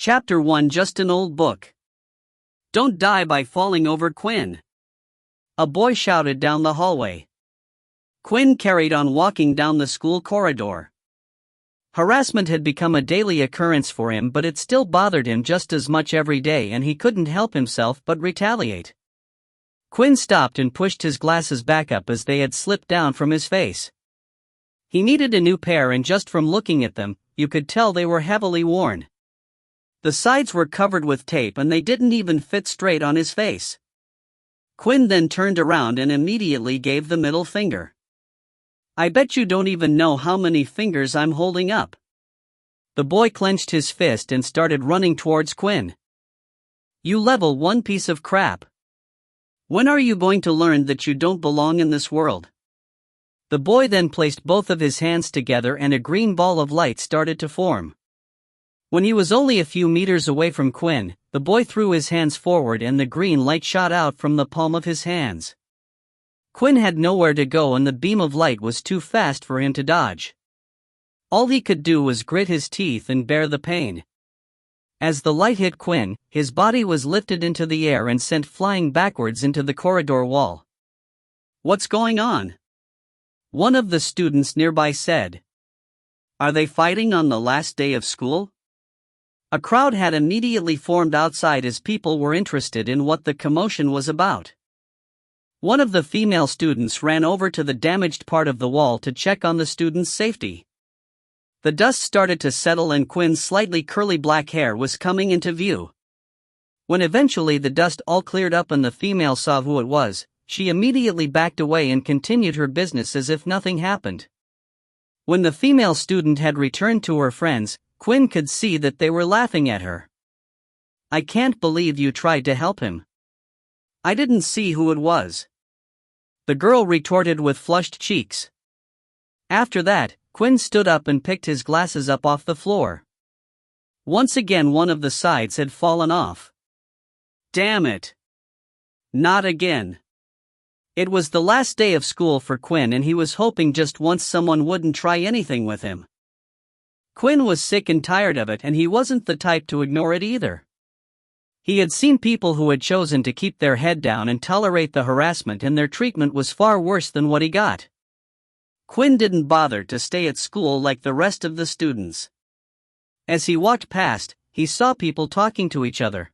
Chapter 1 Just an old book. Don't die by falling over Quinn. A boy shouted down the hallway. Quinn carried on walking down the school corridor. Harassment had become a daily occurrence for him, but it still bothered him just as much every day, and he couldn't help himself but retaliate. Quinn stopped and pushed his glasses back up as they had slipped down from his face. He needed a new pair, and just from looking at them, you could tell they were heavily worn. The sides were covered with tape and they didn't even fit straight on his face. Quinn then turned around and immediately gave the middle finger. "I bet you don't even know how many fingers I'm holding up." The boy clenched his fist and started running towards Quinn. "You level one piece of crap. When are you going to learn that you don't belong in this world?" The boy then placed both of his hands together and a green ball of light started to form. When he was only a few meters away from Quinn, the boy threw his hands forward and the green light shot out from the palm of his hands. Quinn had nowhere to go and the beam of light was too fast for him to dodge. All he could do was grit his teeth and bear the pain. As the light hit Quinn, his body was lifted into the air and sent flying backwards into the corridor wall. "What's going on?" one of the students nearby said. "Are they fighting on the last day of school?" A crowd had immediately formed outside as people were interested in what the commotion was about. One of the female students ran over to the damaged part of the wall to check on the student's safety. The dust started to settle and Quinn's slightly curly black hair was coming into view. When eventually the dust all cleared up and the female saw who it was, she immediately backed away and continued her business as if nothing happened. When the female student had returned to her friends, Quinn could see that they were laughing at her. "I can't believe you tried to help him." "I didn't see who it was," the girl retorted with flushed cheeks. After that, Quinn stood up and picked his glasses up off the floor. Once again one of the sides had fallen off. Damn it! Not again. It was the last day of school for Quinn and he was hoping just once someone wouldn't try anything with him. Quinn was sick and tired of it and he wasn't the type to ignore it either. He had seen people who had chosen to keep their head down and tolerate the harassment and their treatment was far worse than what he got. Quinn didn't bother to stay at school like the rest of the students. As he walked past, he saw people talking to each other.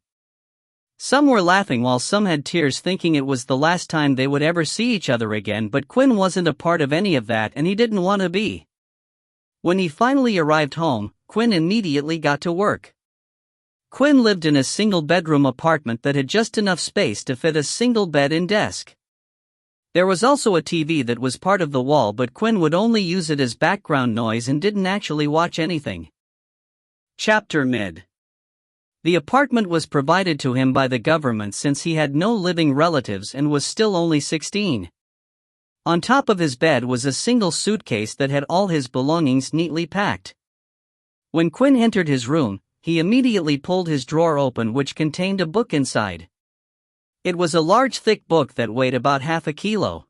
Some were laughing while some had tears thinking it was the last time they would ever see each other again, but Quinn wasn't a part of any of that and he didn't want to be. When he finally arrived home, Quinn immediately got to work. Quinn lived in a single-bedroom apartment that had just enough space to fit a single bed and desk. There was also a TV that was part of the wall, but Quinn would only use it as background noise and didn't actually watch anything. Chapter Mid. The apartment was provided to him by the government since he had no living relatives and was still only 16. On top of his bed was a single suitcase that had all his belongings neatly packed. When Quinn entered his room, he immediately pulled his drawer open, which contained a book inside. It was a large thick book that weighed about half a kilo.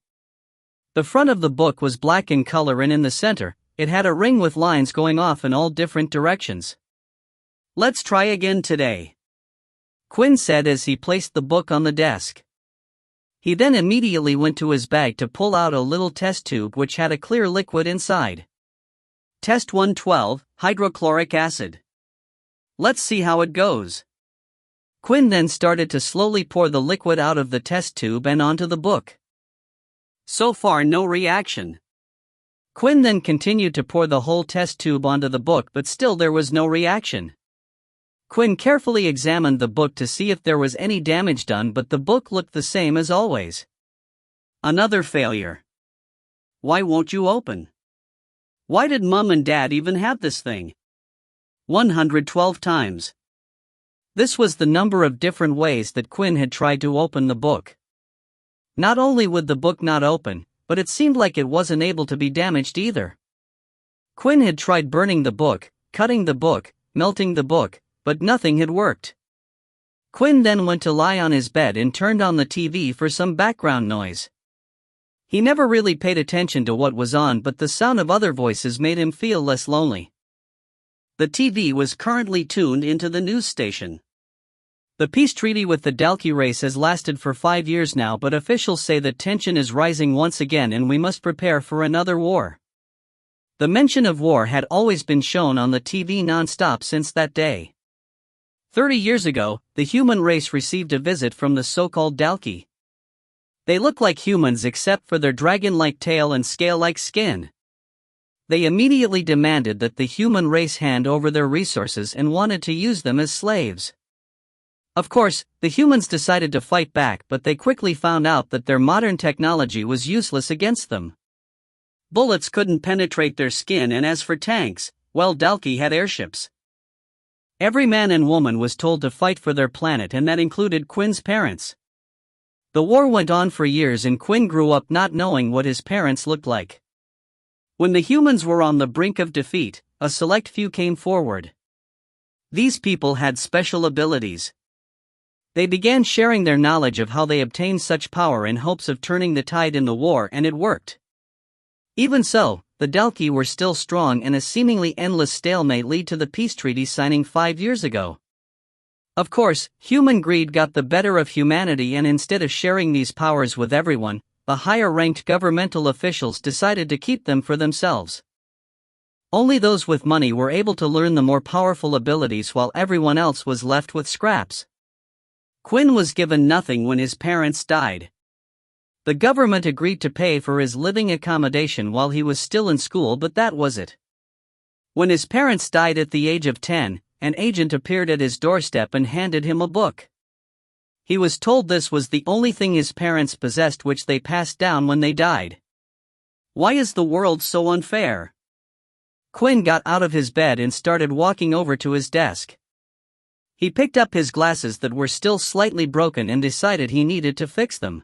The front of the book was black in color and in the center, it had a ring with lines going off in all different directions. "Let's try again today," Quinn said as he placed the book on the desk. He then immediately went to his bag to pull out a little test tube which had a clear liquid inside. "Test 112, hydrochloric acid. Let's see how it goes." Quinn then started to slowly pour the liquid out of the test tube and onto the book. So far no reaction. Quinn then continued to pour the whole test tube onto the book, but still there was no reaction. Quinn carefully examined the book to see if there was any damage done, but the book looked the same as always. Another failure. "Why won't you open? Why did Mom and Dad even have this thing?" 112 times. This was the number of different ways that Quinn had tried to open the book. Not only would the book not open, but it seemed like it wasn't able to be damaged either. Quinn had tried burning the book, cutting the book, melting the book, but nothing had worked. Quinn then went to lie on his bed and turned on the TV for some background noise. He never really paid attention to what was on, but the sound of other voices made him feel less lonely. The TV was currently tuned into the news station. The peace treaty with the Dalki race has lasted for 5 years now, but officials say that tension is rising once again and we must prepare for another war. The mention of war had always been shown on the TV non-stop since that day. 30 years ago, the human race received a visit from the so-called Dalki. They look like humans except for their dragon-like tail and scale-like skin. They immediately demanded that the human race hand over their resources and wanted to use them as slaves. Of course, the humans decided to fight back, but they quickly found out that their modern technology was useless against them. Bullets couldn't penetrate their skin, and as for tanks, well, Dalki had airships. Every man and woman was told to fight for their planet, and that included Quinn's parents. The war went on for years and Quinn grew up not knowing what his parents looked like. When the humans were on the brink of defeat, a select few came forward. These people had special abilities. They began sharing their knowledge of how they obtained such power in hopes of turning the tide in the war, and it worked. Even so, the Dalki were still strong, and a seemingly endless stalemate led to the peace treaty signing 5 years ago. Of course, human greed got the better of humanity, and instead of sharing these powers with everyone, the higher-ranked governmental officials decided to keep them for themselves. Only those with money were able to learn the more powerful abilities, while everyone else was left with scraps. Quinn was given nothing when his parents died. The government agreed to pay for his living accommodation while he was still in school, but that was it. When his parents died at the age of 10, an agent appeared at his doorstep and handed him a book. He was told this was the only thing his parents possessed, which they passed down when they died. Why is the world so unfair? Quinn got out of his bed and started walking over to his desk. He picked up his glasses that were still slightly broken and decided he needed to fix them.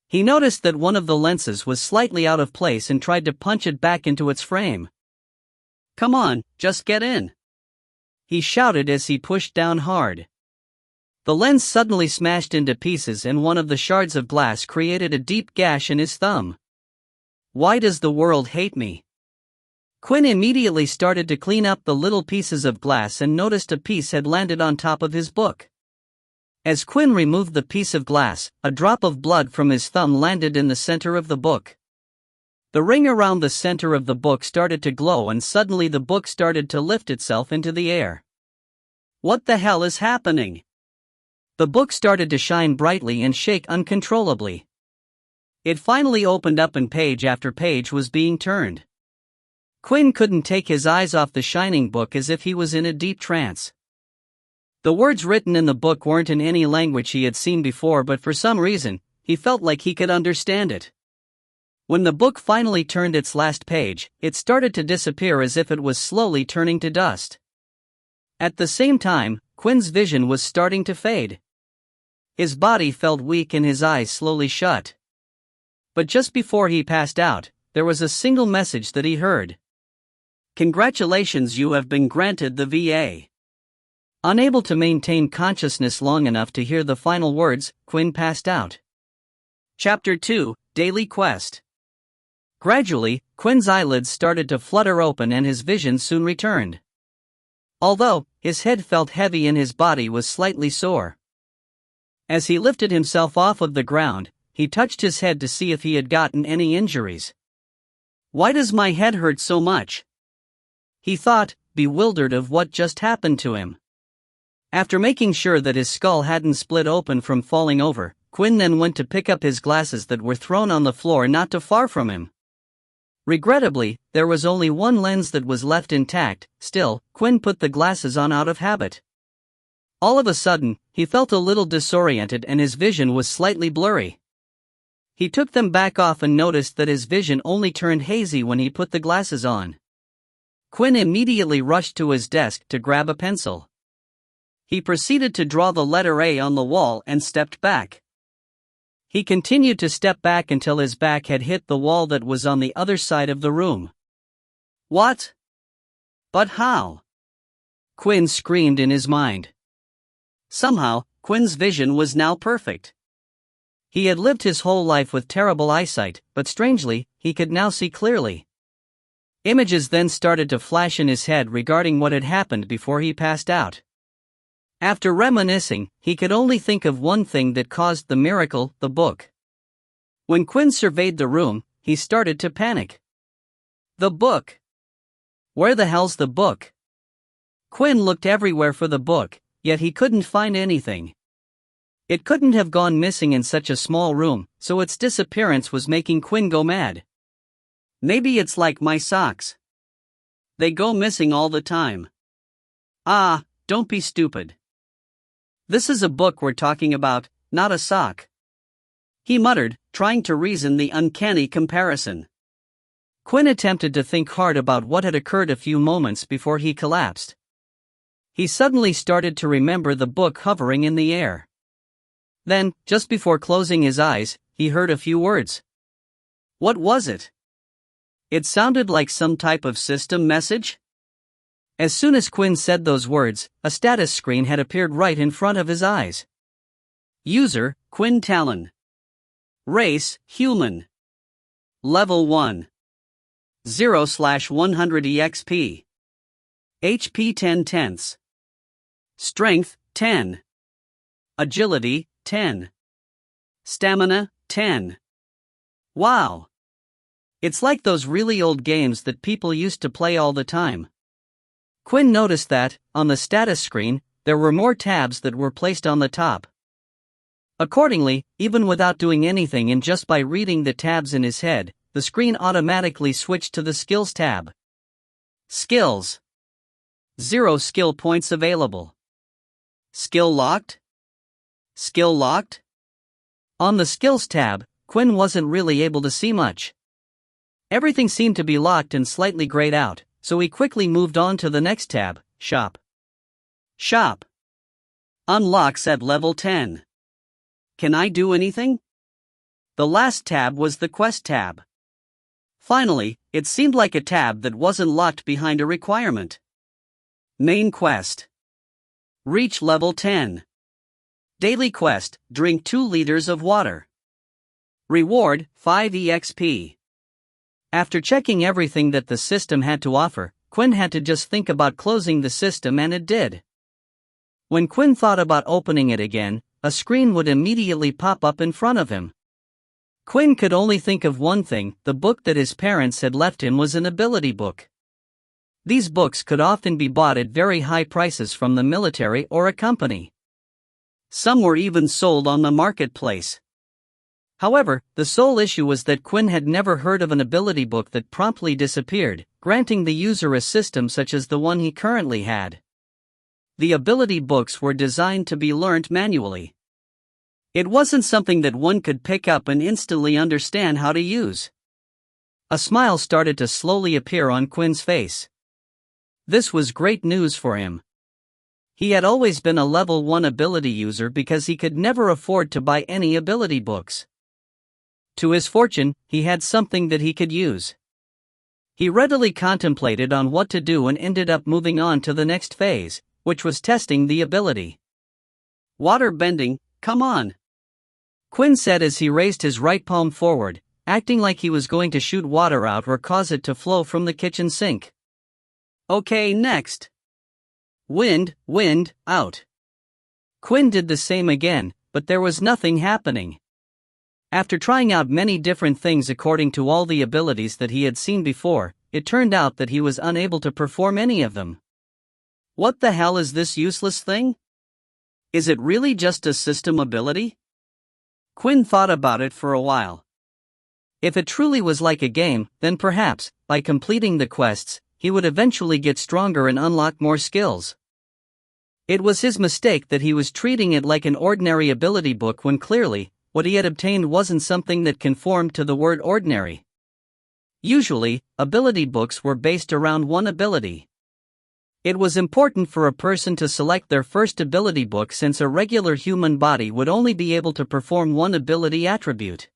He noticed that one of the lenses was slightly out of place and tried to punch it back into its frame. "Come on, just get in," he shouted as he pushed down hard. The lens suddenly smashed into pieces and one of the shards of glass created a deep gash in his thumb. Why does the world hate me? Quinn immediately started to clean up the little pieces of glass and noticed a piece had landed on top of his book. As Quinn removed the piece of glass, a drop of blood from his thumb landed in the center of the book. The ring around the center of the book started to glow, and suddenly the book started to lift itself into the air. What the hell is happening? The book started to shine brightly and shake uncontrollably. It finally opened up and page after page was being turned. Quinn couldn't take his eyes off the shining book, as if he was in a deep trance. The words written in the book weren't in any language he had seen before, but for some reason, he felt like he could understand it. When the book finally turned its last page, it started to disappear as if it was slowly turning to dust. At the same time, Quinn's vision was starting to fade. His body felt weak and his eyes slowly shut. But just before he passed out, there was a single message that he heard. "Congratulations, you have been granted the VA." Unable to maintain consciousness long enough to hear the final words, Quinn passed out. Chapter 2, Daily Quest. Gradually, Quinn's eyelids started to flutter open and his vision soon returned. Although his head felt heavy and his body was slightly sore. As he lifted himself off of the ground, he touched his head to see if he had gotten any injuries. "Why does my head hurt so much?" he thought, bewildered of what just happened to him. After making sure that his skull hadn't split open from falling over, Quinn then went to pick up his glasses that were thrown on the floor not too far from him. Regrettably, there was only one lens that was left intact. Still, Quinn put the glasses on out of habit. All of a sudden, he felt a little disoriented and his vision was slightly blurry. He took them back off and noticed that his vision only turned hazy when he put the glasses on. Quinn immediately rushed to his desk to grab a pencil. He proceeded to draw the letter A on the wall and stepped back. He continued to step back until his back had hit the wall that was on the other side of the room. "What? But how?" Quinn screamed in his mind. Somehow, Quinn's vision was now perfect. He had lived his whole life with terrible eyesight, but strangely, he could now see clearly. Images then started to flash in his head regarding what had happened before he passed out. After reminiscing, he could only think of one thing that caused the miracle: the book. When Quinn surveyed the room, he started to panic. The book! Where the hell's the book? Quinn looked everywhere for the book, yet he couldn't find anything. It couldn't have gone missing in such a small room, so its disappearance was making Quinn go mad. Maybe it's like my socks. They go missing all the time. Ah, don't be stupid. This is a book we're talking about, not a sock. He muttered, trying to reason the uncanny comparison. Quinn attempted to think hard about what had occurred a few moments before he collapsed. He suddenly started to remember the book hovering in the air. Then, just before closing his eyes, he heard a few words. What was it? It sounded like some type of system message. As soon as Quinn said those words, a status screen had appeared right in front of his eyes. User, Quinn Talon. Race, human. Level 1. 0/100 EXP. HP 10/10. Strength, 10. Agility, 10. Stamina, 10. Wow! It's like those really old games that people used to play all the time. Quinn noticed that, on the status screen, there were more tabs that were placed on the top. Accordingly, even without doing anything and just by reading the tabs in his head, the screen automatically switched to the Skills tab. Skills. 0 skill points available. Skill locked? Skill locked? On the Skills tab, Quinn wasn't really able to see much. Everything seemed to be locked and slightly grayed out, so he quickly moved on to the next tab, Shop. Shop. Unlocks at level 10. Can I do anything? The last tab was the Quest tab. Finally, it seemed like a tab that wasn't locked behind a requirement. Main Quest. Reach level 10. Daily Quest, drink 2 liters of water. Reward, 5 EXP. After checking everything that the system had to offer, Quinn had to just think about closing the system, and it did. When Quinn thought about opening it again, a screen would immediately pop up in front of him. Quinn could only think of one thing: the book that his parents had left him was an ability book. These books could often be bought at very high prices from the military or a company. Some were even sold on the marketplace. However, the sole issue was that Quinn had never heard of an ability book that promptly disappeared, granting the user a system such as the one he currently had. The ability books were designed to be learnt manually. It wasn't something that one could pick up and instantly understand how to use. A smile started to slowly appear on Quinn's face. This was great news for him. He had always been a level 1 ability user because he could never afford to buy any ability books. To his fortune, he had something that he could use. He readily contemplated on what to do and ended up moving on to the next phase, which was testing the ability. Water bending, come on! Quinn said as he raised his right palm forward, acting like he was going to shoot water out or cause it to flow from the kitchen sink. Okay, next. Wind, out. Quinn did the same again, but there was nothing happening. After trying out many different things according to all the abilities that he had seen before, it turned out that he was unable to perform any of them. What the hell is this useless thing? Is it really just a system ability? Quinn thought about it for a while. If it truly was like a game, then perhaps, by completing the quests, he would eventually get stronger and unlock more skills. It was his mistake that he was treating it like an ordinary ability book when clearly, what he had obtained wasn't something that conformed to the word ordinary. Usually, ability books were based around one ability. It was important for a person to select their first ability book since a regular human body would only be able to perform one ability attribute.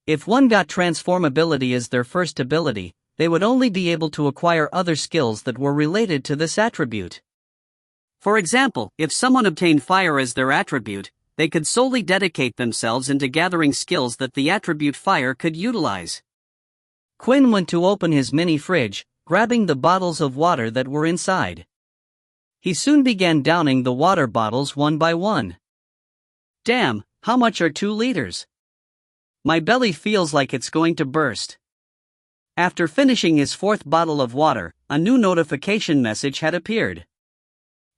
If one got transform ability as their first ability, they would only be able to acquire other skills that were related to this attribute. For example, if someone obtained fire as their attribute, they could solely dedicate themselves into gathering skills that the attribute fire could utilize. Quinn went to open his mini fridge, grabbing the bottles of water that were inside. He soon began downing the water bottles one by one. Damn, how much are 2 liters? My belly feels like it's going to burst. After finishing his 4th bottle of water, a new notification message had appeared.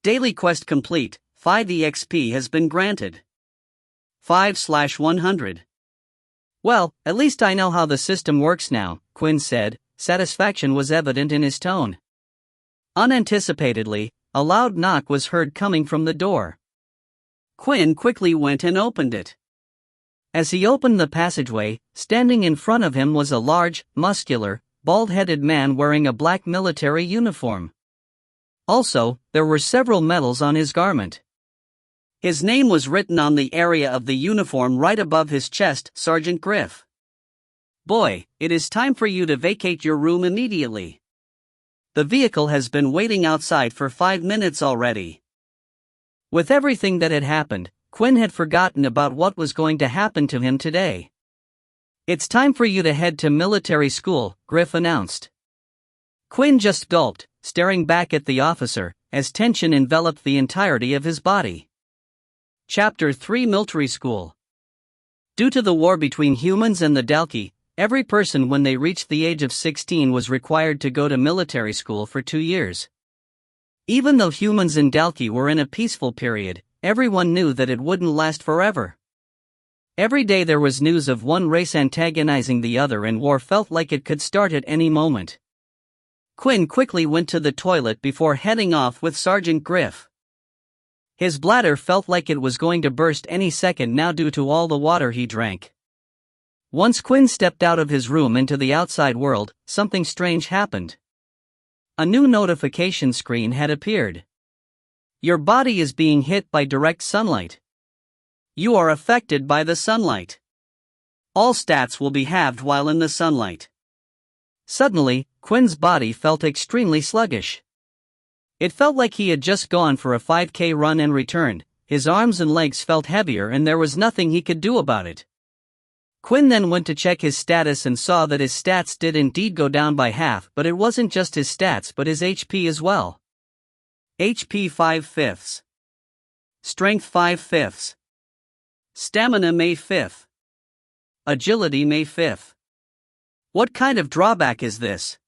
Daily quest complete, 5 EXP has been granted. 5/100. Well, at least I know how the system works now, Quinn said. Satisfaction was evident in his tone. Unanticipatedly, a loud knock was heard coming from the door. Quinn quickly went and opened it. As he opened the passageway, standing in front of him was a large, muscular, bald-headed man wearing a black military uniform. Also, there were several medals on his garment. His name was written on the area of the uniform right above his chest, Sergeant Griff. Boy, it is time for you to vacate your room immediately. The vehicle has been waiting outside for 5 minutes already. With everything that had happened, Quinn had forgotten about what was going to happen to him today. It's time for you to head to military school, Griff announced. Quinn just gulped, staring back at the officer, as tension enveloped the entirety of his body. Chapter 3 Military School. Due to the war between humans and the Dalki, every person when they reached the age of 16 was required to go to military school for 2 years. Even though humans and Dalki were in a peaceful period, everyone knew that it wouldn't last forever. Every day there was news of one race antagonizing the other and war felt like it could start at any moment. Quinn quickly went to the toilet before heading off with Sergeant Griff. His bladder felt like it was going to burst any second now due to all the water he drank. Once Quinn stepped out of his room into the outside world, something strange happened. A new notification screen had appeared. Your body is being hit by direct sunlight. You are affected by the sunlight. All stats will be halved while in the sunlight. Suddenly, Quinn's body felt extremely sluggish. It felt like he had just gone for a 5K run and returned. His arms and legs felt heavier and there was nothing he could do about it. Quinn then went to check his status and saw that his stats did indeed go down by half, but it wasn't just his stats but his HP as well. HP 5/5. Strength 5/5. Stamina May 5. Agility May 5. What kind of drawback is this?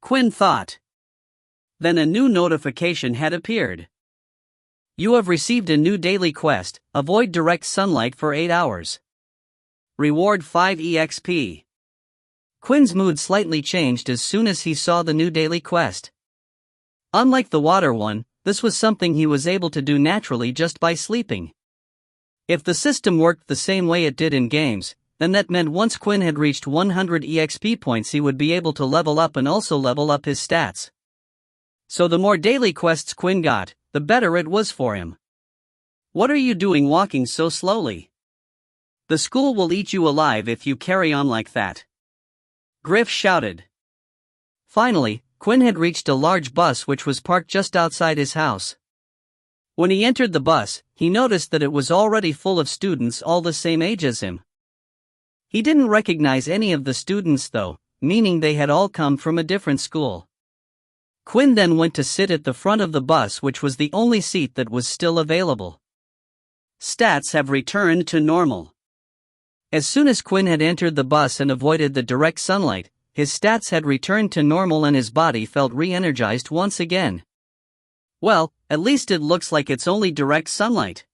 Quinn thought. Then a new notification had appeared. You have received a new daily quest, avoid direct sunlight for 8 hours. Reward 5 EXP. Quinn's mood slightly changed as soon as he saw the new daily quest. Unlike the water one, this was something he was able to do naturally just by sleeping. If the system worked the same way it did in games, then that meant once Quinn had reached 100 EXP points he would be able to level up and also level up his stats. So the more daily quests Quinn got, the better it was for him. What are you doing walking so slowly? The school will eat you alive if you carry on like that. Griff shouted. Finally, Quinn had reached a large bus which was parked just outside his house. When he entered the bus, he noticed that it was already full of students all the same age as him. He didn't recognize any of the students though, meaning they had all come from a different school. Quinn then went to sit at the front of the bus, which was the only seat that was still available. Stats have returned to normal. As soon as Quinn had entered the bus and avoided the direct sunlight, his stats had returned to normal and his body felt re-energized once again. Well, at least it looks like it's only direct sunlight.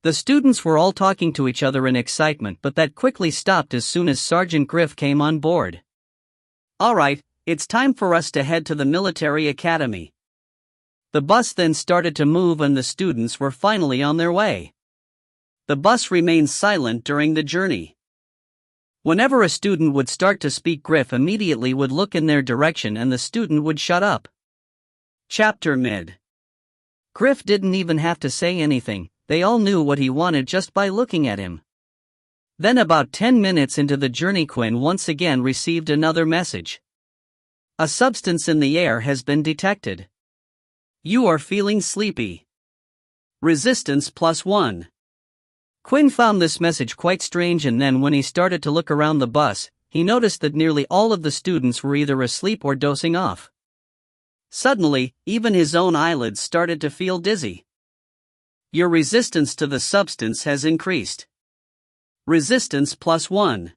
The students were all talking to each other in excitement, but that quickly stopped as soon as Sergeant Griff came on board. Alright, it's time for us to head to the military academy. The bus then started to move and the students were finally on their way. The bus remained silent during the journey. Whenever a student would start to speak, Griff immediately would look in their direction and the student would shut up. Chapter mid. Griff didn't even have to say anything, they all knew what he wanted just by looking at him. Then about 10 minutes into the journey, Quinn once again received another message. A substance in the air has been detected. You are feeling sleepy. Resistance +1. Quinn found this message quite strange, and then when he started to look around the bus, he noticed that nearly all of the students were either asleep or dozing off. Suddenly, even his own eyelids started to feel dizzy. Your resistance to the substance has increased. Resistance +1.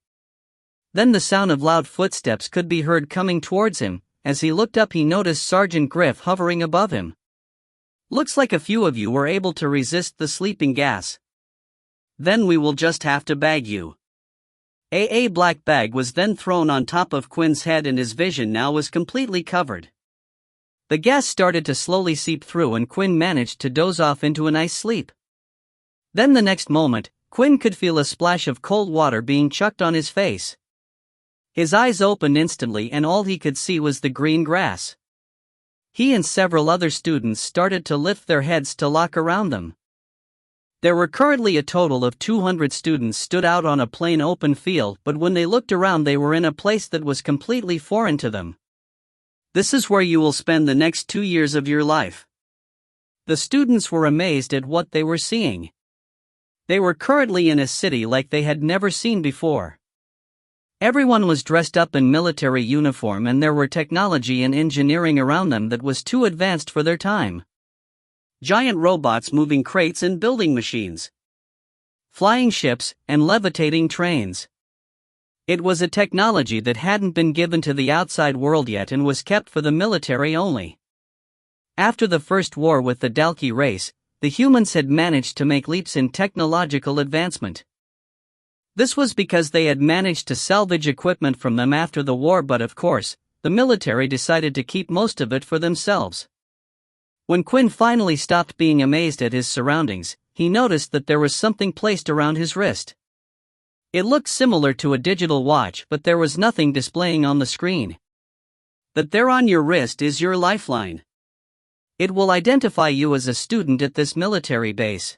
Then the sound of loud footsteps could be heard coming towards him. As he looked up, he noticed Sergeant Griff hovering above him. Looks like a few of you were able to resist the sleeping gas. Then we will just have to bag you. A black bag was then thrown on top of Quinn's head and his vision now was completely covered. The gas started to slowly seep through and Quinn managed to doze off into a nice sleep. Then the next moment, Quinn could feel a splash of cold water being chucked on his face. His eyes opened instantly and all he could see was the green grass. He and several other students started to lift their heads to look around them. There were currently a total of 200 students stood out on a plain open field, but when they looked around they were in a place that was completely foreign to them. This is where you will spend the next 2 years of your life. The students were amazed at what they were seeing. They were currently in a city like they had never seen before. Everyone was dressed up in military uniform and there were technology and engineering around them that was too advanced for their time. Giant robots moving crates and building machines. Flying ships and levitating trains. It was a technology that hadn't been given to the outside world yet and was kept for the military only. After the first war with the Dalki race, the humans had managed to make leaps in technological advancement. This was because they had managed to salvage equipment from them after the war, but of course, the military decided to keep most of it for themselves. When Quinn finally stopped being amazed at his surroundings, he noticed that there was something placed around his wrist. It looked similar to a digital watch, but there was nothing displaying on the screen. That there on your wrist is your lifeline. It will identify you as a student at this military base.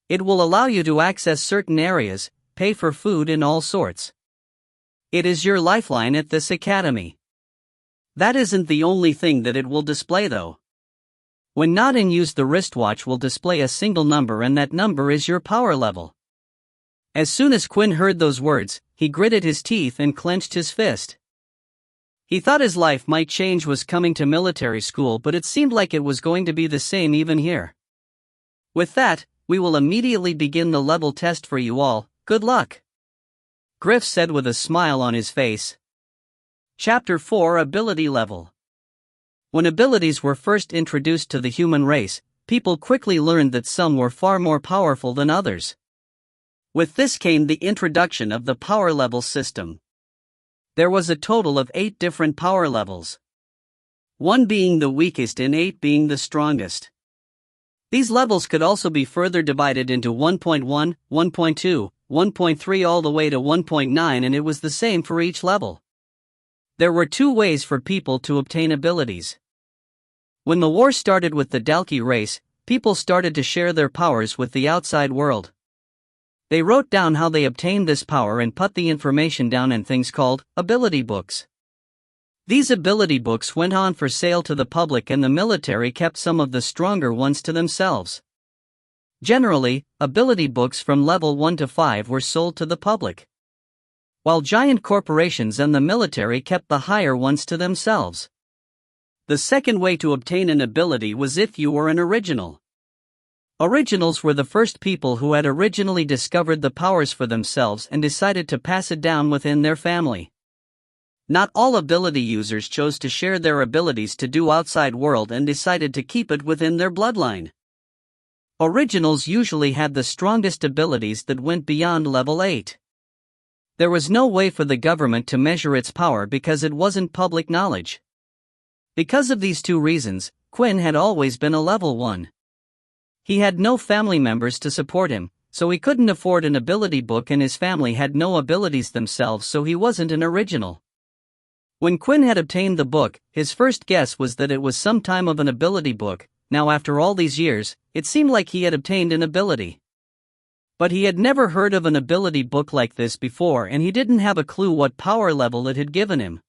It will allow you to access certain areas, pay for food and all sorts. It is your lifeline at this academy. That isn't the only thing that it will display though. When not in use, the wristwatch will display a single number and that number is your power level. As soon as Quinn heard those words, he gritted his teeth and clenched his fist. He thought his life might change was coming to military school, but it seemed like it was going to be the same even here. With that, we will immediately begin the level test for you all. Good luck. Griff said with a smile on his face. Chapter 4 Ability Level. When abilities were first introduced to the human race, people quickly learned that some were far more powerful than others. With this came the introduction of the power level system. There was a total of 8 different power levels. 1 being the weakest and 8 being the strongest. These levels could also be further divided into 1.1, 1.2, 1.3 all the way to 1.9, and it was the same for each level. There were 2 ways for people to obtain abilities. When the war started with the Dalki race, people started to share their powers with the outside world. They wrote down how they obtained this power and put the information down in things called ability books. These ability books went on for sale to the public and the military kept some of the stronger ones to themselves. Generally, ability books from level 1 to 5 were sold to the public, while giant corporations and the military kept the higher ones to themselves. The second way to obtain an ability was if you were an original. Originals were the first people who had originally discovered the powers for themselves and decided to pass it down within their family. Not all ability users chose to share their abilities to the outside world and decided to keep it within their bloodline. Originals usually had the strongest abilities that went beyond level 8. There was no way for the government to measure its power because it wasn't public knowledge. Because of these 2 reasons, Quinn had always been a level 1. He had no family members to support him, so he couldn't afford an ability book, and his family had no abilities themselves, so he wasn't an original. When Quinn had obtained the book, his first guess was that it was some time of an ability book. Now after all these years, it seemed like he had obtained an ability. But he had never heard of an ability book like this before and he didn't have a clue what power level it had given him.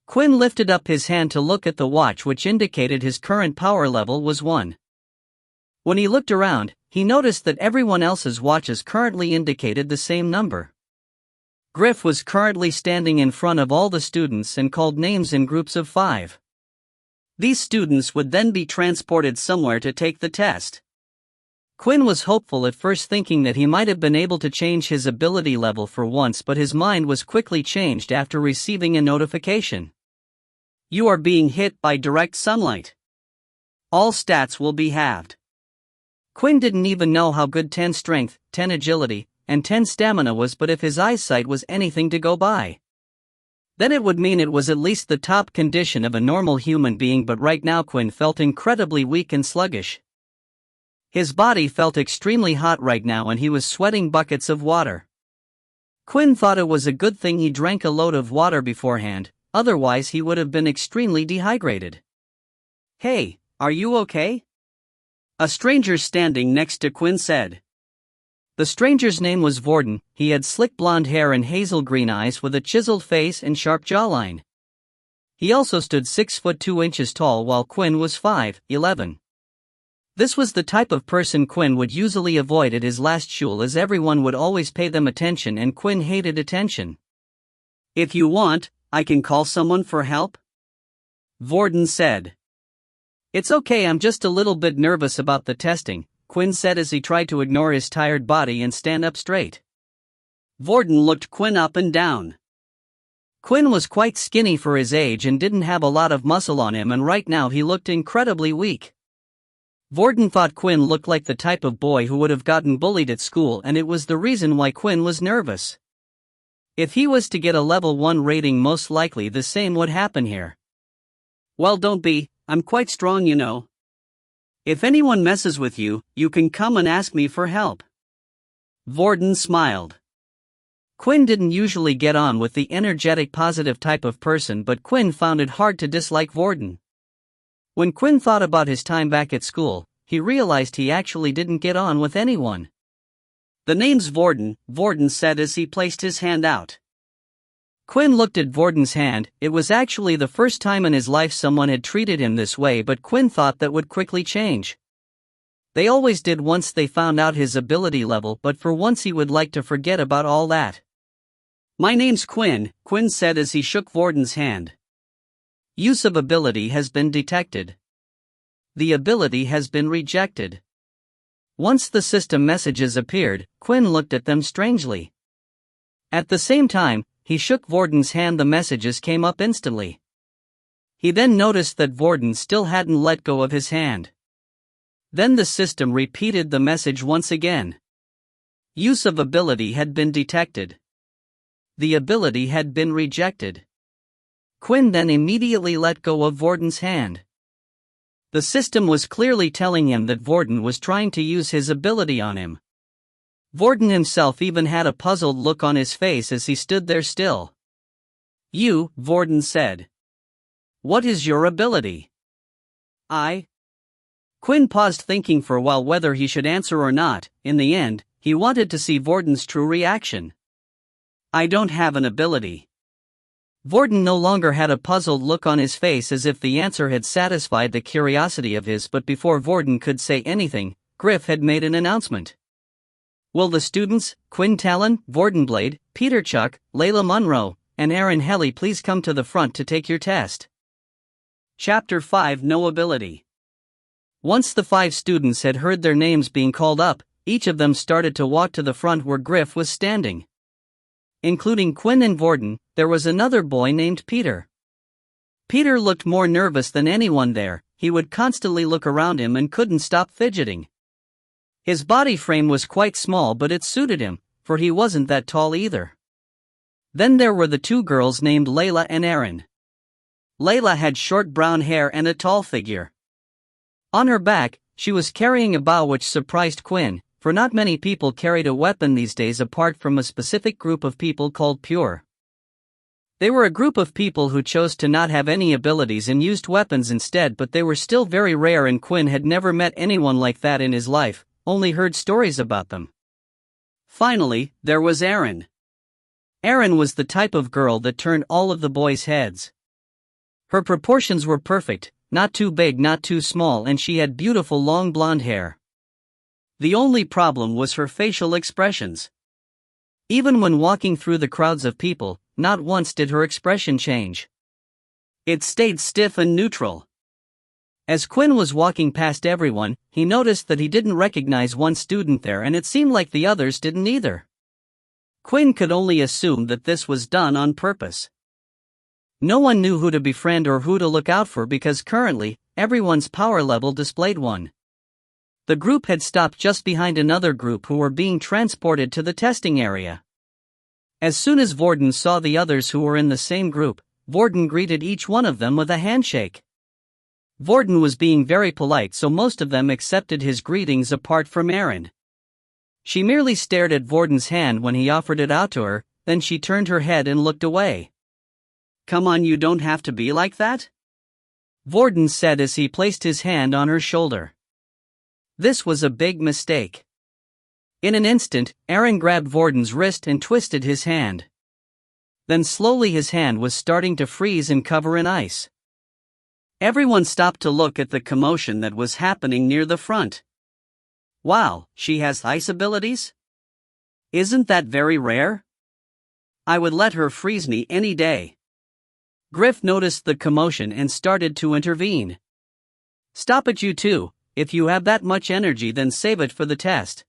Quinn lifted up his hand to look at the watch, which indicated his current power level was 1. When he looked around, he noticed that everyone else's watches currently indicated the same number. Griff was currently standing in front of all the students and called names in groups of 5. These students would then be transported somewhere to take the test. Quinn was hopeful at first, thinking that he might have been able to change his ability level for once, but his mind was quickly changed after receiving a notification. You are being hit by direct sunlight. All stats will be halved. Quinn didn't even know how good 10 strength, 10 agility, and 10 stamina was, but if his eyesight was anything to go by, then it would mean it was at least the top condition of a normal human being. But right now Quinn felt incredibly weak and sluggish. His body felt extremely hot right now and he was sweating buckets of water. Quinn thought it was a good thing he drank a load of water beforehand, otherwise he would have been extremely dehydrated. Hey, are you okay? A stranger standing next to Quinn said. The stranger's name was Vorden. He had slick blonde hair and hazel green eyes with a chiseled face and sharp jawline. He also stood 6 foot 2 inches tall while Quinn was 5'11". This was the type of person Quinn would usually avoid at his last shul, as everyone would always pay them attention and Quinn hated attention. If you want, I can call someone for help? Vorden said. It's okay, I'm just a little bit nervous about the testing, Quinn said as he tried to ignore his tired body and stand up straight. Vorden looked Quinn up and down. Quinn was quite skinny for his age and didn't have a lot of muscle on him, and right now he looked incredibly weak. Vorden thought Quinn looked like the type of boy who would have gotten bullied at school, and it was the reason why Quinn was nervous. If he was to get a level 1 rating, most likely the same would happen here. Well, don't be, I'm quite strong, you know. If anyone messes with you, you can come and ask me for help. Vorden smiled. Quinn didn't usually get on with the energetic, positive type of person, but Quinn found it hard to dislike Vorden. When Quinn thought about his time back at school, he realized he actually didn't get on with anyone. The name's Vorden, Vorden said as he placed his hand out. Quinn looked at Vorden's hand. It was actually the first time in his life someone had treated him this way, but Quinn thought that would quickly change. They always did once they found out his ability level, but for once he would like to forget about all that. My name's Quinn, Quinn said as he shook Vorden's hand. Use of ability has been detected. The ability has been rejected. Once the system messages appeared, Quinn looked at them strangely. At the same time, he shook Vorden's hand. The messages came up instantly. He then noticed that Vorden still hadn't let go of his hand. Then the system repeated the message once again. Use of ability had been detected. The ability had been rejected. Quinn then immediately let go of Vorden's hand. The system was clearly telling him that Vorden was trying to use his ability on him. Vorden himself even had a puzzled look on his face as he stood there still. You, Vorden said. What is your ability? Quinn paused, thinking for a while whether he should answer or not. In the end, he wanted to see Vorden's true reaction. I don't have an ability. Vorden no longer had a puzzled look on his face, as if the answer had satisfied the curiosity of his, but before Vorden could say anything, Griff had made an announcement. Will the students, Quinn Talon, Vordenblade, Peter Chuck, Layla Munro, and Aaron Helly please come to the front to take your test? Chapter 5 No Ability. Once the 5 students had heard their names being called up, each of them started to walk to the front where Griff was standing. Including Quinn and Vorden, there was another boy named Peter. Peter looked more nervous than anyone there. He would constantly look around him and couldn't stop fidgeting. His body frame was quite small, but it suited him, for he wasn't that tall either. Then there were the 2 girls named Layla and Erin. Layla had short brown hair and a tall figure. On her back, she was carrying a bow, which surprised Quinn, for not many people carried a weapon these days apart from a specific group of people called Pure. They were a group of people who chose to not have any abilities and used weapons instead, but they were still very rare, and Quinn had never met anyone like that in his life, only heard stories about them. Finally, there was Erin. Erin was the type of girl that turned all of the boys' heads. Her proportions were perfect, not too big, not too small, and she had beautiful long blonde hair. The only problem was her facial expressions. Even when walking through the crowds of people, not once did her expression change. It stayed stiff and neutral. As Quinn was walking past everyone, he noticed that he didn't recognize one student there, and it seemed like the others didn't either. Quinn could only assume that this was done on purpose. No one knew who to befriend or who to look out for because currently, everyone's power level displayed 1. The group had stopped just behind another group who were being transported to the testing area. As soon as Vorden saw the others who were in the same group, Vorden greeted each one of them with a handshake. Vorden was being very polite, so most of them accepted his greetings apart from Erin. She merely stared at Vorden's hand when he offered it out to her, then she turned her head and looked away. "Come on, you don't have to be like that," Vorden said as he placed his hand on her shoulder. This was a big mistake. In an instant, Erin grabbed Vorden's wrist and twisted his hand. Then slowly his hand was starting to freeze and cover in ice. Everyone stopped to look at the commotion that was happening near the front. "Wow, she has ice abilities? Isn't that very rare? I would let her freeze me any day." Griff noticed the commotion and started to intervene. "Stop it, you two. If you have that much energy, then save it for the test."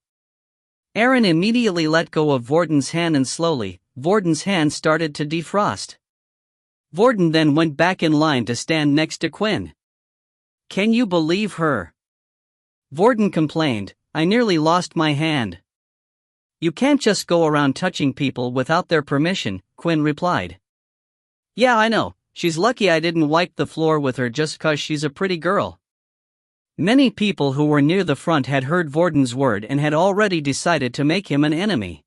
Erin immediately let go of Vorden's hand and slowly, Vorden's hand started to defrost. Vorden then went back in line to stand next to Quinn. "Can you believe her?" Vorden complained, "I nearly lost my hand." "You can't just go around touching people without their permission," Quinn replied. "Yeah, I know. She's lucky I didn't wipe the floor with her just 'cause she's a pretty girl." Many people who were near the front had heard Vorden's word and had already decided to make him an enemy.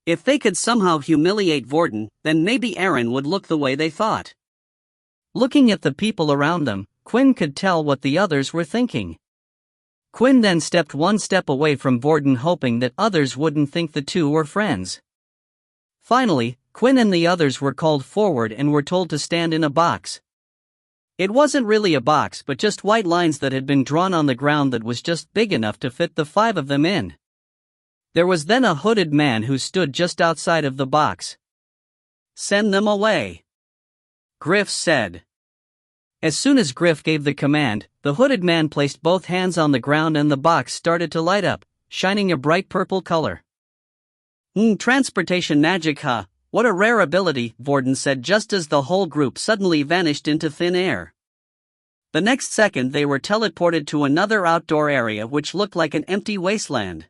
If they could somehow humiliate Vorden, then maybe Erin would look the way they thought. Looking at the people around them, Quinn could tell what the others were thinking. Quinn then stepped one step away from Vorden, hoping that others wouldn't think the two were friends. Finally, Quinn and the others were called forward and were told to stand in a box. It wasn't really a box but just white lines that had been drawn on the ground that was just big enough to fit the 5 of them in. There was then a hooded man who stood just outside of the box. "Send them away," Griff said. As soon as Griff gave the command, the hooded man placed both hands on the ground and the box started to light up, shining a bright purple color. Transportation magic, huh? What a rare ability," Vorden said just as the whole group suddenly vanished into thin air. The next second they were teleported to another outdoor area which looked like an empty wasteland.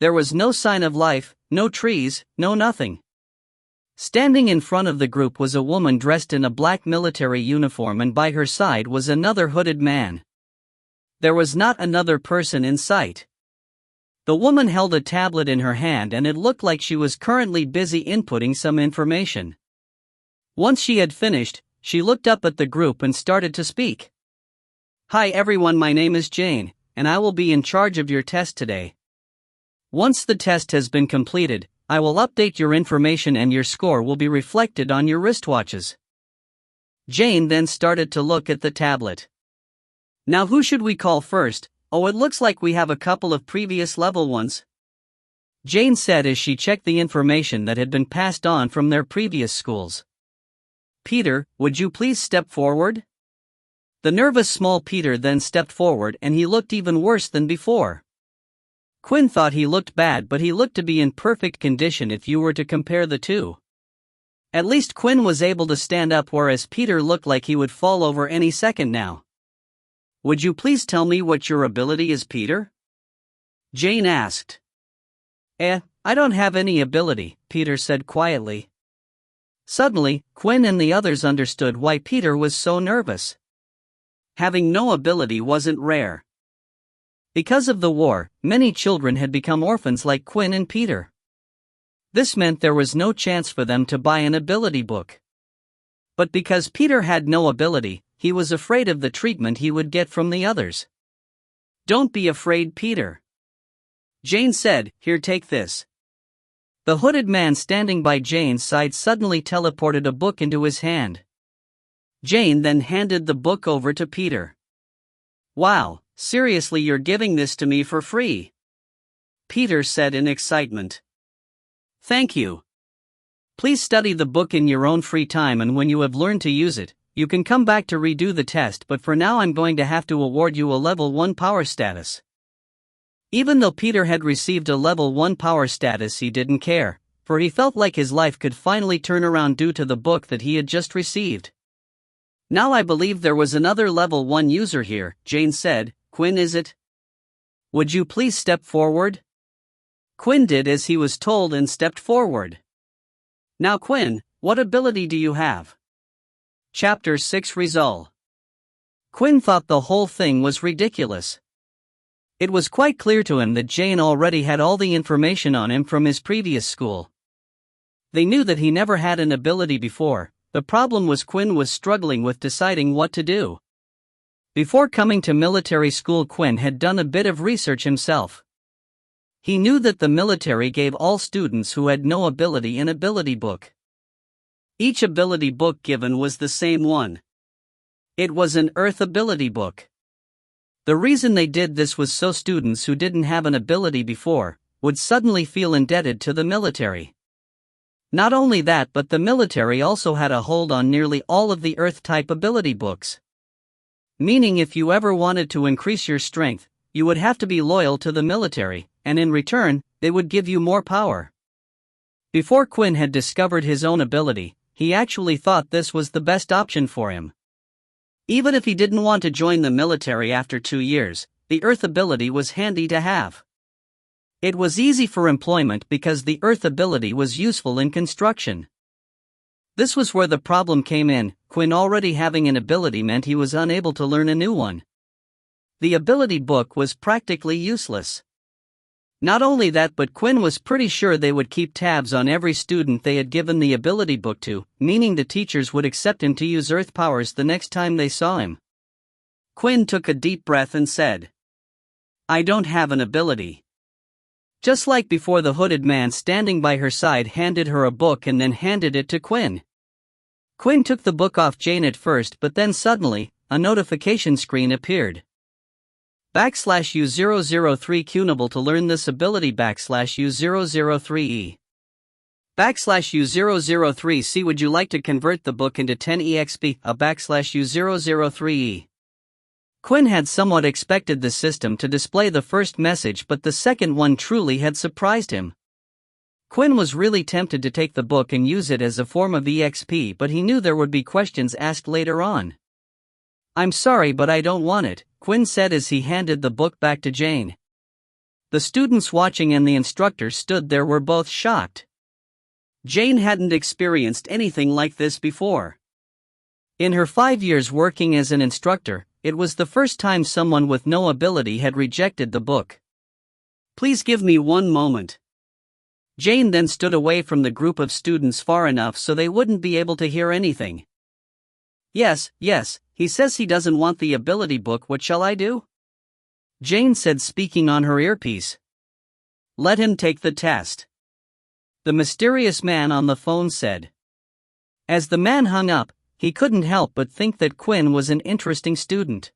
There was no sign of life, no trees, no nothing. Standing in front of the group was a woman dressed in a black military uniform, and by her side was another hooded man. There was not another person in sight. The woman held a tablet in her hand and it looked like she was currently busy inputting some information. Once she had finished, she looked up at the group and started to speak. "Hi everyone, my name is Jane, and I will be in charge of your test today. Once the test has been completed, I will update your information and your score will be reflected on your wristwatches." Jane then started to look at the tablet. "Now who should we call first? Oh, it looks like we have a couple of previous level ones," Jane said as she checked the information that had been passed on from their previous schools. "Peter, would you please step forward?" The nervous small Peter then stepped forward and he looked even worse than before. Quinn thought he looked bad, but he looked to be in perfect condition if you were to compare the two. At least Quinn was able to stand up, whereas Peter looked like he would fall over any second now. "Would you please tell me what your ability is, Peter?" Jane asked. I don't have any ability," Peter said quietly. Suddenly, Quinn and the others understood why Peter was so nervous. Having no ability wasn't rare. Because of the war, many children had become orphans like Quinn and Peter. This meant there was no chance for them to buy an ability book. But because Peter had no ability, he was afraid of the treatment he would get from the others. "Don't be afraid, Peter," Jane said. "Here, take this." The hooded man standing by Jane's side suddenly teleported a book into his hand. Jane then handed the book over to Peter. "Wow, seriously, you're giving this to me for free?" Peter said in excitement. Thank you. Please study the book in your own free time, and when you have learned to use it, you can come back to redo the test, but for now I'm going to have to award you a level 1 power status. Even though Peter had received a level 1 power status, he didn't care, for he felt like his life could finally turn around due to the book that he had just received. Now I believe there was another level 1 user here, Jane said. Quinn, is it? Would you please step forward? Quinn did as he was told and stepped forward. Now Quinn, what ability do you have? Chapter 6 Result. Quinn thought the whole thing was ridiculous. It was quite clear to him that Jane already had all the information on him from his previous school. They knew that he never had an ability before. The problem was Quinn was struggling with deciding what to do. Before coming to military school, Quinn had done a bit of research himself. He knew that the military gave all students who had no ability an ability book. Each ability book given was the same one. It was an Earth ability book. The reason they did this was so students who didn't have an ability before would suddenly feel indebted to the military. Not only that, but the military also had a hold on nearly all of the Earth-type ability books. Meaning if you ever wanted to increase your strength, you would have to be loyal to the military, and in return, they would give you more power. Before Quinn had discovered his own ability, he actually thought this was the best option for him. Even if he didn't want to join the military after 2 years, the Earth ability was handy to have. It was easy for employment because the Earth ability was useful in construction. This was where the problem came in. Quinn already having an ability meant he was unable to learn a new one. The ability book was practically useless. Not only that, but Quinn was pretty sure they would keep tabs on every student they had given the ability book to, meaning the teachers would accept him to use Earth powers the next time they saw him. Quinn took a deep breath and said, "I don't have an ability." Just like before, the hooded man standing by her side handed her a book and then handed it to Quinn. Quinn took the book off Jane at first, but then suddenly, a notification screen appeared. /U003 Qnable to learn this ability /U003E. /U003C Would you like to convert the book into 10 EXP? A /U003E. Quinn had somewhat expected the system to display the first message, but the second one truly had surprised him. Quinn was really tempted to take the book and use it as a form of EXP, but he knew there would be questions asked later on. "I'm sorry, but I don't want it," Quinn said as he handed the book back to Jane. The students watching and the instructor stood there were both shocked. Jane hadn't experienced anything like this before. In her 5 years working as an instructor, it was the first time someone with no ability had rejected the book. "Please give me one moment." Jane then stood away from the group of students far enough so they wouldn't be able to hear anything. Yes, he says he doesn't want the ability book. What shall I do?" Jane said, speaking on her earpiece. "Let him take the test," the mysterious man on the phone said. As the man hung up, he couldn't help but think that Quinn was an interesting student.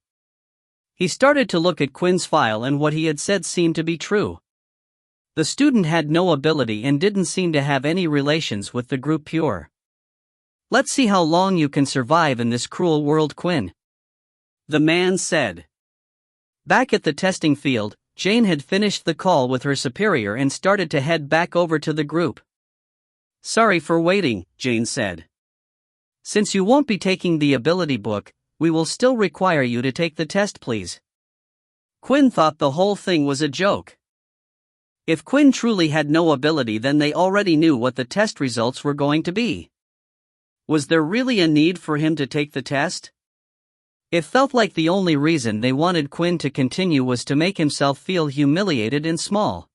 He started to look at Quinn's file, and what he had said seemed to be true. The student had no ability and didn't seem to have any relations with the group Pure. "Let's see how long you can survive in this cruel world, Quinn," the man said. Back at the testing field, Jane had finished the call with her superior and started to head back over to the group. "Sorry for waiting," Jane said. "Since you won't be taking the ability book, we will still require you to take the test, please." Quinn thought the whole thing was a joke. If Quinn truly had no ability, then they already knew what the test results were going to be. Was there really a need for him to take the test? It felt like the only reason they wanted Quinn to continue was to make himself feel humiliated and small.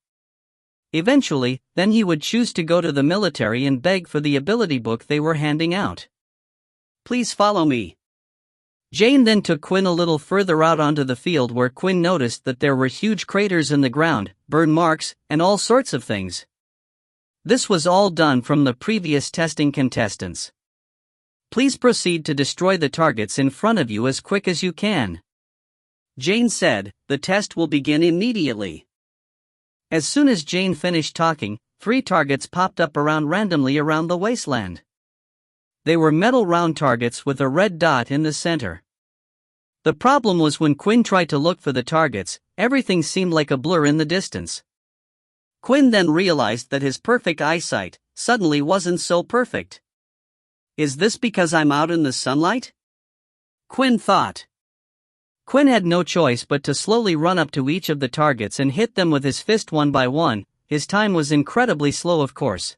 Eventually, then he would choose to go to the military and beg for the ability book they were handing out. "Please follow me." Jane then took Quinn a little further out onto the field, where Quinn noticed that there were huge craters in the ground, burn marks, and all sorts of things. This was all done from the previous testing contestants. "Please proceed to destroy the targets in front of you as quick as you can," Jane said. "The test will begin immediately." As soon as Jane finished talking, 3 targets popped up randomly around the wasteland. They were metal round targets with a red dot in the center. The problem was when Quinn tried to look for the targets, everything seemed like a blur in the distance. Quinn then realized that his perfect eyesight suddenly wasn't so perfect. Is this because I'm out in the sunlight? Quinn thought. Quinn had no choice but to slowly run up to each of the targets and hit them with his fist one by one. His time was incredibly slow, of course.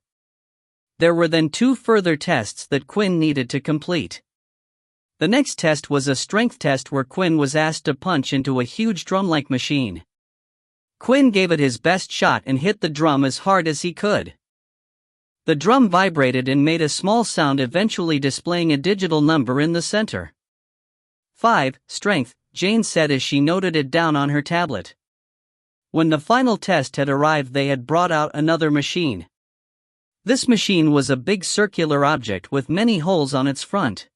There were then 2 further tests that Quinn needed to complete. The next test was a strength test where Quinn was asked to punch into a huge drum-like machine. Quinn gave it his best shot and hit the drum as hard as he could. The drum vibrated and made a small sound, eventually displaying a digital number in the center. 5, strength, Jane said as she noted it down on her tablet. When the final test had arrived, they had brought out another machine. This machine was a big circular object with many holes on its front.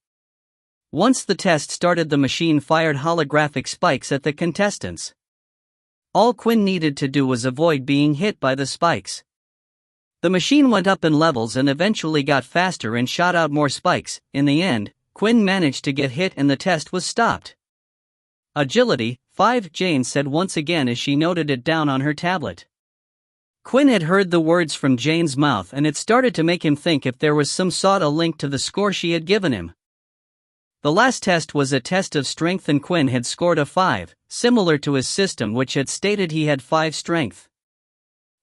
Once the test started, the machine fired holographic spikes at the contestants. All Quinn needed to do was avoid being hit by the spikes. The machine went up in levels and eventually got faster and shot out more spikes. In the end, Quinn managed to get hit and the test was stopped. Agility, 5, Jane said once again as she noted it down on her tablet. Quinn had heard the words from Jane's mouth and it started to make him think if there was some sort of link to the score she had given him. The last test was a test of strength and Quinn had scored a 5, similar to his system which had stated he had 5 strength.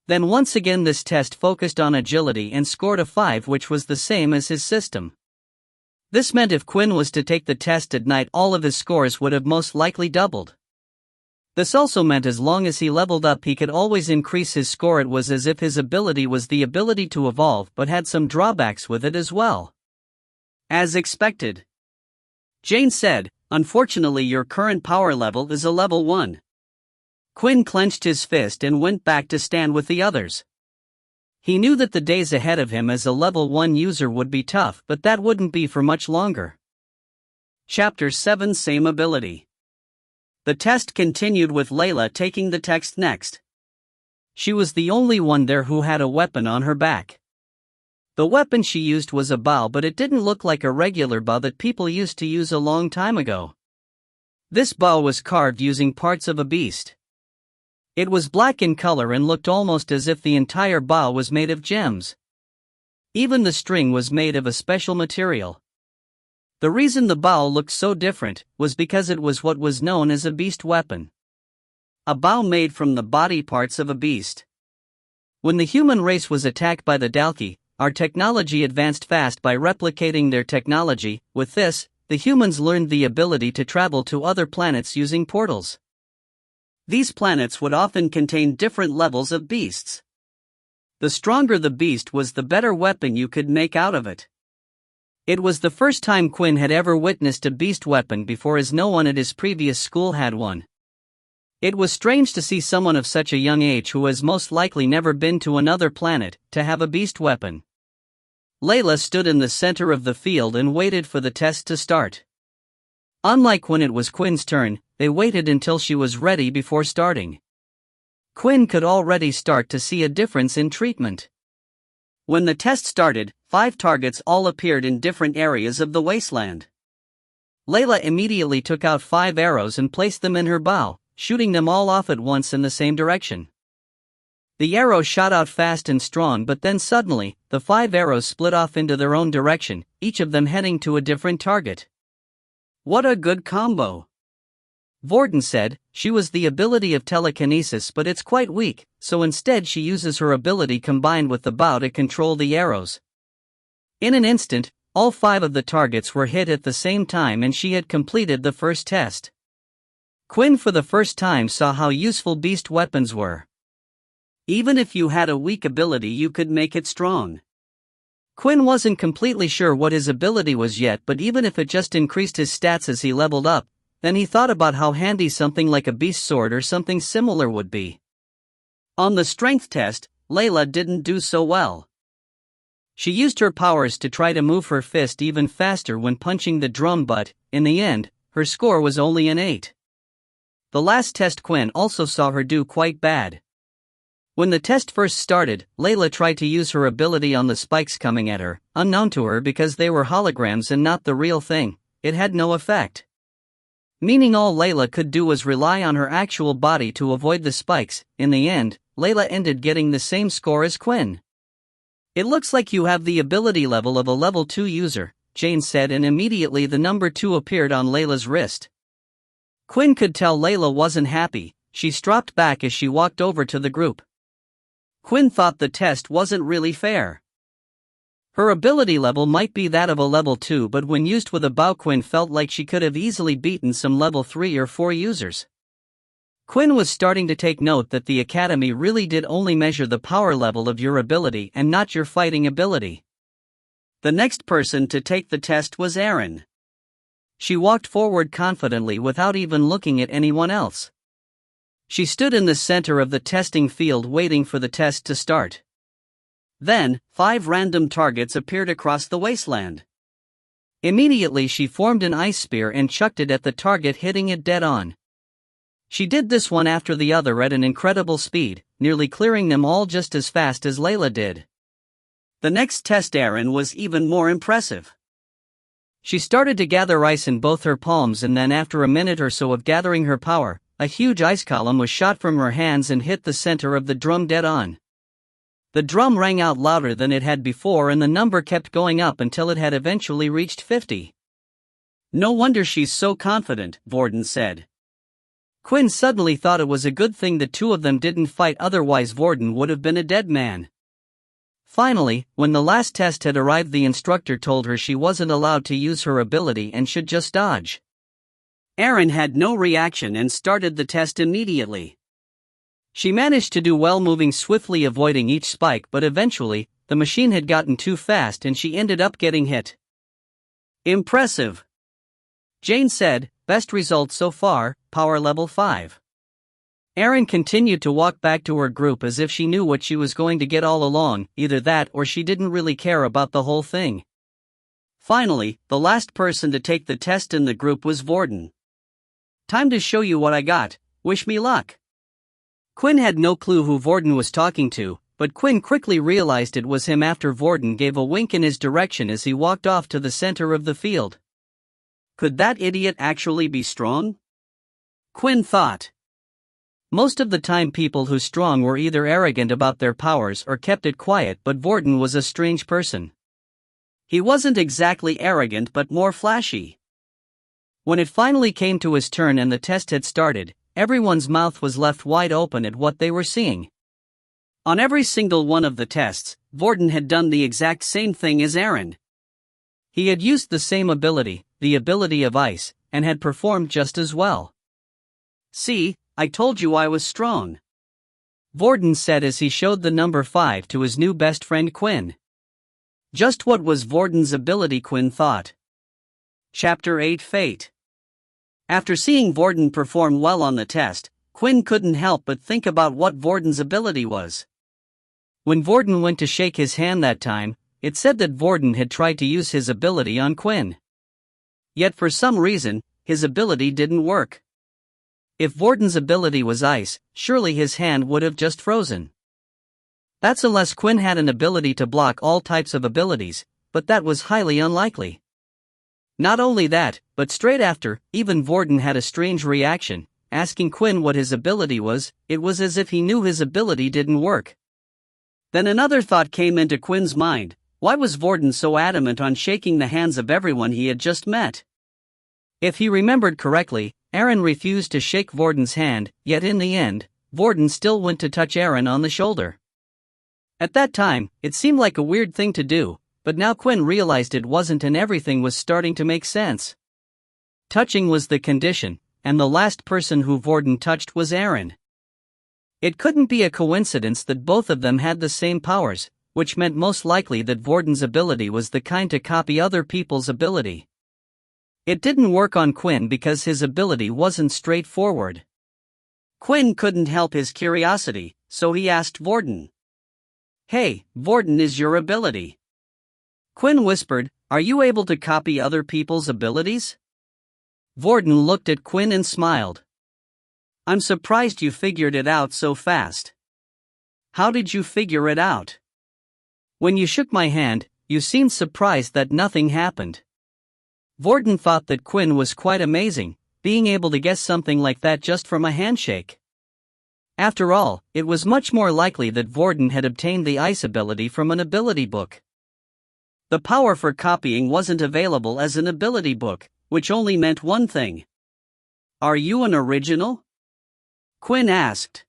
Then once again this test focused on agility and scored a 5, which was the same as his system. This meant if Quinn was to take the test at night, all of his scores would have most likely doubled. This also meant as long as he leveled up he could always increase his score. It was as if his ability was the ability to evolve but had some drawbacks with it as well. As expected, Jane said, unfortunately your current power level is a level 1. Quinn clenched his fist and went back to stand with the others. He knew that the days ahead of him as a level 1 user would be tough, but that wouldn't be for much longer. Chapter 7, Same Ability. The test continued with Layla taking the test next. She was the only one there who had a weapon on her back. The weapon she used was a bow, but it didn't look like a regular bow that people used to use a long time ago. This bow was carved using parts of a beast. It was black in color and looked almost as if the entire bow was made of gems. Even the string was made of a special material. The reason the bow looked so different was because it was what was known as a beast weapon. A bow made from the body parts of a beast. When the human race was attacked by the Dalki, our technology advanced fast by replicating their technology. With this, the humans learned the ability to travel to other planets using portals. These planets would often contain different levels of beasts. The stronger the beast was, the better weapon you could make out of it. It was the first time Quinn had ever witnessed a beast weapon before, as no one at his previous school had one. It was strange to see someone of such a young age, who has most likely never been to another planet, to have a beast weapon. Layla stood in the center of the field and waited for the test to start. Unlike when it was Quinn's turn, they waited until she was ready before starting. Quinn could already start to see a difference in treatment. When the test started, 5 targets all appeared in different areas of the wasteland. Layla immediately took out 5 arrows and placed them in her bow, shooting them all off at once in the same direction. The arrows shot out fast and strong, but then suddenly, the 5 arrows split off into their own direction, each of them heading to a different target. What a good combo! Vorden said. She was the ability of telekinesis, but it's quite weak, so instead she uses her ability combined with the bow to control the arrows. In an instant, all 5 of the targets were hit at the same time and she had completed the first test. Quinn for the first time saw how useful beast weapons were. Even if you had a weak ability, you could make it strong. Quinn wasn't completely sure what his ability was yet, but even if it just increased his stats as he leveled up, then he thought about how handy something like a beast sword or something similar would be. On the strength test, Layla didn't do so well. She used her powers to try to move her fist even faster when punching the drum, but, in the end, her score was only an 8. The last test Quinn also saw her do quite bad. When the test first started, Layla tried to use her ability on the spikes coming at her, unknown to her because they were holograms and not the real thing. It had no effect. Meaning all Layla could do was rely on her actual body to avoid the spikes. In the end, Layla ended getting the same score as Quinn. "It looks like you have the ability level of a level 2 user," Jane said, and immediately the number 2 appeared on Layla's wrist. Quinn could tell Layla wasn't happy. She stropped back as she walked over to the group. Quinn thought the test wasn't really fair. Her ability level might be that of a level 2, but when used with a bow, Quinn felt like she could have easily beaten some level 3 or 4 users. Quinn was starting to take note that the academy really did only measure the power level of your ability and not your fighting ability. The next person to take the test was Erin. She walked forward confidently without even looking at anyone else. She stood in the center of the testing field waiting for the test to start. Then, 5 random targets appeared across the wasteland. Immediately she formed an ice spear and chucked it at the target, hitting it dead on. She did this one after the other at an incredible speed, nearly clearing them all just as fast as Layla did. The next test, Erin was even more impressive. She started to gather ice in both her palms, and then after a minute or so of gathering her power, a huge ice column was shot from her hands and hit the center of the drum dead on. The drum rang out louder than it had before, and the number kept going up until it had eventually reached 50. "No wonder she's so confident," Vorden said. Quinn suddenly thought it was a good thing the two of them didn't fight, otherwise Vorden would have been a dead man. Finally, when the last test had arrived, the instructor told her she wasn't allowed to use her ability and should just dodge. Erin had no reaction and started the test immediately. She managed to do well, moving swiftly, avoiding each spike, but eventually, the machine had gotten too fast and she ended up getting hit. "Impressive," Jane said. "Best result so far, power level 5. Erin continued to walk back to her group as if she knew what she was going to get all along, either that or she didn't really care about the whole thing. Finally, the last person to take the test in the group was Vorden. "Time to show you what I got, wish me luck." Quinn had no clue who Vorden was talking to, but Quinn quickly realized it was him after Vorden gave a wink in his direction as he walked off to the center of the field. Could that idiot actually be strong? Quinn thought. Most of the time people who strong were either arrogant about their powers or kept it quiet, but Vorden was a strange person. He wasn't exactly arrogant but more flashy. When it finally came to his turn and the test had started, everyone's mouth was left wide open at what they were seeing. On every single one of the tests, Vorden had done the exact same thing as Erin. He had used the same ability, the ability of ice, and had performed just as well. "See, I told you I was strong," Vorden said as he showed the number 5 to his new best friend Quinn. Just what was Vorden's ability, Quinn thought. Chapter 8 Fate. After seeing Vorden perform well on the test, Quinn couldn't help but think about what Vorden's ability was. When Vorden went to shake his hand that time, it said that Vorden had tried to use his ability on Quinn. Yet for some reason, his ability didn't work. If Vorden's ability was ice, surely his hand would have just frozen. That's unless Quinn had an ability to block all types of abilities, but that was highly unlikely. Not only that, but straight after, even Vorden had a strange reaction, asking Quinn what his ability was. It was as if he knew his ability didn't work. Then another thought came into Quinn's mind. Why was Vorden so adamant on shaking the hands of everyone he had just met? If he remembered correctly, Erin refused to shake Vorden's hand, yet in the end, Vorden still went to touch Erin on the shoulder. At that time, it seemed like a weird thing to do, but now Quinn realized it wasn't, and everything was starting to make sense. Touching was the condition, and the last person who Vorden touched was Erin. It couldn't be a coincidence that both of them had the same powers, which meant most likely that Vorden's ability was the kind to copy other people's ability. It didn't work on Quinn because his ability wasn't straightforward. Quinn couldn't help his curiosity, so he asked Vorden. "Hey, Vorden, is your ability?" Quinn whispered, "Are you able to copy other people's abilities?" Vorden looked at Quinn and smiled. "I'm surprised you figured it out so fast. How did you figure it out? When you shook my hand, you seemed surprised that nothing happened. Vorden thought that Quinn was quite amazing, being able to guess something like that just from a handshake. After all, it was much more likely that Vorden had obtained the ice ability from an ability book. The power for copying wasn't available as an ability book, which only meant one thing. Are you an original? Quinn asked.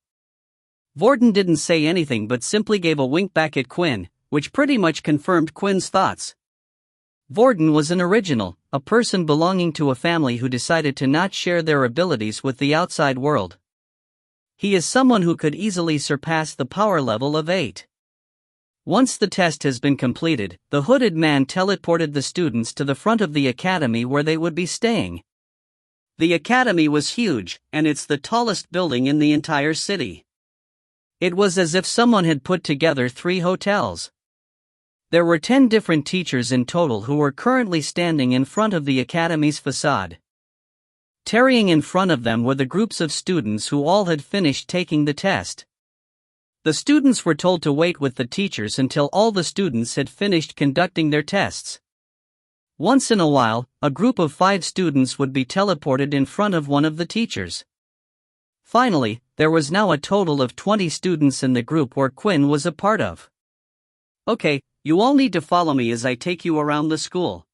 Vorden didn't say anything but simply gave a wink back at Quinn, which pretty much confirmed Quinn's thoughts. Vorden was an original, a person belonging to a family who decided to not share their abilities with the outside world. He is someone who could easily surpass the power level of 8. Once the test has been completed, the hooded man teleported the students to the front of the academy where they would be staying. The academy was huge, and it's the tallest building in the entire city. It was as if someone had put together 3 hotels. There were 10 different teachers in total who were currently standing in front of the academy's facade. Tarrying in front of them were the groups of students who all had finished taking the test. The students were told to wait with the teachers until all the students had finished conducting their tests. Once in a while, a group of 5 students would be teleported in front of one of the teachers. Finally, there was now a total of 20 students in the group where Quinn was a part of. Okay, you all need to follow me as I take you around the school.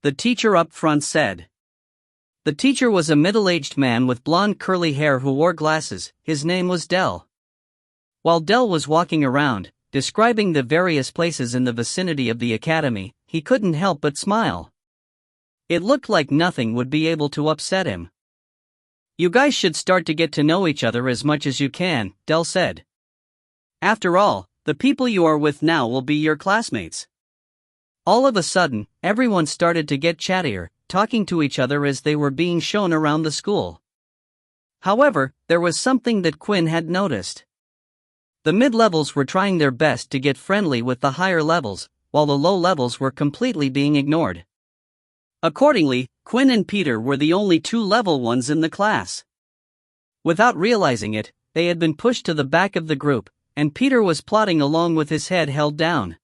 The teacher up front said. The teacher was a middle-aged man with blonde curly hair who wore glasses. His name was Dell. While Dell was walking around, describing the various places in the vicinity of the academy, he couldn't help but smile. It looked like nothing would be able to upset him. You guys should start to get to know each other as much as you can, Dell said. After all, the people you are with now will be your classmates. All of a sudden, everyone started to get chattier, talking to each other as they were being shown around the school. However, there was something that Quinn had noticed. The mid-levels were trying their best to get friendly with the higher levels, while the low levels were completely being ignored. Accordingly, Quinn and Peter were the only 2 level ones in the class. Without realizing it, they had been pushed to the back of the group, and Peter was plodding along with his head held down.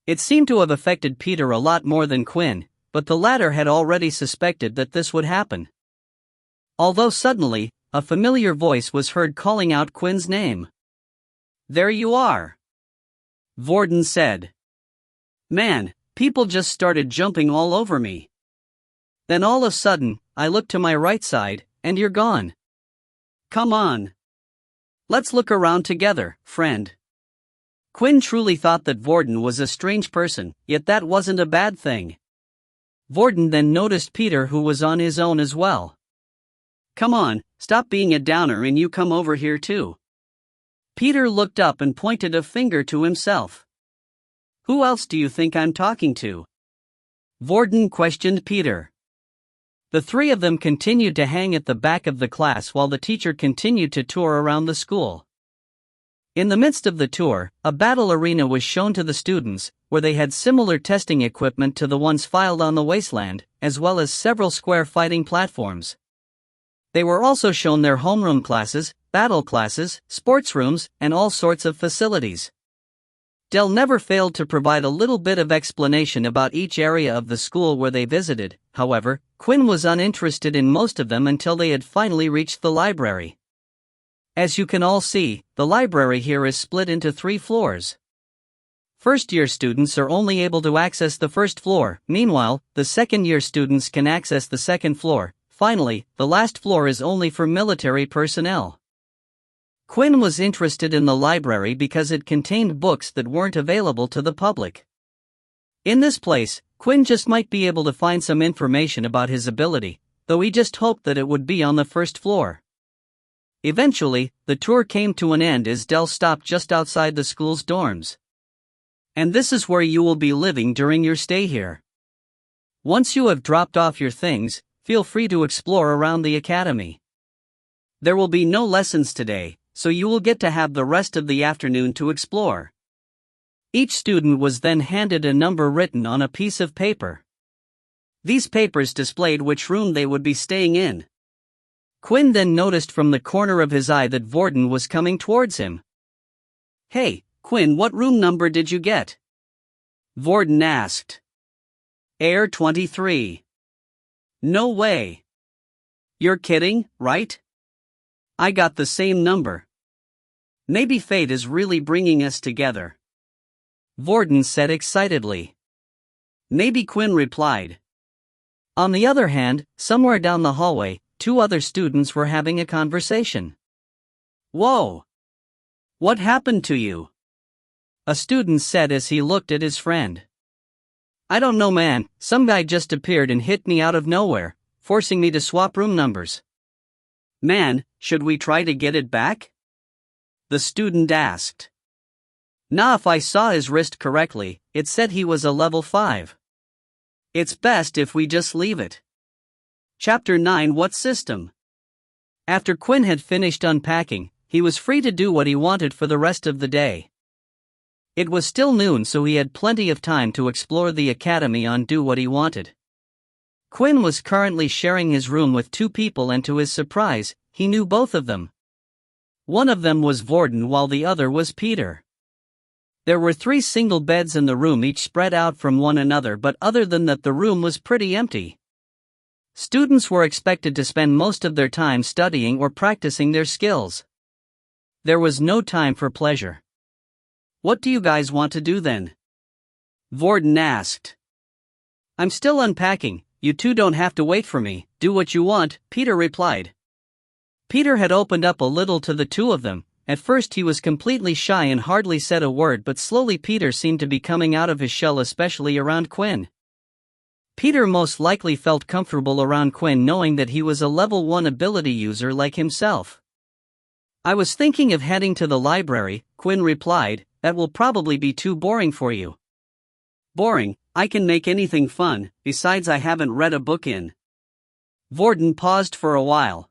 It seemed to have affected Peter a lot more than Quinn, but the latter had already suspected that this would happen. Although suddenly, a familiar voice was heard calling out Quinn's name. There you are, Vorden said. Man, people just started jumping all over me. Then all of a sudden, I looked to my right side, and you're gone. Come on. Let's look around together, friend. Quinn truly thought that Vorden was a strange person, yet that wasn't a bad thing. Vorden then noticed Peter, who was on his own as well. Come on, stop being a downer and you come over here too. Peter looked up and pointed a finger to himself. Who else do you think I'm talking to? Vorden questioned Peter. The 3 of them continued to hang at the back of the class while the teacher continued to tour around the school. In the midst of the tour, a battle arena was shown to the students, where they had similar testing equipment to the ones filed on the wasteland, as well as several square fighting platforms. They were also shown their homeroom classes, battle classes, sports rooms, and all sorts of facilities. Dell never failed to provide a little bit of explanation about each area of the school where they visited. However, Quinn was uninterested in most of them until they had finally reached the library. As you can all see, the library here is split into 3 floors. First-year students are only able to access the first floor. Meanwhile, the second-year students can access the second floor. Finally, the last floor is only for military personnel. Quinn was interested in the library because it contained books that weren't available to the public. In this place, Quinn just might be able to find some information about his ability, though he just hoped that it would be on the first floor. Eventually, the tour came to an end as Dell stopped just outside the school's dorms. And this is where you will be living during your stay here. Once you have dropped off your things, feel free to explore around the academy. There will be no lessons today, so you will get to have the rest of the afternoon to explore. Each student was then handed a number written on a piece of paper. These papers displayed which room they would be staying in. Quinn then noticed from the corner of his eye that Vorden was coming towards him. Hey, Quinn, what room number did you get? Vorden asked. Air 23. No way. You're kidding, right? I got the same number. Maybe fate is really bringing us together. Vorden said excitedly. Maybe, Quinn replied. On the other hand, somewhere down the hallway, two other students were having a conversation. Whoa! What happened to you? A student said as he looked at his friend. I don't know, man, some guy just appeared and hit me out of nowhere, forcing me to swap room numbers. Man, should we try to get it back? The student asked. Nah, if I saw his wrist correctly, it said he was a level 5. It's best if we just leave it. Chapter 9. What system? After Quinn had finished unpacking, he was free to do what he wanted for the rest of the day. It was still noon, so he had plenty of time to explore the academy and do what he wanted. Quinn was currently sharing his room with two people, and to his surprise, he knew both of them. One of them was Vorden while the other was Peter. There were 3 single beds in the room, each spread out from one another, but other than that the room was pretty empty. Students were expected to spend most of their time studying or practicing their skills. There was no time for pleasure. What do you guys want to do then? Vorden asked. I'm still unpacking, you two don't have to wait for me, do what you want, Peter replied. Peter had opened up a little to the two of them. At first he was completely shy and hardly said a word, but slowly Peter seemed to be coming out of his shell, especially around Quinn. Peter most likely felt comfortable around Quinn, knowing that he was a level 1 ability user like himself. I was thinking of heading to the library, Quinn replied. That will probably be too boring for you. Boring? I can make anything fun, besides I haven't read a book in. Vorden paused for a while.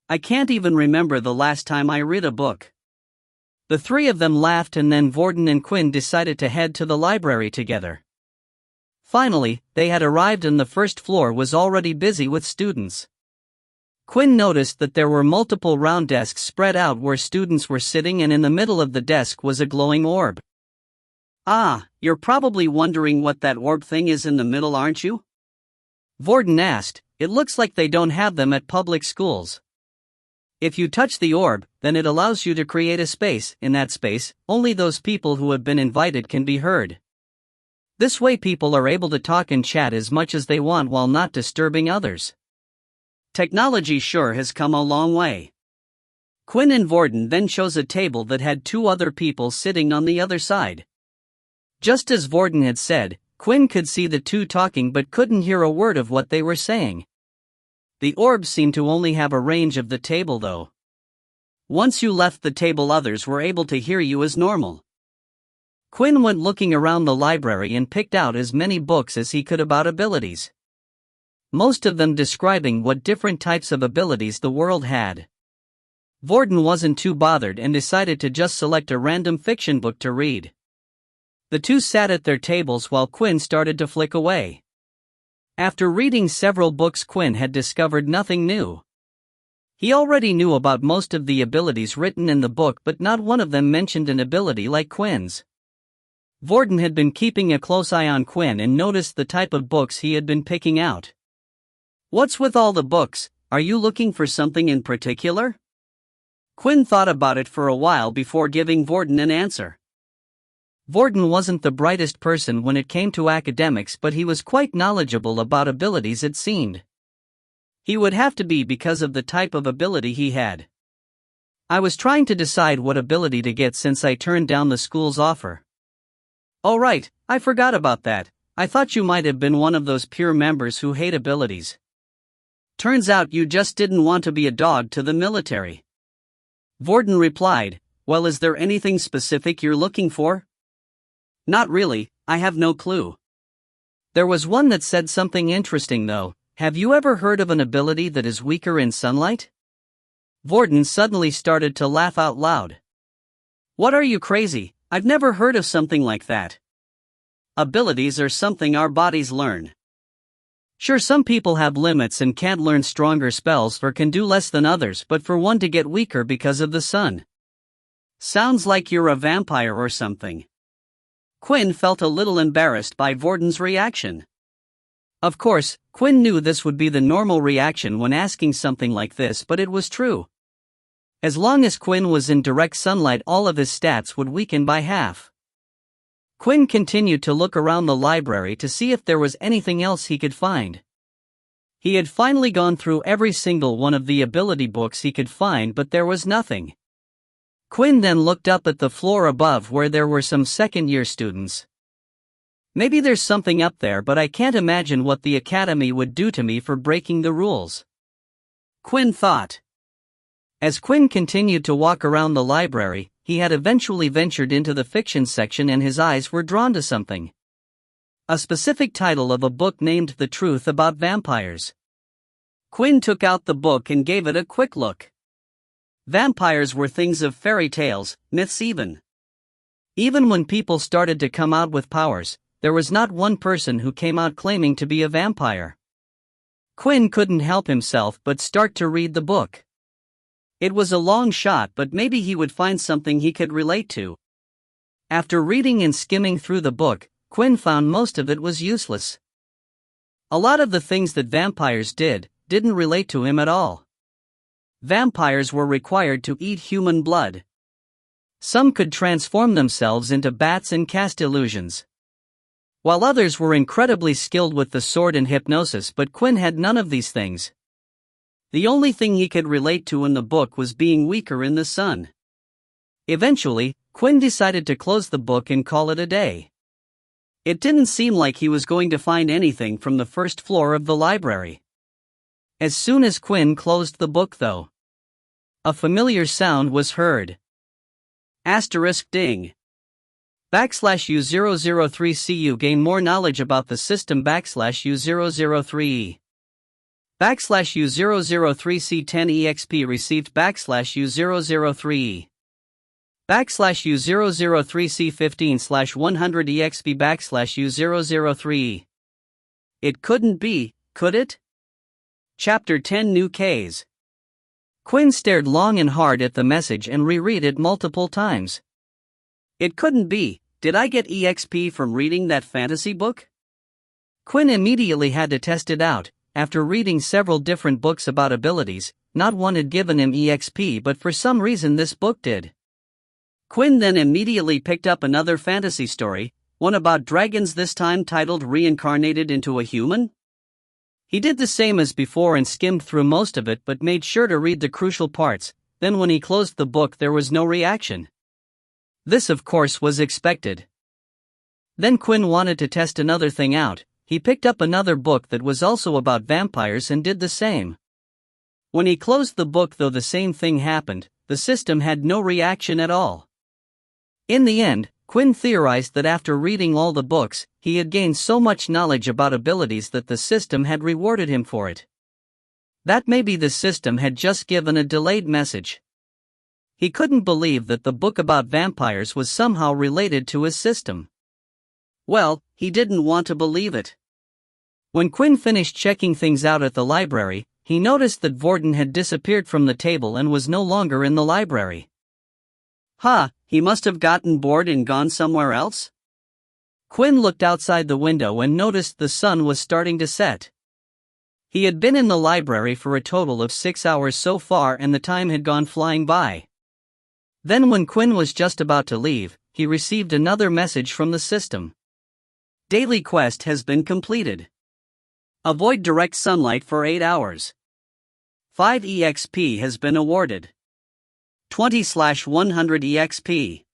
I can't even remember the last time I read a book. The 3 of them laughed, and then Vorden and Quinn decided to head to the library together. Finally, they had arrived and the first floor was already busy with students. Quinn noticed that there were multiple round desks spread out where students were sitting, and in the middle of the desk was a glowing orb. Ah, you're probably wondering what that orb thing is in the middle, aren't you? Vorden asked. It looks like they don't have them at public schools. If you touch the orb, then it allows you to create a space. In that space, only those people who have been invited can be heard. This way people are able to talk and chat as much as they want while not disturbing others. Technology sure has come a long way. Quinn and Vorden then chose a table that had 2 other people sitting on the other side. Just as Vorden had said, Quinn could see the 2 talking but couldn't hear a word of what they were saying. The orb seemed to only have a range of the table though. Once you left the table, others were able to hear you as normal. Quinn went looking around the library and picked out as many books as he could about abilities. Most of them describing what different types of abilities the world had. Vorden wasn't too bothered and decided to just select a random fiction book to read. The 2 sat at their tables while Quinn started to flick away. After reading several books, Quinn had discovered nothing new. He already knew about most of the abilities written in the book, but not one of them mentioned an ability like Quinn's. Vorden had been keeping a close eye on Quinn and noticed the type of books he had been picking out. What's with all the books? Are you looking for something in particular? Quinn thought about it for a while before giving Vorden an answer. Vorden wasn't the brightest person when it came to academics, but he was quite knowledgeable about abilities, it seemed. He would have to be because of the type of ability he had. I was trying to decide what ability to get since I turned down the school's offer. Oh right, I forgot about that. I thought you might have been one of those pure members who hate abilities. Turns out you just didn't want to be a dog to the military. Vorden replied. Well, is there anything specific you're looking for? Not really, I have no clue. There was one that said something interesting though. Have you ever heard of an ability that is weaker in sunlight? Vorden suddenly started to laugh out loud. What, are you crazy? I've never heard of something like that. Abilities are something our bodies learn. Sure, some people have limits and can't learn stronger spells or can do less than others, but for one to get weaker because of the sun. Sounds like you're a vampire or something. Quinn felt a little embarrassed by Vorden's reaction. Of course, Quinn knew this would be the normal reaction when asking something like this, but it was true. As long as Quinn was in direct sunlight, all of his stats would weaken by half. Quinn continued to look around the library to see if there was anything else he could find. He had finally gone through every single one of the ability books he could find, but there was nothing. Quinn then looked up at the floor above where there were some second-year students. Maybe there's something up there, but I can't imagine what the academy would do to me for breaking the rules, Quinn thought. As Quinn continued to walk around the library, he had eventually ventured into the fiction section and his eyes were drawn to something. A specific title of a book named The Truth About Vampires. Quinn took out the book and gave it a quick look. Vampires were things of fairy tales, myths even. Even when people started to come out with powers, there was not one person who came out claiming to be a vampire. Quinn couldn't help himself but start to read the book. It was a long shot, but maybe he would find something he could relate to. After reading and skimming through the book, Quinn found most of it was useless. A lot of the things that vampires didn't relate to him at all. Vampires were required to eat human blood. Some could transform themselves into bats and cast illusions, while others were incredibly skilled with the sword and hypnosis, but Quinn had none of these things. The only thing he could relate to in the book was being weaker in the sun. Eventually, Quinn decided to close the book and call it a day. It didn't seem like he was going to find anything from the first floor of the library. As soon as Quinn closed the book, though, a familiar sound was heard. Asterisk ding. /U003CU gain more knowledge about the system /U003E. /U003C10EXP received /U003E. /U003C15/100EXP /U003E. It couldn't be, could it? Chapter 10 New Ks. Quinn stared long and hard at the message and reread it multiple times. It couldn't be. Did I get EXP from reading that fantasy book? Quinn immediately had to test it out. After reading several different books about abilities, not one had given him EXP, but for some reason this book did. Quinn then immediately picked up another fantasy story, one about dragons, this time titled Reincarnated into a Human. He did the same as before and skimmed through most of it, but made sure to read the crucial parts. Then when he closed the book there was no reaction. This of course was expected. Then Quinn wanted to test another thing out. He picked up another book that was also about vampires and did the same. When he closed the book, though, the same thing happened. The system had no reaction at all. In the end, Quinn theorized that after reading all the books, he had gained so much knowledge about abilities that the system had rewarded him for it. That maybe the system had just given a delayed message. He couldn't believe that the book about vampires was somehow related to his system. Well, he didn't want to believe it. When Quinn finished checking things out at the library, he noticed that Vorden had disappeared from the table and was no longer in the library. He must have gotten bored and gone somewhere else? Quinn looked outside the window and noticed the sun was starting to set. He had been in the library for a total of 6 hours so far and the time had gone flying by. Then when Quinn was just about to leave, he received another message from the system. Daily quest has been completed. Avoid direct sunlight for 8 hours. 5 EXP has been awarded. 20/100 EXP.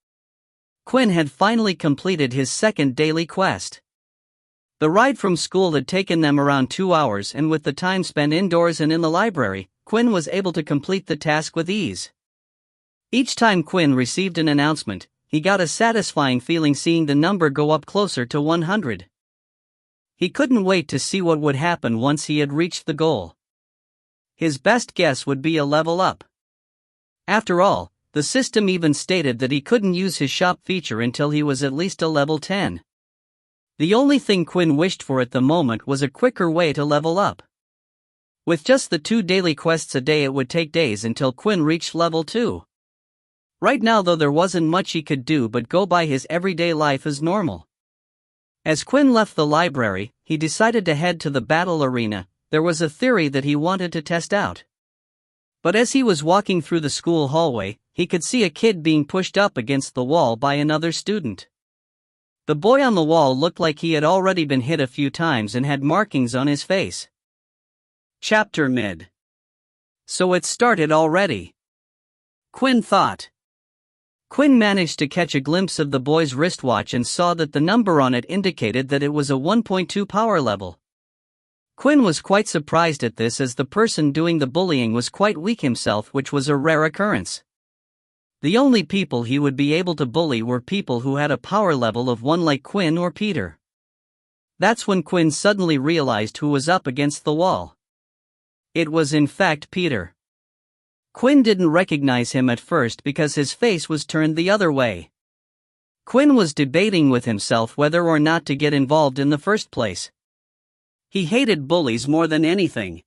Quinn had finally completed his second daily quest. The ride from school had taken them around 2 hours, and with the time spent indoors and in the library, Quinn was able to complete the task with ease. Each time Quinn received an announcement, he got a satisfying feeling seeing the number go up closer to 100. He couldn't wait to see what would happen once he had reached the goal. His best guess would be a level up. After all, the system even stated that he couldn't use his shop feature until he was at least a level 10. The only thing Quinn wished for at the moment was a quicker way to level up. With just the 2 daily quests a day, it would take days until Quinn reached level 2. Right now though there wasn't much he could do but go by his everyday life as normal. As Quinn left the library, he decided to head to the battle arena. There was a theory that he wanted to test out. But as he was walking through the school hallway, he could see a kid being pushed up against the wall by another student. The boy on the wall looked like he had already been hit a few times and had markings on his face. Chapter mid. So it started already. Quinn thought. Quinn managed to catch a glimpse of the boy's wristwatch and saw that the number on it indicated that it was a 1.2 power level. Quinn was quite surprised at this as the person doing the bullying was quite weak himself, which was a rare occurrence. The only people he would be able to bully were people who had a power level of 1 like Quinn or Peter. That's when Quinn suddenly realized who was up against the wall. It was in fact Peter. Quinn didn't recognize him at first because his face was turned the other way. Quinn was debating with himself whether or not to get involved in the first place. He hated bullies more than anything.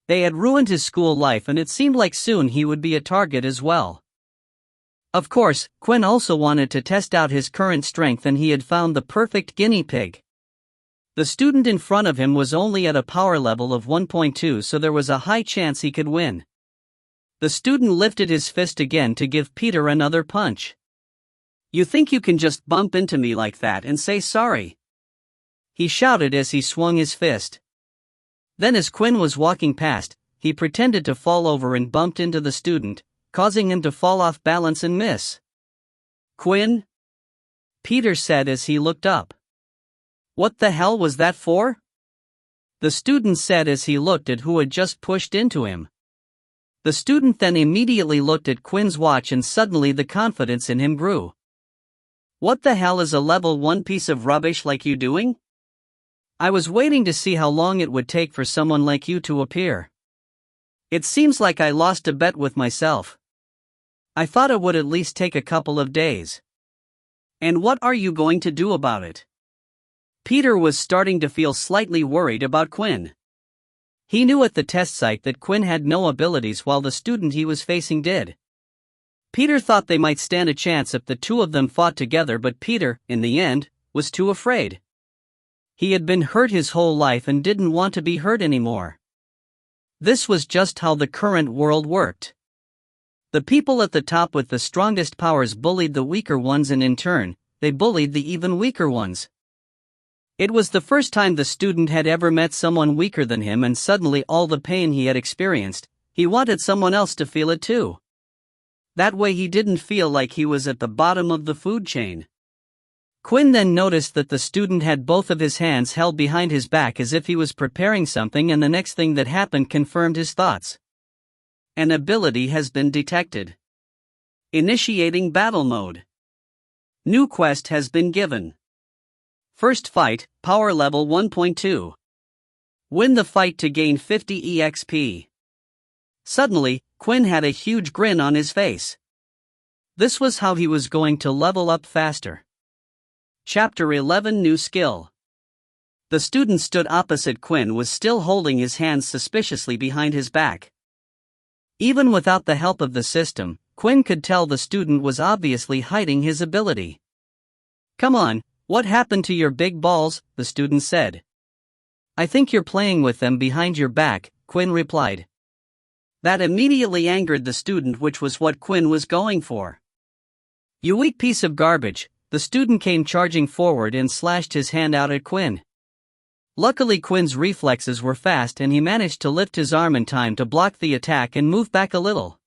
They had ruined his school life and it seemed like soon he would be a target as well. Of course, Quinn also wanted to test out his current strength and he had found the perfect guinea pig. The student in front of him was only at a power level of 1.2, so there was a high chance he could win. The student lifted his fist again to give Peter another punch. "You think you can just bump into me like that and say sorry?" he shouted as he swung his fist. Then as Quinn was walking past, he pretended to fall over and bumped into the student, causing him to fall off balance and miss. "Quinn?" Peter said as he looked up. "What the hell was that for?" the student said as he looked at who had just pushed into him. The student then immediately looked at Quinn's watch and suddenly the confidence in him grew. "What the hell is a level 1 piece of rubbish like you doing? I was waiting to see how long it would take for someone like you to appear. It seems like I lost a bet with myself. I thought it would at least take a couple of days. And what are you going to do about it?" Peter was starting to feel slightly worried about Quinn. He knew at the test site that Quinn had no abilities while the student he was facing did. Peter thought they might stand a chance if the two of them fought together, but Peter, in the end, was too afraid. He had been hurt his whole life and didn't want to be hurt anymore. This was just how the current world worked. The people at the top with the strongest powers bullied the weaker ones and in turn, they bullied the even weaker ones. It was the first time the student had ever met someone weaker than him, and suddenly all the pain he had experienced, he wanted someone else to feel it too. That way he didn't feel like he was at the bottom of the food chain. Quinn then noticed that the student had both of his hands held behind his back as if he was preparing something, and the next thing that happened confirmed his thoughts. An ability has been detected. Initiating battle mode. New quest has been given. First fight, power level 1.2. Win the fight to gain 50 EXP. Suddenly, Quinn had a huge grin on his face. This was how he was going to level up faster. Chapter 11 New Skill. The student stood opposite Quinn was still holding his hands suspiciously behind his back. Even without the help of the system, Quinn could tell the student was obviously hiding his ability. "Come on, what happened to your big balls?" the student said. "I think you're playing with them behind your back," Quinn replied. That immediately angered the student, which was what Quinn was going for. "You weak piece of garbage," the student came charging forward and slashed his hand out at Quinn. Luckily Quinn's reflexes were fast and he managed to lift his arm in time to block the attack and move back a little.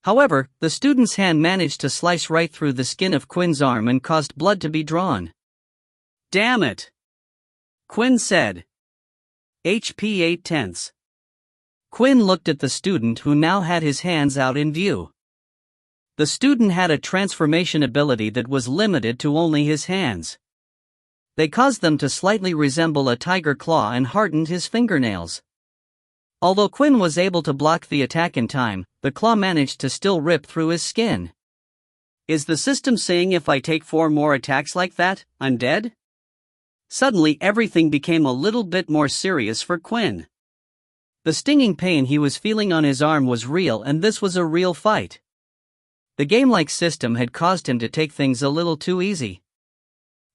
However, the student's hand managed to slice right through the skin of Quinn's arm and caused blood to be drawn. "Damn it!" Quinn said. HP 8/10. Quinn looked at the student who now had his hands out in view. The student had a transformation ability that was limited to only his hands. They caused them to slightly resemble a tiger claw and hardened his fingernails. Although Quinn was able to block the attack in time, the claw managed to still rip through his skin. Is the system saying if I take 4 more attacks like that, I'm dead? Suddenly everything became a little bit more serious for Quinn. The stinging pain he was feeling on his arm was real, and this was a real fight. The game-like system had caused him to take things a little too easy.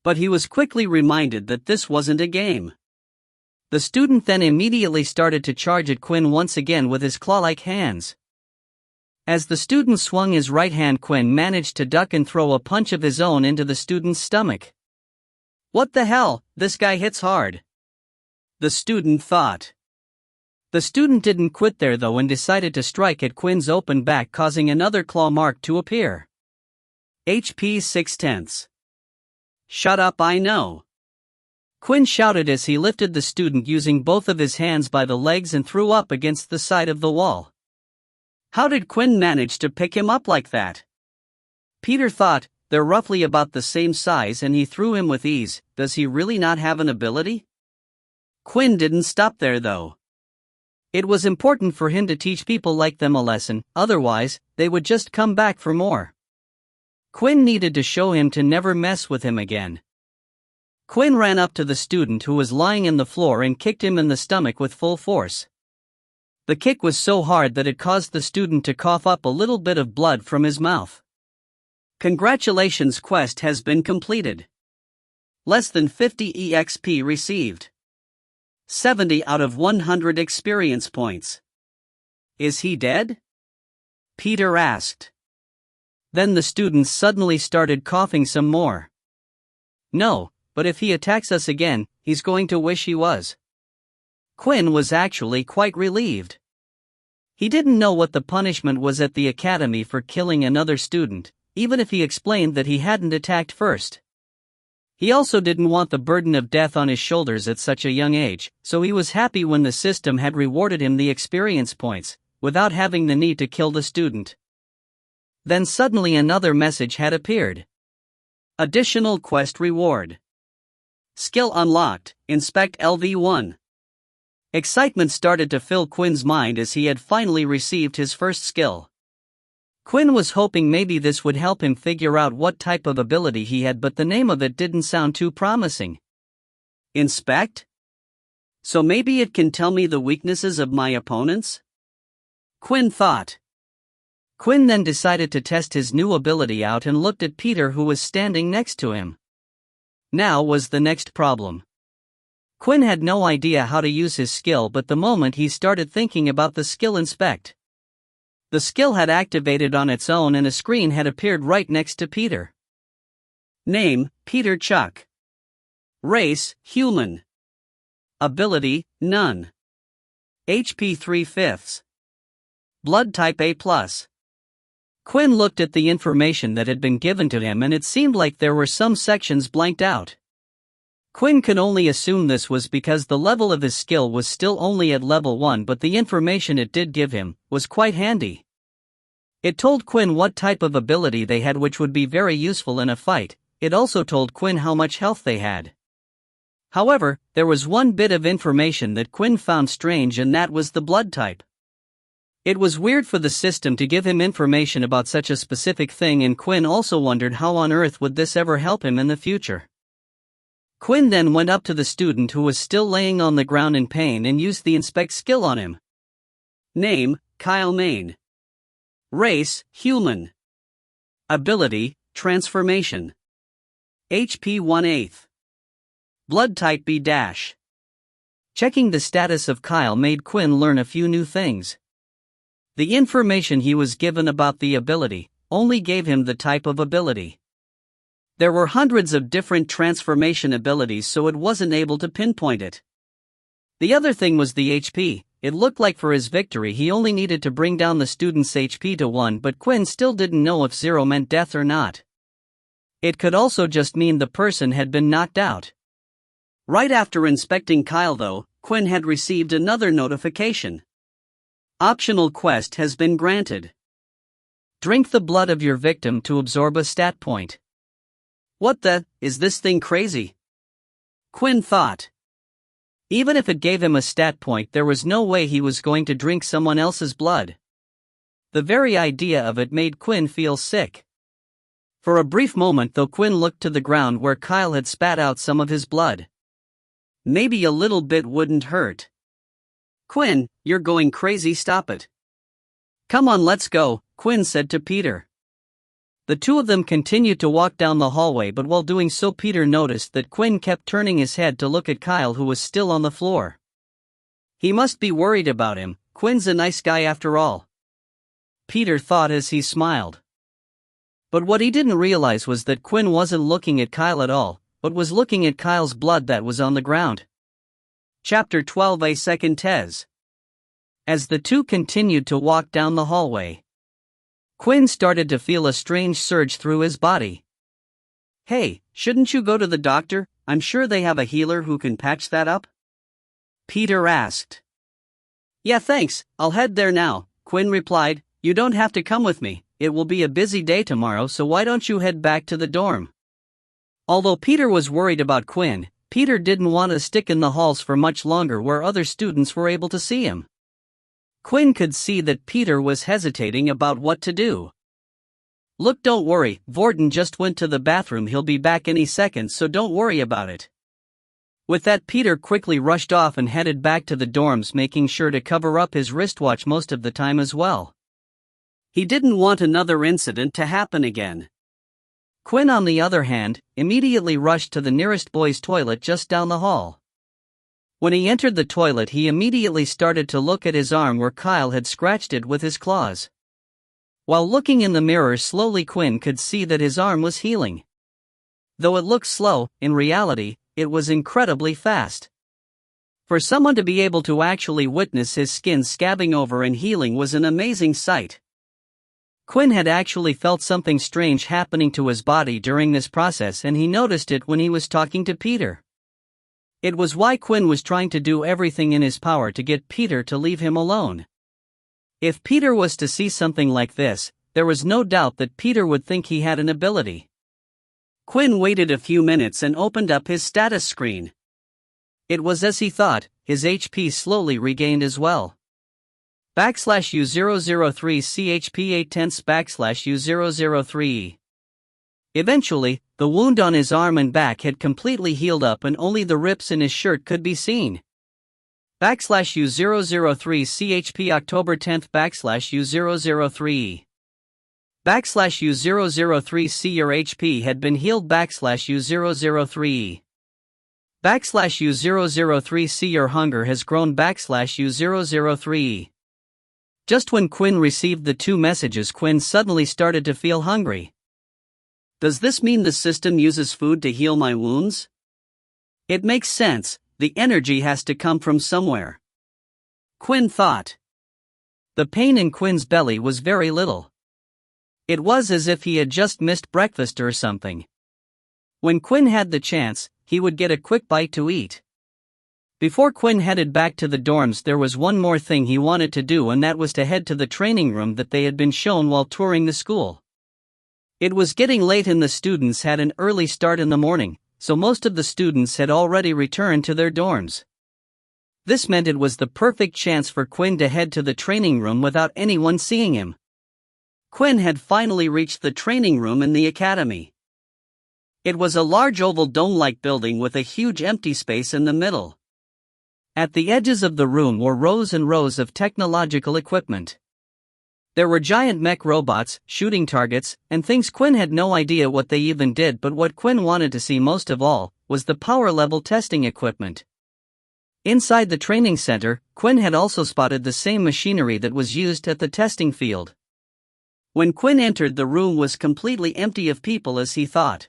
But he was quickly reminded that this wasn't a game. The student then immediately started to charge at Quinn once again with his claw-like hands. As the student swung his right hand, Quinn managed to duck and throw a punch of his own into the student's stomach. "What the hell, this guy hits hard," the student thought. The student didn't quit there though and decided to strike at Quinn's open back, causing another claw mark to appear. HP 6/10. "Shut up, I know," Quinn shouted as he lifted the student using both of his hands by the legs and threw up against the side of the wall. How did Quinn manage to pick him up like that? Peter thought, they're roughly about the same size and he threw him with ease. Does he really not have an ability? Quinn didn't stop there though. It was important for him to teach people like them a lesson, otherwise, they would just come back for more. Quinn needed to show him to never mess with him again. Quinn ran up to the student who was lying on the floor and kicked him in the stomach with full force. The kick was so hard that it caused the student to cough up a little bit of blood from his mouth. Congratulations, quest has been completed. Less than 50 EXP received. 70 out of 100 experience points. Is he dead? Peter asked. Then the student suddenly started coughing some more. No, but if he attacks us again, he's going to wish he was. Quinn was actually quite relieved. He didn't know what the punishment was at the academy for killing another student, even if he explained that he hadn't attacked first. He also didn't want the burden of death on his shoulders at such a young age, so he was happy when the system had rewarded him the experience points, without having the need to kill the student. Then suddenly another message had appeared. Additional quest reward. Skill unlocked, Inspect LV1. Excitement started to fill Quinn's mind as he had finally received his first skill. Quinn was hoping maybe this would help him figure out what type of ability he had, but the name of it didn't sound too promising. Inspect? So maybe it can tell me the weaknesses of my opponents? Quinn thought. Quinn then decided to test his new ability out and looked at Peter, who was standing next to him. Now was the next problem. Quinn had no idea how to use his skill, but the moment he started thinking about the skill Inspect, the skill had activated on its own and a screen had appeared right next to Peter. Name, Peter Chuck. Race, human. Ability, none. HP 3/5. Blood type A+. Quinn looked at the information that had been given to him and it seemed like there were some sections blanked out. Quinn could only assume this was because the level of his skill was still only at level 1, but the information it did give him was quite handy. It told Quinn what type of ability they had, which would be very useful in a fight. It also told Quinn how much health they had. However, there was one bit of information that Quinn found strange, and that was the blood type. It was weird for the system to give him information about such a specific thing, and Quinn also wondered how on earth would this ever help him in the future. Quinn then went up to the student who was still laying on the ground in pain and used the Inspect skill on him. Name, Kyle Main. Race, human. Ability, transformation. HP 1/8. Blood type B-. Checking the status of Kyle made Quinn learn a few new things. The information he was given about the ability only gave him the type of ability. There were hundreds of different transformation abilities, so it wasn't able to pinpoint it. The other thing was the HP. It looked like for his victory he only needed to bring down the student's HP to 1, but Quinn still didn't know if 0 meant death or not. It could also just mean the person had been knocked out. Right after inspecting Kyle though, Quinn had received another notification. Optional quest has been granted. Drink the blood of your victim to absorb a stat point. What the, is this thing crazy? Quinn thought. Even if it gave him a stat point, there was no way he was going to drink someone else's blood. The very idea of it made Quinn feel sick. For a brief moment though, Quinn looked to the ground where Kyle had spat out some of his blood. Maybe a little bit wouldn't hurt. Quinn, you're going crazy, stop it. Come on, let's go, Quinn said to Peter. The two of them continued to walk down the hallway, but while doing so Peter noticed that Quinn kept turning his head to look at Kyle, who was still on the floor. He must be worried about him. Quinn's a nice guy after all, Peter thought as he smiled. But what he didn't realize was that Quinn wasn't looking at Kyle at all, but was looking at Kyle's blood that was on the ground. Chapter 12, A Second Tez. As the two continued to walk down the hallway, Quinn started to feel a strange surge through his body. "Hey, shouldn't you go to the doctor? I'm sure they have a healer who can patch that up," Peter asked. "Yeah, thanks, I'll head there now," Quinn replied. "You don't have to come with me, it will be a busy day tomorrow, so why don't you head back to the dorm?" Although Peter was worried about Quinn, Peter didn't want to stick in the halls for much longer where other students were able to see him. Quinn could see that Peter was hesitating about what to do. "Look, don't worry, Vorton just went to the bathroom, he'll be back any second, so don't worry about it." With that, Peter quickly rushed off and headed back to the dorms, making sure to cover up his wristwatch most of the time as well. He didn't want another incident to happen again. Quinn, on the other hand, immediately rushed to the nearest boys' toilet just down the hall. When he entered the toilet, he immediately started to look at his arm where Kyle had scratched it with his claws. While looking in the mirror slowly, Quinn could see that his arm was healing. Though it looked slow, in reality, it was incredibly fast. For someone to be able to actually witness his skin scabbing over and healing was an amazing sight. Quinn had actually felt something strange happening to his body during this process, and he noticed it when he was talking to Peter. It was why Quinn was trying to do everything in his power to get Peter to leave him alone. If Peter was to see something like this, there was no doubt that Peter would think he had an ability. Quinn waited a few minutes and opened up his status screen. It was as he thought, his HP slowly regained as well. /U003 CHP 8/10 /U003E. Eventually, the wound on his arm and back had completely healed up and only the rips in his shirt could be seen. /U003 CHP October 10th /U003E. /U003C Your HP had been healed /U003E. /U003C Your hunger has grown /U003E. Just when Quinn received the two messages, Quinn suddenly started to feel hungry. Does this mean the system uses food to heal my wounds? It makes sense, the energy has to come from somewhere, Quinn thought. The pain in Quinn's belly was very little. It was as if he had just missed breakfast or something. When Quinn had the chance, he would get a quick bite to eat. Before Quinn headed back to the dorms, there was one more thing he wanted to do, and that was to head to the training room that they had been shown while touring the school. It was getting late and the students had an early start in the morning, so most of the students had already returned to their dorms. This meant it was the perfect chance for Quinn to head to the training room without anyone seeing him. Quinn had finally reached the training room in the academy. It was a large oval dome-like building with a huge empty space in the middle. At the edges of the room were rows and rows of technological equipment. There were giant mech robots, shooting targets, and things Quinn had no idea what they even did, but what Quinn wanted to see most of all was the power level testing equipment. Inside the training center, Quinn had also spotted the same machinery that was used at the testing field. When Quinn entered, the room was completely empty of people as he thought.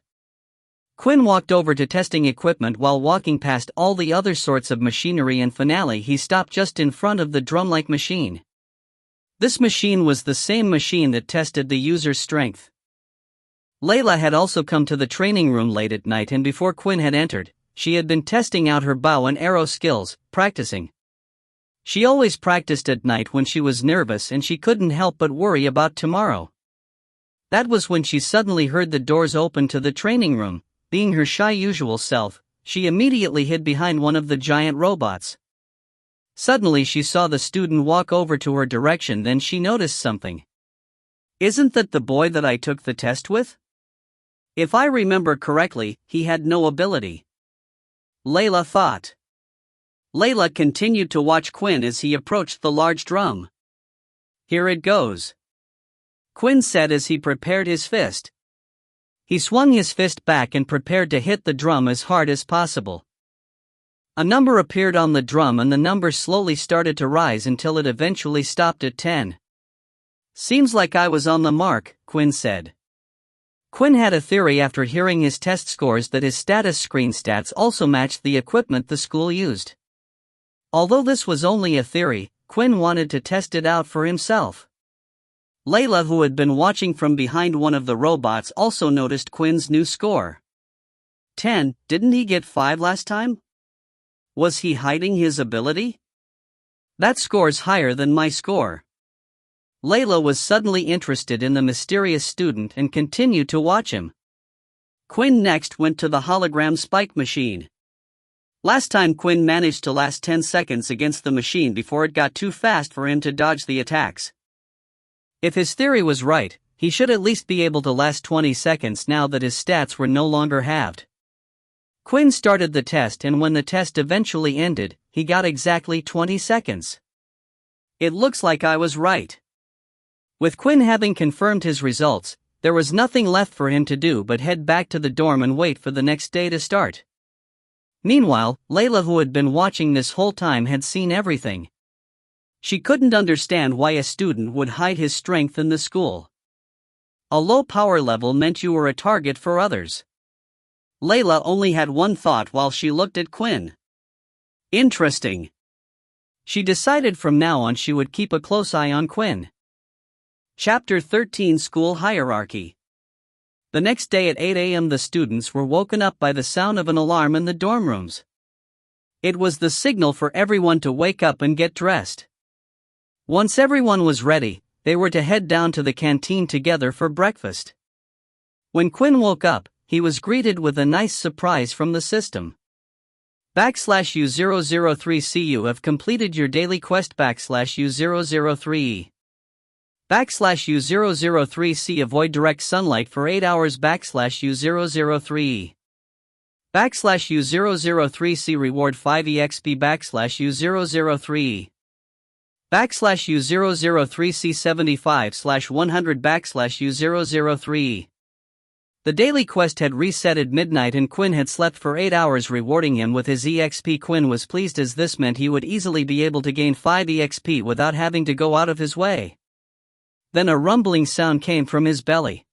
Quinn walked over to testing equipment. While walking past all the other sorts of machinery and finale, he stopped just in front of the drum-like machine. This machine was the same machine that tested the user's strength. Layla had also come to the training room late at night, and before Quinn had entered, she had been testing out her bow and arrow skills, practicing. She always practiced at night when she was nervous, and she couldn't help but worry about tomorrow. That was when she suddenly heard the doors open to the training room. Being her shy usual self, she immediately hid behind one of the giant robots. Suddenly she saw the student walk over to her direction, then she noticed something. Isn't that the boy that I took the test with? If I remember correctly, he had no ability, Layla thought. Layla continued to watch Quinn as he approached the large drum. Here it goes. Quinn said as he prepared his fist. He swung his fist back and prepared to hit the drum as hard as possible. A number appeared on the drum and the number slowly started to rise until it eventually stopped at 10. Seems like I was on the mark, Quinn said. Quinn had a theory after hearing his test scores that his status screen stats also matched the equipment the school used. Although this was only a theory, Quinn wanted to test it out for himself. Layla, who had been watching from behind one of the robots, also noticed Quinn's new score. 10, didn't he get 5 last time? Was he hiding his ability? That score's higher than my score. Layla was suddenly interested in the mysterious student and continued to watch him. Quinn next went to the hologram spike machine. Last time Quinn managed to last 10 seconds against the machine before it got too fast for him to dodge the attacks. If his theory was right, he should at least be able to last 20 seconds now that his stats were no longer halved. Quinn started the test, and when the test eventually ended, he got exactly 20 seconds. It looks like I was right. With Quinn having confirmed his results, there was nothing left for him to do but head back to the dorm and wait for the next day to start. Meanwhile, Layla, who had been watching this whole time, had seen everything. She couldn't understand why a student would hide his strength in the school. A low power level meant you were a target for others. Layla only had one thought while she looked at Quinn. Interesting. She decided from now on she would keep a close eye on Quinn. Chapter 13, School Hierarchy. The next day at 8 a.m. the students were woken up by the sound of an alarm in the dorm rooms. It was the signal for everyone to wake up and get dressed. Once everyone was ready, they were to head down to the canteen together for breakfast. When Quinn woke up, he was greeted with a nice surprise from the system. /U003C, you have completed your daily quest. /U003E. /U003C, avoid direct sunlight for 8 hours. /U003E. /U003C, reward 5 EXP. /U003E. /U003C 75/100 /U003E. The daily quest had reset at midnight and Quinn had slept for 8 hours, rewarding him with his EXP. Quinn was pleased as this meant he would easily be able to gain 5 EXP without having to go out of his way. Then a rumbling sound came from his belly.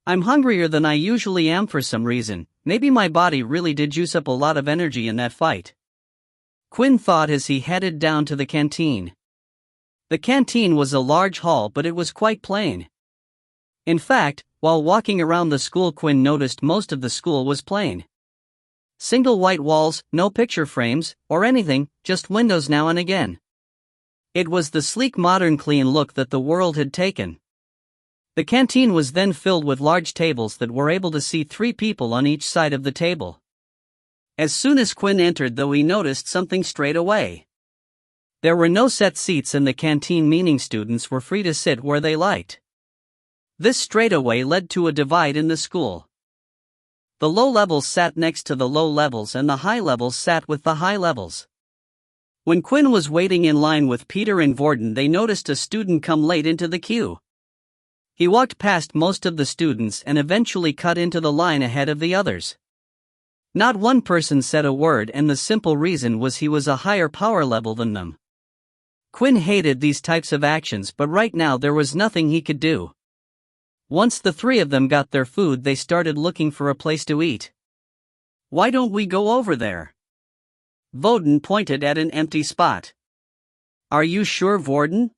I'm hungrier than I usually am for some reason. Maybe my body really did use up a lot of energy in that fight. Quinn thought as he headed down to the canteen. The canteen was a large hall, but it was quite plain. In fact, while walking around the school, Quinn noticed most of the school was plain. Single white walls, no picture frames, or anything, just windows now and again. It was the sleek, modern, clean look that the world had taken. The canteen was then filled with large tables that were able to seat 3 people on each side of the table. As soon as Quinn entered, though, he noticed something straight away. There were no set seats in the canteen, meaning students were free to sit where they liked. This straightaway led to a divide in the school. The low levels sat next to the low levels and the high levels sat with the high levels. When Quinn was waiting in line with Peter and Vorden, they noticed a student come late into the queue. He walked past most of the students and eventually cut into the line ahead of the others. Not one person said a word, and the simple reason was he was a higher power level than them. Quinn hated these types of actions, but right now there was nothing he could do. Once the 3 of them got their food, they started looking for a place to eat. Why don't we go over there? Vorden pointed at an empty spot. Are you sure, Vorden?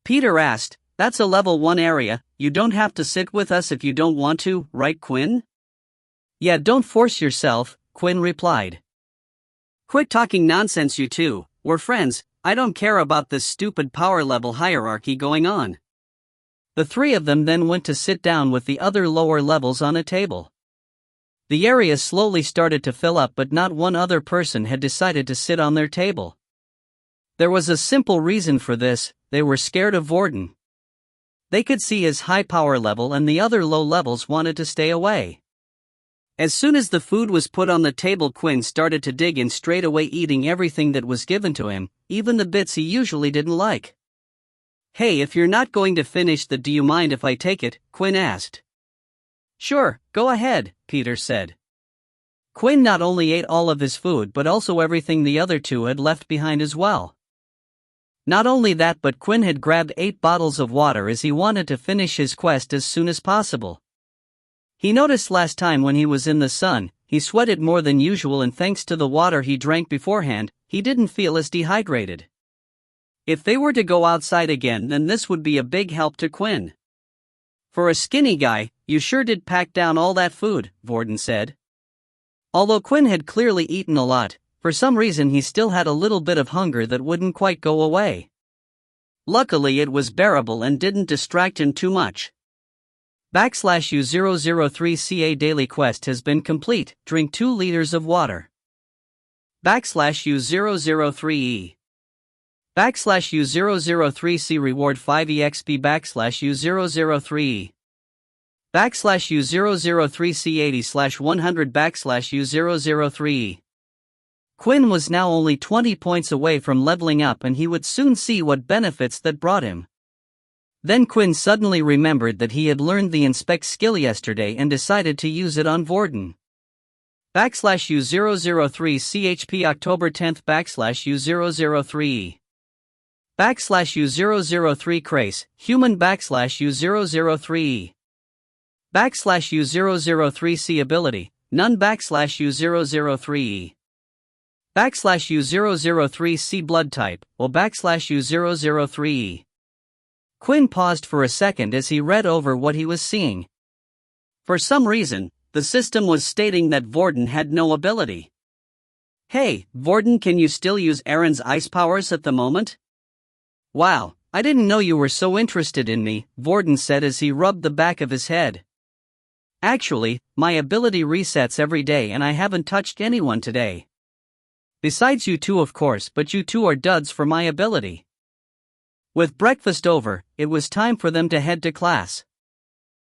Peter asked. That's a level 1 area, you don't have to sit with us if you don't want to, right, Quinn? Yeah, don't force yourself, Quinn replied. Quit talking nonsense, you two. We're friends. I don't care about this stupid power level hierarchy going on. The 3 of them then went to sit down with the other lower levels on a table. The area slowly started to fill up, but not one other person had decided to sit on their table. There was a simple reason for this: they were scared of Vorden. They could see his high power level and the other low levels wanted to stay away. As soon as the food was put on the table, Quinn started to dig in, straight away eating everything that was given to him, even the bits he usually didn't like. Hey, if you're not going to finish the do you mind if I take it? Quinn asked. Sure, go ahead, Peter said. Quinn not only ate all of his food but also everything the other two had left behind as well. Not only that, but Quinn had grabbed 8 bottles of water as he wanted to finish his quest as soon as possible. He noticed last time when he was in the sun, he sweated more than usual, and thanks to the water he drank beforehand, he didn't feel as dehydrated. If they were to go outside again, then this would be a big help to Quinn. For a skinny guy, you sure did pack down all that food, Vorden said. Although Quinn had clearly eaten a lot, for some reason he still had a little bit of hunger that wouldn't quite go away. Luckily it was bearable and didn't distract him too much. /U003CA daily quest has been complete. Drink 2 liters of water. /U003E. /U003C reward 5EXP /U003E. /U003C80/100 /U003E. Quinn was now only 20 points away from leveling up, and he would soon see what benefits that brought him. Then Quinn suddenly remembered that he had learned the inspect skill yesterday and decided to use it on Vorden. /U003CHP October 10th /U003E. /U003 Crace, human /U003E. /U003C ability, none /U003E. /U003C blood type, or /U003E. Quinn paused for a second as he read over what he was seeing. For some reason, the system was stating that Vorden had no ability. Hey, Vorden, can you still use Aaron's ice powers at the moment? Wow, I didn't know you were so interested in me, Vorden said as he rubbed the back of his head. Actually, my ability resets every day and I haven't touched anyone today. Besides you two, of course, but you two are duds for my ability. With breakfast over, it was time for them to head to class.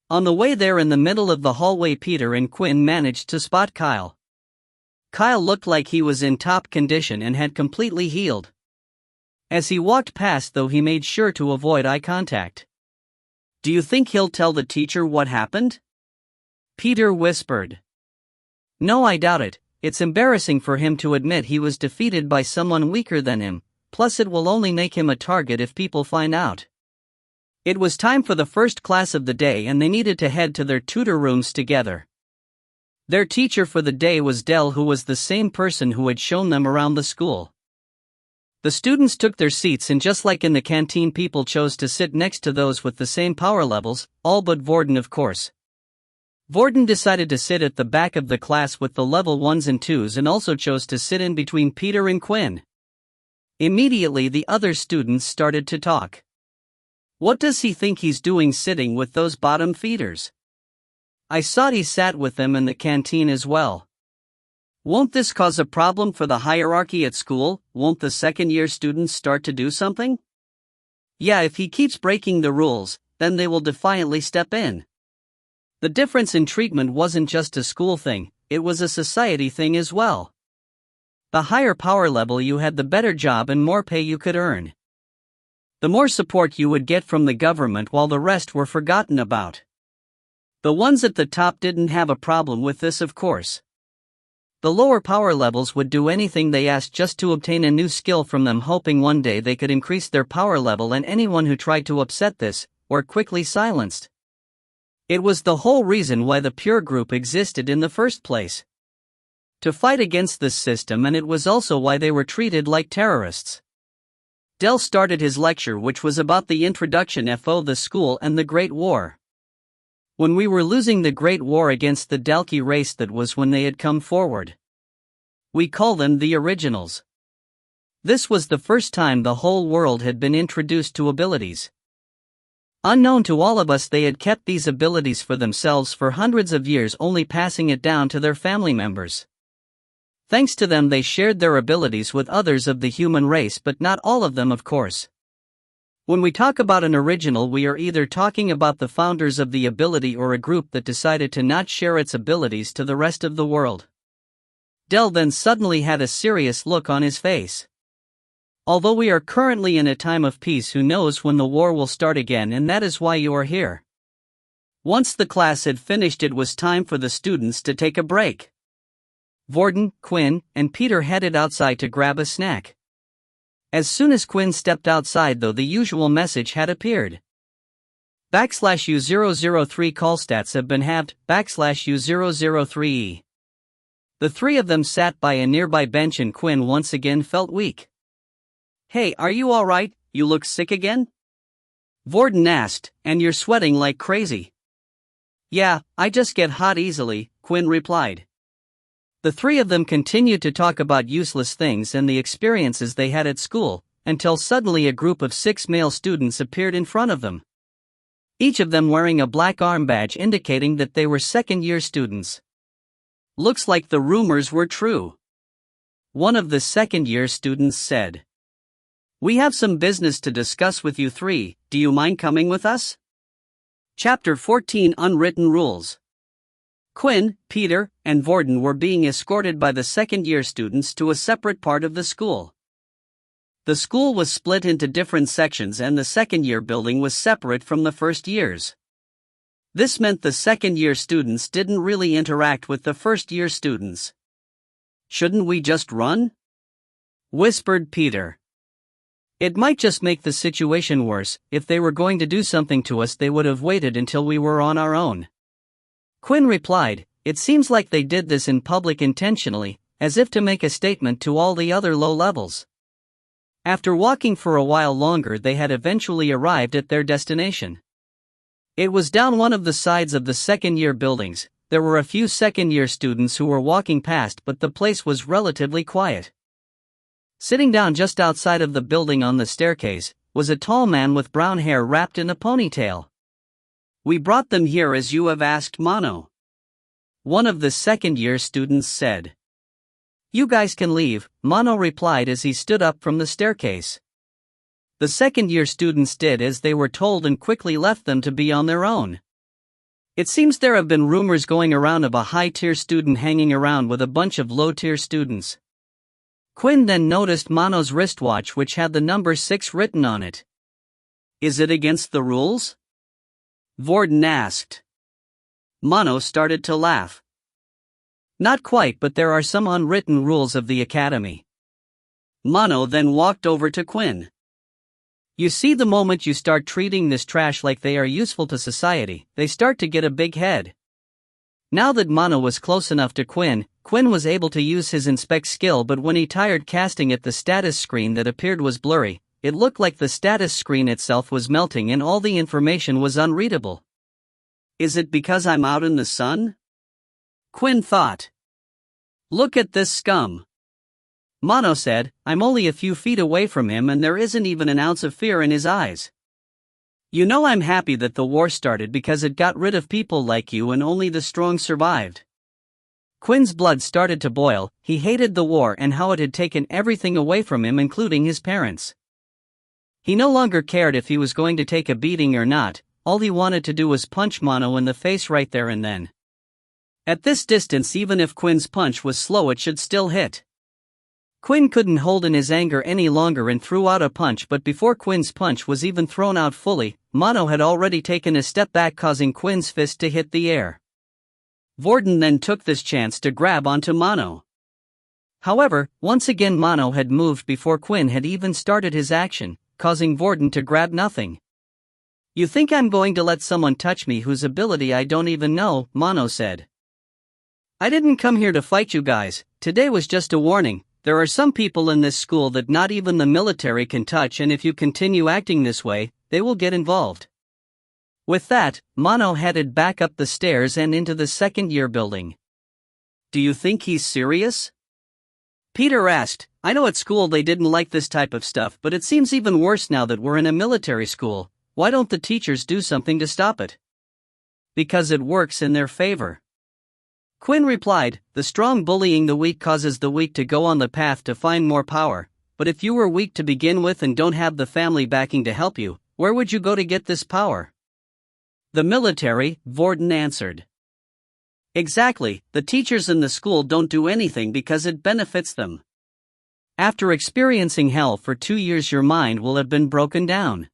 On the way there, in the middle of the hallway, Peter and Quinn managed to spot Kyle. Kyle looked like he was in top condition and had completely healed. As he walked past, though, he made sure to avoid eye contact. Do you think he'll tell the teacher what happened? Peter whispered. No, I doubt it. It's embarrassing for him to admit he was defeated by someone weaker than him, plus it will only make him a target if people find out. It was time for the first class of the day and they needed to head to their tutor rooms together. Their teacher for the day was Dell, who was the same person who had shown them around the school. The students took their seats, and just like in the canteen, people chose to sit next to those with the same power levels, all but Vorden, of course. Vorden decided to sit at the back of the class with the level 1s and 2s and also chose to sit in between Peter and Quinn. Immediately the other students started to talk. What does he think he's doing sitting with those bottom feeders? I saw he sat with them in the canteen as well. Won't this cause a problem for the hierarchy at school? Won't the second-year students start to do something? Yeah, if he keeps breaking the rules, then they will defiantly step in. The difference in treatment wasn't just a school thing, it was a society thing as well. The higher power level you had, the better job and more pay you could earn. The more support you would get from the government, while the rest were forgotten about. The ones at the top didn't have a problem with this, of course. The lower power levels would do anything they asked just to obtain a new skill from them, hoping one day they could increase their power level, and anyone who tried to upset this were quickly silenced. It was the whole reason why the Pure Group existed in the first place. To fight against this system, and it was also why they were treated like terrorists. Dell started his lecture, which was about the introduction of the school and the Great War. When we were losing the Great War against the Dalki race, that was when they had come forward. We call them the Originals. This was the first time the whole world had been introduced to abilities. Unknown to all of us, they had kept these abilities for themselves for hundreds of years, only passing it down to their family members. Thanks to them, they shared their abilities with others of the human race, but not all of them, of course. When we talk about an original, we are either talking about the founders of the ability or a group that decided to not share its abilities to the rest of the world. Dell then suddenly had a serious look on his face. Although we are currently in a time of peace, who knows when the war will start again, and that is why you are here. Once the class had finished, it was time for the students to take a break. Vorden, Quinn, and Peter headed outside to grab a snack. As soon as Quinn stepped outside, though, the usual message had appeared. /U003 call stats have been halved, /U003E. The three of them sat by a nearby bench and Quinn once again felt weak. Hey, are you alright? You look sick again? Vorden asked, and you're sweating like crazy. Yeah, I just get hot easily, Quinn replied. The three of them continued to talk about useless things and the experiences they had at school, until suddenly a group of 6 male students appeared in front of them. Each of them wearing a black arm badge indicating that they were second-year students. Looks like the rumors were true. One of the second-year students said, "We have some business to discuss with you three, do you mind coming with us?" Chapter 14 Unwritten Rules. Quinn, Peter, and Vorden were being escorted by the second-year students to a separate part of the school. The school was split into different sections and the second-year building was separate from the first years. This meant the second-year students didn't really interact with the first-year students. "Shouldn't we just run?" whispered Peter. "It might just make the situation worse. If they were going to do something to us, they would have waited until we were on our own." Quinn replied, "It seems like they did this in public intentionally, as if to make a statement to all the other low levels." After walking for a while longer, they had eventually arrived at their destination. It was down one of the sides of the second-year buildings. There were a few second-year students who were walking past, but the place was relatively quiet. Sitting down just outside of the building on the staircase was a tall man with brown hair wrapped in a ponytail. "We brought them here as you have asked, Mano," one of the second-year students said. "You guys can leave," Mano replied as he stood up from the staircase. The second-year students did as they were told and quickly left them to be on their own. It seems there have been rumors going around of a high-tier student hanging around with a bunch of low-tier students. Quinn then noticed Mano's wristwatch, which had the number 6 written on it. "Is it against the rules?" Vorden asked. Mano started to laugh. "Not quite, but there are some unwritten rules of the academy." Mano then walked over to Quinn. "You see, the moment you start treating this trash like they are useful to society, they start to get a big head." Now that Mano was close enough to Quinn was able to use his inspect skill, but when he tried casting it, the status screen that appeared was blurry. It looked like the status screen itself was melting and all the information was unreadable. "Is it because I'm out in the sun?" Quinn thought. "Look at this scum." Mano said, "I'm only a few feet away from him and there isn't even an ounce of fear in his eyes. You know, I'm happy that the war started because it got rid of people like you and only the strong survived." Quinn's blood started to boil. He hated the war and how it had taken everything away from him, including his parents. He no longer cared if he was going to take a beating or not. All he wanted to do was punch Mano in the face right there and then. At this distance, even if Quinn's punch was slow, it should still hit. Quinn couldn't hold in his anger any longer and threw out a punch, but before Quinn's punch was even thrown out fully, Mano had already taken a step back, causing Quinn's fist to hit the air. Vorden then took this chance to grab onto Mano. However, once again Mano had moved before Quinn had even started his action, causing Vorden to grab nothing. "You think I'm going to let someone touch me whose ability I don't even know?" Mano said. "I didn't come here to fight you guys. Today was just a warning. There are some people in this school that not even the military can touch, and if you continue acting this way, they will get involved." With that, Mano headed back up the stairs and into the second-year building. "Do you think he's serious?" Peter asked. "I know at school they didn't like this type of stuff, but it seems even worse now that we're in a military school. Why don't the teachers do something to stop it?" "Because it works in their favor." Quinn replied, "The strong bullying the weak causes the weak to go on the path to find more power, but if you were weak to begin with and don't have the family backing to help you, where would you go to get this power?" "The military," Vorden answered. "Exactly, the teachers in the school don't do anything because it benefits them. After experiencing hell for 2 years, your mind will have been broken down.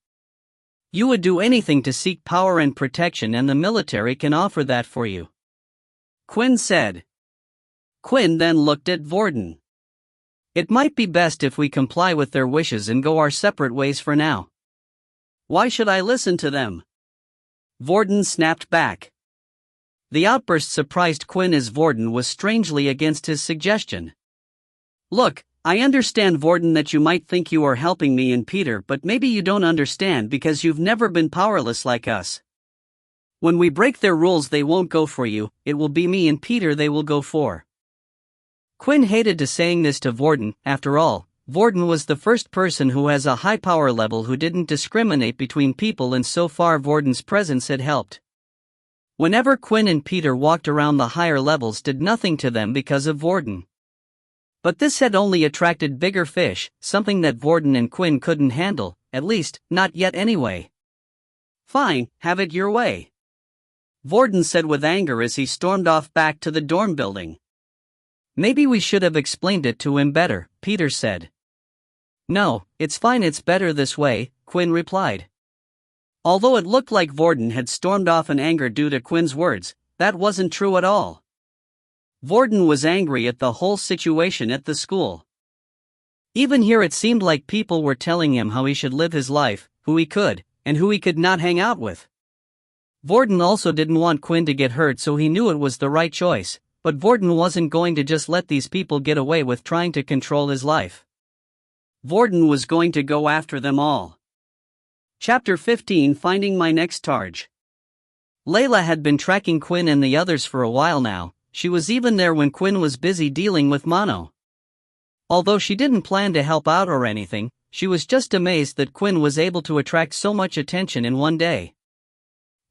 You would do anything to seek power and protection, and the military can offer that for you," Quinn said. Quinn then looked at Vorden. "It might be best if we comply with their wishes and go our separate ways for now." "Why should I listen to them?" Vorden snapped back. The outburst surprised Quinn, as Vorden was strangely against his suggestion. "Look, I understand, Vorden, that you might think you are helping me and Peter, but maybe you don't understand because you've never been powerless like us. When we break their rules, they won't go for you, it will be me and Peter they will go for." Quinn hated to saying this to Vorden. After all, Vorden was the first person who has a high power level who didn't discriminate between people, and so far Vorden's presence had helped. Whenever Quinn and Peter walked around, the higher levels did nothing to them because of Vorden. But this had only attracted bigger fish, something that Vorden and Quinn couldn't handle, at least, not yet anyway. "Fine, have it your way," Vorden said with anger as he stormed off back to the dorm building. "Maybe we should have explained it to him better," Peter said. "No, it's fine, it's better this way," Quinn replied. Although it looked like Vorden had stormed off in anger due to Quinn's words, that wasn't true at all. Vorden was angry at the whole situation at the school. Even here it seemed like people were telling him how he should live his life, who he could, and who he could not hang out with. Vorden also didn't want Quinn to get hurt, so he knew it was the right choice, but Vorden wasn't going to just let these people get away with trying to control his life. Vorden was going to go after them all. Chapter 15, Finding My Next Target. Layla had been tracking Quinn and the others for a while now. She was even there when Quinn was busy dealing with Mono. Although she didn't plan to help out or anything, she was just amazed that Quinn was able to attract so much attention in one day.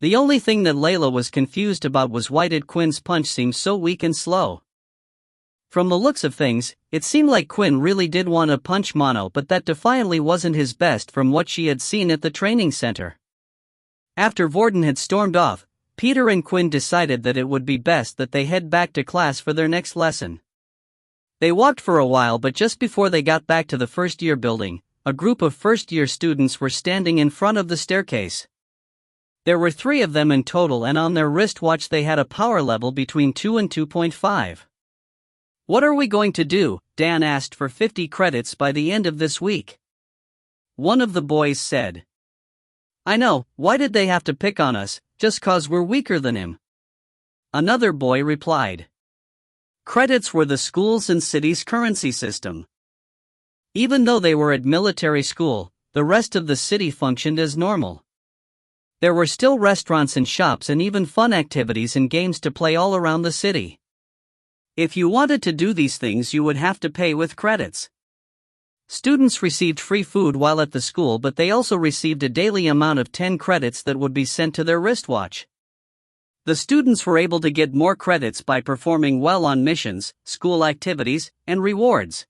The only thing that Layla was confused about was why did Quinn's punch seem so weak and slow. From the looks of things, it seemed like Quinn really did want to punch Mono, but that defiantly wasn't his best from what she had seen at the training center. After Vorden had stormed off, Peter and Quinn decided that it would be best that they head back to class for their next lesson. They walked for a while, but just before they got back to the first-year building, a group of first-year students were standing in front of the staircase. There were 3 of them in total, and on their wristwatch they had a power level between 2 and 2.5. "What are we going to do?" Dan asked. "For 50 credits by the end of this week," one of the boys said. "I know, why did they have to pick on us, just 'cause we're weaker than him?" another boy replied. Credits were the school's and city's currency system. Even though they were at military school, the rest of the city functioned as normal. There were still restaurants and shops and even fun activities and games to play all around the city. If you wanted to do these things, you would have to pay with credits. Students received free food while at the school, but they also received a daily amount of 10 credits that would be sent to their wristwatch. The students were able to get more credits by performing well on missions, school activities, and rewards.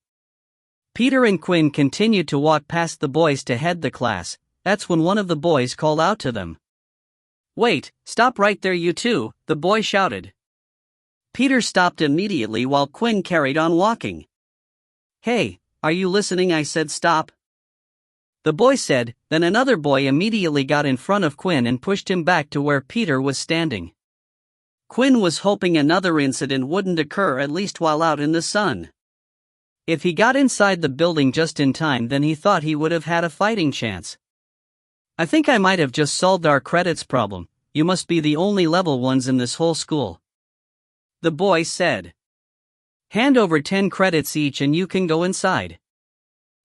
Peter and Quinn continued to walk past the boys to head the class. That's when one of the boys called out to them. "Wait, stop right there, you two," the boy shouted. Peter stopped immediately while Quinn carried on walking. "Hey, are you listening? I said stop," the boy said. Then another boy immediately got in front of Quinn and pushed him back to where Peter was standing. Quinn was hoping another incident wouldn't occur, at least while out in the sun. If he got inside the building just in time, then he thought he would have had a fighting chance. "I think I might have just solved our credits problem. You must be the only level ones in this whole school," the boy said. "Hand over 10 credits each and you can go inside."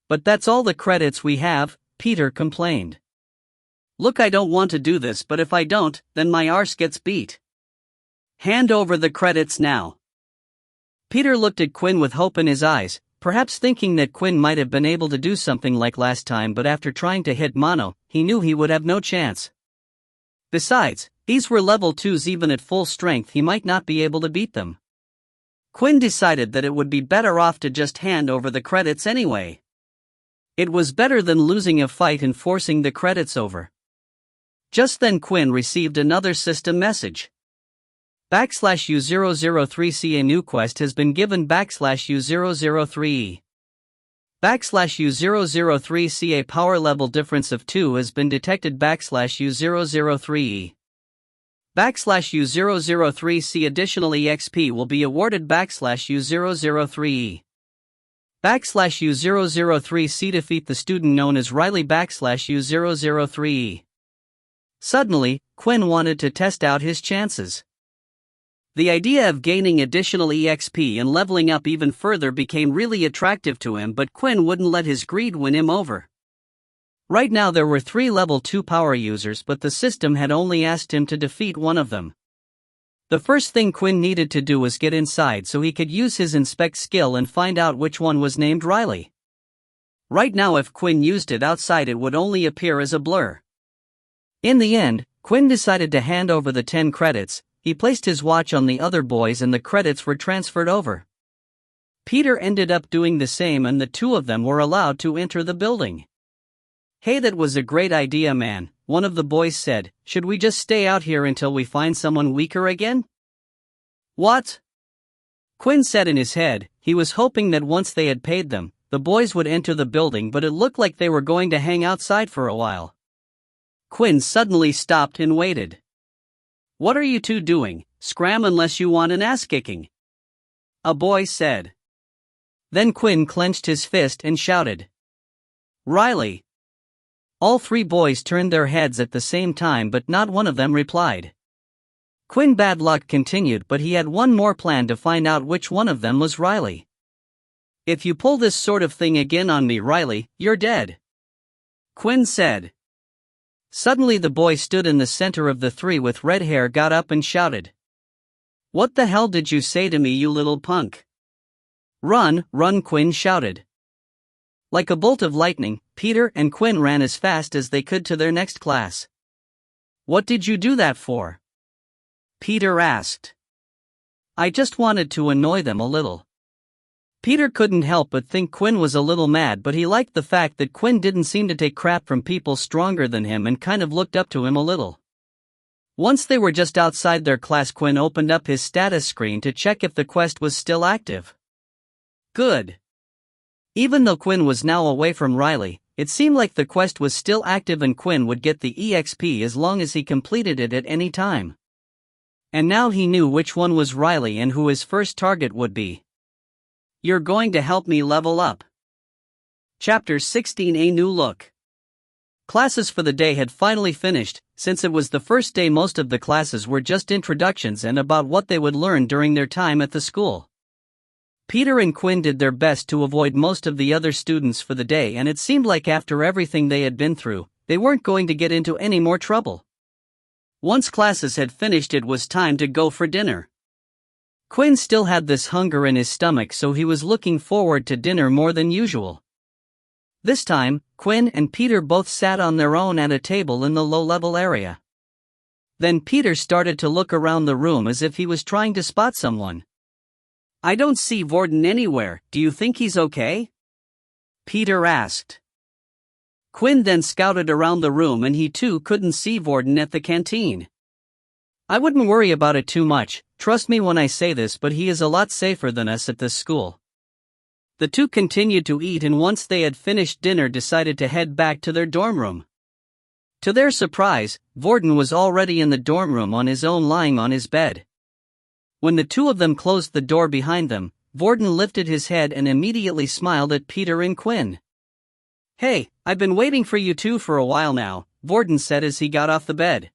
"But that's all the credits we have," Peter complained. "Look, I don't want to do this, but if I don't, then my arse gets beat. Hand over the credits now." Peter looked at Quinn with hope in his eyes, perhaps thinking that Quinn might have been able to do something like last time, but after trying to hit Mono, he knew he would have no chance. Besides, these were level 2s. Even at full strength he might not be able to beat them. Quinn decided that it would be better off to just hand over the credits anyway. It was better than losing a fight and forcing the credits over. Just then Quinn received another system message. /U003C, a new quest has been given /U003E. U003C a power level difference of 2 has been detected. U003E. U003C additionally XP will be awarded. U003E. U003C defeat the student known as Riley. U003E. Suddenly, Quinn wanted to test out his chances. The idea of gaining additional EXP and leveling up even further became really attractive to him, but Quinn wouldn't let his greed win him over. Right now there were 3 level 2 power users, but the system had only asked him to defeat one of them. The first thing Quinn needed to do was get inside so he could use his inspect skill and find out which one was named Riley. Right now if Quinn used it outside it would only appear as a blur. In the end, Quinn decided to hand over the 10 credits. He placed his watch on the other boys and the credits were transferred over. Peter ended up doing the same and the 2 of them were allowed to enter the building. "Hey, that was a great idea, man," one of the boys said. "Should we just stay out here until we find someone weaker again?" "What?" Quinn said in his head. He was hoping that once they had paid them, the boys would enter the building, but it looked like they were going to hang outside for a while. Quinn suddenly stopped and waited. "What are you two doing? Scram unless you want an ass-kicking," a boy said. Then Quinn clenched his fist and shouted, "Riley!" All 3 boys turned their heads at the same time, but not one of them replied. Quinn's bad luck continued, but he had one more plan to find out which one of them was Riley. "If you pull this sort of thing again on me, Riley, you're dead," Quinn said. Suddenly the boy stood in the center of the 3 with red hair got up and shouted, "What the hell did you say to me, you little punk?" "Run, run," Quinn shouted. Like a bolt of lightning, Peter and Quinn ran as fast as they could to their next class. "What did you do that for?" Peter asked. "I just wanted to annoy them a little." Peter couldn't help but think Quinn was a little mad, but he liked the fact that Quinn didn't seem to take crap from people stronger than him and kind of looked up to him a little. Once they were just outside their class, Quinn opened up his status screen to check if the quest was still active. Good. Even though Quinn was now away from Riley, it seemed like the quest was still active and Quinn would get the EXP as long as he completed it at any time. And now he knew which one was Riley and who his first target would be. "You're going to help me level up." Chapter 16: A New Look. Classes for the day had finally finished. Since it was the first day, most of the classes were just introductions and about what they would learn during their time at the school. Peter and Quinn did their best to avoid most of the other students for the day, and it seemed like after everything they had been through, they weren't going to get into any more trouble. Once classes had finished, it was time to go for dinner. Quinn still had this hunger in his stomach, so he was looking forward to dinner more than usual. This time, Quinn and Peter both sat on their own at a table in the low-level area. Then Peter started to look around the room as if he was trying to spot someone. "I don't see Vorden anywhere. Do you think he's okay?" Peter asked. Quinn then scouted around the room and he too couldn't see Vorden at the canteen. "I wouldn't worry about it too much, trust me when I say this, but he is a lot safer than us at this school." The 2 continued to eat and once they had finished dinner decided to head back to their dorm room. To their surprise, Vorden was already in the dorm room on his own, lying on his bed. When the 2 of them closed the door behind them, Vorden lifted his head and immediately smiled at Peter and Quinn. "Hey, I've been waiting for you two for a while now," Vorden said as he got off the bed.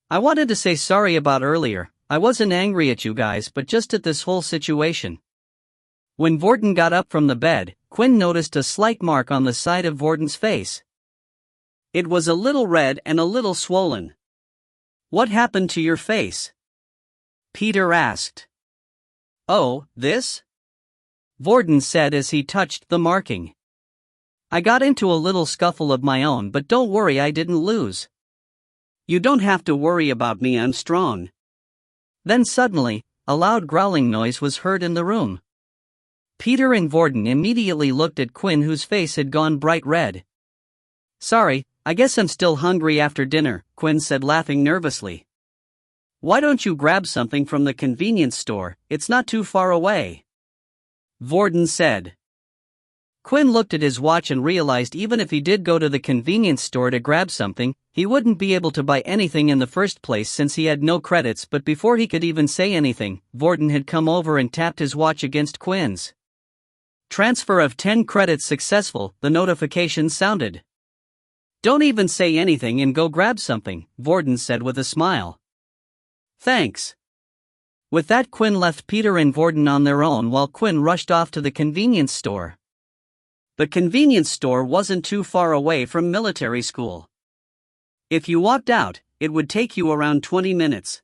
"I wanted to say sorry about earlier. I wasn't angry at you guys, but just at this whole situation." When Vorden got up from the bed, Quinn noticed a slight mark on the side of Vorden's face. It was a little red and a little swollen. "What happened to your face?" Peter asked. "Oh, this?" Vorden said as he touched the marking. "I got into a little scuffle of my own, but don't worry, I didn't lose." "You don't have to worry about me, I'm strong." Then suddenly, a loud growling noise was heard in the room. Peter and Vorden immediately looked at Quinn, whose face had gone bright red. "Sorry, I guess I'm still hungry after dinner," Quinn said, laughing nervously. "Why don't you grab something from the convenience store? It's not too far away," Vorden said. Quinn looked at his watch and realized even if he did go to the convenience store to grab something, he wouldn't be able to buy anything in the first place since he had no credits. But before he could even say anything, Vorden had come over and tapped his watch against Quinn's. Transfer of 10 credits successful, the notification sounded. Don't even say anything and go grab something, Vorden said with a smile. Thanks. With that, Quinn left Peter and Vorden on their own while Quinn rushed off to the convenience store. The convenience store wasn't too far away from military school. If you walked out, it would take you around 20 minutes.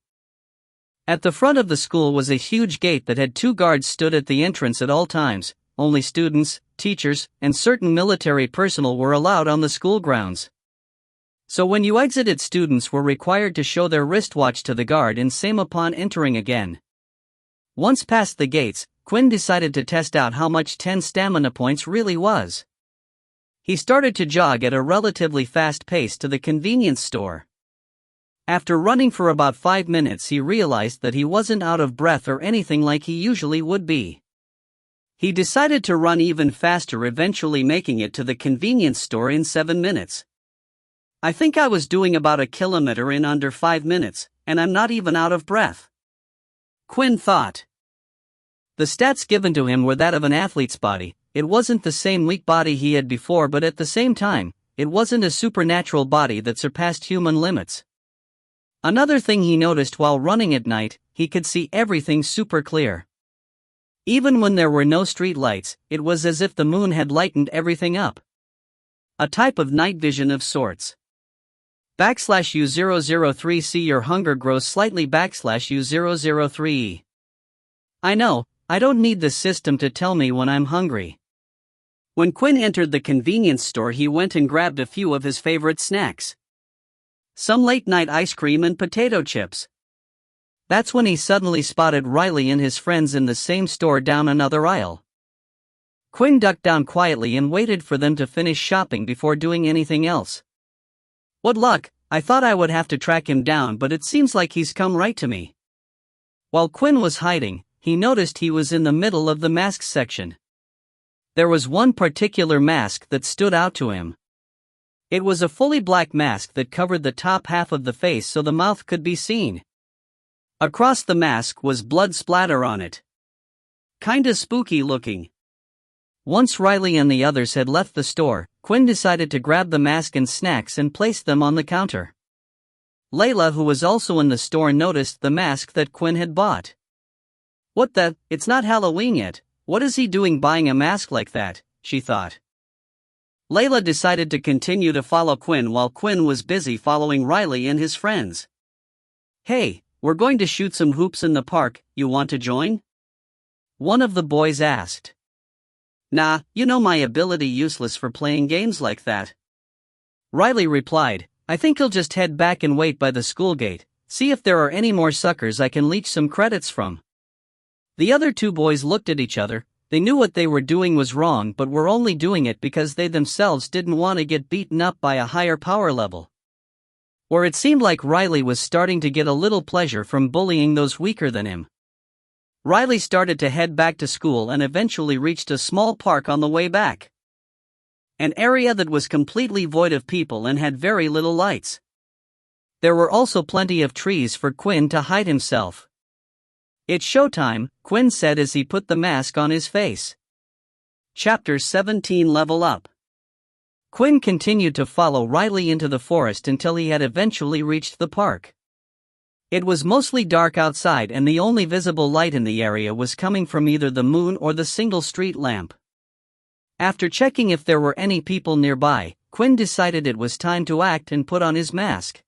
At the front of the school was a huge gate that had 2 guards stood at the entrance at all times. Only students, teachers, and certain military personnel were allowed on the school grounds. So when you exited, students were required to show their wristwatch to the guard and same upon entering again. Once past the gates, Quinn decided to test out how much 10 stamina points really was. He started to jog at a relatively fast pace to the convenience store. After running for about 5 minutes, he realized that he wasn't out of breath or anything like he usually would be. He decided to run even faster, eventually making it to the convenience store in 7 minutes. I think I was doing about a kilometer in under 5 minutes, and I'm not even out of breath, Quinn thought. The stats given to him were that of an athlete's body. It wasn't the same weak body he had before, but at the same time, it wasn't a supernatural body that surpassed human limits. Another thing he noticed while running at night, he could see everything super clear. Even when there were no street lights, it was as if the moon had lightened everything up. A type of night vision of sorts. /U003 See your hunger grows slightly /U003. I know, I don't need the system to tell me when I'm hungry. When Quinn entered the convenience store, he went and grabbed a few of his favorite snacks. Some late-night ice cream and potato chips. That's when he suddenly spotted Riley and his friends in the same store down another aisle. Quinn ducked down quietly and waited for them to finish shopping before doing anything else. What luck, I thought I would have to track him down, but it seems like he's come right to me. While Quinn was hiding, he noticed he was in the middle of the masks section. There was one particular mask that stood out to him. It was a fully black mask that covered the top half of the face so the mouth could be seen. Across the mask was blood splatter on it. Kinda spooky looking. Once Riley and the others had left the store, Quinn decided to grab the mask and snacks and place them on the counter. Layla, who was also in the store, noticed the mask that Quinn had bought. What the, it's not Halloween yet, what is he doing buying a mask like that, she thought. Layla decided to continue to follow Quinn while Quinn was busy following Riley and his friends. Hey, we're going to shoot some hoops in the park, you want to join? One of the boys asked. Nah, you know my ability useless for playing games like that. Riley replied, I think he'll just head back and wait by the school gate, see if there are any more suckers I can leech some credits from. The other 2 boys looked at each other. They knew what they were doing was wrong, but were only doing it because they themselves didn't want to get beaten up by a higher power level. Or it seemed like Riley was starting to get a little pleasure from bullying those weaker than him. Riley started to head back to school and eventually reached a small park on the way back. An area that was completely void of people and had very little lights. There were also plenty of trees for Quinn to hide himself. It's showtime, Quinn said as he put the mask on his face. Chapter 17 Level Up. Quinn continued to follow Riley into the forest until he had eventually reached the park. It was mostly dark outside and the only visible light in the area was coming from either the moon or the single street lamp. After checking if there were any people nearby, Quinn decided it was time to act and put on his mask.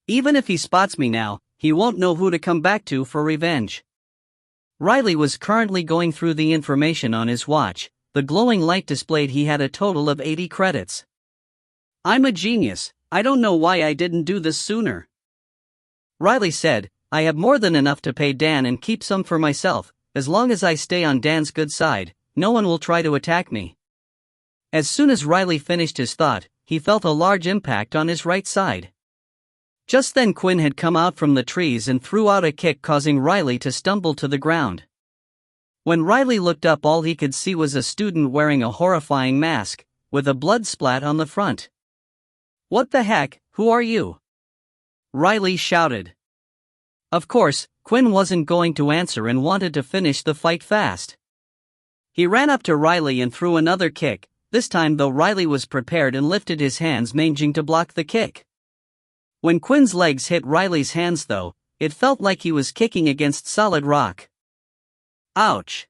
Even if he spots me now, he won't know who to come back to for revenge. Riley was currently going through the information on his watch. The glowing light displayed he had a total of 80 credits. I'm a genius, I don't know why I didn't do this sooner. Riley said, I have more than enough to pay Dan and keep some for myself. As long as I stay on Dan's good side, no one will try to attack me. As soon as Riley finished his thought, he felt a large impact on his right side. Just then Quinn had come out from the trees and threw out a kick, causing Riley to stumble to the ground. When Riley looked up, all he could see was a student wearing a horrifying mask, with a blood splat on the front. "What the heck, who are you?" Riley shouted. Of course, Quinn wasn't going to answer and wanted to finish the fight fast. He ran up to Riley and threw another kick, this time though Riley was prepared and lifted his hands managing to block the kick. When Quinn's legs hit Riley's hands though, it felt like he was kicking against solid rock. "Ouch!"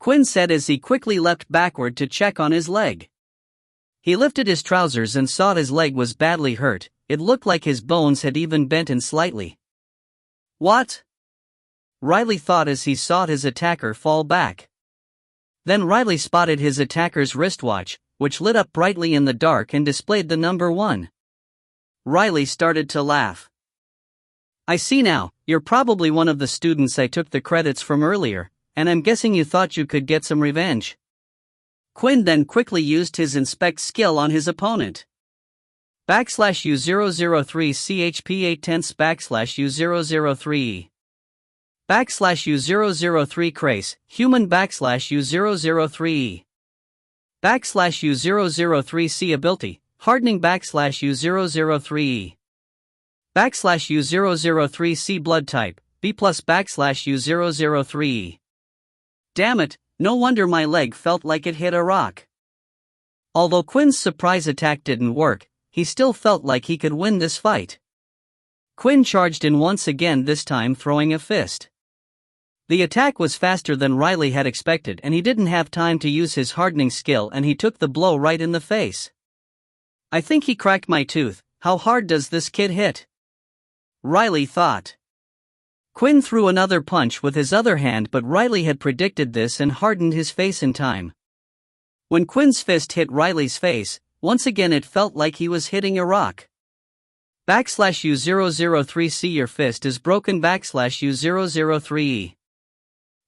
Quinn said as he quickly leapt backward to check on his leg. He lifted his trousers and saw his leg was badly hurt. It looked like his bones had even bent in slightly. "What?" Riley thought as he saw his attacker fall back. Then Riley spotted his attacker's wristwatch, which lit up brightly in the dark and displayed the number 1. Riley started to laugh. "I see now, you're probably one of the students I took the credits from earlier, and I'm guessing you thought you could get some revenge." Quinn then quickly used his inspect skill on his opponent. /U003 CHP 8/10 /U003 /U003 Crace, Human /U003 /U003 Ability, Hardening /U003 /U003 Blood Type, B+ /U003 Damn it, no wonder my leg felt like it hit a rock. Although Quinn's surprise attack didn't work, he still felt like he could win this fight. Quinn charged in once again, this time throwing a fist. The attack was faster than Riley had expected and he didn't have time to use his hardening skill and he took the blow right in the face. "I think he cracked my tooth, how hard does this kid hit?" Riley thought. Quinn threw another punch with his other hand, but Riley had predicted this and hardened his face in time. When Quinn's fist hit Riley's face, once again it felt like he was hitting a rock. /U003 Your fist is broken /U003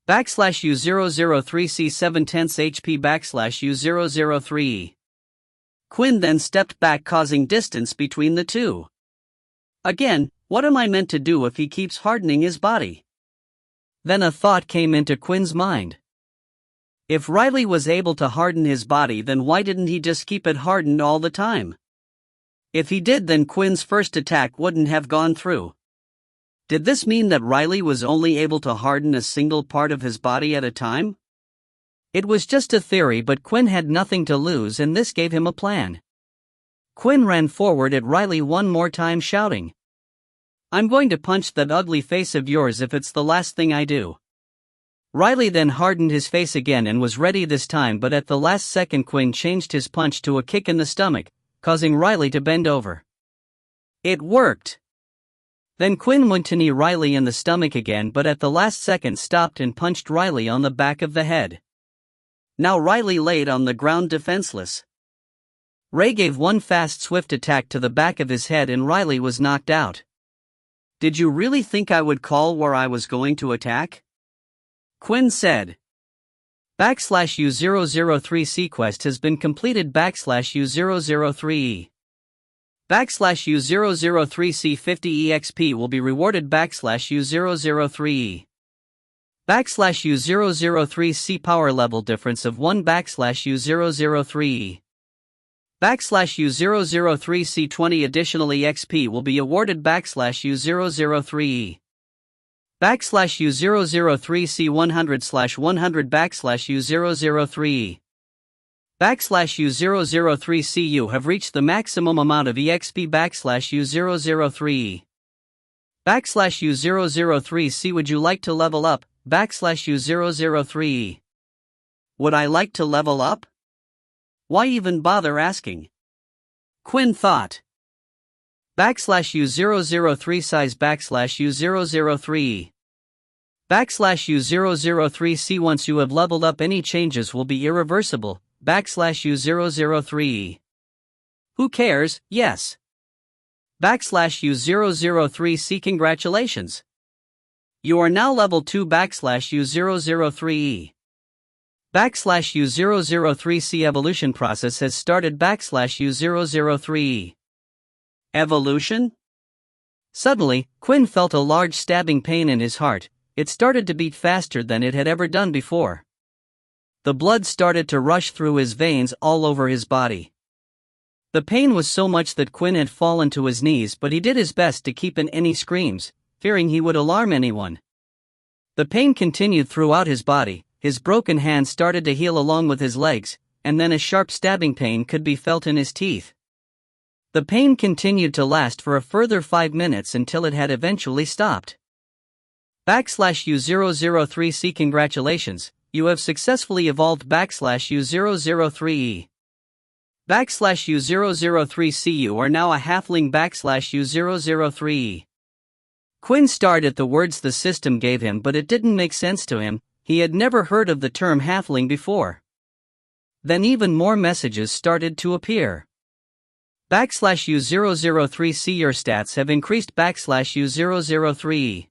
/U003 7/10 HP /U003 Quinn then stepped back, causing distance between the two. Again, what am I meant to do if he keeps hardening his body? Then a thought came into Quinn's mind. If Riley was able to harden his body, then why didn't he just keep it hardened all the time? If he did, then Quinn's first attack wouldn't have gone through. Did this mean that Riley was only able to harden a single part of his body at a time? It was just a theory, but Quinn had nothing to lose and this gave him a plan. Quinn ran forward at Riley one more time, shouting, "I'm going to punch that ugly face of yours if it's the last thing I do." Riley then hardened his face again and was ready this time, but at the last second Quinn changed his punch to a kick in the stomach, causing Riley to bend over. It worked! Then Quinn went to knee Riley in the stomach again, but at the last second stopped and punched Riley on the back of the head. Now Riley laid on the ground defenseless. Ray gave one fast swift attack to the back of his head and Riley was knocked out. "Did you really think I would call where I was going to attack?" Quinn said. /U003 Sequest has been completed /U003 /U003 C50 EXP will be rewarded /U003 /U003 C power level difference of 1 /U003 /U003 C20 additional EXP will be awarded /U003 /U003 C100/100 /U003 /U003 C. You have reached the maximum amount of EXP /U003 /U003 C. Would you like to level up /U003 Would I like to level up? Why even bother asking? Quinn thought. /U003 size /U003 /U003 C. Once you have leveled up, any changes will be irreversible /U003 Who cares? Yes. /U003 C. Congratulations. You are now level 2 /U003 /U003 C. Evolution process has started /U003 Evolution? Suddenly, Quinn felt a large stabbing pain in his heart, it started to beat faster than it had ever done before. The blood started to rush through his veins all over his body. The pain was so much that Quinn had fallen to his knees, but he did his best to keep in any screams, fearing he would alarm anyone. The pain continued throughout his body, his broken hand started to heal along with his legs, and then a sharp stabbing pain could be felt in his teeth. The pain continued to last for a further 5 minutes until it had eventually stopped. /U003C Congratulations, you have successfully evolved /U003E. /U003C you are now a halfling /U003E. Quinn stared at the words the system gave him, but it didn't make sense to him. He had never heard of the term halfling before. Then even more messages started to appear. /U003C your stats have increased /U003E.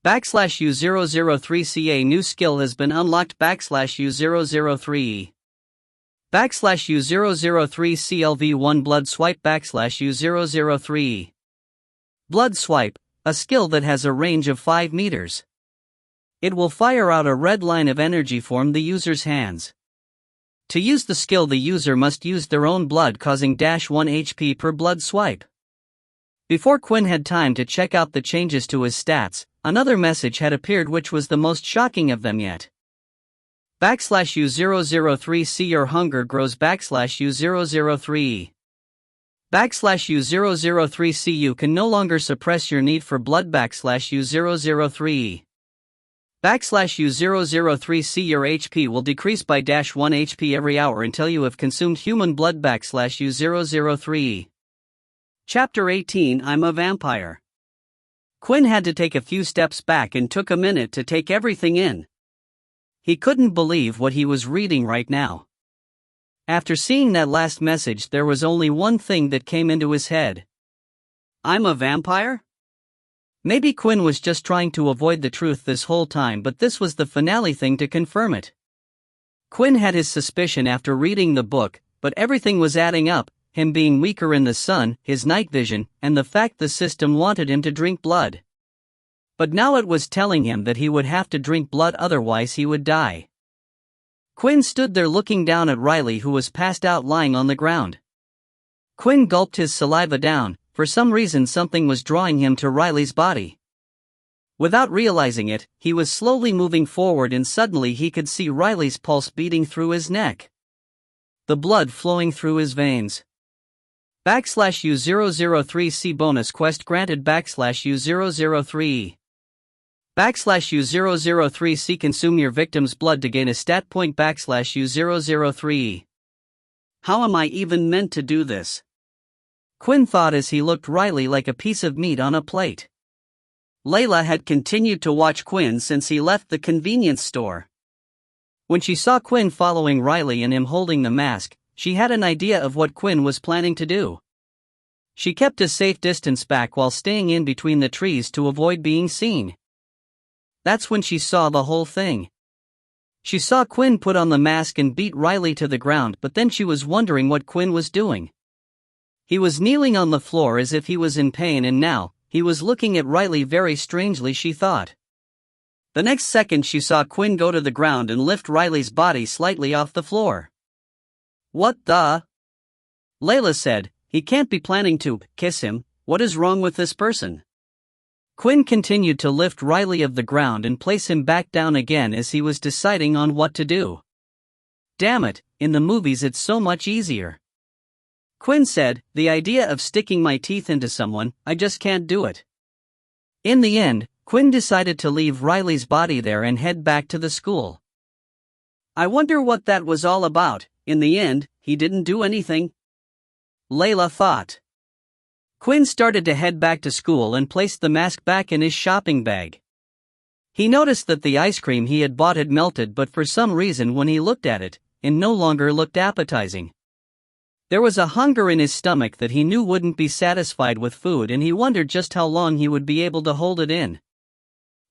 /U003C a new skill has been unlocked /U003E. /U003C LV1 blood swipe /U003E. Blood swipe, a skill that has a range of 5 meters. It will fire out a red line of energy from the user's hands. To use the skill, the user must use their own blood, causing -1 HP per blood swipe. Before Quinn had time to check out the changes to his stats, another message had appeared which was the most shocking of them yet. /U003C your hunger grows /U003E. /U003C you can no longer suppress your need for blood /U003E. /U003C your HP will decrease by -1 HP every hour until you have consumed human blood /U003E. Chapter 18 I'm a Vampire. Quinn had to take a few steps back and took a minute to take everything in. He couldn't believe what he was reading right now. After seeing that last message, there was only one thing that came into his head. I'm a vampire? Maybe Quinn was just trying to avoid the truth this whole time, but this was the finale thing to confirm it. Quinn had his suspicion after reading the book, but everything was adding up, him being weaker in the sun, his night vision, and the fact the system wanted him to drink blood. But now it was telling him that he would have to drink blood, otherwise he would die. Quinn stood there looking down at Riley, who was passed out lying on the ground. Quinn gulped his saliva down. For some reason something was drawing him to Riley's body. Without realizing it, he was slowly moving forward, and suddenly he could see Riley's pulse beating through his neck. The blood flowing through his veins. /U003C bonus quest granted /U003E. /U003C consume your victim's blood to gain a stat point /U003E. How am I even meant to do this? Quinn thought as he looked Riley like a piece of meat on a plate. Layla had continued to watch Quinn since he left the convenience store. When she saw Quinn following Riley and him holding the mask, she had an idea of what Quinn was planning to do. She kept a safe distance back while staying in between the trees to avoid being seen. That's when she saw the whole thing. She saw Quinn put on the mask and beat Riley to the ground, but then she was wondering what Quinn was doing. He was kneeling on the floor as if he was in pain, and now, he was looking at Riley very strangely, she thought. The next second she saw Quinn go to the ground and lift Riley's body slightly off the floor. What the? Layla said, he can't be planning to kiss him. What is wrong with this person? Quinn continued to lift Riley of the ground and place him back down again as he was deciding on what to do. Damn it, in the movies it's so much easier. Quinn said, the idea of sticking my teeth into someone, I just can't do it. In the end, Quinn decided to leave Riley's body there and head back to the school. I wonder what that was all about. In the end, he didn't do anything. Layla thought. Quinn started to head back to school and placed the mask back in his shopping bag. He noticed that the ice cream he had bought had melted, but for some reason when he looked at it, it no longer looked appetizing. There was a hunger in his stomach that he knew wouldn't be satisfied with food, and he wondered just how long he would be able to hold it in.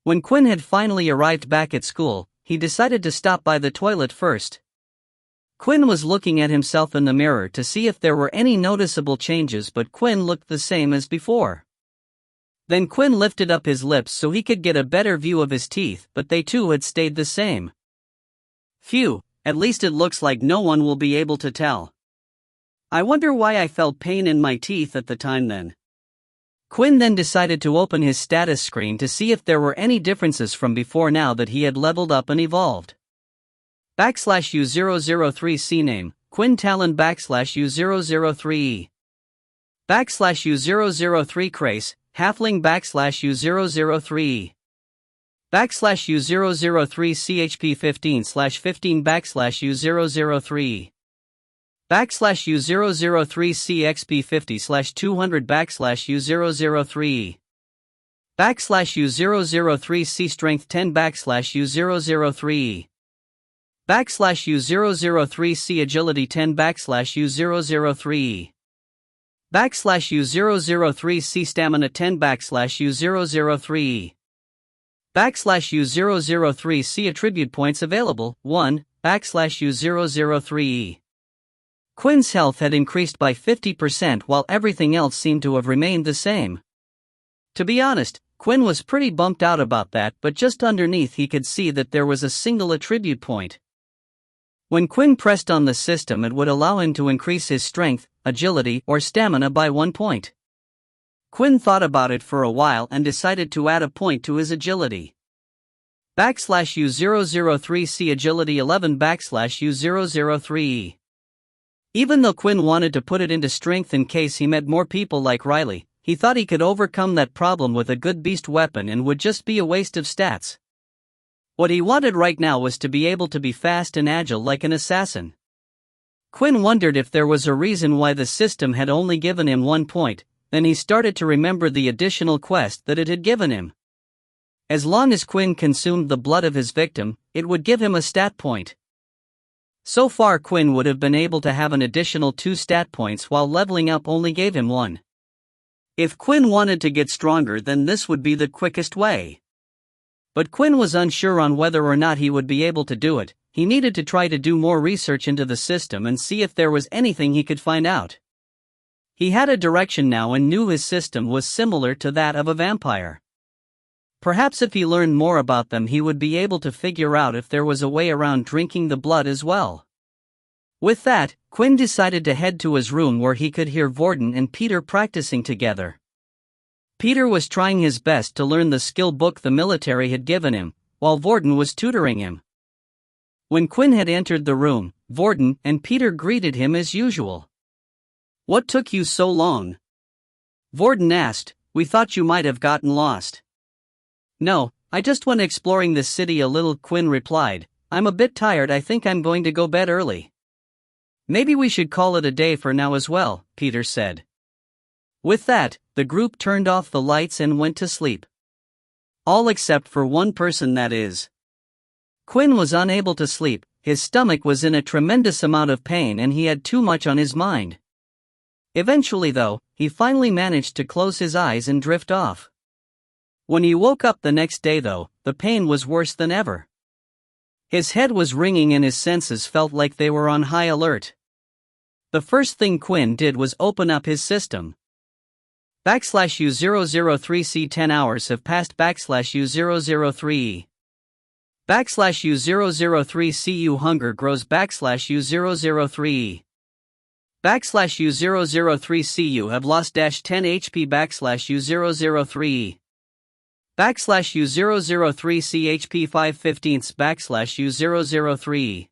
When Quinn had finally arrived back at school, he decided to stop by the toilet first. Quinn was looking at himself in the mirror to see if there were any noticeable changes, but Quinn looked the same as before. Then Quinn lifted up his lips so he could get a better view of his teeth, but they too had stayed the same. Phew, at least it looks like no one will be able to tell. I wonder why I felt pain in my teeth at the time then. Quinn then decided to open his status screen to see if there were any differences from before now that he had leveled up and evolved. /U003 CNAME, Quinn Talon /U003E. /U003 Crace, Halfling /U003E. /U003 CHP 15/15 /U003. /U003 CXP 50/200 /U003. /U003 C Strength 10 /U003. /U003 C Agility 10 /U003. /U003 C Stamina 10 /U003. /U003 C Attribute Points Available 1 /U003. Quinn's health had increased by 50% while everything else seemed to have remained the same. To be honest, Quinn was pretty bummed out about that, but just underneath he could see that there was a single attribute point. When Quinn pressed on the system, it would allow him to increase his strength, agility, or stamina by 1 point. Quinn thought about it for a while and decided to add a point to his agility. /U003 C Agility 11 /U003E. Even though Quinn wanted to put it into strength in case he met more people like Riley, he thought he could overcome that problem with a good beast weapon and would just be a waste of stats. What he wanted right now was to be able to be fast and agile like an assassin. Quinn wondered if there was a reason why the system had only given him 1 point, then he started to remember the additional quest that it had given him. As long as Quinn consumed the blood of his victim, it would give him a stat point. So far Quinn would have been able to have an additional 2 stat points while leveling up only gave him 1. If Quinn wanted to get stronger, then this would be the quickest way. But Quinn was unsure on whether or not he would be able to do it. He needed to try to do more research into the system and see if there was anything he could find out. He had a direction now and knew his system was similar to that of a vampire. Perhaps if he learned more about them he would be able to figure out if there was a way around drinking the blood as well. With that, Quinn decided to head to his room where he could hear Vorden and Peter practicing together. Peter was trying his best to learn the skill book the military had given him, while Vorden was tutoring him. When Quinn had entered the room, Vorden and Peter greeted him as usual. "What took you so long?" Vorden asked. "We thought you might have gotten lost." "No, I just went exploring the city a little," Quinn replied. "I'm a bit tired. I think I'm going to go bed early." "Maybe we should call it a day for now as well," Peter said. With that, the group turned off the lights and went to sleep. All except for one person, that is. Quinn was unable to sleep. His stomach was in a tremendous amount of pain and he had too much on his mind. Eventually though, he finally managed to close his eyes and drift off. When he woke up the next day though, the pain was worse than ever. His head was ringing and his senses felt like they were on high alert. The first thing Quinn did was open up his system. /U003C 10 hours have passed /U003E. /U003CU hunger grows /U003E. /U003CU have lost -10 HP /U003E. /U003C HP 5/15 /U003E.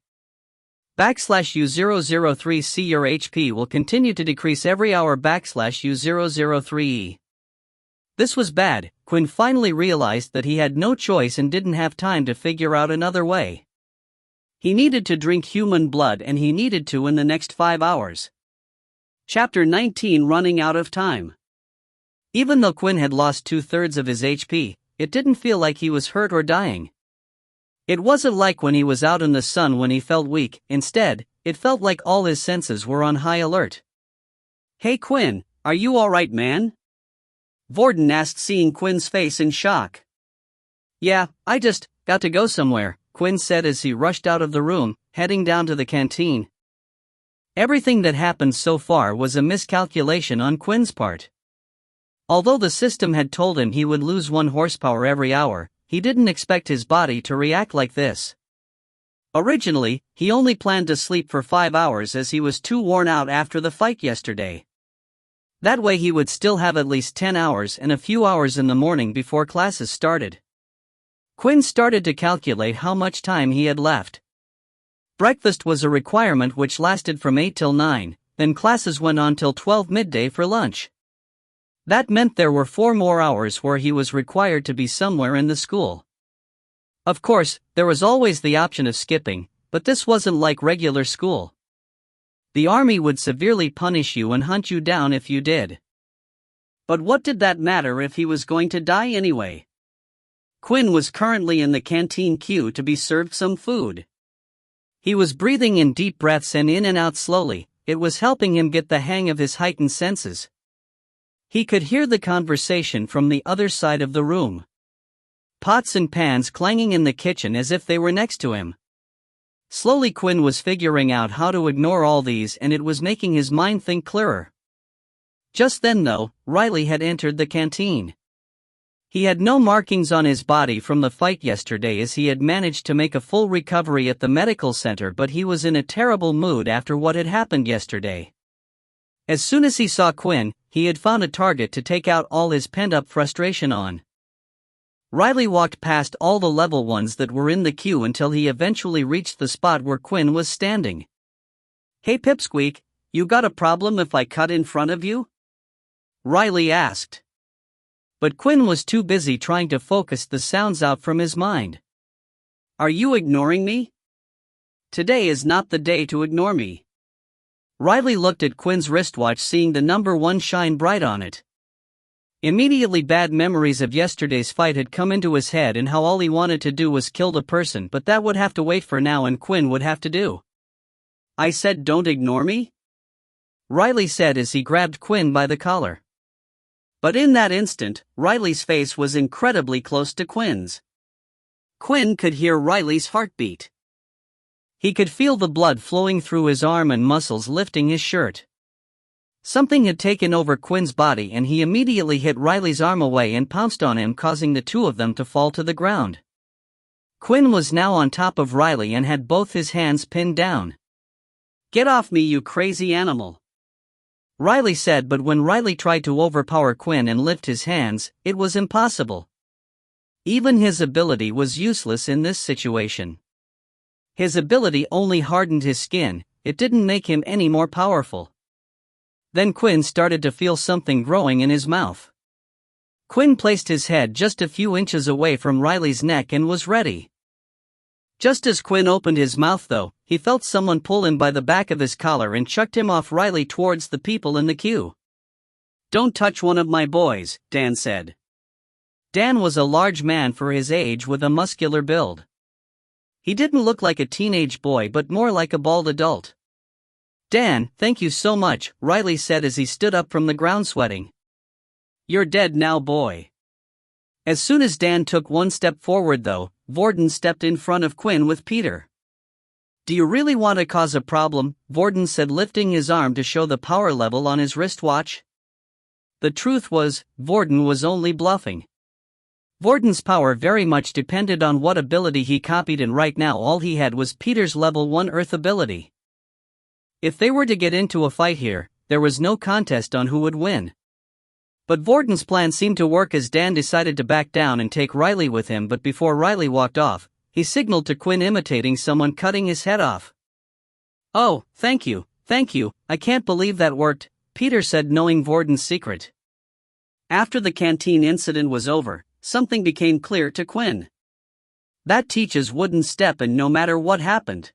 /U003C your HP will continue to decrease every hour /U003E. This was bad. Quinn finally realized that he had no choice and didn't have time to figure out another way. He needed to drink human blood and he needed to in the next 5 hours. Chapter 19 Running Out of Time. Even though Quinn had lost 2/3 of his HP, it didn't feel like he was hurt or dying. It wasn't like when he was out in the sun when he felt weak. Instead, it felt like all his senses were on high alert. "Hey Quinn, are you alright, man?" Vorden asked, seeing Quinn's face in shock. "Yeah, I just got to go somewhere," Quinn said as he rushed out of the room, heading down to the canteen. Everything that happened so far was a miscalculation on Quinn's part. Although the system had told him he would lose 1 horsepower every hour, he didn't expect his body to react like this. Originally, he only planned to sleep for 5 hours as he was too worn out after the fight yesterday. That way he would still have at least 10 hours and a few hours in the morning before classes started. Quinn started to calculate how much time he had left. Breakfast was a requirement which lasted from 8 till 9, then classes went on till 12 midday for lunch. That meant there were 4 more hours where he was required to be somewhere in the school. Of course, there was always the option of skipping, but this wasn't like regular school. The army would severely punish you and hunt you down if you did. But what did that matter if he was going to die anyway? Quinn was currently in the canteen queue to be served some food. He was breathing in deep breaths and in and out slowly. It was helping him get the hang of his heightened senses. He could hear the conversation from the other side of the room. Pots and pans clanging in the kitchen as if they were next to him. Slowly Quinn was figuring out how to ignore all these, and it was making his mind think clearer. Just then though, Riley had entered the canteen. He had no markings on his body from the fight yesterday as he had managed to make a full recovery at the medical center, but he was in a terrible mood after what had happened yesterday. As soon as he saw Quinn, he had found a target to take out all his pent-up frustration on. Riley walked past all the level ones that were in the queue until he eventually reached the spot where Quinn was standing. "Hey Pipsqueak, you got a problem if I cut in front of you?" Riley asked. But Quinn was too busy trying to focus the sounds out from his mind. "Are you ignoring me? Today is not the day to ignore me." Riley looked at Quinn's wristwatch, seeing the number 1 shine bright on it. Immediately bad memories of yesterday's fight had come into his head and how all he wanted to do was kill the person, but that would have to wait for now and Quinn would have to do. "I said don't ignore me?" Riley said as he grabbed Quinn by the collar. But in that instant, Riley's face was incredibly close to Quinn's. Quinn could hear Riley's heartbeat. He could feel the blood flowing through his arm and muscles lifting his shirt. Something had taken over Quinn's body and he immediately hit Riley's arm away and pounced on him, causing the two of them to fall to the ground. Quinn was now on top of Riley and had both his hands pinned down. "Get off me, you crazy animal," Riley said, but when Riley tried to overpower Quinn and lift his hands, it was impossible. Even his ability was useless in this situation. His ability only hardened his skin, it didn't make him any more powerful. Then Quinn started to feel something growing in his mouth. Quinn placed his head just a few inches away from Riley's neck and was ready. Just as Quinn opened his mouth though, he felt someone pull him by the back of his collar and chucked him off Riley towards the people in the queue. "Don't touch one of my boys," Dan said. Dan was a large man for his age with a muscular build. He didn't look like a teenage boy but more like a bald adult. "Dan, thank you so much," Riley said as he stood up from the ground sweating. "You're dead now, boy." As soon as Dan took one step forward though, Vorden stepped in front of Quinn with Peter. "Do you really want to cause a problem?" Vorden said, lifting his arm to show the power level on his wristwatch. The truth was, Vorden was only bluffing. Vorden's power very much depended on what ability he copied, and right now all he had was Peter's level 1 Earth ability. If they were to get into a fight here, there was no contest on who would win. But Vorden's plan seemed to work as Dan decided to back down and take Riley with him, but before Riley walked off, he signaled to Quinn, imitating someone cutting his head off. "Oh, thank you, I can't believe that worked," Peter said, knowing Vorden's secret. After the canteen incident was over, something became clear to Quinn. That teachers wouldn't step in no matter what happened.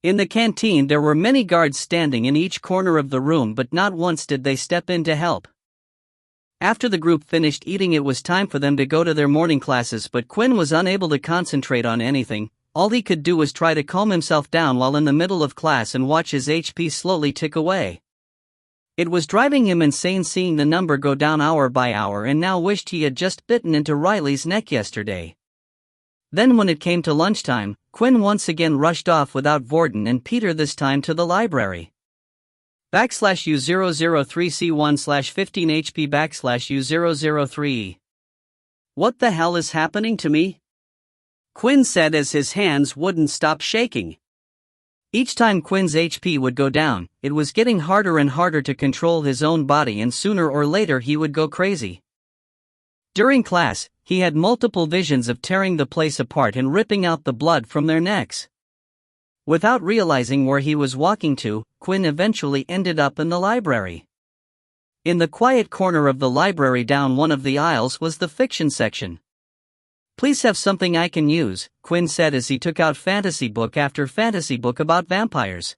In the canteen there were many guards standing in each corner of the room, but not once did they step in to help. After the group finished eating, it was time for them to go to their morning classes, but Quinn was unable to concentrate on anything. All he could do was try to calm himself down while in the middle of class and watch his HP slowly tick away. It was driving him insane seeing the number go down hour by hour, and now wished he had just bitten into Riley's neck yesterday. Then when it came to lunchtime, Quinn once again rushed off without Vorden and Peter, this time to the library. U003C1/15 HP U003. What the hell is happening to me? Quinn said as his hands wouldn't stop shaking. Each time Quinn's HP would go down, it was getting harder and harder to control his own body, and sooner or later he would go crazy. During class, he had multiple visions of tearing the place apart and ripping out the blood from their necks. Without realizing where he was walking to, Quinn eventually ended up in the library. In the quiet corner of the library down one of the aisles was the fiction section. "Please have something I can use," Quinn said as he took out fantasy book after fantasy book about vampires.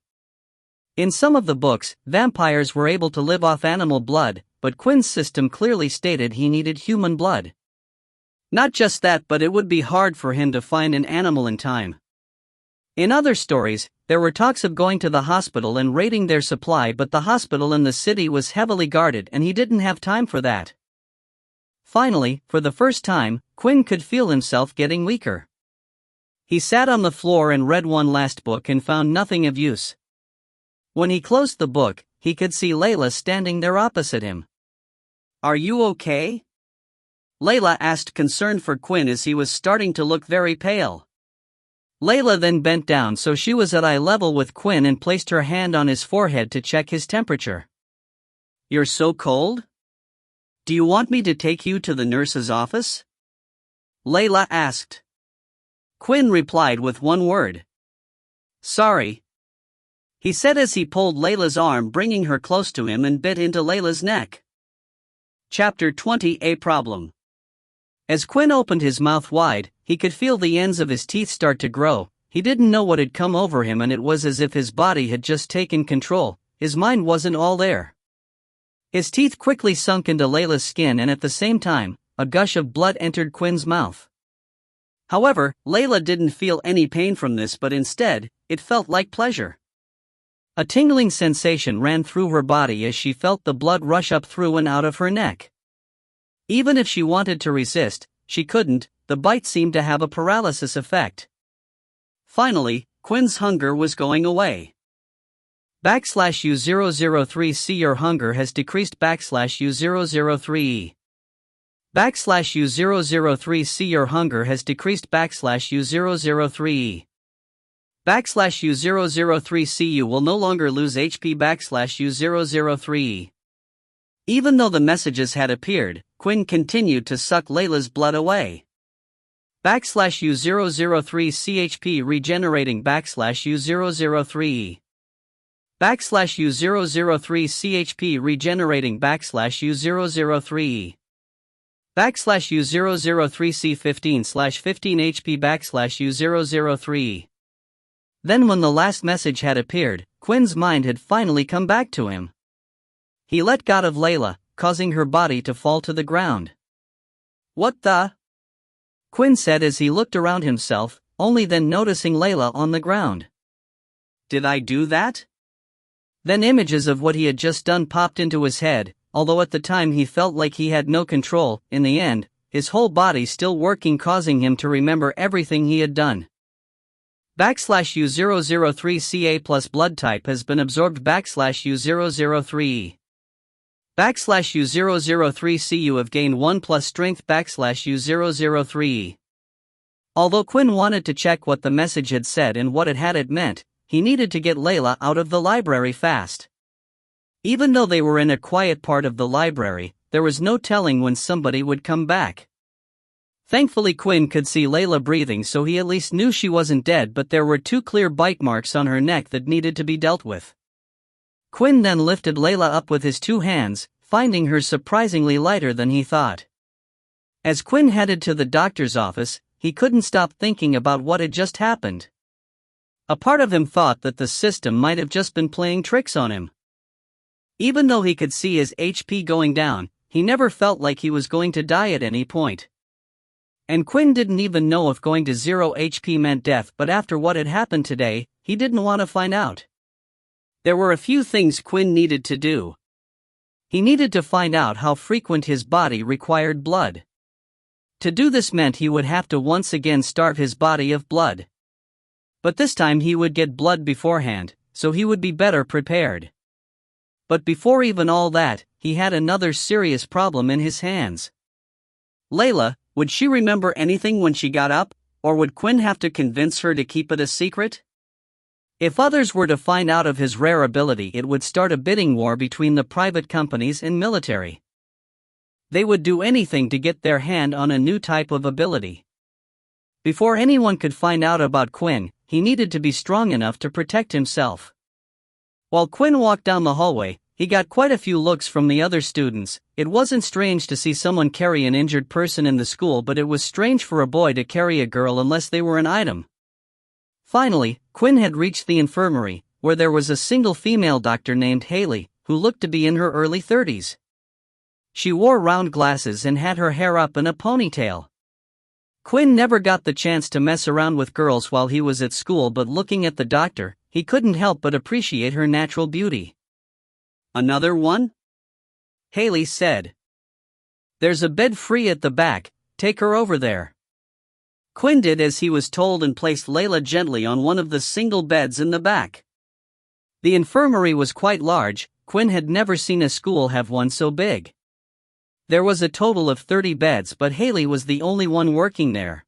In some of the books, vampires were able to live off animal blood, but Quinn's system clearly stated he needed human blood. Not just that, but it would be hard for him to find an animal in time. In other stories, there were talks of going to the hospital and raiding their supply, but the hospital in the city was heavily guarded and he didn't have time for that. Finally, for the first time, Quinn could feel himself getting weaker. He sat on the floor and read one last book and found nothing of use. When he closed the book, he could see Layla standing there opposite him. "Are you okay?" Layla asked, concerned for Quinn as he was starting to look very pale. Layla then bent down so she was at eye level with Quinn and placed her hand on his forehead to check his temperature. "You're so cold? Do you want me to take you to the nurse's office?" Layla asked. Quinn replied with one word. "Sorry," he said as he pulled Layla's arm, bringing her close to him, and bit into Layla's neck. Chapter 20: A Problem. As Quinn opened his mouth wide, he could feel the ends of his teeth start to grow. He didn't know what had come over him, and it was as if his body had just taken control. His mind wasn't all there. His teeth quickly sunk into Layla's skin, and at the same time, a gush of blood entered Quinn's mouth. However, Layla didn't feel any pain from this, but instead, it felt like pleasure. A tingling sensation ran through her body as she felt the blood rush up through and out of her neck. Even if she wanted to resist, she couldn't. The bite seemed to have a paralysis effect. Finally, Quinn's hunger was going away. U003C Your hunger has decreased. U003E. U003C Your hunger has decreased. U003E. U003C You will no longer lose HP. U003E. Even though the messages had appeared, Quinn continued to suck Layla's blood away. U003C HP regenerating. U003E. U003C HP regenerating. U003E. U003C 15/15 HP. U003. Then when the last message had appeared, Quinn's mind had finally come back to him. He let go of Layla, causing her body to fall to the ground. "What the?" Quinn said as he looked around himself, only then noticing Layla on the ground. "Did I do that?" Then images of what he had just done popped into his head. Although at the time he felt like he had no control, in the end, his whole body still working, causing him to remember everything he had done. U003CA plus blood type has been absorbed. U003E. U003C You have gained 1 plus strength. U003E. Although Quinn wanted to check what the message had said and what it meant, he needed to get Layla out of the library fast. Even though they were in a quiet part of the library, there was no telling when somebody would come back. Thankfully Quinn could see Layla breathing, so he at least knew she wasn't dead, but there were 2 clear bite marks on her neck that needed to be dealt with. Quinn then lifted Layla up with his 2 hands, finding her surprisingly lighter than he thought. As Quinn headed to the doctor's office, he couldn't stop thinking about what had just happened. A part of him thought that the system might have just been playing tricks on him. Even though he could see his HP going down, he never felt like he was going to die at any point. And Quinn didn't even know if going to 0 HP meant death, but after what had happened today, he didn't want to find out. There were a few things Quinn needed to do. He needed to find out how frequent his body required blood. To do this meant he would have to once again starve his body of blood. But this time he would get blood beforehand, so he would be better prepared. But before even all that, he had another serious problem in his hands. Layla, would she remember anything when she got up, or would Quinn have to convince her to keep it a secret? If others were to find out of his rare ability, it would start a bidding war between the private companies and military. They would do anything to get their hand on a new type of ability. Before anyone could find out about Quinn, he needed to be strong enough to protect himself. While Quinn walked down the hallway, he got quite a few looks from the other students. It wasn't strange to see someone carry an injured person in the school, but it was strange for a boy to carry a girl unless they were an item. Finally, Quinn had reached the infirmary, where there was a single female doctor named Haley, who looked to be in her early 30s. She wore round glasses and had her hair up in a ponytail. Quinn never got the chance to mess around with girls while he was at school, but looking at the doctor, he couldn't help but appreciate her natural beauty. "Another one?" Haley said. "There's a bed free at the back, take her over there." Quinn did as he was told and placed Layla gently on one of the single beds in the back. The infirmary was quite large. Quinn had never seen a school have one so big. There was a total of 30 beds, but Haley was the only one working there.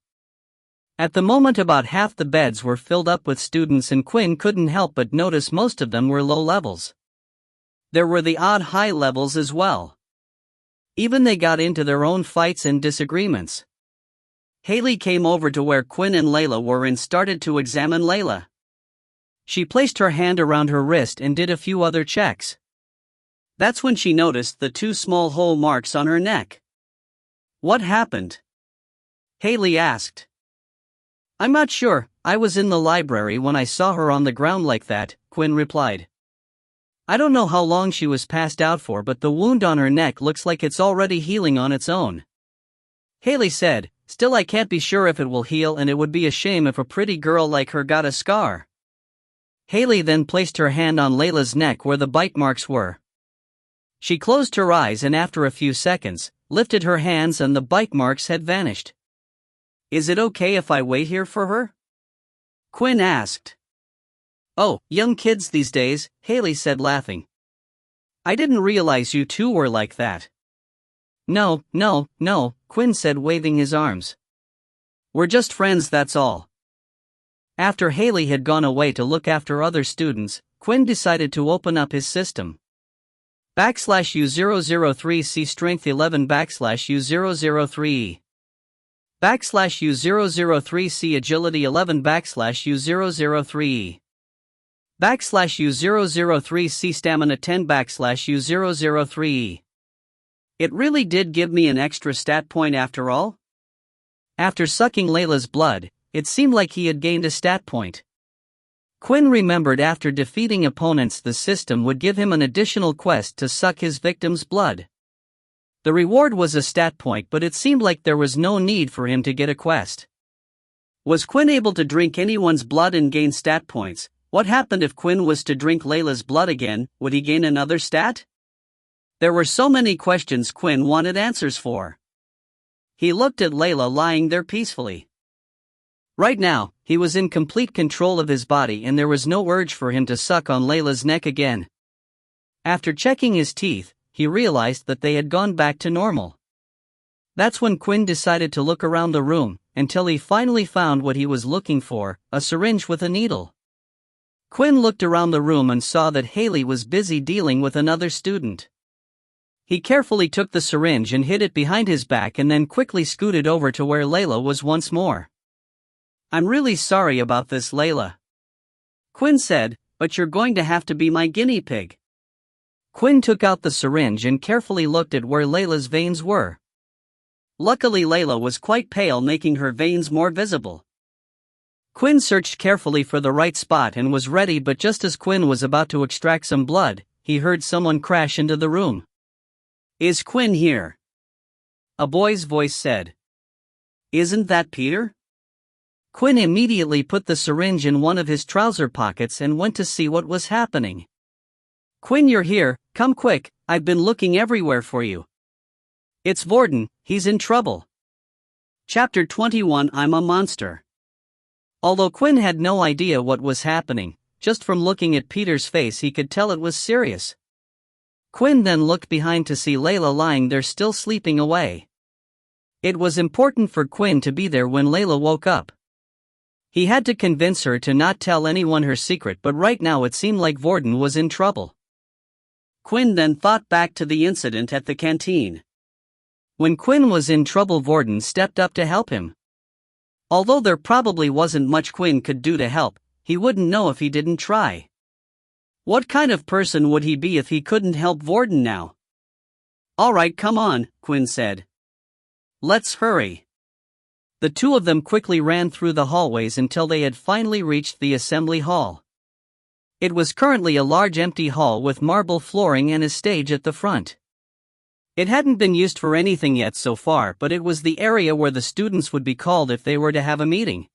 At the moment, about half the beds were filled up with students, and Quinn couldn't help but notice most of them were low levels. There were the odd high levels as well. Even they got into their own fights and disagreements. Haley came over to where Quinn and Layla were and started to examine Layla. She placed her hand around her wrist and did a few other checks. That's when she noticed the 2 small hole marks on her neck. "What happened?" Haley asked. "I'm not sure, I was in the library when I saw her on the ground like that," Quinn replied. "I don't know how long she was passed out for, but the wound on her neck looks like it's already healing on its own." Haley said, "Still, I can't be sure if it will heal, and it would be a shame if a pretty girl like her got a scar." Haley then placed her hand on Layla's neck where the bite marks were. She closed her eyes and after a few seconds, lifted her hands and the bite marks had vanished. "Is it okay if I wait here for her?" Quinn asked. "Oh, young kids these days," Haley said, laughing. "I didn't realize you two were like that." No, Quinn said, waving his arms. "We're just friends, that's all." After Haley had gone away to look after other students, Quinn decided to open up his system. /U003C strength 11 /U003E. /U003C agility 11 /U003E. /U003C stamina 10 /U003E. It really did give me an extra stat point after all. After sucking Layla's blood, it seemed like he had gained a stat point. Quinn remembered after defeating opponents the system would give him an additional quest to suck his victim's blood. The reward was a stat point, but it seemed like there was no need for him to get a quest. Was Quinn able to drink anyone's blood and gain stat points? What happened if Quinn was to drink Layla's blood again? Would he gain another stat? There were so many questions Quinn wanted answers for. He looked at Layla lying there peacefully. Right now, he was in complete control of his body and there was no urge for him to suck on Layla's neck again. After checking his teeth, he realized that they had gone back to normal. That's when Quinn decided to look around the room, until he finally found what he was looking for, a syringe with a needle. Quinn looked around the room and saw that Haley was busy dealing with another student. He carefully took the syringe and hid it behind his back and then quickly scooted over to where Layla was once more. "I'm really sorry about this, Layla," Quinn said, "but you're going to have to be my guinea pig." Quinn took out the syringe and carefully looked at where Layla's veins were. Luckily, Layla was quite pale, making her veins more visible. Quinn searched carefully for the right spot and was ready, but just as Quinn was about to extract some blood, he heard someone crash into the room. "Is Quinn here?" a boy's voice said. "Isn't that Peter?" Quinn immediately put the syringe in one of his trouser pockets and went to see what was happening. "Quinn, you're here, come quick, I've been looking everywhere for you." "It's Vorden, he's in trouble." Chapter 21 I'm a Monster. Although Quinn had no idea what was happening, just from looking at Peter's face he could tell it was serious. Quinn then looked behind to see Layla lying there still sleeping away. It was important for Quinn to be there when Layla woke up. He had to convince her to not tell anyone her secret, but right now it seemed like Vorden was in trouble. Quinn then thought back to the incident at the canteen. When Quinn was in trouble, Vorden stepped up to help him. Although there probably wasn't much Quinn could do to help, he wouldn't know if he didn't try. What kind of person would he be if he couldn't help Vorden now? "Alright, come on," Quinn said. "Let's hurry." The two of them quickly ran through the hallways until they had finally reached the assembly hall. It was currently a large empty hall with marble flooring and a stage at the front. It hadn't been used for anything yet so far, but it was the area where the students would be called if they were to have a meeting.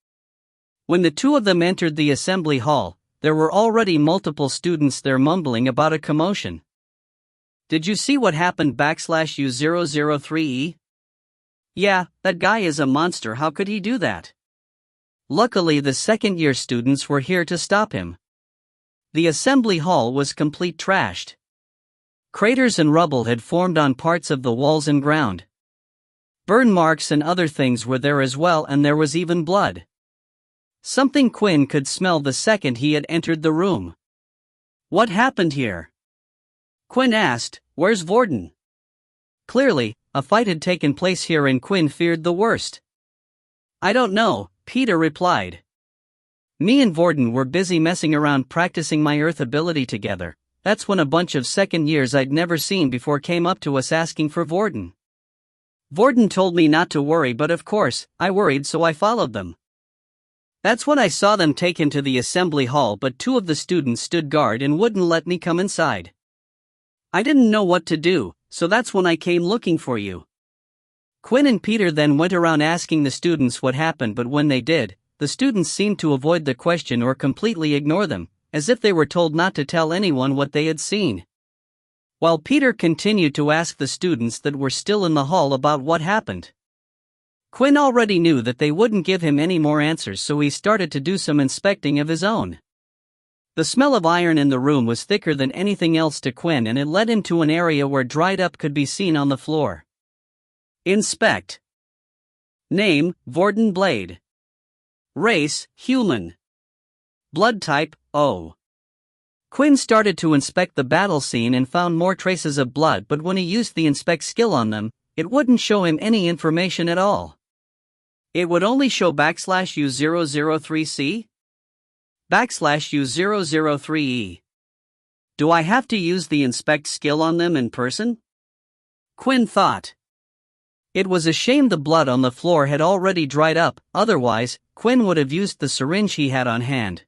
When the two of them entered the assembly hall, there were already multiple students there mumbling about a commotion. "Did you see what happened /U003E? Yeah, that guy is a monster. How could he do that?" Luckily, the second-year students were here to stop him. The assembly hall was complete trashed. Craters and rubble had formed on parts of the walls and ground. Burn marks and other things were there as well, and there was even blood. Something Quinn could smell the second he had entered the room. "What happened here?" Quinn asked. "Where's Vorden?" Clearly, a fight had taken place here and Quinn feared the worst. "I don't know," Peter replied. "Me and Vorden were busy messing around practicing my Earth ability together. That's when a bunch of second years I'd never seen before came up to us asking for Vorden. Vorden told me not to worry, but of course, I worried, so I followed them. That's when I saw them take him to the assembly hall, but two of the students stood guard and wouldn't let me come inside. I didn't know what to do, so that's when I came looking for you." Quinn and Peter then went around asking the students what happened, but when they did, the students seemed to avoid the question or completely ignore them, as if they were told not to tell anyone what they had seen. While Peter continued to ask the students that were still in the hall about what happened. Quinn already knew that they wouldn't give him any more answers, so he started to do some inspecting of his own. The smell of iron in the room was thicker than anything else to Quinn, and it led him to an area where dried up could be seen on the floor. Inspect. Name, Vorden Blade. Race, human. Blood type, O. Quinn started to inspect the battle scene and found more traces of blood, but when he used the inspect skill on them, it wouldn't show him any information at all. It would only show /U003C? /U003E. Do I have to use the inspect skill on them in person? Quinn thought. It was a shame the blood on the floor had already dried up, otherwise, Quinn would have used the syringe he had on hand.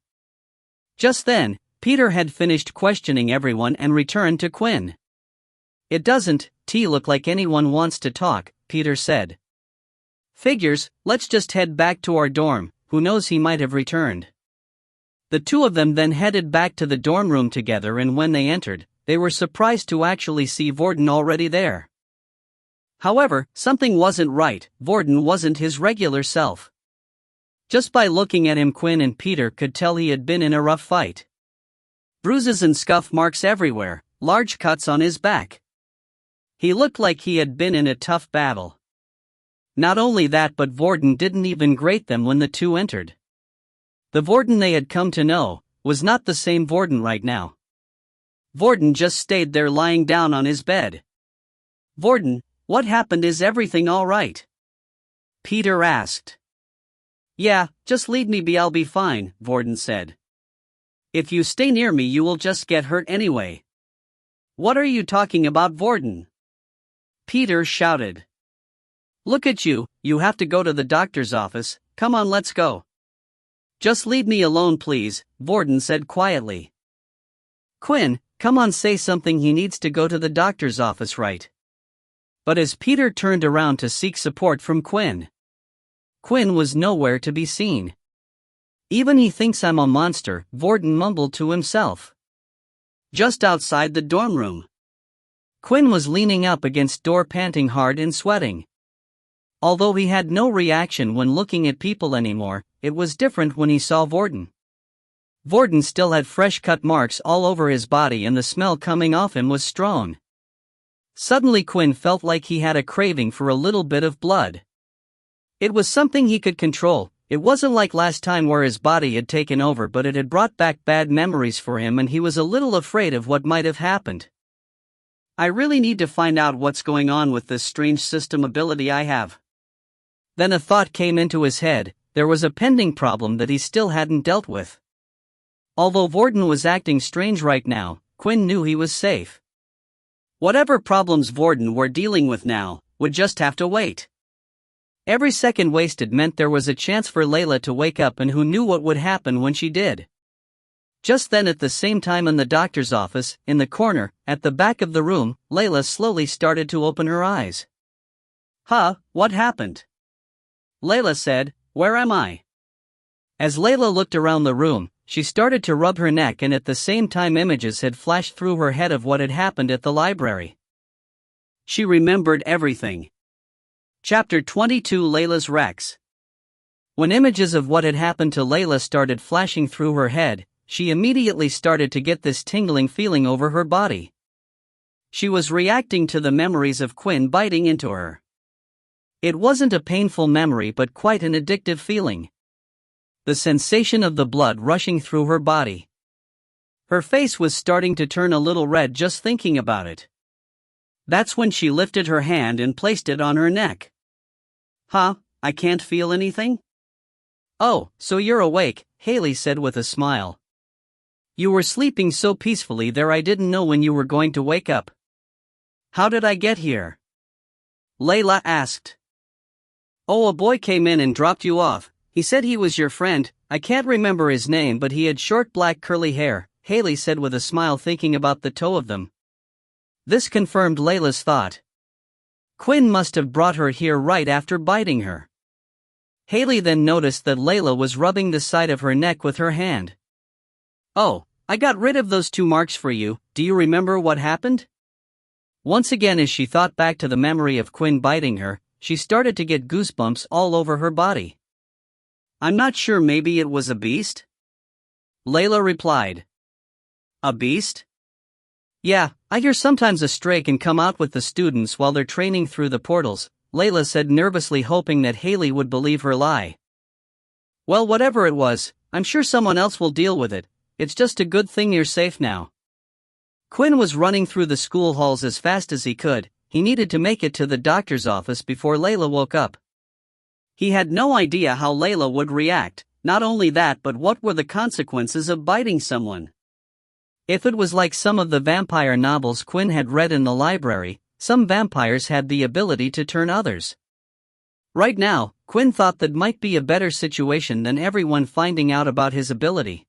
Just then, Peter had finished questioning everyone and returned to Quinn. "It doesn't look like anyone wants to talk," Peter said. "Figures, let's just head back to our dorm, who knows, he might have returned." The two of them then headed back to the dorm room together, and when they entered, they were surprised to actually see Vorden already there. However, something wasn't right. Vorden wasn't his regular self. Just by looking at him, Quinn and Peter could tell he had been in a rough fight. Bruises and scuff marks everywhere, large cuts on his back. He looked like he had been in a tough battle. Not only that, but Vorden didn't even greet them when the two entered. The Vorden they had come to know was not the same Vorden right now. Vorden just stayed there lying down on his bed. "Vorden, what happened? Is everything all right?" Peter asked. "Yeah, just leave me be, I'll be fine," Vorden said. "If you stay near me you will just get hurt anyway." "What are you talking about, Vorden?" Peter shouted. "Look at you, you have to go to the doctor's office. Come on, let's go." "Just leave me alone please," Vorden said quietly. "Quinn, come on, say something, he needs to go to the doctor's office, right?" But as Peter turned around to seek support from Quinn was nowhere to be seen. "Even he thinks I'm a monster," Vorden mumbled to himself. Just outside the dorm room, Quinn was leaning up against door, panting hard and sweating. Although he had no reaction when looking at people anymore, it was different when he saw Vorden. Vorden still had fresh cut marks all over his body and the smell coming off him was strong. Suddenly Quinn felt like he had a craving for a little bit of blood. It was something he could control. It wasn't like last time where his body had taken over, but it had brought back bad memories for him and he was a little afraid of what might have happened. I really need to find out what's going on with this strange system ability I have. Then a thought came into his head. There was a pending problem that he still hadn't dealt with. Although Vorden was acting strange right now, Quinn knew he was safe. Whatever problems Vorden were dealing with now would just have to wait. Every second wasted meant there was a chance for Layla to wake up, and who knew what would happen when she did. Just then, at the same time in the doctor's office, in the corner, at the back of the room, Layla slowly started to open her eyes. Huh, what happened? Layla said, "Where am I?" As Layla looked around the room, she started to rub her neck, and at the same time images had flashed through her head of what had happened at the library. She remembered everything. Chapter 22 Layla's Rex. When images of what had happened to Layla started flashing through her head, she immediately started to get this tingling feeling over her body. She was reacting to the memories of Quinn biting into her. It wasn't a painful memory but quite an addictive feeling. The sensation of the blood rushing through her body. Her face was starting to turn a little red just thinking about it. That's when she lifted her hand and placed it on her neck. Huh, I can't feel anything? Oh, so you're awake, Haley said with a smile. You were sleeping so peacefully there I didn't know when you were going to wake up. How did I get here? Layla asked. Oh, a boy came in and dropped you off. He said he was your friend. I can't remember his name but he had short black curly hair, Haley said with a smile thinking about the two of them. This confirmed Layla's thought. Quinn must have brought her here right after biting her. Haley then noticed that Layla was rubbing the side of her neck with her hand. Oh, I got rid of those 2 marks for you. Do you remember what happened? Once again, as she thought back to the memory of Quinn biting her, she started to get goosebumps all over her body. I'm not sure, maybe it was a beast? Layla replied. A beast? Yeah, I hear sometimes a stray can come out with the students while they're training through the portals, Layla said nervously, hoping that Haley would believe her lie. Well, whatever it was, I'm sure someone else will deal with it. It's just a good thing you're safe now. Quinn was running through the school halls as fast as he could. He needed to make it to the doctor's office before Layla woke up. He had no idea how Layla would react, not only that but what were the consequences of biting someone. If it was like some of the vampire novels Quinn had read in the library, some vampires had the ability to turn others. Right now, Quinn thought that might be a better situation than everyone finding out about his ability.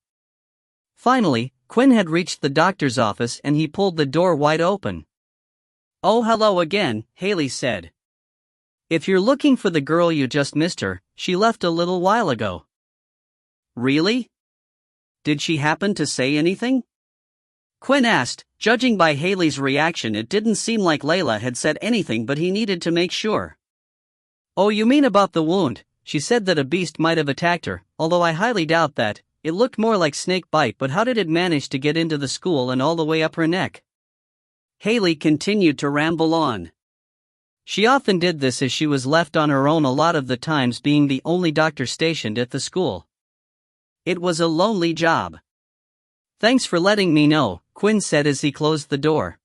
Finally, Quinn had reached the doctor's office and he pulled the door wide open. Oh, hello again, Haley said. If you're looking for the girl, you just missed her. She left a little while ago. Really? Did she happen to say anything? Quinn asked. Judging by Haley's reaction, it didn't seem like Layla had said anything, but he needed to make sure. Oh, you mean about the wound? She said that a beast might have attacked her, although I highly doubt that. It looked more like snake bite, but how did it manage to get into the school and all the way up her neck? Haley continued to ramble on. She often did this as she was left on her own a lot of the times, being the only doctor stationed at the school. It was a lonely job. Thanks for letting me know, Quinn said as he closed the door.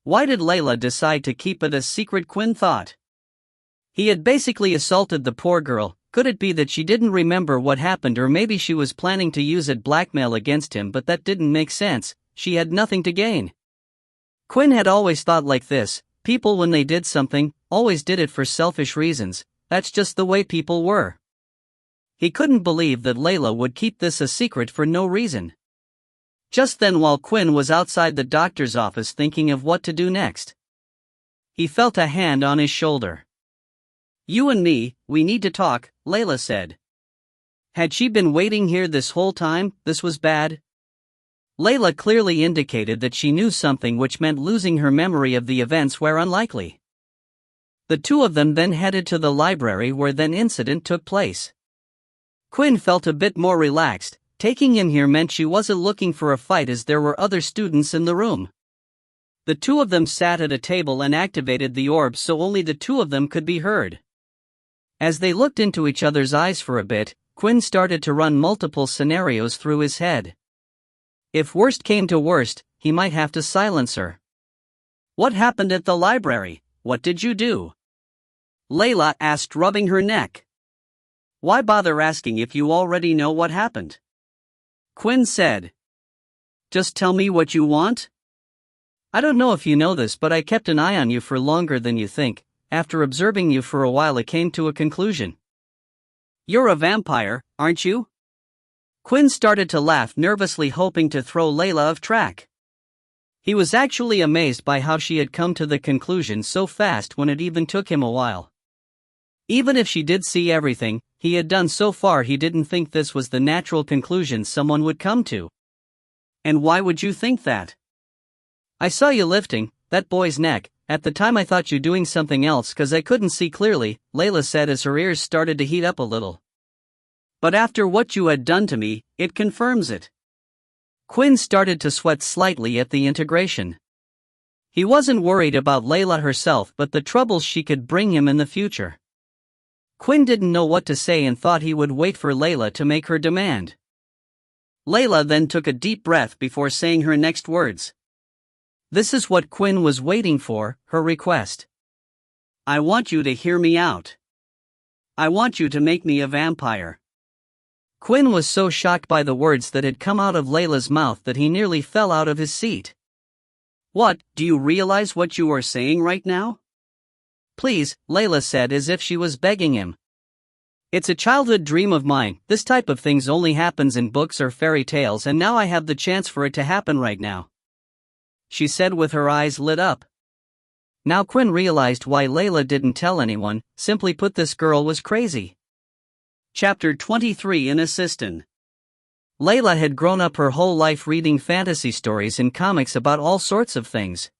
Why did Layla decide to keep it a secret, Quinn thought. He had basically assaulted the poor girl. Could it be that she didn't remember what happened, or maybe she was planning to use it blackmail against him, but that didn't make sense. She had nothing to gain. Quinn had always thought like this. People, when they did something, always did it for selfish reasons. That's just the way people were. He couldn't believe that Layla would keep this a secret for no reason. Just then, while Quinn was outside the doctor's office thinking of what to do next, he felt a hand on his shoulder. You and me, we need to talk, Layla said. Had she been waiting here this whole time? This was bad. Layla clearly indicated that she knew something, which meant losing her memory of the events were unlikely. The two of them then headed to the library where the incident took place. Quinn felt a bit more relaxed. Taking him here meant she wasn't looking for a fight as there were other students in the room. The two of them sat at a table and activated the orb so only the two of them could be heard. As they looked into each other's eyes for a bit, Quinn started to run multiple scenarios through his head. If worst came to worst, he might have to silence her. What happened at the library? What did you do? Layla asked, rubbing her neck. Why bother asking if you already know what happened? Quinn said. Just tell me what you want? I don't know if you know this, but I kept an eye on you for longer than you think. After observing you for a while, I came to a conclusion. You're a vampire, aren't you? Quinn started to laugh nervously, hoping to throw Layla off track. He was actually amazed by how she had come to the conclusion so fast when it even took him a while. Even if she did see everything he had done so far, he didn't think this was the natural conclusion someone would come to. And why would you think that? I saw you lifting that boy's neck. At the time I thought you doing something else cause I couldn't see clearly, Layla said as her ears started to heat up a little. But after what you had done to me, it confirms it. Quinn started to sweat slightly at the integration. He wasn't worried about Layla herself but the troubles she could bring him in the future. Quinn didn't know what to say and thought he would wait for Layla to make her demand. Layla then took a deep breath before saying her next words. This is what Quinn was waiting for, her request. I want you to hear me out. I want you to make me a vampire. Quinn was so shocked by the words that had come out of Layla's mouth that he nearly fell out of his seat. What, do you realize what you are saying right now? Please, Layla said as if she was begging him. It's a childhood dream of mine. This type of things only happens in books or fairy tales, and now I have the chance for it to happen right now, she said with her eyes lit up. Now Quinn realized why Layla didn't tell anyone. Simply put, this girl was crazy. Chapter 23 in Assistant. Layla had grown up her whole life reading fantasy stories and comics about all sorts of things.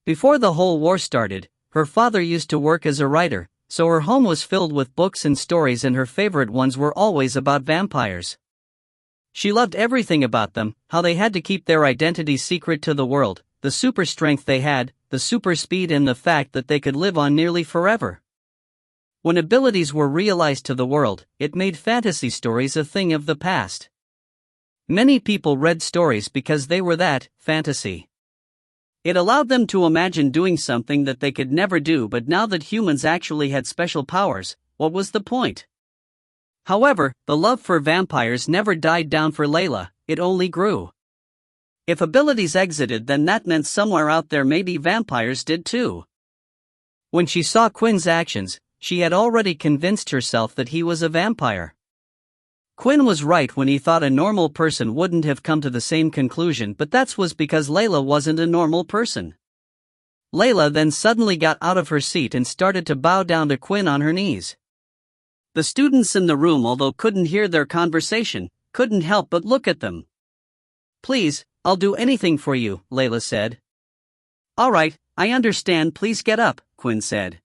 Before the whole war started, her father used to work as a writer, so her home was filled with books and stories, and her favorite ones were always about vampires. She loved everything about them, how they had to keep their identity secret to the world, the super strength they had, the super speed, and the fact that they could live on nearly forever. When abilities were realized to the world, it made fantasy stories a thing of the past. Many people read stories because they were that, fantasy. It allowed them to imagine doing something that they could never do, but now that humans actually had special powers, what was the point? However, the love for vampires never died down for Layla, it only grew. If abilities exited, then that meant somewhere out there maybe vampires did too. When she saw Quinn's actions, she had already convinced herself that he was a vampire. Quinn was right when he thought a normal person wouldn't have come to the same conclusion, but that was because Layla wasn't a normal person. Layla then suddenly got out of her seat and started to bow down to Quinn on her knees. The students in the room, although couldn't hear their conversation, couldn't help but look at them. Please, I'll do anything for you, Layla said. All right, I understand, please get up, Quinn said.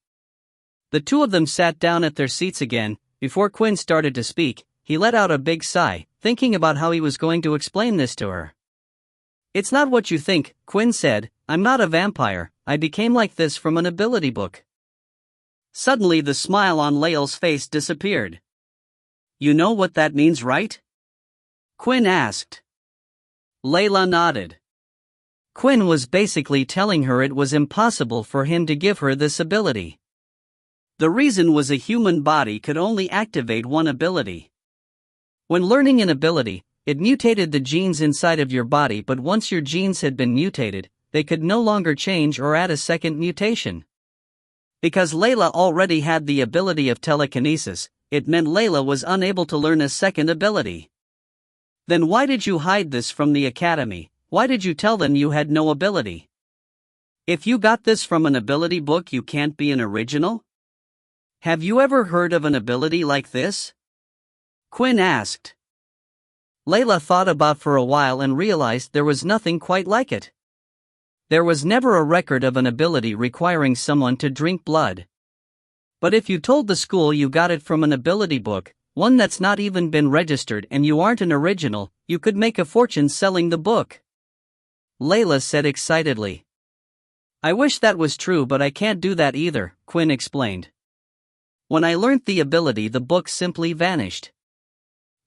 The two of them sat down at their seats again. Before Quinn started to speak, he let out a big sigh, thinking about how he was going to explain this to her. It's not what you think, Quinn said. I'm not a vampire, I became like this from an ability book. Suddenly the smile on Layla's face disappeared. You know what that means, right? Quinn asked. Layla nodded. Quinn was basically telling her it was impossible for him to give her this ability. The reason was a human body could only activate one ability. When learning an ability, it mutated the genes inside of your body, but once your genes had been mutated, they could no longer change or add a second mutation. Because Layla already had the ability of telekinesis, it meant Layla was unable to learn a second ability. Then why did you hide this from the academy? Why did you tell them you had no ability? If you got this from an ability book, you can't be an original? Have you ever heard of an ability like this? Quinn asked. Layla thought about for a while and realized there was nothing quite like it. There was never a record of an ability requiring someone to drink blood. But if you told the school you got it from an ability book, One that's not even been registered, and you aren't an original. You could make a fortune selling the book," Layla said excitedly. "I wish that was true, but I can't do that either," Quinn explained. "When I learned the ability, the book simply vanished."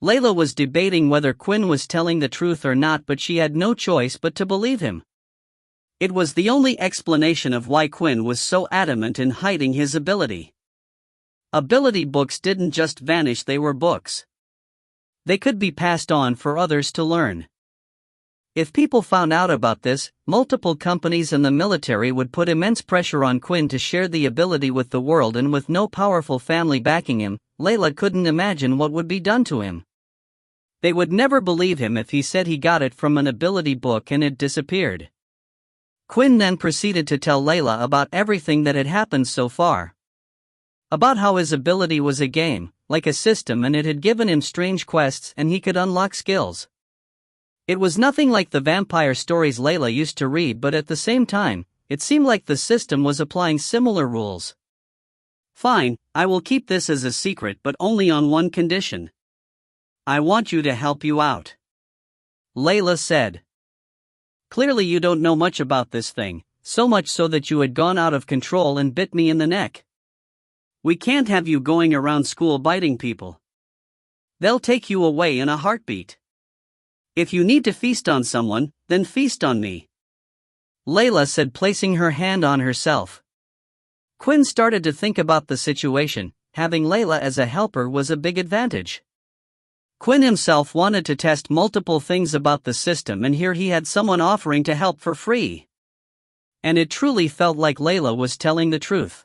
Layla was debating whether Quinn was telling the truth or not, but she had no choice but to believe him. It was the only explanation of why Quinn was so adamant in hiding his ability. Ability books didn't just vanish, they were books. They could be passed on for others to learn. If people found out about this, multiple companies and the military would put immense pressure on Quinn to share the ability with the world, and with no powerful family backing him, Layla couldn't imagine what would be done to him. They would never believe him if he said he got it from an ability book and it disappeared. Quinn then proceeded to tell Layla about everything that had happened so far. About how his ability was a game, like a system, and it had given him strange quests and he could unlock skills. It was nothing like the vampire stories Layla used to read, but at the same time, it seemed like the system was applying similar rules. "Fine, I will keep this as a secret, but only on one condition. I want you to help you out," Layla said. "Clearly you don't know much about this thing, so much so that you had gone out of control and bit me in the neck. We can't have you going around school biting people. They'll take you away in a heartbeat. If you need to feast on someone, then feast on me," Layla said, placing her hand on herself. Quinn started to think about the situation. Having Layla as a helper was a big advantage. Quinn himself wanted to test multiple things about the system, and here he had someone offering to help for free. And it truly felt like Layla was telling the truth.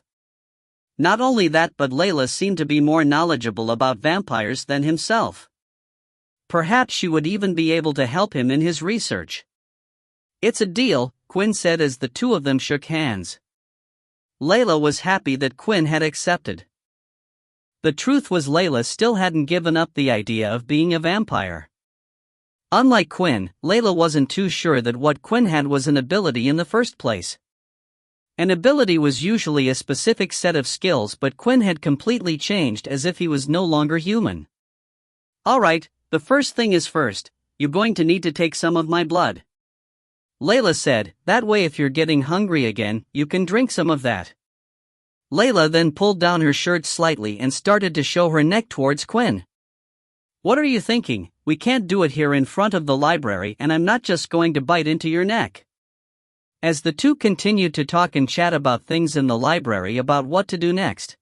Not only that, but Layla seemed to be more knowledgeable about vampires than himself. Perhaps she would even be able to help him in his research. "It's a deal," Quinn said as the two of them shook hands. Layla was happy that Quinn had accepted. The truth was, Layla still hadn't given up the idea of being a vampire. Unlike Quinn, Layla wasn't too sure that what Quinn had was an ability in the first place. An ability was usually a specific set of skills, but Quinn had completely changed, as if he was no longer human. "Alright, the first thing is first, you're going to need to take some of my blood," Layla said. "That way if you're getting hungry again, you can drink some of that." Layla then pulled down her shirt slightly and started to show her neck towards Quinn. "What are you thinking? We can't do it here in front of the library, and I'm not just going to bite into your neck." As the two continued to talk and chat about things in the library, about what to do next,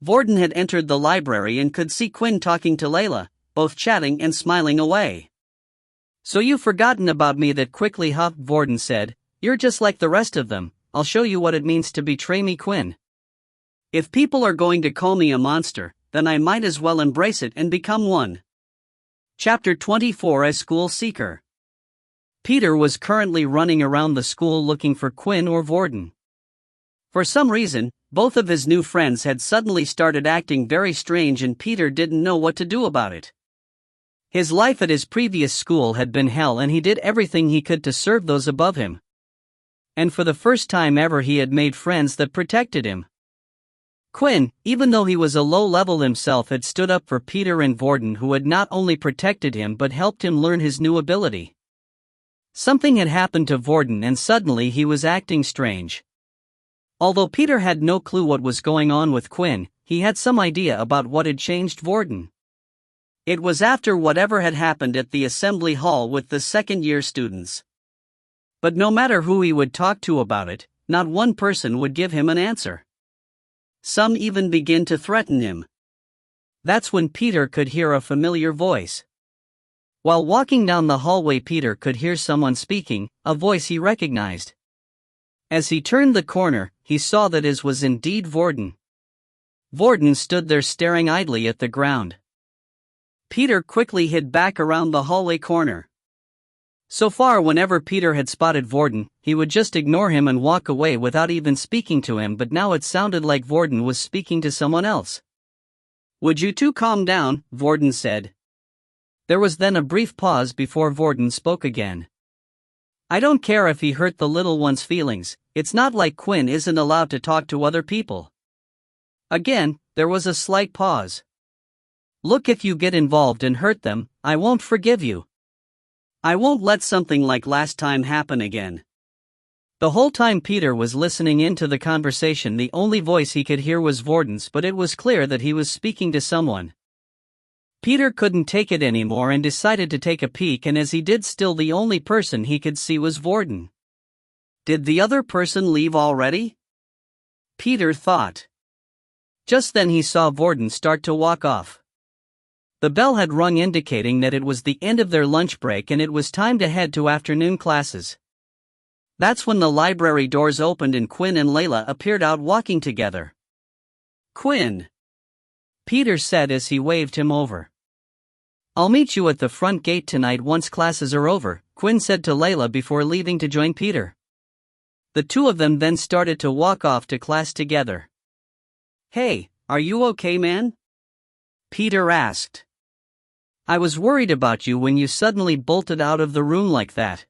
Vorden had entered the library and could see Quinn talking to Layla, both chatting and smiling away. "So you've forgotten about me?" that quickly huffed Vorden said. "You're just like the rest of them. I'll show you what it means to betray me, Quinn. If people are going to call me a monster, then I might as well embrace it and become one." Chapter 24: A School Seeker. Peter was currently running around the school looking for Quinn or Vorden. For some reason, both of his new friends had suddenly started acting very strange, and Peter didn't know what to do about it. His life at his previous school had been hell, and he did everything he could to serve those above him. And for the first time ever, he had made friends that protected him. Quinn, even though he was a low level himself, had stood up for Peter and Vorden, who had not only protected him but helped him learn his new ability. Something had happened to Vorden, and suddenly he was acting strange. Although Peter had no clue what was going on with Quinn, he had some idea about what had changed Vorden. It was after whatever had happened at the assembly hall with the second-year students. But no matter who he would talk to about it, not one person would give him an answer. Some even began to threaten him. That's when Peter could hear a familiar voice. While walking down the hallway, Peter could hear someone speaking, a voice he recognized. As he turned the corner, he saw that it was indeed Vorden. Vorden stood there staring idly at the ground. Peter quickly hid back around the hallway corner. So far, whenever Peter had spotted Vorden, he would just ignore him and walk away without even speaking to him, but now it sounded like Vorden was speaking to someone else. "Would you two calm down?" Vorden said. There was then a brief pause before Vorden spoke again. "I don't care if he hurt the little one's feelings, it's not like Quinn isn't allowed to talk to other people." Again, there was a slight pause. Look, if you get involved and hurt them, I won't forgive you. I won't let something like last time happen again. The whole time Peter was listening into the conversation, the only voice he could hear was Vorden's, but it was clear that he was speaking to someone. Peter couldn't take it anymore and decided to take a peek, and as he did, still the only person he could see was Vorden. Did the other person leave already? Peter thought. Just then he saw Vorden start to walk off. The bell had rung, indicating that it was the end of their lunch break and it was time to head to afternoon classes. That's when the library doors opened and Quinn and Layla appeared out walking together. Quinn, Peter said as he waved him over. I'll meet you at the front gate tonight once classes are over, Quinn said to Layla before leaving to join Peter. The two of them then started to walk off to class together. Hey, are you okay, man? Peter asked. I was worried about you when you suddenly bolted out of the room like that.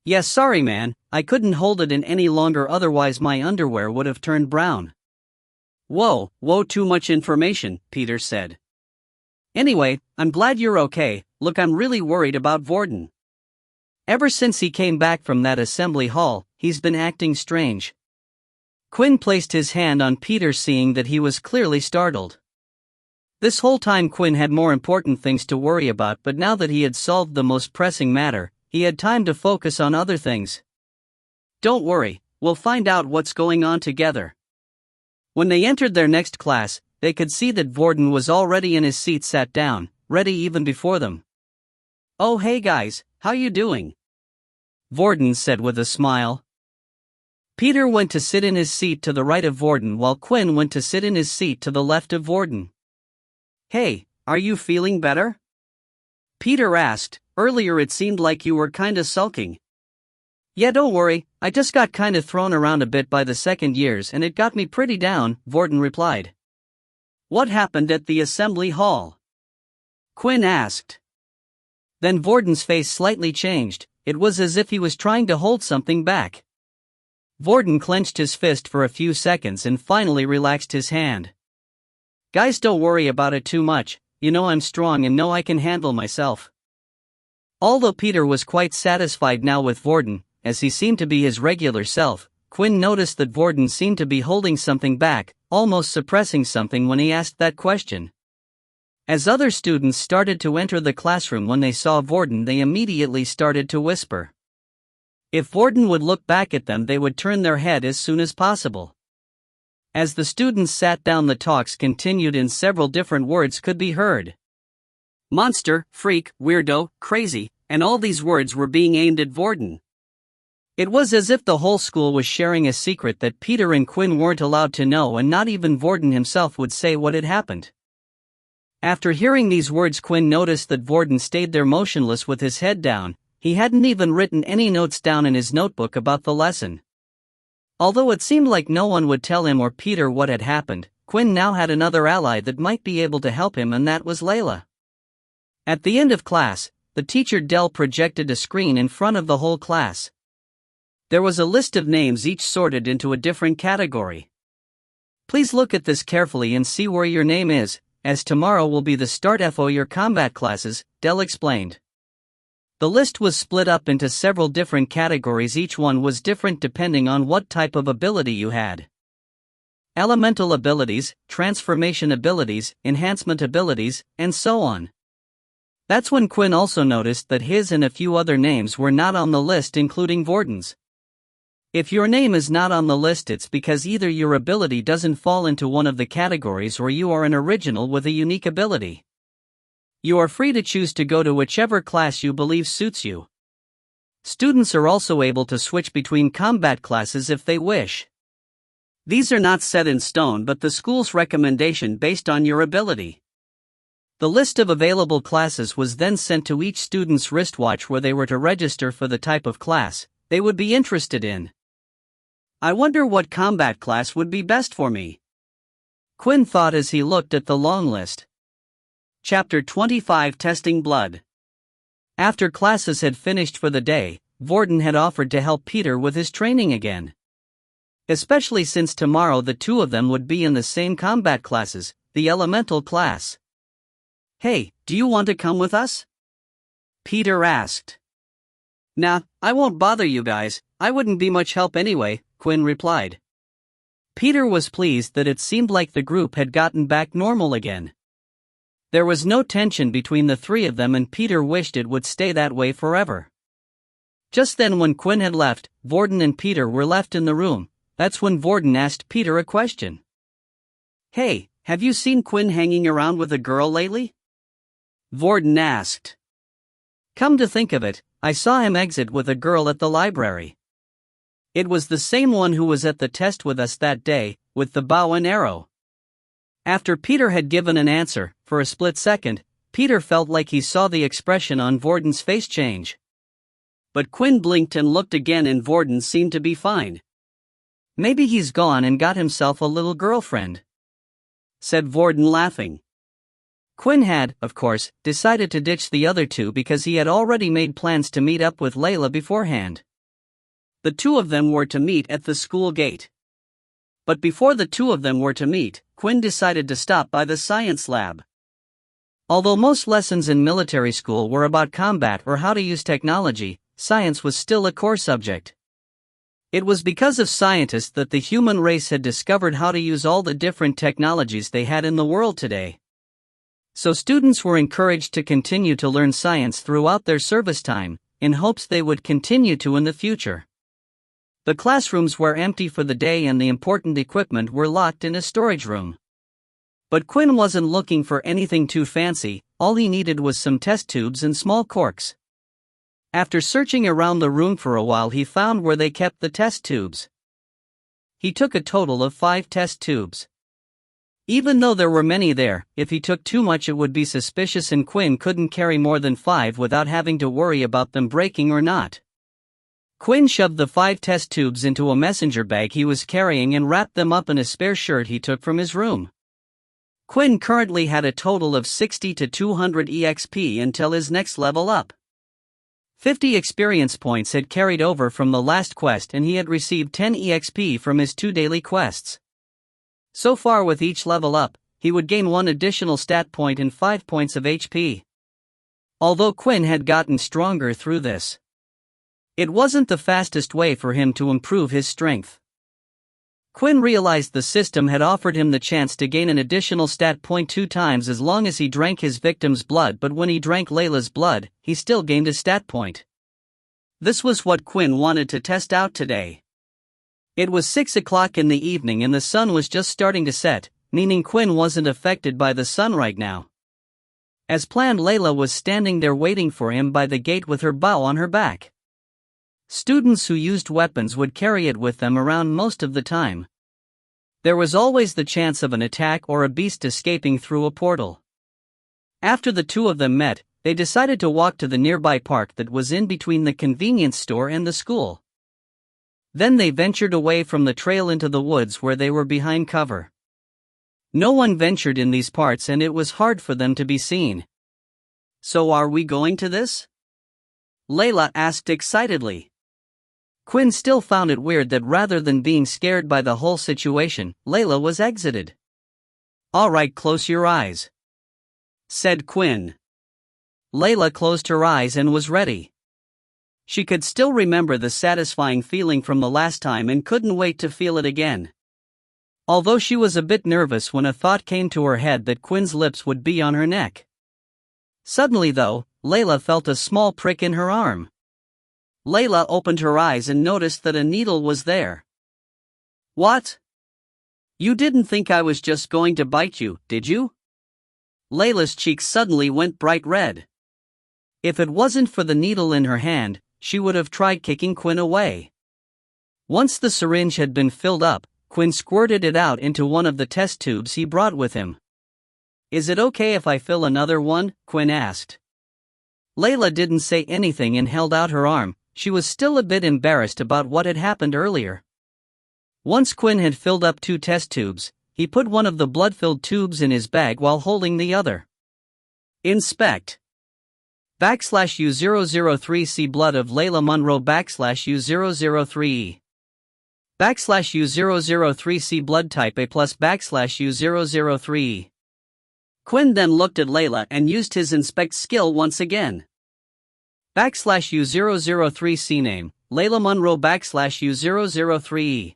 Yes, sorry man, I couldn't hold it in any longer, otherwise my underwear would have turned brown. Whoa, too much information, Peter said. Anyway, I'm glad you're okay. Look, I'm really worried about Vorden. Ever since he came back from that assembly hall, he's been acting strange. Quinn placed his hand on Peter, seeing that he was clearly startled. This whole time Quinn had more important things to worry about, but now that he had solved the most pressing matter, he had time to focus on other things. Don't worry, we'll find out what's going on together. When they entered their next class, they could see that Vorden was already in his seat, sat down, ready even before them. Oh hey guys, how you doing? Vorden said with a smile. Peter went to sit in his seat to the right of Vorden while Quinn went to sit in his seat to the left of Vorden. Hey, are you feeling better? Peter asked. Earlier it seemed like you were kinda sulking. Yeah, don't worry, I just got kinda thrown around a bit by the second years and it got me pretty down, Vorden replied. What happened at the assembly hall? Quinn asked. Then Vorden's face slightly changed. It was as if he was trying to hold something back. Vorden clenched his fist for a few seconds and finally relaxed his hand. Guys, don't worry about it too much, you know I'm strong and know I can handle myself. Although Peter was quite satisfied now with Vorden, as he seemed to be his regular self, Quinn noticed that Vorden seemed to be holding something back, almost suppressing something when he asked that question. As other students started to enter the classroom when they saw Vorden, they immediately started to whisper. If Vorden would look back at them, they would turn their head as soon as possible. As the students sat down, the talks continued and several different words could be heard. Monster, freak, weirdo, crazy, and all these words were being aimed at Vorden. It was as if the whole school was sharing a secret that Peter and Quinn weren't allowed to know, and not even Vorden himself would say what had happened. After hearing these words, Quinn noticed that Vorden stayed there motionless with his head down. He hadn't even written any notes down in his notebook about the lesson. Although it seemed like no one would tell him or Peter what had happened, Quinn now had another ally that might be able to help him, and that was Layla. At the end of class, the teacher Dell projected a screen in front of the whole class. There was a list of names, each sorted into a different category. Please look at this carefully and see where your name is, as tomorrow will be the start of your combat classes, Dell explained. The list was split up into several different categories. Each one was different depending on what type of ability you had. Elemental abilities, transformation abilities, enhancement abilities, and so on. That's when Quinn also noticed that his and a few other names were not on the list, including Vorden's. If your name is not on the list, it's because either your ability doesn't fall into one of the categories or you are an original with a unique ability. You are free to choose to go to whichever class you believe suits you. Students are also able to switch between combat classes if they wish. These are not set in stone but the school's recommendation based on your ability. The list of available classes was then sent to each student's wristwatch, where they were to register for the type of class they would be interested in. I wonder what combat class would be best for me, Quinn thought as he looked at the long list. Chapter 25, Testing Blood. After classes had finished for the day, Vorden had offered to help Peter with his training again. Especially since tomorrow the two of them would be in the same combat classes, the elemental class. Hey, do you want to come with us? Peter asked. Nah, I won't bother you guys, I wouldn't be much help anyway, Quinn replied. Peter was pleased that it seemed like the group had gotten back normal again. There was no tension between the three of them and Peter wished it would stay that way forever. Just then when Quinn had left, Vorden and Peter were left in the room. That's when Vorden asked Peter a question. Hey, have you seen Quinn hanging around with a girl lately? Vorden asked. Come to think of it, I saw him exit with a girl at the library. It was the same one who was at the test with us that day, with the bow and arrow. After Peter had given an answer, for a split second, Peter felt like he saw the expression on Vorden's face change. But Quinn blinked and looked again and Vorden seemed to be fine. Maybe he's gone and got himself a little girlfriend, said Vorden laughing. Quinn had, of course, decided to ditch the other two because he had already made plans to meet up with Layla beforehand. The two of them were to meet at the school gate. But before the two of them were to meet, Quinn decided to stop by the science lab. Although most lessons in military school were about combat or how to use technology, science was still a core subject. It was because of scientists that the human race had discovered how to use all the different technologies they had in the world today. So students were encouraged to continue to learn science throughout their service time, in hopes they would continue to in the future. The classrooms were empty for the day and the important equipment were locked in a storage room. But Quinn wasn't looking for anything too fancy, all he needed was some test tubes and small corks. After searching around the room for a while he found where they kept the test tubes. He took a total of 5 test tubes. Even though there were many there, if he took too much it would be suspicious and Quinn couldn't carry more than 5 without having to worry about them breaking or not. Quinn shoved the 5 test tubes into a messenger bag he was carrying and wrapped them up in a spare shirt he took from his room. Quinn currently had a total of 60 to 200 EXP until his next level up. 50 experience points had carried over from the last quest and he had received 10 EXP from his 2 daily quests. So far with each level up, he would gain 1 additional stat point and 5 points of HP. Although Quinn had gotten stronger through this, it wasn't the fastest way for him to improve his strength. Quinn realized the system had offered him the chance to gain an additional stat point 2 times as long as he drank his victim's blood, but when he drank Layla's blood, he still gained a stat point. This was what Quinn wanted to test out today. It was 6 o'clock in the evening and the sun was just starting to set, meaning Quinn wasn't affected by the sun right now. As planned, Layla was standing there waiting for him by the gate with her bow on her back. Students who used weapons would carry it with them around most of the time. There was always the chance of an attack or a beast escaping through a portal. After the two of them met, they decided to walk to the nearby park that was in between the convenience store and the school. Then they ventured away from the trail into the woods where they were behind cover. No one ventured in these parts and it was hard for them to be seen. So are we going to this? Layla asked excitedly. Quinn still found it weird that rather than being scared by the whole situation, Layla was exited. Alright, close your eyes, said Quinn. Layla closed her eyes and was ready. She could still remember the satisfying feeling from the last time and couldn't wait to feel it again. Although she was a bit nervous when a thought came to her head that Quinn's lips would be on her neck. Suddenly though, Layla felt a small prick in her arm. Layla opened her eyes and noticed that a needle was there. What? You didn't think I was just going to bite you, did you? Layla's cheeks suddenly went bright red. If it wasn't for the needle in her hand, she would have tried kicking Quinn away. Once the syringe had been filled up, Quinn squirted it out into one of the test tubes he brought with him. Is it okay if I fill another one? Quinn asked. Layla didn't say anything and held out her arm. She was still a bit embarrassed about what had happened earlier. Once Quinn had filled up 2 test tubes, he put one of the blood-filled tubes in his bag while holding the other. Inspect. /U003C blood of Layla Monroe /U003E. /U003C blood type A plus /U003E. Quinn then looked at Layla and used his inspect skill once again. \U003C name, Layla Monroe \U003E.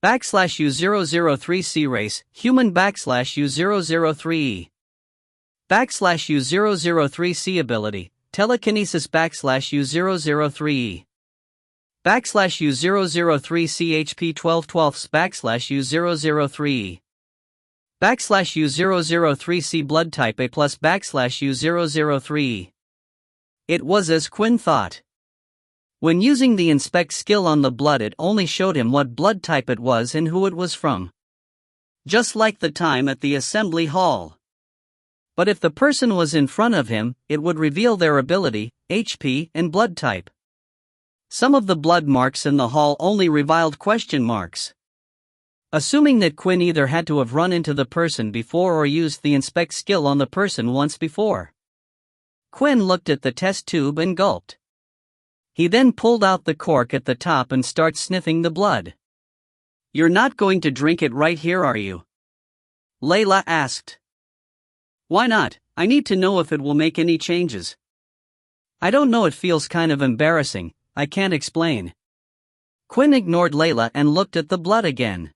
\U003C race, human \U003E. \U003C ability, telekinesis \U003E. \U003C HP 12/12 \U003E. \U003C blood type A plus \U003E. It was as Quinn thought. When using the inspect skill on the blood, it only showed him what blood type it was and who it was from. Just like the time at the assembly hall. But if the person was in front of him, it would reveal their ability, HP, and blood type. Some of the blood marks in the hall only revealed question marks. Assuming that Quinn either had to have run into the person before or used the inspect skill on the person once before. Quinn looked at the test tube and gulped. He then pulled out the cork at the top and started sniffing the blood. "You're not going to drink it right here, are you?" Layla asked. "Why not? I need to know if it will make any changes." "I don't know, it feels kind of embarrassing, I can't explain." Quinn ignored Layla and looked at the blood again.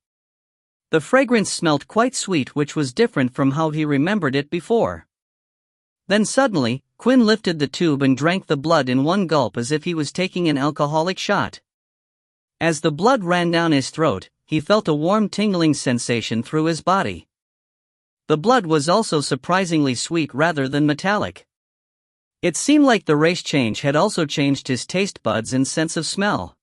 The fragrance smelled quite sweet, which was different from how he remembered it before. Then suddenly, Quinn lifted the tube and drank the blood in one gulp as if he was taking an alcoholic shot. As the blood ran down his throat, he felt a warm tingling sensation through his body. The blood was also surprisingly sweet rather than metallic. It seemed like the race change had also changed his taste buds and sense of smell.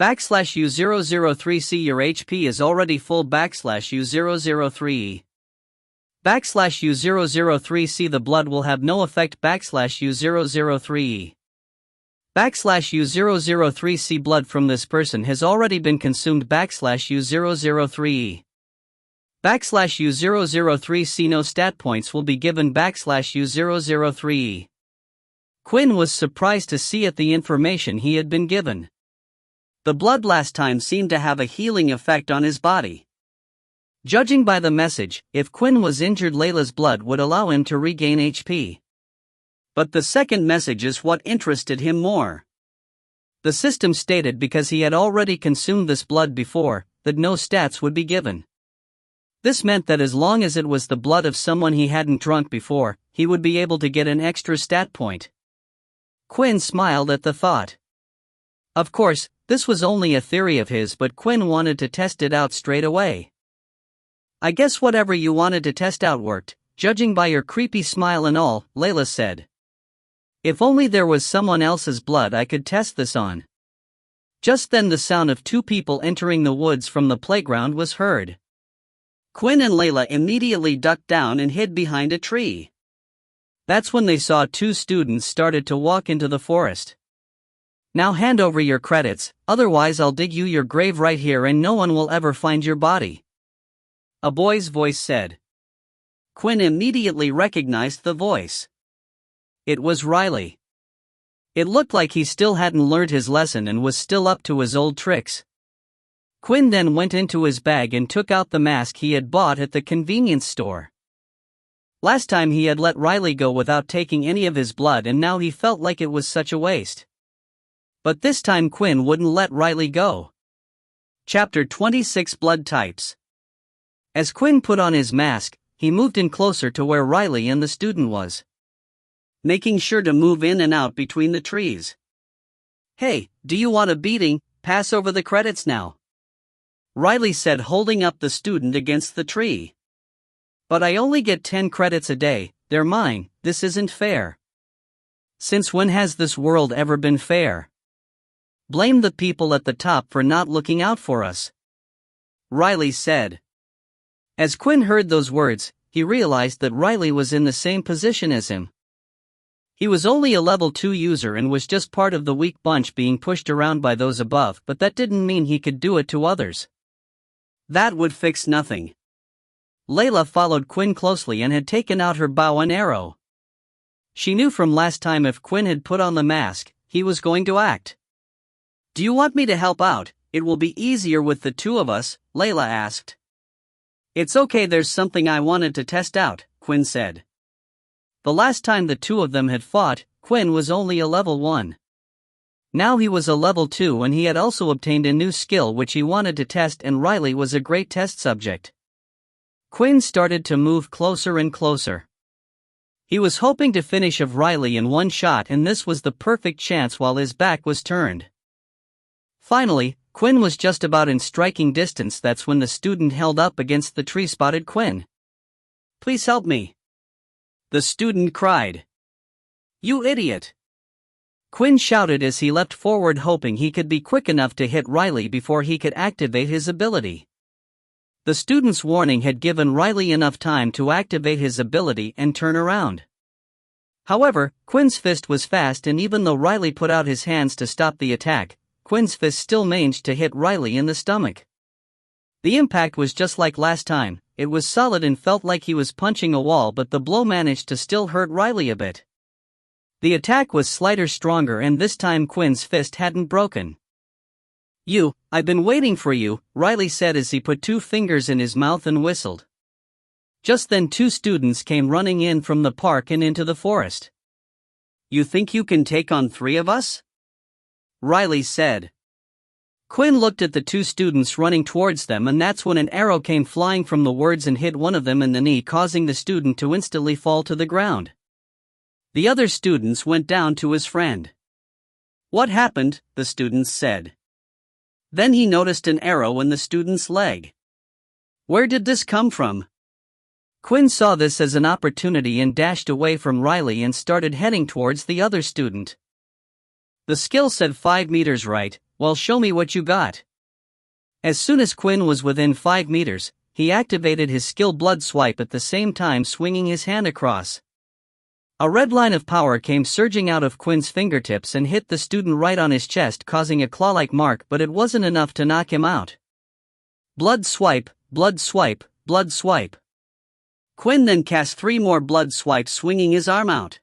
\U003C Your HP is already full \U003E. \U003C The blood will have no effect \U003E. \U003C Blood from this person has already been consumed \U003E. \U003C No stat points will be given \U003E. Quinn was surprised to see at the information he had been given. The blood last time seemed to have a healing effect on his body. Judging by the message, if Quinn was injured, Layla's blood would allow him to regain HP. But the second message is what interested him more. The system stated because he had already consumed this blood before, that no stats would be given. This meant that as long as it was the blood of someone he hadn't drunk before, he would be able to get an extra stat point. Quinn smiled at the thought. Of course, this was only a theory of his, but Quinn wanted to test it out straight away. "I guess whatever you wanted to test out worked, judging by your creepy smile and all," Layla said. "If only there was someone else's blood I could test this on." Just then the sound of two people entering the woods from the playground was heard. Quinn and Layla immediately ducked down and hid behind a tree. That's when they saw two students started to walk into the forest. "Now hand over your credits, otherwise I'll dig you your grave right here and no one will ever find your body," a boy's voice said. Quinn immediately recognized the voice. It was Riley. It looked like he still hadn't learned his lesson and was still up to his old tricks. Quinn then went into his bag and took out the mask he had bought at the convenience store. Last time he had let Riley go without taking any of his blood, and now he felt like it was such a waste. But this time Quinn wouldn't let Riley go. Chapter 26 Blood Types. As Quinn put on his mask, he moved in closer to where Riley and the student was, making sure to move in and out between the trees. "Hey, do you want a beating? Pass over the credits now," Riley said, holding up the student against the tree. "But I only get 10 credits a day, they're mine, this isn't fair." "Since when has this world ever been fair? Blame the people at the top for not looking out for us," Riley said. As Quinn heard those words, he realized that Riley was in the same position as him. He was only a level 2 user and was just part of the weak bunch being pushed around by those above, but that didn't mean he could do it to others. That would fix nothing. Layla followed Quinn closely and had taken out her bow and arrow. She knew from last time if Quinn had put on the mask, he was going to act. "Do you want me to help out? It will be easier with the two of us," Layla asked. It's okay, there's something I wanted to test out, Quinn said. The last time the two of them had fought, Quinn was only a level 1. Now he was a level 2 and he had also obtained a new skill which he wanted to test, and Riley was a great test subject. Quinn started to move closer and closer. He was hoping to finish off Riley in one shot, and this was the perfect chance while his back was turned. Finally, Quinn was just about in striking distance. That's when the student held up against the tree spotted Quinn. "Please help me," the student cried. "You idiot!" Quinn shouted as he leapt forward, hoping he could be quick enough to hit Riley before he could activate his ability. The student's warning had given Riley enough time to activate his ability and turn around. However, Quinn's fist was fast, and even though Riley put out his hands to stop the attack, Quinn's fist still managed to hit Riley in the stomach. The impact was just like last time. It was solid and felt like he was punching a wall, but the blow managed to still hurt Riley a bit. The attack was slightly stronger, and this time Quinn's fist hadn't broken. I've been waiting for you," Riley said as he put 2 fingers in his mouth and whistled. Just then 2 students came running in from the park and into the forest. "You think you can take on 3 of us?" Riley said. Quinn looked at the 2 students running towards them, and that's when an arrow came flying from the words and hit one of them in the knee, causing the student to instantly fall to the ground. The other students went down to his friend. "What happened?" the students said. Then he noticed an arrow in the student's leg. "Where did this come from?" Quinn saw this as an opportunity and dashed away from Riley and started heading towards the other student. The skill said 5 meters, right? Well, show me what you got. As soon as Quinn was within 5 meters, he activated his skill Blood Swipe, at the same time swinging his hand across. A red line of power came surging out of Quinn's fingertips and hit the student right on his chest, causing a claw-like mark, but it wasn't enough to knock him out. Blood Swipe, Blood Swipe, Blood Swipe. Quinn then cast 3 more Blood Swipes, swinging his arm out.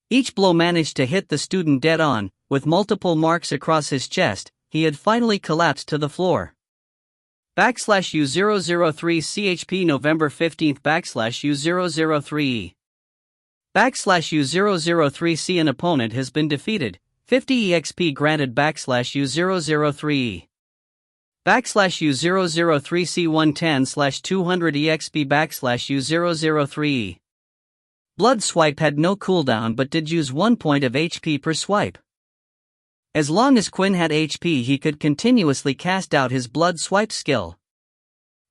Each blow managed to hit the student dead on, with multiple marks across his chest. He had finally collapsed to the floor. /U003 CHP November 15 /U003E /U003C An opponent has been defeated. 50 EXP granted /U003E /U003C 110/200 EXP /U003E. Blood Swipe had no cooldown but did use 1 point of HP per swipe. As long as Quinn had HP, he could continuously cast out his Blood Swipe skill.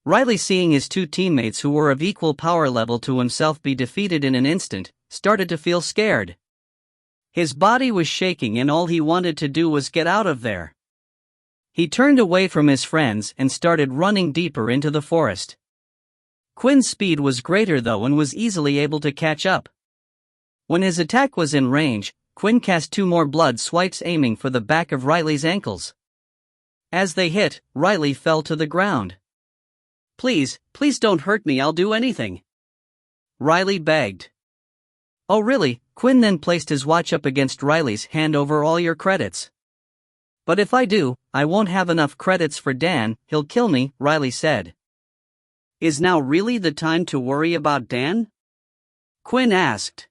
Riley, seeing his 2 teammates who were of equal power level to himself be defeated in an instant, started to feel scared. His body was shaking and all he wanted to do was get out of there. He turned away from his friends and started running deeper into the forest. Quinn's speed was greater though and was easily able to catch up. When his attack was in range, Quinn cast 2 more Blood Swipes, aiming for the back of Riley's ankles. As they hit, Riley fell to the ground. Please don't hurt me, I'll do anything," Riley begged. "Oh really?" Quinn then placed his watch up against Riley's hand. "Over all your credits." "But if I do, I won't have enough credits for Dan, he'll kill me," Riley said. "Is now really the time to worry about Dan?" Quinn asked.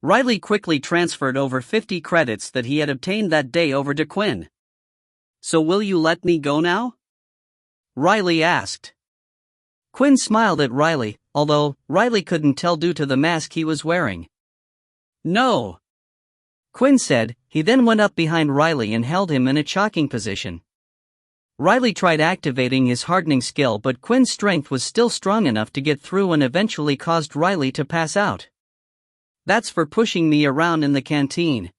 Riley quickly transferred over 50 credits that he had obtained that day over to Quinn. "So will you let me go now?" Riley asked. Quinn smiled at Riley, although Riley couldn't tell due to the mask he was wearing. "No," Quinn said. He then went up behind Riley and held him in a choking position. Riley tried activating his hardening skill, but Quinn's strength was still strong enough to get through and eventually caused Riley to pass out. "That's for pushing me around in the canteen."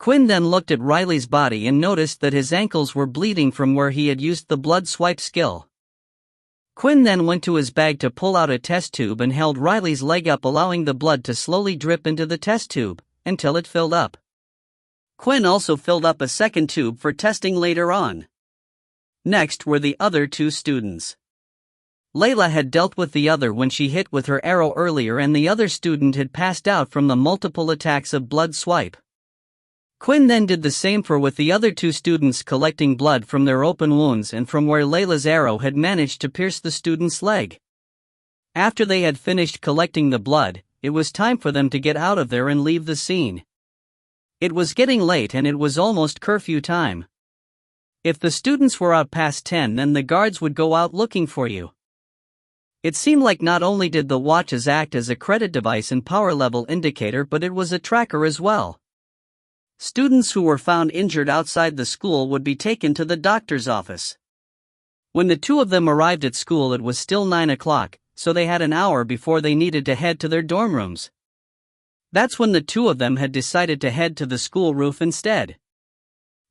Quinn then looked at Riley's body and noticed that his ankles were bleeding from where he had used the Blood Swipe skill. Quinn then went to his bag to pull out a test tube and held Riley's leg up, allowing the blood to slowly drip into the test tube, until it filled up. Quinn also filled up a second tube for testing later on. Next were the other 2 students. Layla had dealt with the other when she hit with her arrow earlier, and the other student had passed out from the multiple attacks of Blood Swipe. Quinn then did the same with the other two students, collecting blood from their open wounds and from where Layla's arrow had managed to pierce the student's leg. After they had finished collecting the blood, it was time for them to get out of there and leave the scene. It was getting late and it was almost curfew time. If the students were out past 10, then the guards would go out looking for you. It seemed like not only did the watches act as a credit device and power level indicator, but it was a tracker as well. Students who were found injured outside the school would be taken to the doctor's office. When the two of them arrived at school, it was still 9 o'clock, so they had an hour before they needed to head to their dorm rooms. That's when the two of them had decided to head to the school roof instead.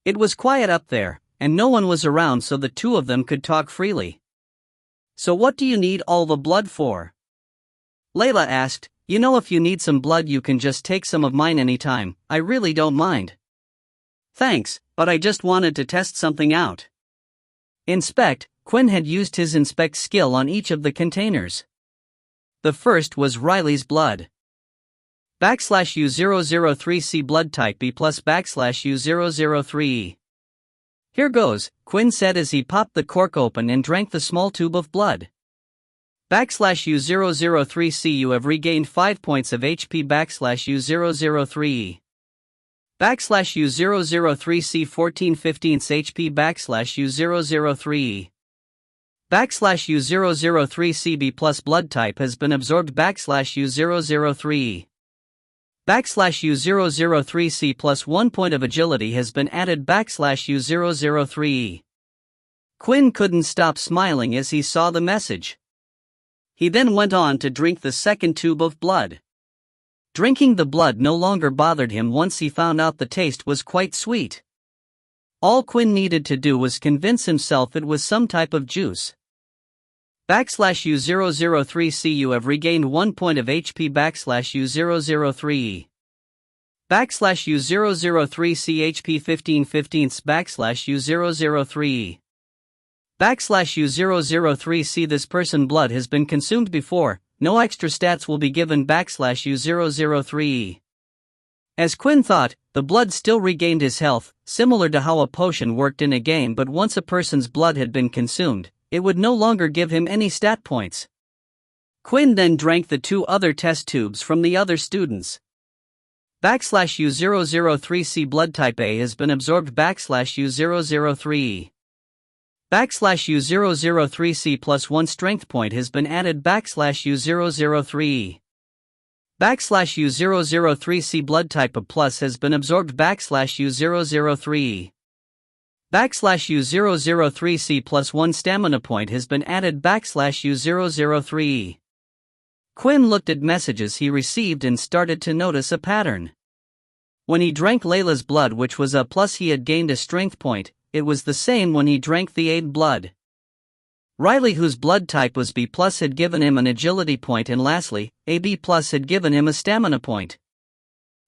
It was quiet up there, and no one was around, so the two of them could talk freely. "So what do you need all the blood for?" Layla asked. "You know, if you need some blood you can just take some of mine anytime, I really don't mind." "Thanks, but I just wanted to test something out." Inspect. Quinn had used his inspect skill on each of the containers. The first was Riley's blood. /U003C blood type B plus /U003E. "Here goes," Quinn said as he popped the cork open and drank the small tube of blood. /U003C, you have regained 5 points of HP. /U003E. /U003C 14/15 HP. /U003E. /U003CB plus blood type has been absorbed. /U003E. /U003C plus 1 point of agility has been added. /U003E. Quinn couldn't stop smiling as he saw the message. He then went on to drink the second tube of blood. Drinking the blood no longer bothered him once he found out the taste was quite sweet. All Quinn needed to do was convince himself it was some type of juice. /U003C, you have regained 1 point of HP. /U003E. /U003C HP 15/15 /U003E. /U003C, this person blood has been consumed before, no extra stats will be given. /U003E. As Quinn thought, the blood still regained his health, similar to how a potion worked in a game, but once a person's blood had been consumed, it would no longer give him any stat points. Quinn then drank the two other test tubes from the other students. /U003C blood type A has been absorbed. /U003E. /U003C plus 1 strength point has been added. /U003E. /U003C blood type A plus has been absorbed. /U003E. /U003C plus 1 stamina point has been added. /U003E. Quinn looked at messages he received and started to notice a pattern. When he drank Layla's blood, which was A plus, he had gained a strength point. It was the same when he drank the aid blood. Riley, whose blood type was B plus, had given him an agility point, and lastly, AB plus had given him a stamina point.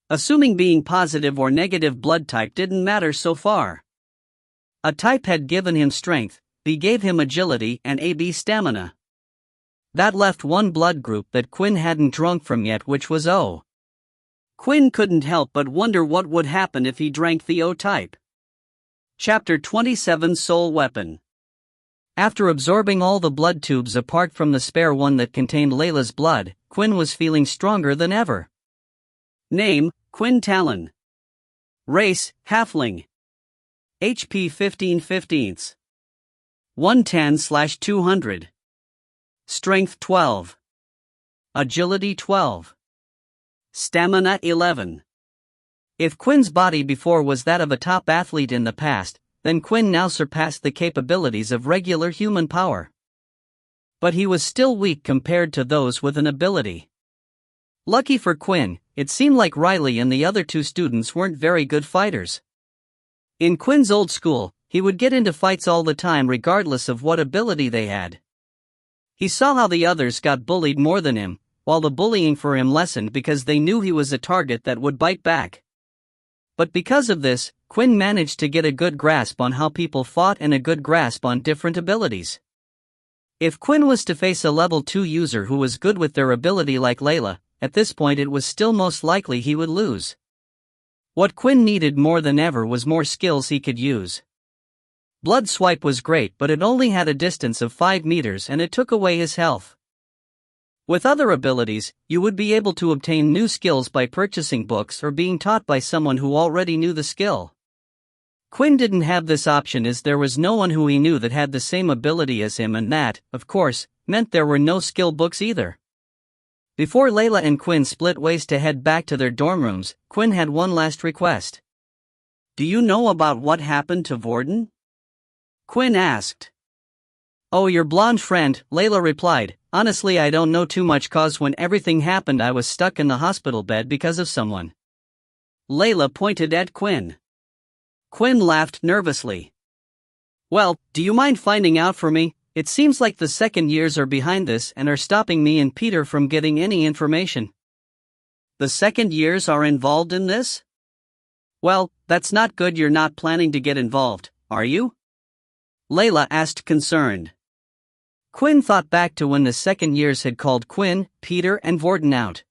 Assuming being positive or negative blood type didn't matter so far. A type had given him strength, B gave him agility, and AB stamina. That left one blood group that Quinn hadn't drunk from yet, which was O. Quinn couldn't help but wonder what would happen if he drank the O type. Chapter 27, Soul Weapon. After absorbing all the blood tubes apart from the spare one that contained Layla's blood, Quinn was feeling stronger than ever. Name: Quinn Talon. Race: Halfling. HP 15/15. 110/200. Strength 12. Agility 12. Stamina 11. If Quinn's body before was that of a top athlete in the past, then Quinn now surpassed the capabilities of regular human power. But he was still weak compared to those with an ability. Lucky for Quinn, it seemed like Riley and the other two students weren't very good fighters. In Quinn's old school, he would get into fights all the time regardless of what ability they had. He saw how the others got bullied more than him, while the bullying for him lessened because they knew he was a target that would bite back. But because of this, Quinn managed to get a good grasp on how people fought and a good grasp on different abilities. If Quinn was to face a level 2 user who was good with their ability like Layla, at this point it was still most likely he would lose. What Quinn needed more than ever was more skills he could use. Blood swipe was great, but it only had a distance of 5 meters and it took away his health. With other abilities, you would be able to obtain new skills by purchasing books or being taught by someone who already knew the skill. Quinn didn't have this option as there was no one who he knew that had the same ability as him, and that, of course, meant there were no skill books either. Before Layla and Quinn split ways to head back to their dorm rooms, Quinn had one last request. "Do you know about what happened to Vorden?" Quinn asked. "Oh, your blonde friend," Layla replied. "Honestly, I don't know too much cause when everything happened I was stuck in the hospital bed because of someone." Layla pointed at Quinn. Quinn laughed nervously. "Well, do you mind finding out for me? It seems like the second years are behind this and are stopping me and Peter from getting any information." "The second years are involved in this?" "Well, that's not good. You're not planning to get involved, are you?" Layla asked, concerned. Quinn thought back to when the second years had called Quinn, Peter, and Vorden out.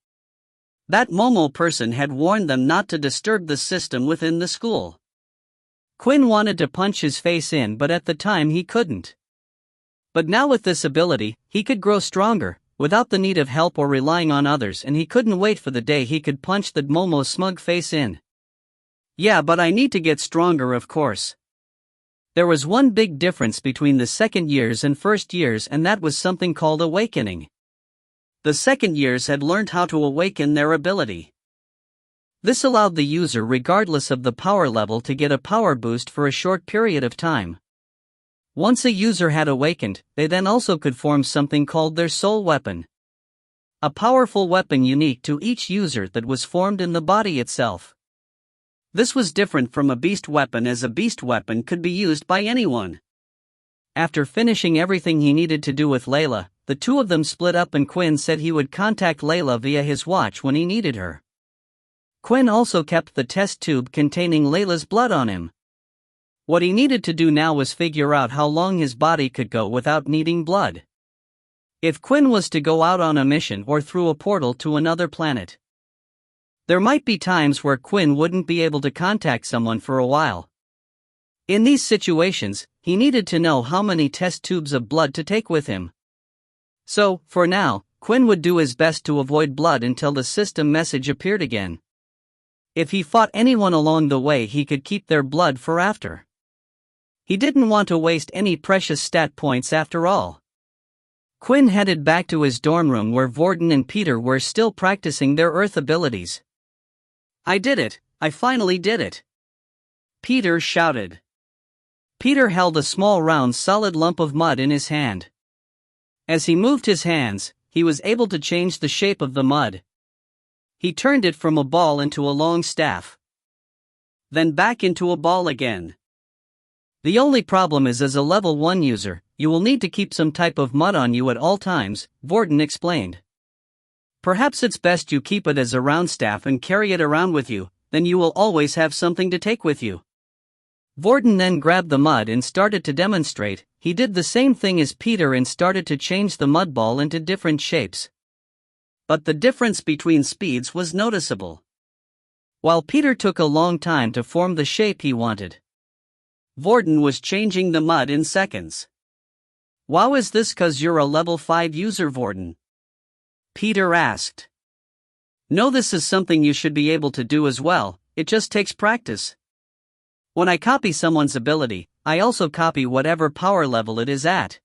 That Momo person had warned them not to disturb the system within the school. Quinn wanted to punch his face in, but at the time he couldn't. But now with this ability, he could grow stronger, without the need of help or relying on others, and he couldn't wait for the day he could punch that Momo's smug face in. "Yeah, but I need to get stronger, of course." There was one big difference between the second years and first years, and that was something called awakening. The second years had learned how to awaken their ability. This allowed the user, regardless of the power level, to get a power boost for a short period of time. Once a user had awakened, they then also could form something called their soul weapon. A powerful weapon unique to each user that was formed in the body itself. This was different from a beast weapon, as a beast weapon could be used by anyone. After finishing everything he needed to do with Layla, the two of them split up and Quinn said he would contact Layla via his watch when he needed her. Quinn also kept the test tube containing Layla's blood on him. What he needed to do now was figure out how long his body could go without needing blood. If Quinn was to go out on a mission or through a portal to another planet. There might be times where Quinn wouldn't be able to contact someone for a while. In these situations, he needed to know how many test tubes of blood to take with him. So, for now, Quinn would do his best to avoid blood until the system message appeared again. If he fought anyone along the way, he could keep their blood for after. He didn't want to waste any precious stat points after all. Quinn headed back to his dorm room where Vorden and Peter were still practicing their Earth abilities. "I did it! I finally did it!" Peter shouted. Peter held a small round solid lump of mud in his hand. As he moved his hands, he was able to change the shape of the mud. He turned it from a ball into a long staff. Then back into a ball again. The only problem is, as a level 1 user, you will need to keep some type of mud on you at all times, Vorden explained. Perhaps it's best you keep it as a round staff and carry it around with you, then you will always have something to take with you. Vorden then grabbed the mud and started to demonstrate. He did the same thing as Peter and started to change the mud ball into different shapes. But the difference between speeds was noticeable. While Peter took a long time to form the shape he wanted, Vorden was changing the mud in seconds. "Wow, is this 'cause you're a level 5 user, Vorden?" Peter asked. "No, this is something you should be able to do as well, it just takes practice. When I copy someone's ability, I also copy whatever power level it is at.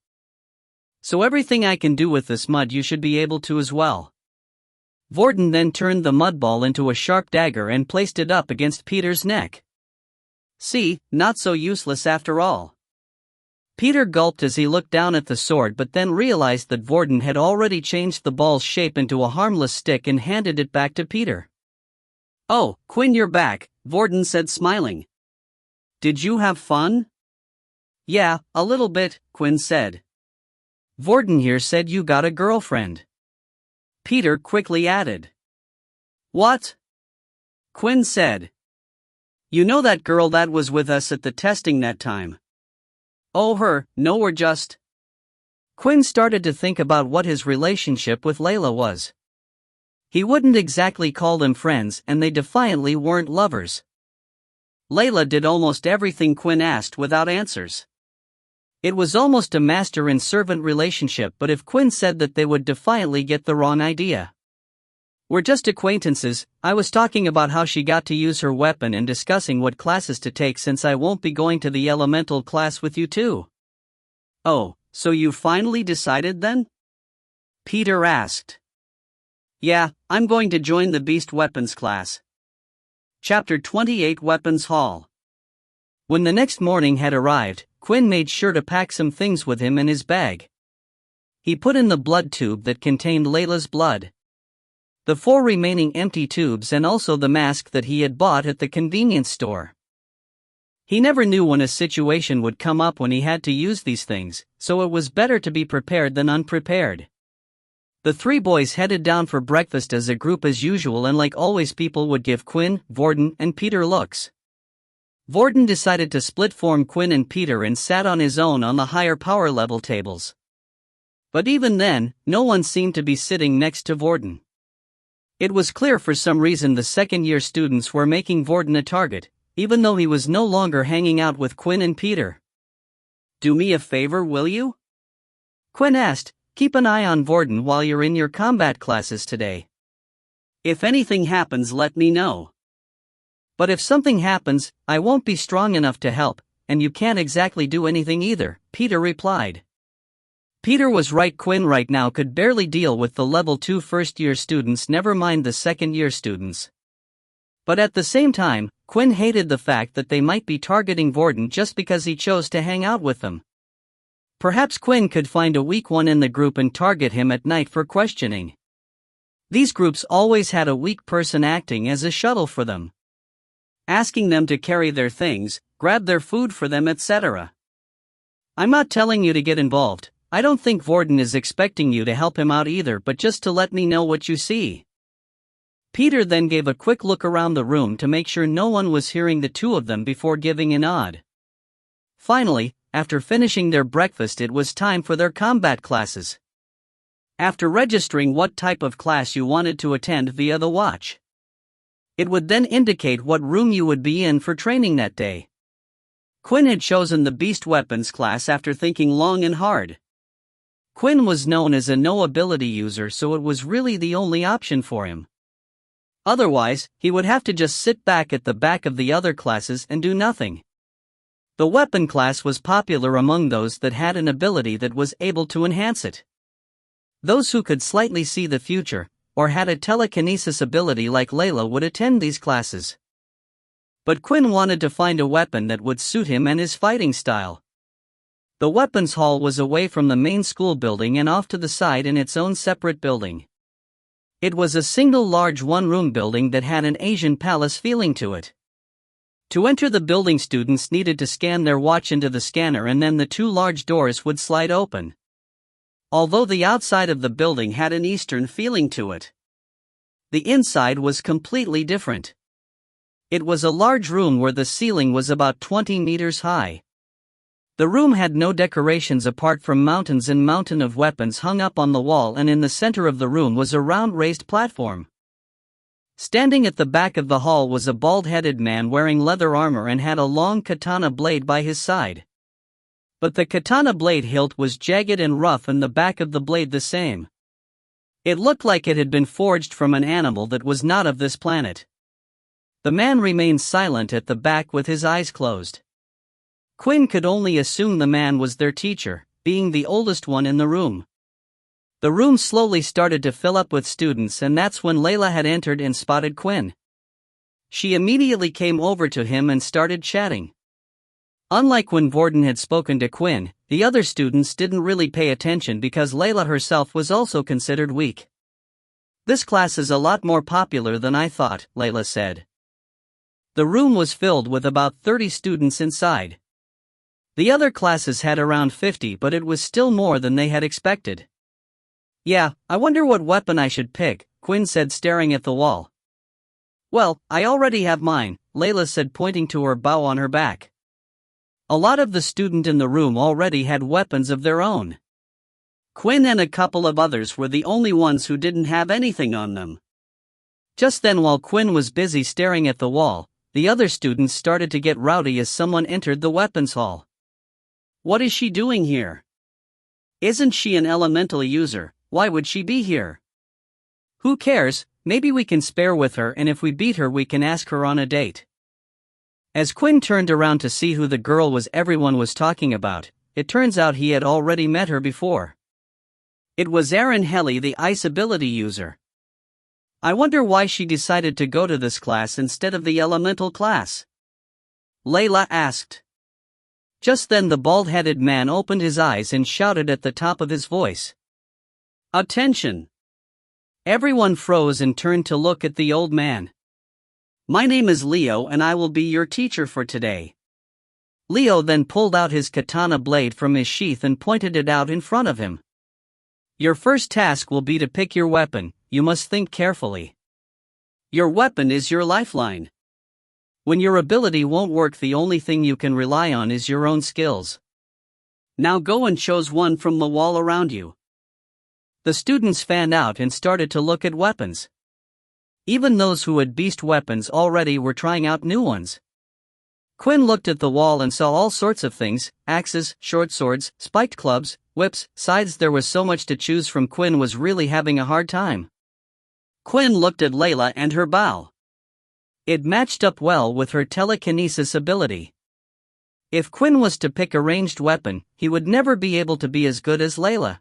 So everything I can do with this mud you should be able to as well." Vorden then turned the mud ball into a sharp dagger and placed it up against Peter's neck. "See, not so useless after all." Peter gulped as he looked down at the sword, but then realized that Vorden had already changed the ball's shape into a harmless stick and handed it back to Peter. "Oh, Quinn, you're back," Vorden said, smiling. "Did you have fun?" "Yeah, a little bit," Quinn said. "Vorden here said you got a girlfriend." Peter quickly added. "What?" Quinn said. "You know that girl that was with us at the testing that time?" "Oh, her, no, we're just..." Quinn started to think about what his relationship with Layla was. He wouldn't exactly call them friends, and they defiantly weren't lovers. Layla did almost everything Quinn asked without answers. It was almost a master and servant relationship, but if Quinn said that, they would defiantly get the wrong idea. "We're just acquaintances. I was talking about how she got to use her weapon and discussing what classes to take since I won't be going to the elemental class with you too." "Oh, so you finally decided then?" Peter asked. "Yeah, I'm going to join the Beast Weapons class." Chapter 28 Weapons Hall. When the next morning had arrived, Quinn made sure to pack some things with him in his bag. He put in the blood tube that contained Layla's blood, the 4 remaining empty tubes, and also the mask that he had bought at the convenience store. He never knew when a situation would come up when he had to use these things, so it was better to be prepared than unprepared. The 3 boys headed down for breakfast as a group as usual, and like always, people would give Quinn, Vorden, and Peter looks. Vorden decided to split form Quinn and Peter and sat on his own on the higher power level tables. But even then, no one seemed to be sitting next to Vorden. It was clear for some reason the second-year students were making Vorden a target, even though he was no longer hanging out with Quinn and Peter. "Do me a favor, will you?" Quinn asked. "Keep an eye on Vorden while you're in your combat classes today. If anything happens, let me know." "But if something happens, I won't be strong enough to help, and you can't exactly do anything either," Peter replied. Peter was right. Quinn right now could barely deal with the level 2 first-year students, never mind the second-year students. But at the same time, Quinn hated the fact that they might be targeting Vorden just because he chose to hang out with them. Perhaps Quinn could find a weak one in the group and target him at night for questioning. These groups always had a weak person acting as a shuttle for them, asking them to carry their things, grab their food for them, etc. "I'm not telling you to get involved. I don't think Vorden is expecting you to help him out either, but just to let me know what you see." Peter then gave a quick look around the room to make sure no one was hearing the 2 of them before giving a nod. Finally, after finishing their breakfast, it was time for their combat classes. After registering what type of class you wanted to attend via the watch, it would then indicate what room you would be in for training that day. Quinn had chosen the Beast Weapons class after thinking long and hard. Quinn was known as a no-ability user, so it was really the only option for him. Otherwise, he would have to just sit back at the back of the other classes and do nothing. The weapon class was popular among those that had an ability that was able to enhance it. Those who could slightly see the future, or had a telekinesis ability like Layla, would attend these classes. But Quinn wanted to find a weapon that would suit him and his fighting style. The weapons hall was away from the main school building and off to the side in its own separate building. It was a single large one-room building that had an Asian palace feeling to it. To enter the building, students needed to scan their watch into the scanner, and then the 2 large doors would slide open. Although the outside of the building had an Eastern feeling to it, the inside was completely different. It was a large room where the ceiling was about 20 meters high. The room had no decorations apart from mountains and mountain of weapons hung up on the wall, and in the center of the room was a round raised platform. Standing at the back of the hall was a bald-headed man wearing leather armor and had a long katana blade by his side. But the katana blade hilt was jagged and rough, and the back of the blade the same. It looked like it had been forged from an animal that was not of this planet. The man remained silent at the back with his eyes closed. Quinn could only assume the man was their teacher, being the oldest one in the room. The room slowly started to fill up with students, and that's when Layla had entered and spotted Quinn. She immediately came over to him and started chatting. Unlike when Vorden had spoken to Quinn, the other students didn't really pay attention because Layla herself was also considered weak. "This class is a lot more popular than I thought," Layla said. The room was filled with about 30 students inside. The other classes had around 50, but it was still more than they had expected. "Yeah, I wonder what weapon I should pick," Quinn said, staring at the wall. "Well, I already have mine," Layla said, pointing to her bow on her back. A lot of the students in the room already had weapons of their own. Quinn and a couple of others were the only ones who didn't have anything on them. Just then, while Quinn was busy staring at the wall, the other students started to get rowdy as someone entered the weapons hall. What is she doing here? Isn't she an elemental user? Why would she be here? Who cares, maybe we can spare with her, and if we beat her we can ask her on a date. As Quinn turned around to see who the girl was everyone was talking about, it turns out he had already met her before. It was Erin Helly, the ice ability user. I wonder why she decided to go to this class instead of the elemental class, Layla asked. Just then the bald-headed man opened his eyes and shouted at the top of his voice. Attention! Everyone froze and turned to look at the old man. My name is Leo and I will be your teacher for today. Leo then pulled out his katana blade from his sheath and pointed it out in front of him. Your first task will be to pick your weapon. You must think carefully. Your weapon is your lifeline. When your ability won't work, the only thing you can rely on is your own skills. Now go and choose one from the wall around you. The students fanned out and started to look at weapons. Even those who had beast weapons already were trying out new ones. Quinn looked at the wall and saw all sorts of things: axes, short swords, spiked clubs, whips, scythes. There was so much to choose from. Quinn was really having a hard time. Quinn looked at Layla and her bow. It matched up well with her telekinesis ability. If Quinn was to pick a ranged weapon, he would never be able to be as good as Layla.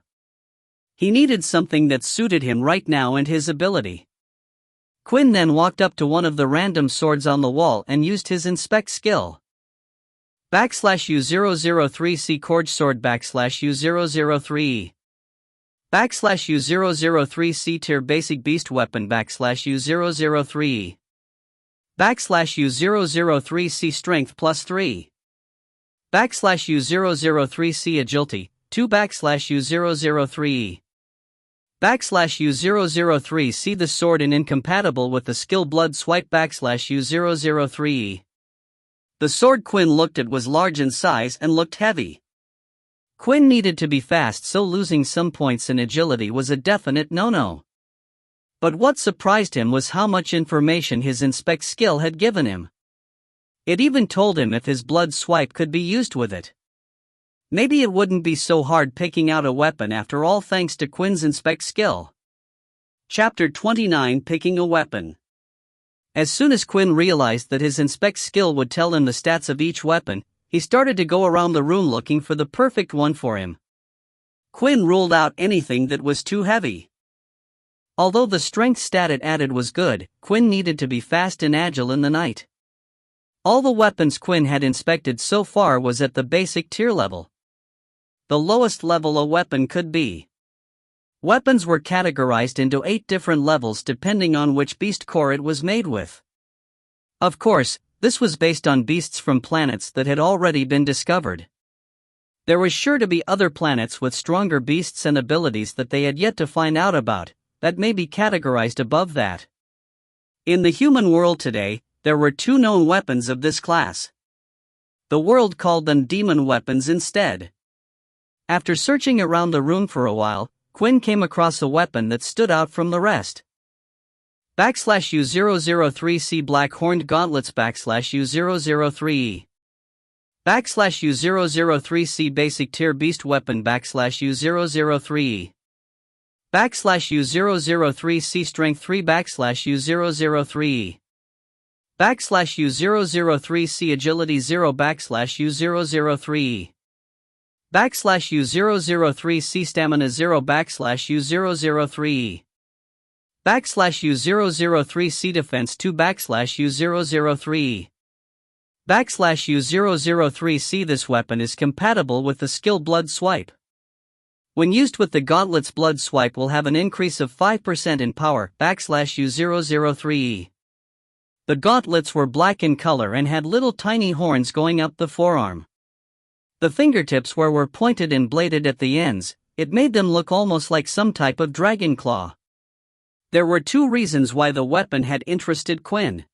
He needed something that suited him right now and his ability. Quinn then walked up to one of the random swords on the wall and used his inspect skill. /U003C Corge Sword /U003E /U003C Tier Basic Beast Weapon /U003E /U003C Strength +3 /U003C Agility 2 /U003E /U003C The sword is incompatible with the skill Blood Swipe /U003E. The sword Quinn looked at was large in size and looked heavy. Quinn needed to be fast, so losing some points in agility was a definite no-no. But what surprised him was how much information his inspect skill had given him. It even told him if his blood swipe could be used with it. Maybe it wouldn't be so hard picking out a weapon after all, thanks to Quinn's inspect skill. Chapter 29: Picking a Weapon. As soon as Quinn realized that his inspect skill would tell him the stats of each weapon, he started to go around the room looking for the perfect one for him. Quinn ruled out anything that was too heavy. Although the strength stat it added was good, Quinn needed to be fast and agile in the night. All the weapons Quinn had inspected so far was at the basic tier level. The lowest level a weapon could be. Weapons were categorized into 8 different levels depending on which beast core it was made with. Of course, this was based on beasts from planets that had already been discovered. There was sure to be other planets with stronger beasts and abilities that they had yet to find out about, that may be categorized above that. In the human world today, there were 2 known weapons of this class. The world called them demon weapons instead. After searching around the room for a while, Quinn came across a weapon that stood out from the rest. /U003C Black Horned Gauntlets /U003E /U003C Basic Tier Beast Weapon /U003E /U003C Strength 3 /U003E /U003C Agility 0 /U003E /U003C Stamina 0 /U003E /U003C Defense 2 /U003E /U003C This weapon is compatible with the skill Blood Swipe. When used with the gauntlets, Blood Swipe will have an increase of 5% in power /U003E. The gauntlets were black in color and had little tiny horns going up the forearm. The fingertips were pointed and bladed at the ends. It made them look almost like some type of dragon claw. There were 2 reasons why the weapon had interested Quinn.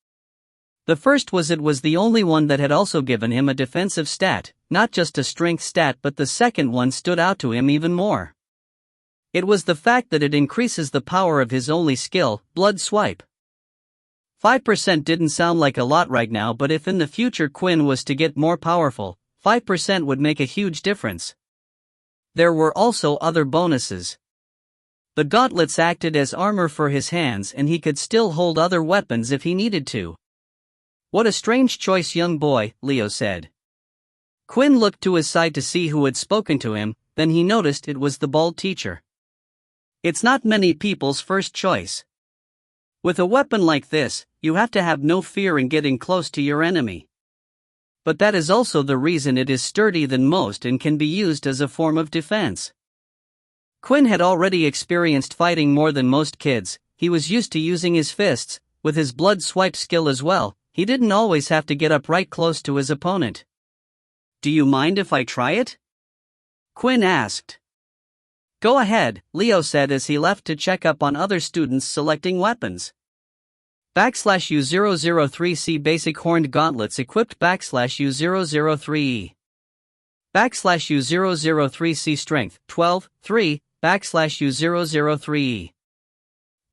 The first was it was the only one that had also given him a defensive stat, not just a strength stat, but the second one stood out to him even more. It was the fact that it increases the power of his only skill, Blood Swipe. 5% didn't sound like a lot right now, but if in the future Quinn was to get more powerful, 5% would make a huge difference. There were also other bonuses. The gauntlets acted as armor for his hands and he could still hold other weapons if he needed to. What a strange choice, young boy, Leo said. Quinn looked to his side to see who had spoken to him, then he noticed it was the bald teacher. It's not many people's first choice. With a weapon like this, you have to have no fear in getting close to your enemy. But that is also the reason it is sturdier than most and can be used as a form of defense. Quinn had already experienced fighting more than most kids. He was used to using his fists, with his blood swipe skill as well. He didn't always have to get up right close to his opponent. Do you mind if I try it? Quinn asked. Go ahead, Leo said as he left to check up on other students selecting weapons. /U003C Basic Horned Gauntlets equipped /U003E. /U003C Strength 12, 3, /U003E.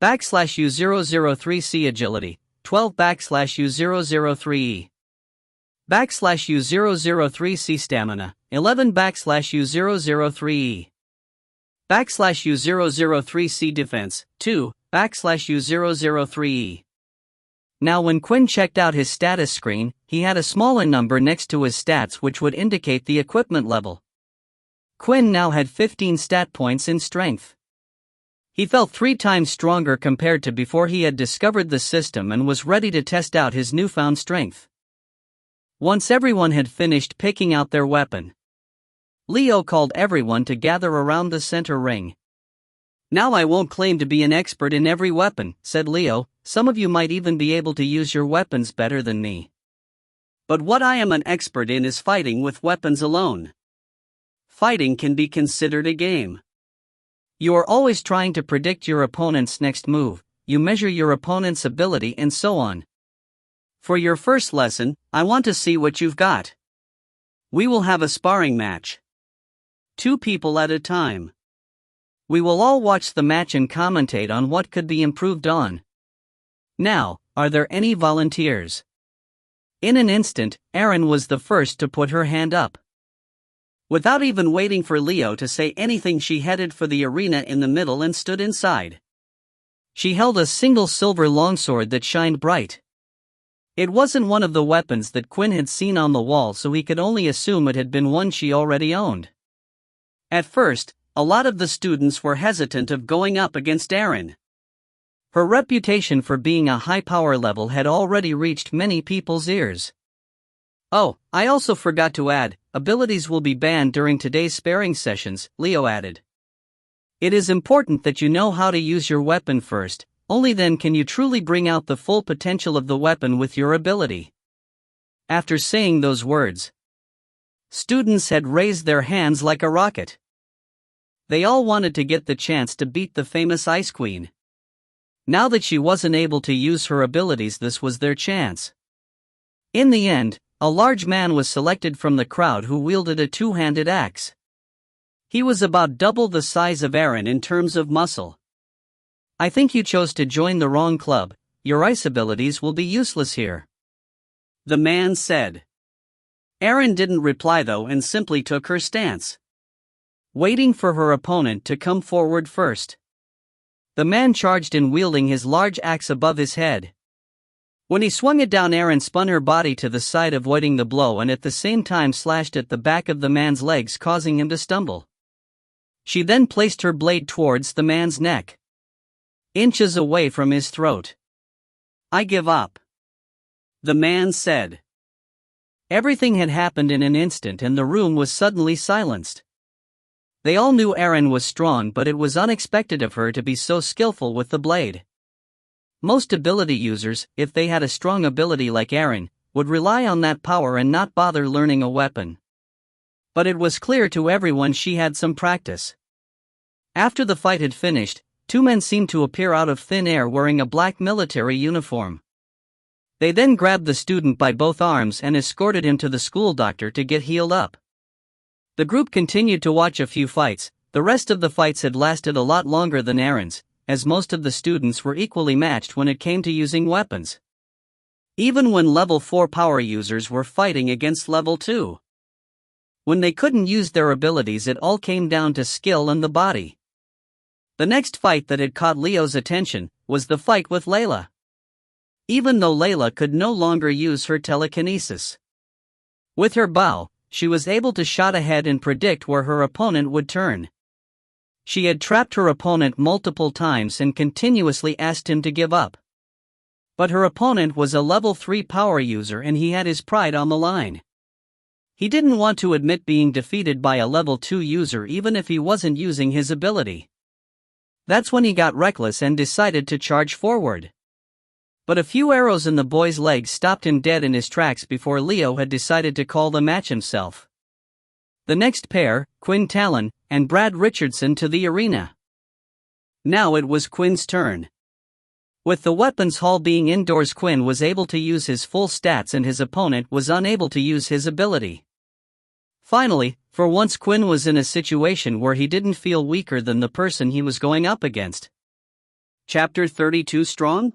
/U003C Agility 12 /U003E. /U003C Stamina 11 /U003E. /U003C Defense 2 /U003E. Now when Quinn checked out his status screen, he had a smaller number next to his stats which would indicate the equipment level. Quinn now had 15 stat points in strength. He felt 3 times stronger compared to before he had discovered the system and was ready to test out his newfound strength. Once everyone had finished picking out their weapon, Leo called everyone to gather around the center ring. Now I won't claim to be an expert in every weapon, said Leo. Some of you might even be able to use your weapons better than me. But what I am an expert in is fighting with weapons alone. Fighting can be considered a game. You are always trying to predict your opponent's next move, you measure your opponent's ability and so on. For your first lesson, I want to see what you've got. We will have a sparring match. 2 people at a time. We will all watch the match and commentate on what could be improved on. Now, are there any volunteers? In an instant, Erin was the first to put her hand up. Without even waiting for Leo to say anything, she headed for the arena in the middle and stood inside. She held a single silver longsword that shined bright. It wasn't one of the weapons that Quinn had seen on the wall, so he could only assume it had been one she already owned. At first, a lot of the students were hesitant of going up against Erin. Her reputation for being a high power level had already reached many people's ears. Oh, I also forgot to add, abilities will be banned during today's sparring sessions, Leo added. It is important that you know how to use your weapon first, only then can you truly bring out the full potential of the weapon with your ability. After saying those words, students had raised their hands like a rocket. They all wanted to get the chance to beat the famous Ice Queen. Now that she wasn't able to use her abilities, this was their chance. In the end, a large man was selected from the crowd who wielded a 2-handed axe. He was about double the size of Erin in terms of muscle. I think you chose to join the wrong club. Your ice abilities will be useless here, the man said. Erin didn't reply though and simply took her stance, waiting for her opponent to come forward first. The man charged in, wielding his large axe above his head. When he swung it down, Erin spun her body to the side, avoiding the blow, and at the same time slashed at the back of the man's legs, causing him to stumble. She then placed her blade towards the man's neck, inches away from his throat. I give up, the man said. Everything had happened in an instant and the room was suddenly silenced. They all knew Erin was strong, but it was unexpected of her to be so skillful with the blade. Most ability users, if they had a strong ability like Erin, would rely on that power and not bother learning a weapon. But it was clear to everyone she had some practice. After the fight had finished, 2 men seemed to appear out of thin air wearing a black military uniform. They then grabbed the student by both arms and escorted him to the school doctor to get healed up. The group continued to watch a few fights. The rest of the fights had lasted a lot longer than Erin's, as most of the students were equally matched when it came to using weapons. even when level 4 power users were fighting against level 2. When they couldn't use their abilities, it all came down to skill and the body. The next fight that had caught Leo's attention was the fight with Layla. Even though Layla could no longer use her telekinesis, with her bow, she was able to shot ahead and predict where her opponent would turn. She had trapped her opponent multiple times and continuously asked him to give up. But her opponent was a level 3 power user and he had his pride on the line. He didn't want to admit being defeated by a level 2 user even if he wasn't using his ability. That's when he got reckless and decided to charge forward. But a few arrows in the boy's legs stopped him dead in his tracks before Leo had decided to call the match himself. The next pair, Quinn Talon and Brad Richardson, to the arena. Now it was Quinn's turn. With the weapons hall being indoors, Quinn was able to use his full stats and his opponent was unable to use his ability. Finally, for once Quinn was in a situation where he didn't feel weaker than the person he was going up against. Chapter 32 Strong?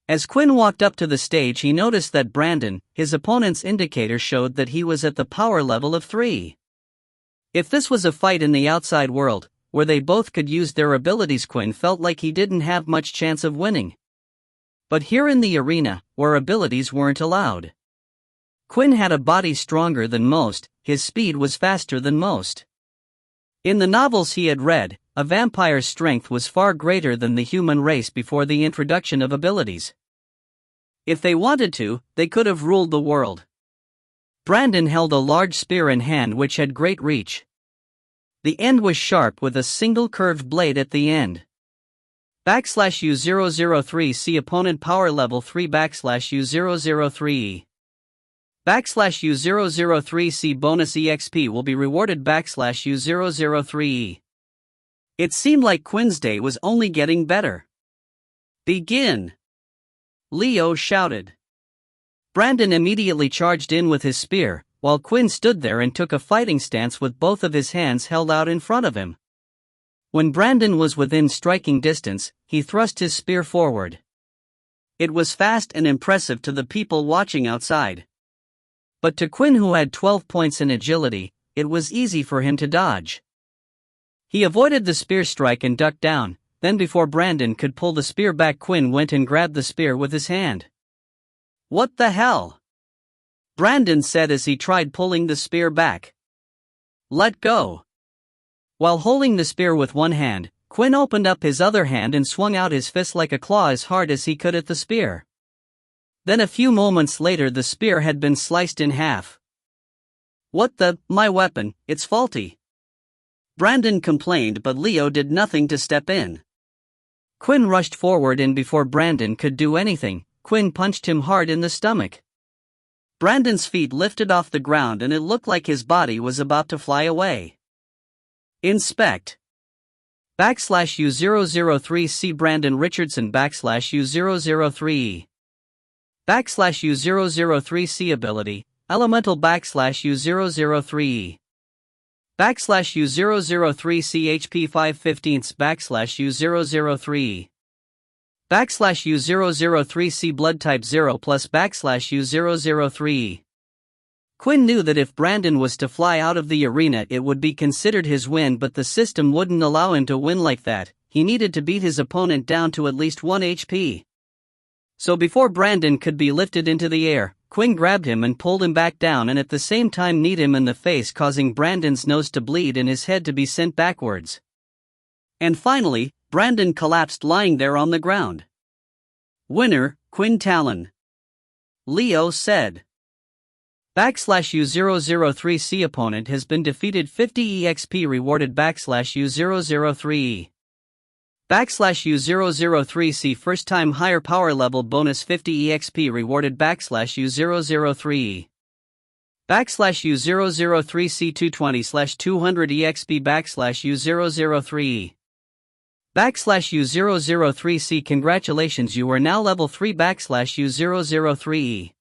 As Quinn walked up to the stage, he noticed that Brandon, his opponent's indicator, showed that he was at the power level of 3. If this was a fight in the outside world, where they both could use their abilities, Quinn felt like he didn't have much chance of winning. But here in the arena, where abilities weren't allowed, Quinn had a body stronger than most, his speed was faster than most. In the novels he had read, a vampire's strength was far greater than the human race before the introduction of abilities. If they wanted to, they could have ruled the world. Brandon held a large spear in hand which had great reach. The end was sharp with a single curved blade at the end. /U003 see opponent power level 3 /U003E. /U003C bonus EXP will be rewarded /U003E. It seemed like Quinn's day was only getting better. Begin! Leo shouted. Brandon immediately charged in with his spear, while Quinn stood there and took a fighting stance with both of his hands held out in front of him. When Brandon was within striking distance, he thrust his spear forward. It was fast and impressive to the people watching outside. But to Quinn, who had 12 points in agility, it was easy for him to dodge. He avoided the spear strike and ducked down, then before Brandon could pull the spear back, Quinn went and grabbed the spear with his hand. "What the hell?" Brandon said as he tried pulling the spear back. "Let go." While holding the spear with one hand, Quinn opened up his other hand and swung out his fist like a claw as hard as he could at the spear. Then a few moments later the spear had been sliced in half. "What the, my weapon, it's faulty," Brandon complained, but Leo did nothing to step in. Quinn rushed forward and before Brandon could do anything, Quinn punched him hard in the stomach. Brandon's feet lifted off the ground and it looked like his body was about to fly away. Inspect. /U003 see Brandon Richardson /U003E. /U003 see ability, elemental /U003E. /U003 CHP 5/15 /U003 /U003 C blood type 0 plus /U003. Quinn knew that if Brandon was to fly out of the arena it would be considered his win, but the system wouldn't allow him to win like that. He needed to beat his opponent down to at least 1 HP. So before Brandon could be lifted into the air, Quinn grabbed him and pulled him back down and at the same time kneed him in the face, causing Brandon's nose to bleed and his head to be sent backwards. And finally, Brandon collapsed lying there on the ground. Winner, Quinn Talon. Leo said. /U003 C opponent has been defeated, 50 EXP rewarded /U003E. /U003 C first time higher power level bonus 50 EXP rewarded /U003E. /U003 C 220/200 EXP /U003E. /U003 C congratulations, you are now level 3 /U003E.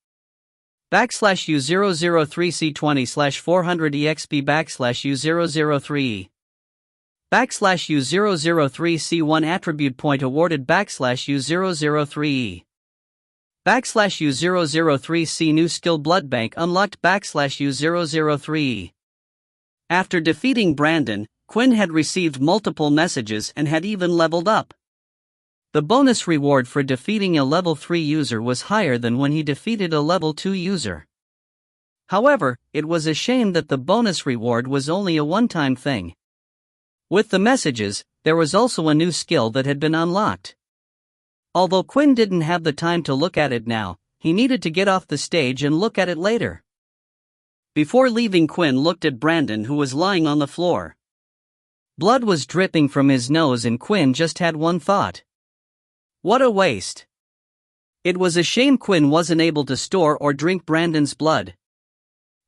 /U003 C 20/400 EXP /U003E. /U003 C1 attribute point awarded /U003E. /U003C New Skill Blood Bank unlocked /U003. After defeating Brandon, Quinn had received multiple messages and had even leveled up. The bonus reward for defeating a level 3 user was higher than when he defeated a level 2 user. However, it was a shame that the bonus reward was only a one-time thing. With the messages, there was also a new skill that had been unlocked. Although Quinn didn't have the time to look at it now, he needed to get off the stage and look at it later. Before leaving, Quinn looked at Brandon, who was lying on the floor. Blood was dripping from his nose and Quinn just had one thought. What a waste. It was a shame Quinn wasn't able to store or drink Brandon's blood.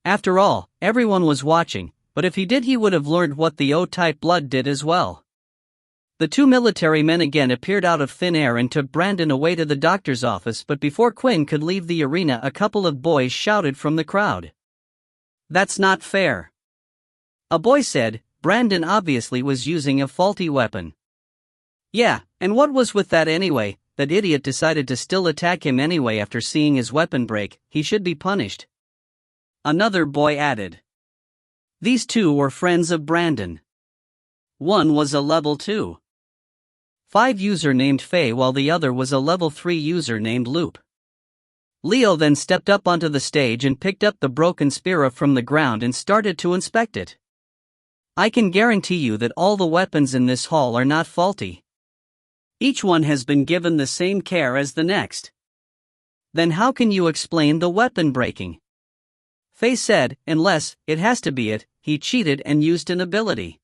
After all, everyone was watching, but if he did, he would have learned what the O-type blood did as well. The two military men again appeared out of thin air and took Brandon away to the doctor's office, but before Quinn could leave the arena, a couple of boys shouted from the crowd. That's not fair. A boy said, Brandon obviously was using a faulty weapon. Yeah, and what was with that anyway? That idiot decided to still attack him anyway after seeing his weapon break. He should be punished. Another boy added. These two were friends of Brandon. One was a level 2. 5 user named Faye, while the other was a level 3 user named Loop. Leo then stepped up onto the stage and picked up the broken spear from the ground and started to inspect it. I can guarantee you that all the weapons in this hall are not faulty. Each one has been given the same care as the next. Then how can you explain the weapon breaking? Faye said, unless, it has to be it, he cheated and used an ability.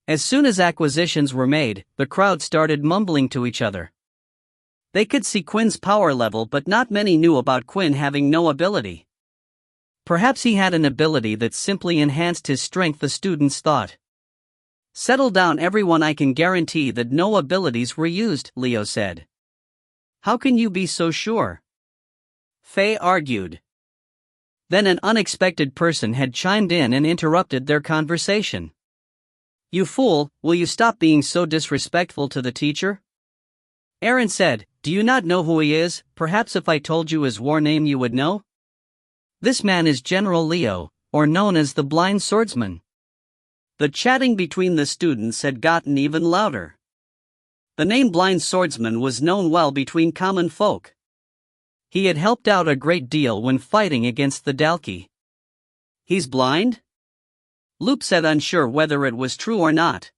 As soon as acquisitions were made, the crowd started mumbling to each other. They could see Quinn's power level, but not many knew about Quinn having no ability. Perhaps he had an ability that simply enhanced his strength, the students thought. Settle down everyone, I can guarantee that no abilities were used, Leo said. How can you be so sure? Faye argued. Then an unexpected person had chimed in and interrupted their conversation. You fool, will you stop being so disrespectful to the teacher? Aaron said, do you not know who he is? Perhaps if I told you his war name you would know? This man is General Leo, or known as the Blind Swordsman. The chatting between the students had gotten even louder. The name Blind Swordsman was known well between common folk. He had helped out a great deal when fighting against the Dalki. He's blind? Loop said, unsure whether it was true or not.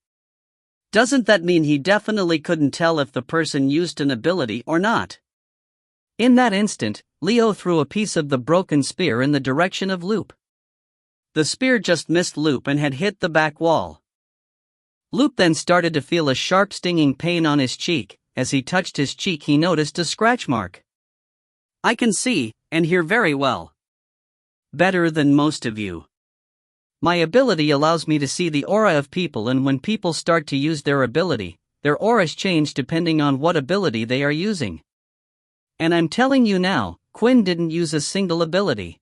Doesn't that mean he definitely couldn't tell if the person used an ability or not? In that instant, Leo threw a piece of the broken spear in the direction of Loop. The spear just missed Loop and had hit the back wall. Loop then started to feel a sharp stinging pain on his cheek. As he touched his cheek, he noticed a scratch mark. I can see and hear very well. Better than most of you. My ability allows me to see the aura of people, and when people start to use their ability, their auras change depending on what ability they are using. And I'm telling you now, Quinn didn't use a single ability.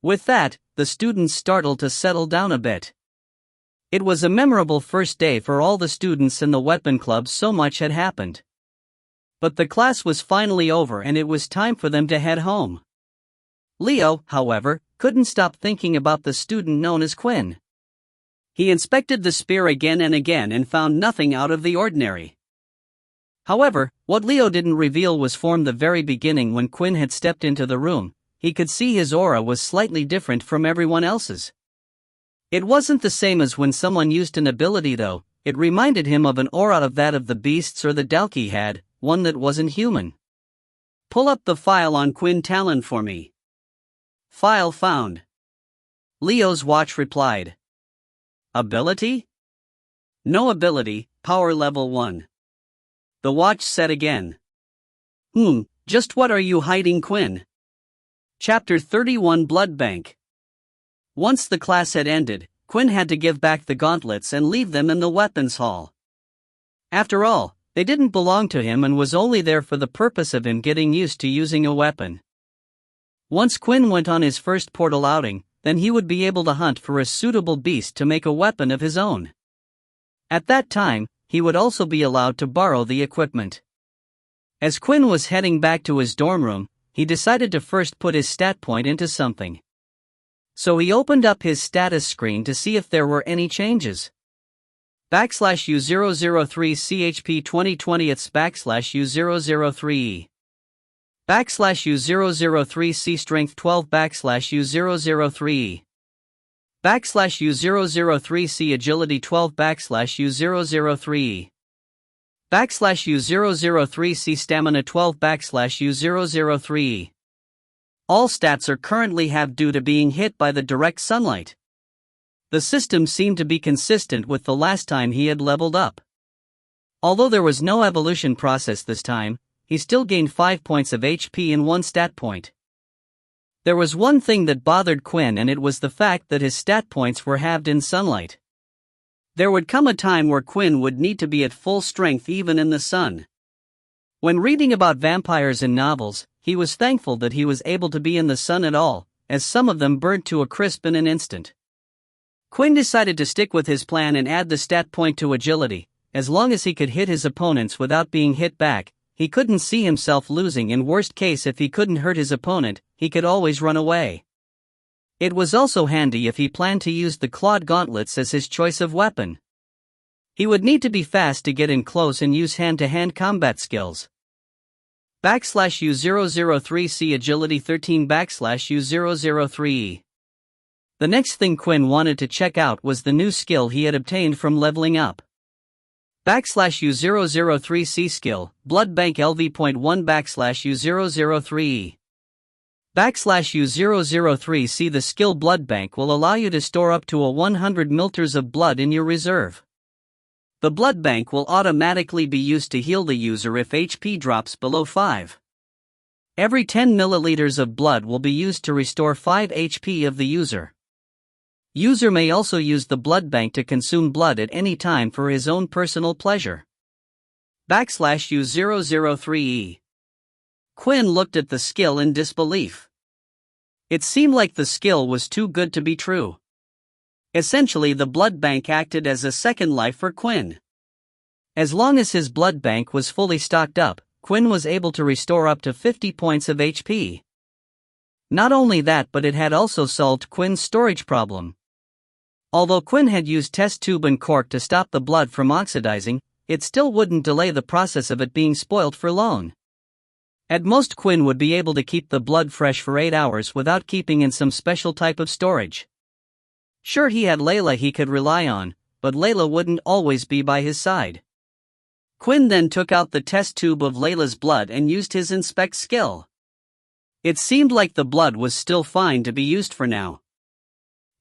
With that, the students startled to settle down a bit. It was a memorable first day for all the students in the weapon club, so much had happened. But the class was finally over and it was time for them to head home. Leo, however, couldn't stop thinking about the student known as Quinn. He inspected the spear again and again and found nothing out of the ordinary. However, what Leo didn't reveal was from the very beginning when Quinn had stepped into the room. He could see his aura was slightly different from everyone else's. It wasn't the same as when someone used an ability though. It reminded him of an aura of that of the beasts or the Dalki had, one that wasn't human. Pull up the file on Quinn Talon for me. File found. Leo's watch replied. Ability? No ability, power level 1. The watch said again. Just what are you hiding, Quinn? Chapter 31 Blood Bank. Once the class had ended, Quinn had to give back the gauntlets and leave them in the weapons hall. After all, they didn't belong to him and was only there for the purpose of him getting used to using a weapon. Once Quinn went on his first portal outing, then he would be able to hunt for a suitable beast to make a weapon of his own. At that time, he would also be allowed to borrow the equipment. As Quinn was heading back to his dorm room, he decided to first put his stat point into something. So he opened up his status screen to see if there were any changes. \U003 CHP 2020th \U003E. \U003 C strength 12 \U003E. \U003 C agility 12 \U003E. \U003 C stamina 12 \U003E. All stats are currently have due to being hit by the direct sunlight. The system seemed to be consistent with the last time he had leveled up. Although there was no evolution process this time, he still gained 5 points of HP in one stat point. There was one thing that bothered Quinn, and it was the fact that his stat points were halved in sunlight. There would come a time where Quinn would need to be at full strength even in the sun. When reading about vampires in novels, he was thankful that he was able to be in the sun at all, as some of them burnt to a crisp in an instant. Quinn decided to stick with his plan and add the stat point to agility. As long as he could hit his opponents without being hit back, he couldn't see himself losing. In worst case, if he couldn't hurt his opponent, he could always run away. It was also handy if he planned to use the clawed gauntlets as his choice of weapon. He would need to be fast to get in close and use hand-to-hand combat skills. \U003 C agility 13 \U003E. The next thing Quinn wanted to check out was the new skill he had obtained from leveling up. \U003 C skill, Blood Bank LV.1 \U003E. \U003 C the skill Blood Bank will allow you to store up to 100 ml of blood in your reserve. The blood bank will automatically be used to heal the user if HP drops below 5. Every 10 milliliters of blood will be used to restore 5 HP of the user. User may also use the blood bank to consume blood at any time for his own personal pleasure. \U003E. Quinn looked at the skill in disbelief. It seemed like the skill was too good to be true. Essentially, the blood bank acted as a second life for Quinn. As long as his blood bank was fully stocked up, Quinn was able to restore up to 50 points of HP. Not only that, but it had also solved Quinn's storage problem. Although Quinn had used test tube and cork to stop the blood from oxidizing, it still wouldn't delay the process of it being spoiled for long. At most, Quinn would be able to keep the blood fresh for 8 hours without keeping in some special type of storage. Sure, he had Layla he could rely on, but Layla wouldn't always be by his side. Quinn then took out the test tube of Layla's blood and used his inspect skill. It seemed like the blood was still fine to be used for now.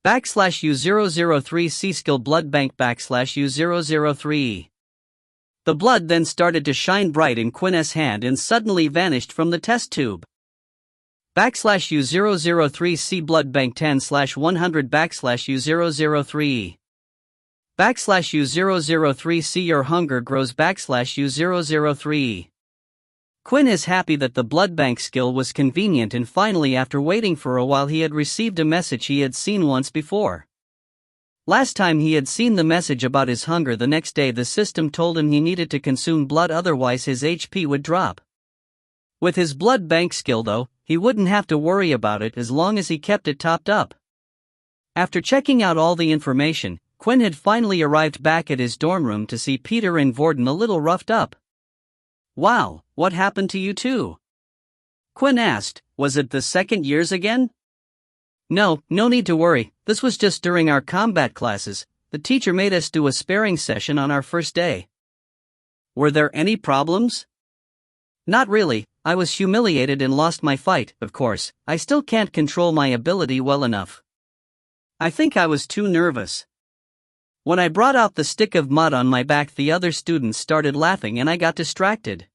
\U003 C skill Blood Bank \U003E. The blood then started to shine bright in Quinn's hand and suddenly vanished from the test tube. \U003 C Blood Bank 10/100 \U003E. \U003 C Your hunger grows \U003E. Quinn is happy that the blood bank skill was convenient, and finally, after waiting for a while, he had received a message he had seen once before. Last time he had seen the message about his hunger, the next day the system told him he needed to consume blood, otherwise his HP would drop. With his blood bank skill though, he wouldn't have to worry about it as long as he kept it topped up. After checking out all the information, Quinn had finally arrived back at his dorm room to see Peter and Vorden a little roughed up. "Wow, what happened to you two?" Quinn asked. "Was it the second years again?" No need to worry, this was just during our combat classes. The teacher made us do a sparring session on our first day." "Were there any problems?" "Not really, I was humiliated and lost my fight, of course. I still can't control my ability well enough. I think I was too nervous. When I brought out the stick of mud on my back, the other students started laughing and I got distracted,"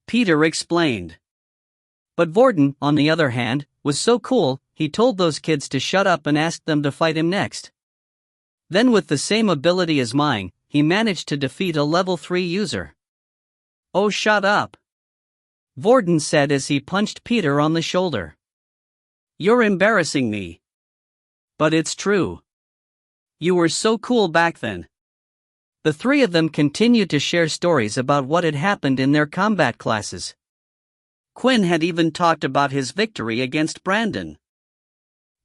Peter explained. But Vorden, on the other hand, was so cool, he told those kids to shut up and asked them to fight him next. Then, with the same ability as mine, he managed to defeat a level 3 user. "Oh, shut up," Vorden said as he punched Peter on the shoulder. "You're embarrassing me." "But it's true. You were so cool back then." The three of them continued to share stories about what had happened in their combat classes. Quinn had even talked about his victory against Brandon.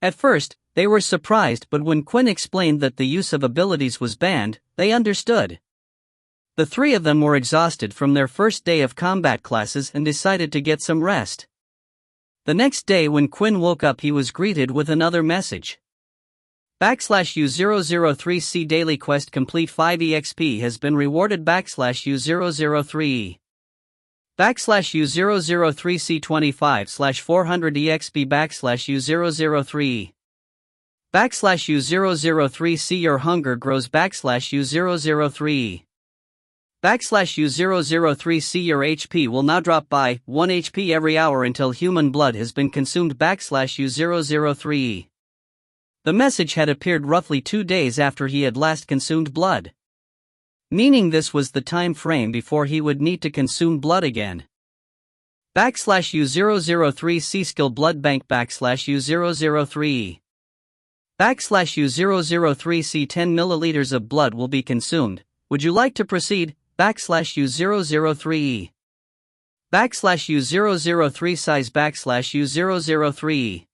At first, they were surprised, but when Quinn explained that the use of abilities was banned, they understood. The three of them were exhausted from their first day of combat classes and decided to get some rest. The next day when Quinn woke up, he was greeted with another message. /U003C Daily Quest Complete 5 EXP has been rewarded /U003E. /U003C25/400 EXP /U003E. /U003C Your hunger grows /U003E. /U003C Your HP will now drop by 1 HP every hour until human blood has been consumed /U003E. The message had appeared roughly 2 days after he had last consumed blood. Meaning this was the time frame before he would need to consume blood again. /U003C Skill Blood Bank /U003E. /U003C 10 milliliters of blood will be consumed. Would you like to proceed? /U003E. /U003 size /U003E.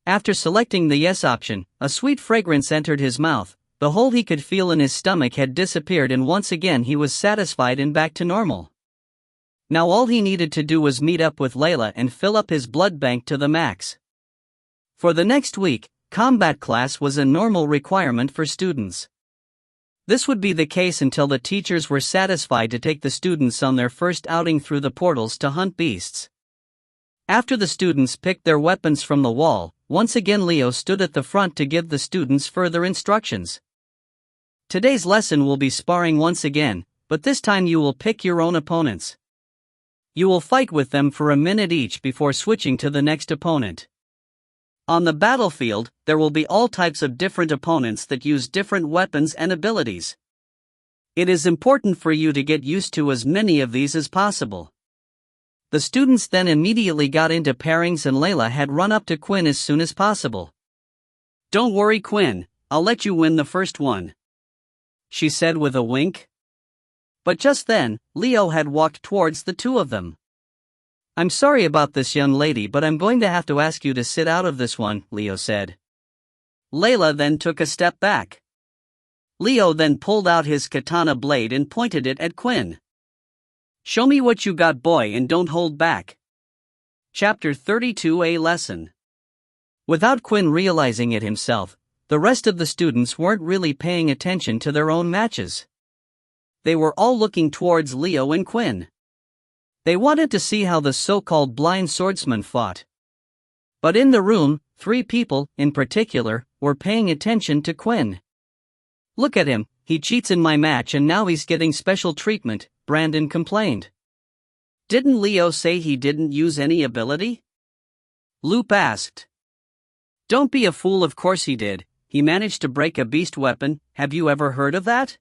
After selecting the yes option, a sweet fragrance entered his mouth. The hole he could feel in his stomach had disappeared, and once again he was satisfied and back to normal. Now all he needed to do was meet up with Layla and fill up his blood bank to the max. For the next week, combat class was a normal requirement for students. This would be the case until the teachers were satisfied to take the students on their first outing through the portals to hunt beasts. After the students picked their weapons from the wall, once again Leo stood at the front to give the students further instructions. Today's lesson will be sparring once again, but this time you will pick your own opponents. You will fight with them for a minute each before switching to the next opponent. On the battlefield, there will be all types of different opponents that use different weapons and abilities. It is important for you to get used to as many of these as possible. The students then immediately got into pairings, and Layla had run up to Quinn as soon as possible. "Don't worry, Quinn, I'll let you win the first one," she said with a wink. But just then, Leo had walked towards the two of them. "I'm sorry about this, young lady, but I'm going to have to ask you to sit out of this one," Leo said. Layla then took a step back. Leo then pulled out his katana blade and pointed it at Quinn. "Show me what you got, boy, and don't hold back." Chapter 32A Lesson. Without Quinn realizing it himself, the rest of the students weren't really paying attention to their own matches. They were all looking towards Leo and Quinn. They wanted to see how the so-called blind swordsman fought. But in the room, 3 people, in particular, were paying attention to Quinn. "Look at him, he cheats in my match and now he's getting special treatment," Brandon complained. "Didn't Leo say he didn't use any ability?" Loop asked. "Don't be a fool, of course he did. He managed to break a beast weapon. Have you ever heard of that?"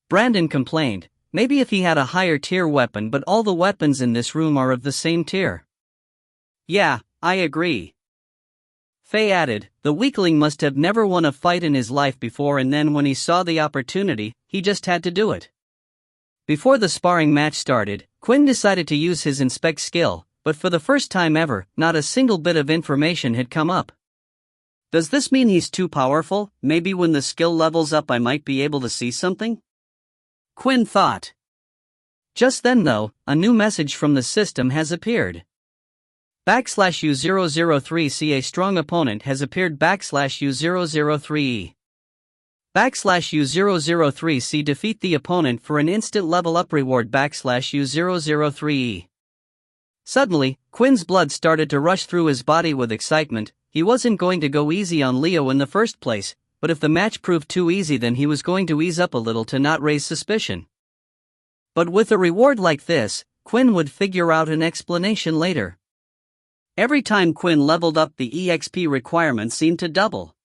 Brandon complained. "Maybe if he had a higher tier weapon, but all the weapons in this room are of the same tier." "Yeah, I agree." Faye added, "The weakling must have never won a fight in his life before, and then when he saw the opportunity, he just had to do it." Before the sparring match started, Quinn decided to use his inspect skill, but for the first time ever, not a single bit of information had come up. Does this mean he's too powerful? Maybe when the skill levels up I might be able to see something? Quinn thought. Just then though, a new message from the system has appeared. /U003C A strong opponent has appeared /U003E. /U003C defeat the opponent for an instant level up reward /U003E. Suddenly, Quinn's blood started to rush through his body with excitement. He wasn't going to go easy on Leo in the first place, but if the match proved too easy then he was going to ease up a little to not raise suspicion. But with a reward like this, Quinn would figure out an explanation later. Every time Quinn leveled up, the EXP requirement seemed to double,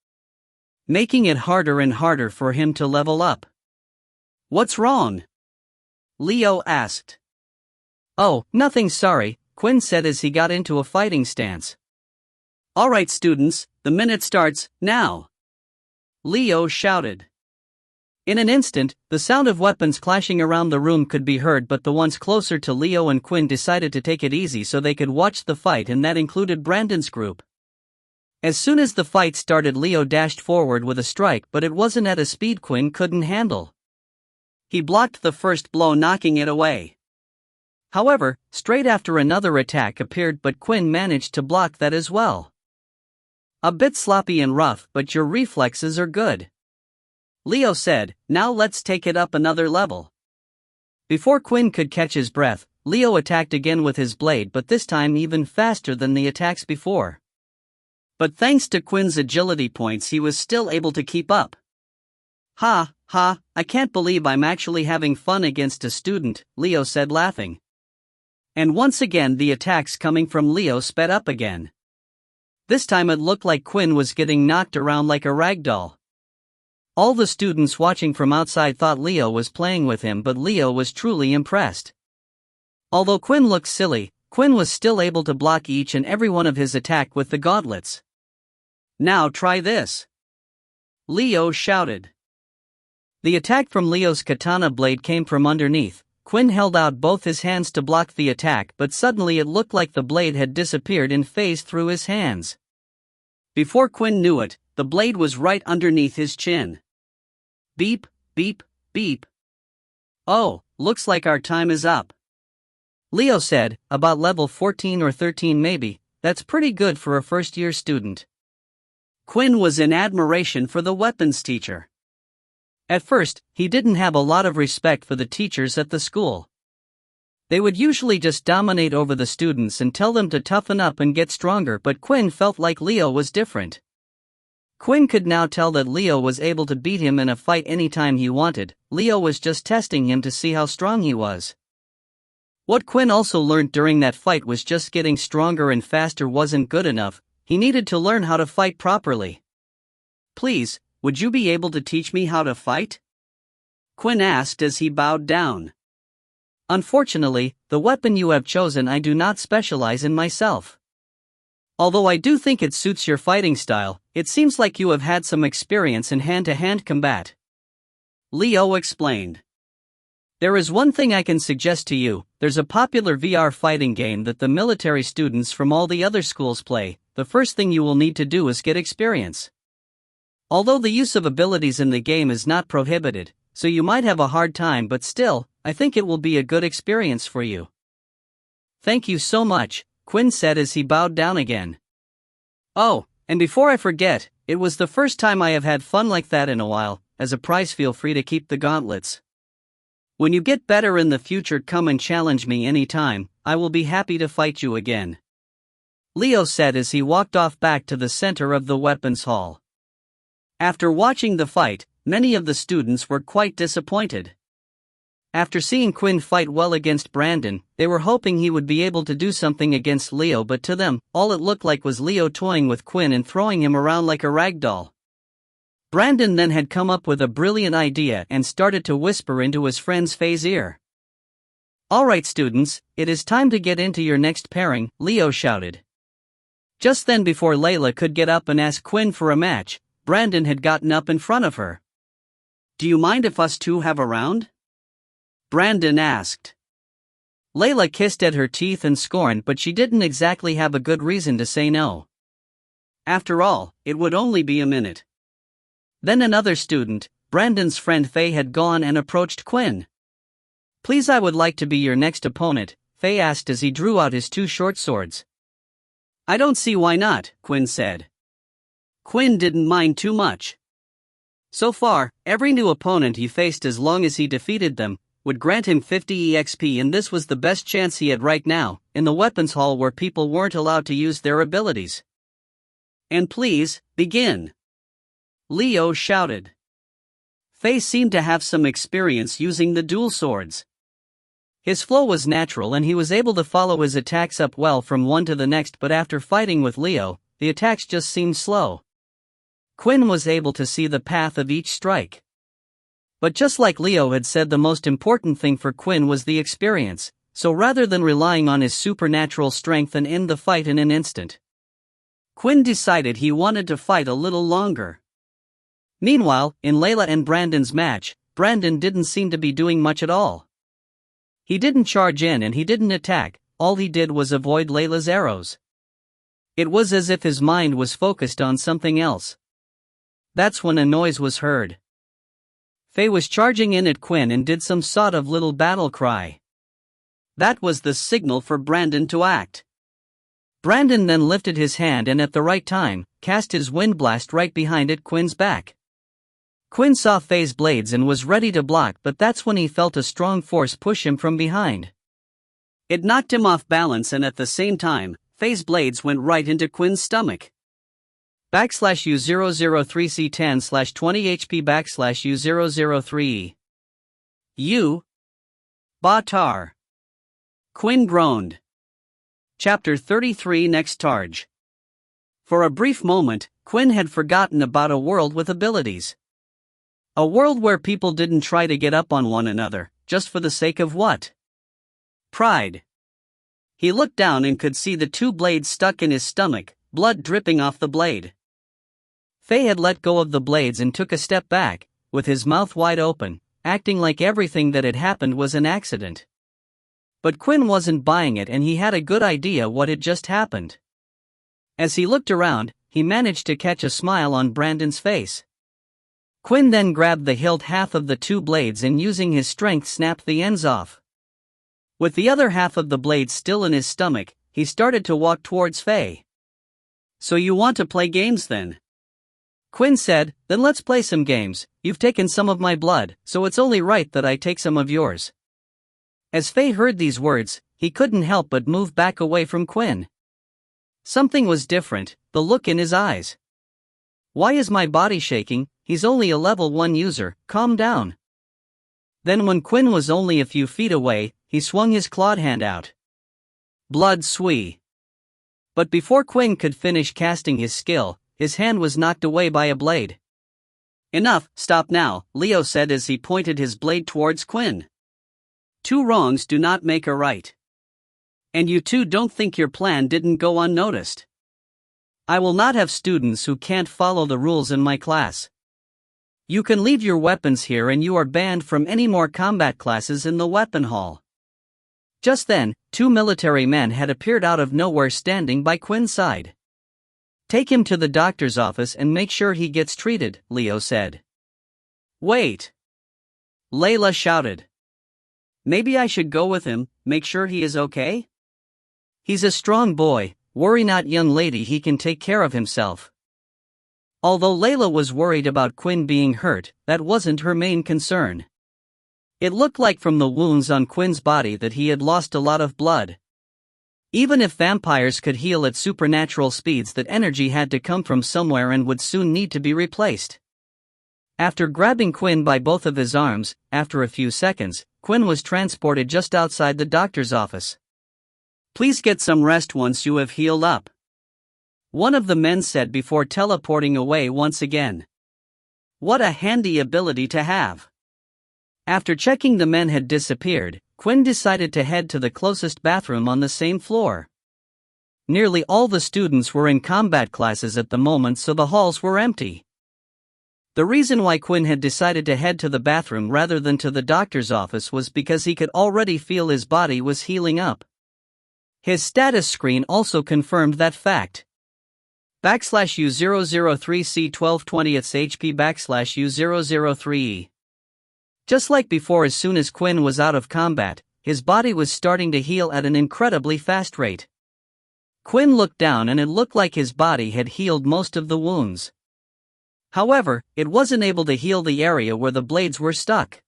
making it harder and harder for him to level up. "What's wrong?" Leo asked. "Oh, nothing, sorry," Quinn said as he got into a fighting stance. "Alright students, the minute starts, now!" Leo shouted. In an instant, the sound of weapons clashing around the room could be heard, but the ones closer to Leo and Quinn decided to take it easy so they could watch the fight, and that included Brandon's group. As soon as the fight started, Leo dashed forward with a strike, but it wasn't at a speed Quinn couldn't handle. He blocked the first blow, knocking it away. However, straight after another attack appeared, but Quinn managed to block that as well. A bit sloppy and rough, but your reflexes are good, Leo said. Now let's take it up another level. Before Quinn could catch his breath, Leo attacked again with his blade, but this time even faster than the attacks before. But thanks to Quinn's agility points, he was still able to keep up. Ha, I can't believe I'm actually having fun against a student, Leo said, laughing. And once again the attacks coming from Leo sped up again. This time it looked like Quinn was getting knocked around like a rag doll. All the students watching from outside thought Leo was playing with him, but Leo was truly impressed. Although Quinn looked silly, Quinn was still able to block each and every one of his attack with the gauntlets. Now try this, Leo shouted. The attack from Leo's katana blade came from underneath. Quinn held out both his hands to block the attack, but suddenly it looked like the blade had disappeared and phased through his hands. Before Quinn knew it, the blade was right underneath his chin. Beep, beep, beep. Oh, looks like our time is up, Leo said. About level 14 or 13 maybe, that's pretty good for a first-year student. Quinn was in admiration for the weapons teacher. At first, he didn't have a lot of respect for the teachers at the school. They would usually just dominate over the students and tell them to toughen up and get stronger, but Quinn felt like Leo was different. Quinn could now tell that Leo was able to beat him in a fight anytime he wanted. Leo was just testing him to see how strong he was. What Quinn also learned during that fight was just getting stronger and faster wasn't good enough. He needed to learn how to fight properly. Please, would you be able to teach me how to fight? Quinn asked as he bowed down. Unfortunately, the weapon you have chosen I do not specialize in myself. Although I do think it suits your fighting style, it seems like you have had some experience in hand-to-hand combat, Leo explained. There is one thing I can suggest to you. There's a popular VR fighting game that the military students from all the other schools play. The first thing you will need to do is get experience. Although the use of abilities in the game is not prohibited, so you might have a hard time, but still, I think it will be a good experience for you. Thank you so much, Quinn said as he bowed down again. Oh, and before I forget, it was the first time I have had fun like that in a while. As a prize, feel free to keep the gauntlets. When you get better in the future, come and challenge me anytime. I will be happy to fight you again, Leo said as he walked off back to the center of the weapons hall. After watching the fight, many of the students were quite disappointed. After seeing Quinn fight well against Brandon, they were hoping he would be able to do something against Leo, but to them, all it looked like was Leo toying with Quinn and throwing him around like a rag doll. Brandon then had come up with a brilliant idea and started to whisper into his friend's Faye's ear. Alright students, it is time to get into your next pairing, Leo shouted. Just then, before Layla could get up and ask Quinn for a match, Brandon had gotten up in front of her. Do you mind if us two have a round? Brandon asked. Layla kissed at her teeth in scorn, but she didn't exactly have a good reason to say no. After all, it would only be a minute. Then another student, Brandon's friend Faye, had gone and approached Quinn. Please, I would like to be your next opponent, Faye asked as he drew out his two short swords. I don't see why not, Quinn said. Quinn didn't mind too much. So far, every new opponent he faced, as long as he defeated them, would grant him 50 EXP, and this was the best chance he had right now, in the weapons hall where people weren't allowed to use their abilities. And please, begin, Leo shouted. Faye seemed to have some experience using the dual swords. His flow was natural and he was able to follow his attacks up well from one to the next, but after fighting with Leo, the attacks just seemed slow. Quinn was able to see the path of each strike. But just like Leo had said, the most important thing for Quinn was the experience, so rather than relying on his supernatural strength and end the fight in an instant, Quinn decided he wanted to fight a little longer. Meanwhile, in Layla and Brandon's match, Brandon didn't seem to be doing much at all. He didn't charge in and he didn't attack, all he did was avoid Layla's arrows. It was as if his mind was focused on something else. That's when a noise was heard. Faye was charging in at Quinn and did some sort of little battle cry. That was the signal for Brandon to act. Brandon then lifted his hand and at the right time, cast his wind blast right behind at Quinn's back. Quinn saw Faye's blades and was ready to block, but that's when he felt a strong force push him from behind. It knocked him off balance and at the same time, Faye's blades went right into Quinn's stomach. /U003C10/20 HP /U003E. You. Batar. Quinn groaned. Chapter 33 Next Charge. For a brief moment, Quinn had forgotten about a world with abilities. A world where people didn't try to get up on one another, just for the sake of what? Pride. He looked down and could see the two blades stuck in his stomach, blood dripping off the blade. Faye had let go of the blades and took a step back, with his mouth wide open, acting like everything that had happened was an accident. But Quinn wasn't buying it and he had a good idea what had just happened. As he looked around, he managed to catch a smile on Brandon's face. Quinn then grabbed the hilt half of the two blades and using his strength snapped the ends off. With the other half of the blade still in his stomach, he started to walk towards Faye. So you want to play games then? Quinn said, then let's play some games. You've taken some of my blood, so it's only right that I take some of yours. As Faye heard these words, he couldn't help but move back away from Quinn. Something was different, the look in his eyes. Why is my body shaking? He's only a level 1 user, calm down. Then when Quinn was only a few feet away, he swung his clawed hand out. Blood swee. But before Quinn could finish casting his skill, his hand was knocked away by a blade. Enough, stop now, Leo said as he pointed his blade towards Quinn. Two wrongs do not make a right. And you two don't think your plan didn't go unnoticed. I will not have students who can't follow the rules in my class. You can leave your weapons here and you are banned from any more combat classes in the weapon hall. Just then, two military men had appeared out of nowhere standing by Quinn's side. Take him to the doctor's office and make sure he gets treated, Leo said. Wait. Layla shouted. Maybe I should go with him, make sure he is okay? He's a strong boy, worry not young lady, he can take care of himself. Although Layla was worried about Quinn being hurt, that wasn't her main concern. It looked like from the wounds on Quinn's body that he had lost a lot of blood. Even if vampires could heal at supernatural speeds, that energy had to come from somewhere and would soon need to be replaced. After grabbing Quinn by both of his arms, after a few seconds, Quinn was transported just outside the doctor's office. Please get some rest once you have healed up, one of the men said before teleporting away once again. What a handy ability to have. After checking the men had disappeared, Quinn decided to head to the closest bathroom on the same floor. Nearly all the students were in combat classes at the moment, so the halls were empty. The reason why Quinn had decided to head to the bathroom rather than to the doctor's office was because he could already feel his body was healing up. His status screen also confirmed that fact. /U003C1220 HP /U003E. Just like before, as soon as Quinn was out of combat, his body was starting to heal at an incredibly fast rate. Quinn looked down and it looked like his body had healed most of the wounds. However, it wasn't able to heal the area where the blades were stuck.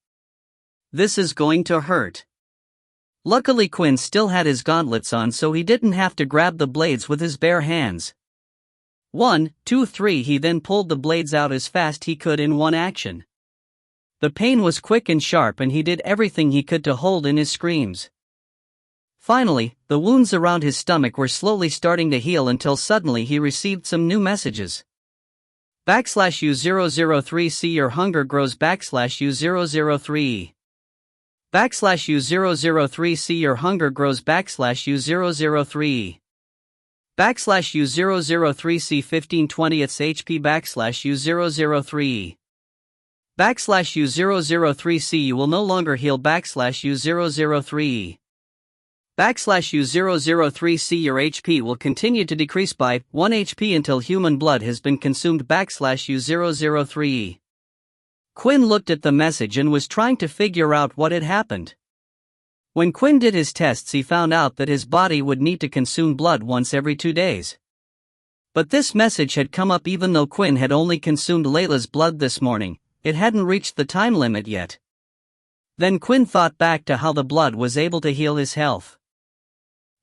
This is going to hurt. Luckily Quinn still had his gauntlets on, so he didn't have to grab the blades with his bare hands. 1, 2, 3 he then pulled the blades out as fast he could in one action. The pain was quick and sharp and he did everything he could to hold in his screams. Finally, the wounds around his stomach were slowly starting to heal until suddenly he received some new messages. /U003C your hunger grows /U003E. /U003C your hunger grows /U003E. /U003C 1520 HP /U003E. U003C you will no longer heal U003E. U003C your HP will continue to decrease by 1 HP until human blood has been consumed U003E. Quinn looked at the message and was trying to figure out what had happened. When Quinn did his tests he found out that his body would need to consume blood once every 2 days. But this message had come up even though Quinn had only consumed Layla's blood this morning, it hadn't reached the time limit yet. Then Quinn thought back to how the blood was able to heal his health.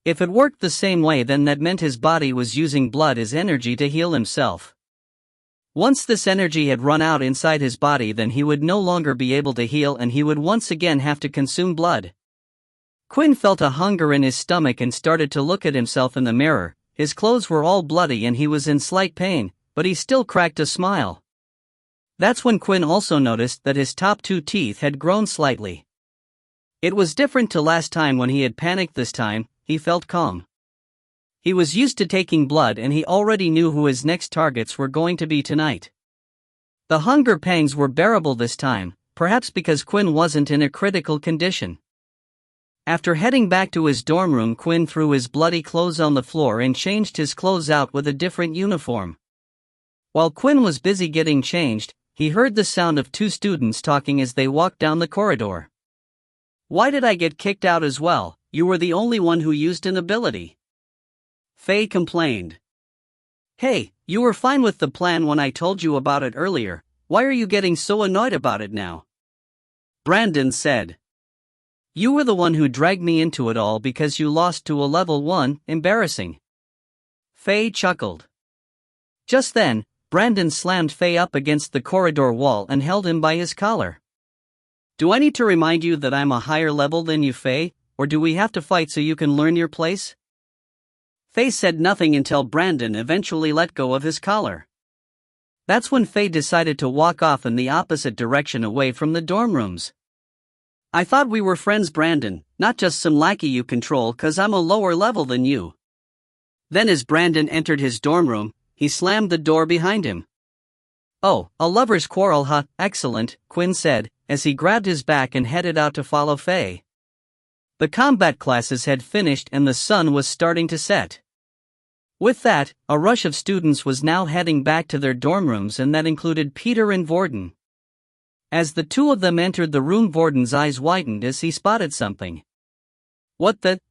If it worked the same way, then that meant his body was using blood as energy to heal himself. Once this energy had run out inside his body, then he would no longer be able to heal and he would once again have to consume blood. Quinn felt a hunger in his stomach and started to look at himself in the mirror. His clothes were all bloody and he was in slight pain, but he still cracked a smile. That's when Quinn also noticed that his top 2 teeth had grown slightly. It was different to last time when he had panicked. This time, he felt calm. He was used to taking blood and he already knew who his next targets were going to be tonight. The hunger pangs were bearable this time, perhaps because Quinn wasn't in a critical condition. After heading back to his dorm room, Quinn threw his bloody clothes on the floor and changed his clothes out with a different uniform. While Quinn was busy getting changed, he heard the sound of 2 students talking as they walked down the corridor. "Why did I get kicked out as well? You were the only one who used an ability," Faye complained. "Hey, you were fine with the plan when I told you about it earlier, why are you getting so annoyed about it now?" Brandon said. "You were the one who dragged me into it all because you lost to a level 1, embarrassing." Faye chuckled. Just then, Brandon slammed Faye up against the corridor wall and held him by his collar. "Do I need to remind you that I'm a higher level than you, Faye, or do we have to fight so you can learn your place?" Faye said nothing until Brandon eventually let go of his collar. That's when Faye decided to walk off in the opposite direction away from the dorm rooms. "I thought we were friends, Brandon, not just some lackey you control 'cause I'm a lower level than you." Then as Brandon entered his dorm room, he slammed the door behind him. "Oh, a lover's quarrel, huh? Excellent," Quinn said, as he grabbed his back and headed out to follow Faye. The combat classes had finished and the sun was starting to set. With that, a rush of students was now heading back to their dorm rooms, and that included Peter and Vorden. As the 2 of them entered the room, Vorden's eyes widened as he spotted something.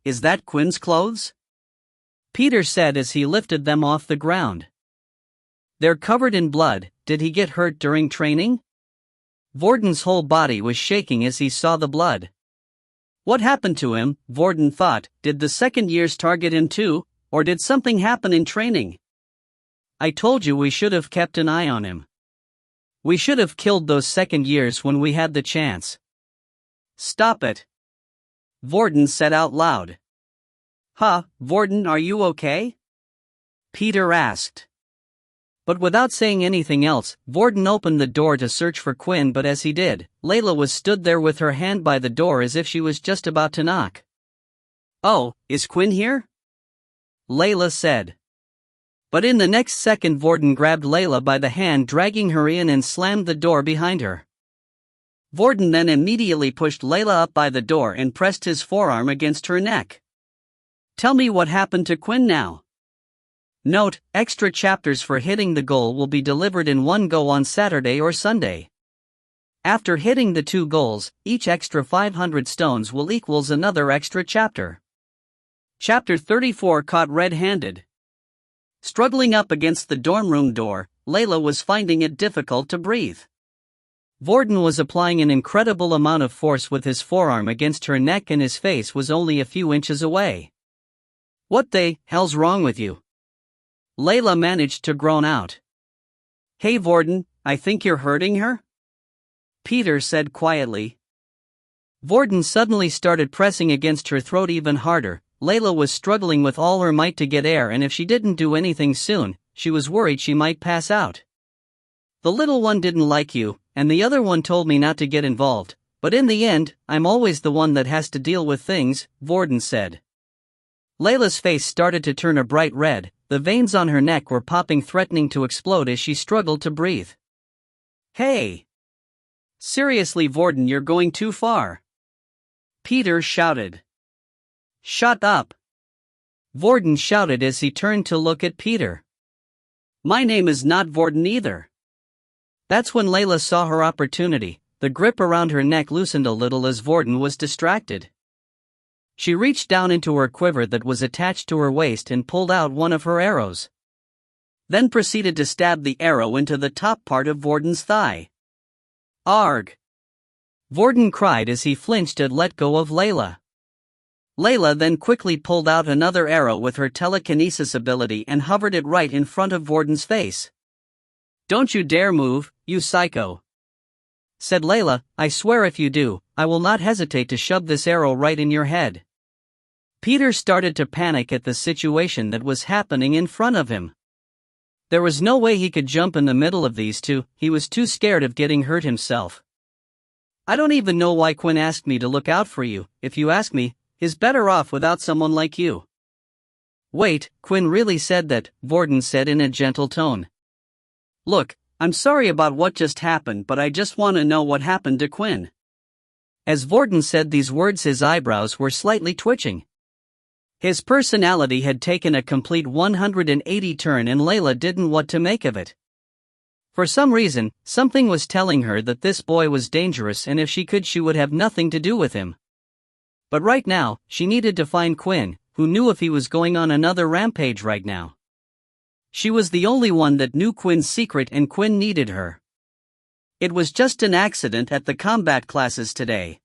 Is that Quinn's clothes?" Peter said as he lifted them off the ground. "They're covered in blood, did he get hurt during training?" Vorden's whole body was shaking as he saw the blood. What happened to him, Vorden thought, did the second years target him too, or did something happen in training? "I told you we should have kept an eye on him. We should have killed those second years when we had the chance." "Stop it," Vorden said out loud. "Huh, Vorden, are you okay?" Peter asked. But without saying anything else, Vorden opened the door to search for Quinn, but as he did, Layla was stood there with her hand by the door as if she was just about to knock. "Oh, is Quinn here?" Layla said. But in the next second Vorden grabbed Layla by the hand, dragging her in and slammed the door behind her. Vorden then immediately pushed Layla up by the door and pressed his forearm against her neck. "Tell me what happened to Quinn now." Note, extra chapters for hitting the goal will be delivered in one go on Saturday or Sunday. After hitting the 2 goals, each extra 500 stones will equals another extra chapter. Chapter 34 Caught Red-Handed. Struggling up against the dorm room door, Layla was finding it difficult to breathe. Vorden was applying an incredible amount of force with his forearm against her neck and his face was only a few inches away. "What the hell's wrong with you?" Layla managed to groan out. "Hey Vorden, I think you're hurting her?" Peter said quietly. Vorden suddenly started pressing against her throat even harder. Layla was struggling with all her might to get air, and if she didn't do anything soon, she was worried she might pass out. "The little one didn't like you, and the other one told me not to get involved, but in the end, I'm always the one that has to deal with things," Vorden said. Layla's face started to turn a bright red, the veins on her neck were popping, threatening to explode as she struggled to breathe. "Hey! Seriously, Vorden, you're going too far. Peter shouted. Shut up. Vorden shouted as he turned to look at Peter. My name is not Vorden either. That's when Layla saw her opportunity. The grip around her neck loosened a little as Vorden was distracted. She reached down into her quiver that was attached to her waist and pulled out one of her arrows. Then proceeded to stab the arrow into the top part of Vorden's thigh. Arg! Vorden cried as he flinched and let go of Layla. Layla then quickly pulled out another arrow with her telekinesis ability and hovered it right in front of Vorden's face. Don't you dare move, you psycho, said Layla. I swear if you do, I will not hesitate to shove this arrow right in your head. Peter started to panic at the situation that was happening in front of him. There was no way he could jump in the middle of these two, he was too scared of getting hurt himself. I don't even know why Quinn asked me to look out for you. If you ask me, he's better off without someone like you. Wait, Quinn really said that, Vorden said in a gentle tone. Look, I'm sorry about what just happened, but I just want to know what happened to Quinn. As Vorden said these words, his eyebrows were slightly twitching. His personality had taken a complete 180 turn and Layla didn't know what to make of it. For some reason, something was telling her that this boy was dangerous and if she could she would have nothing to do with him. But right now, she needed to find Quinn, who knew if he was going on another rampage right now. She was the only one that knew Quinn's secret and Quinn needed her. It was just an accident at the combat classes today,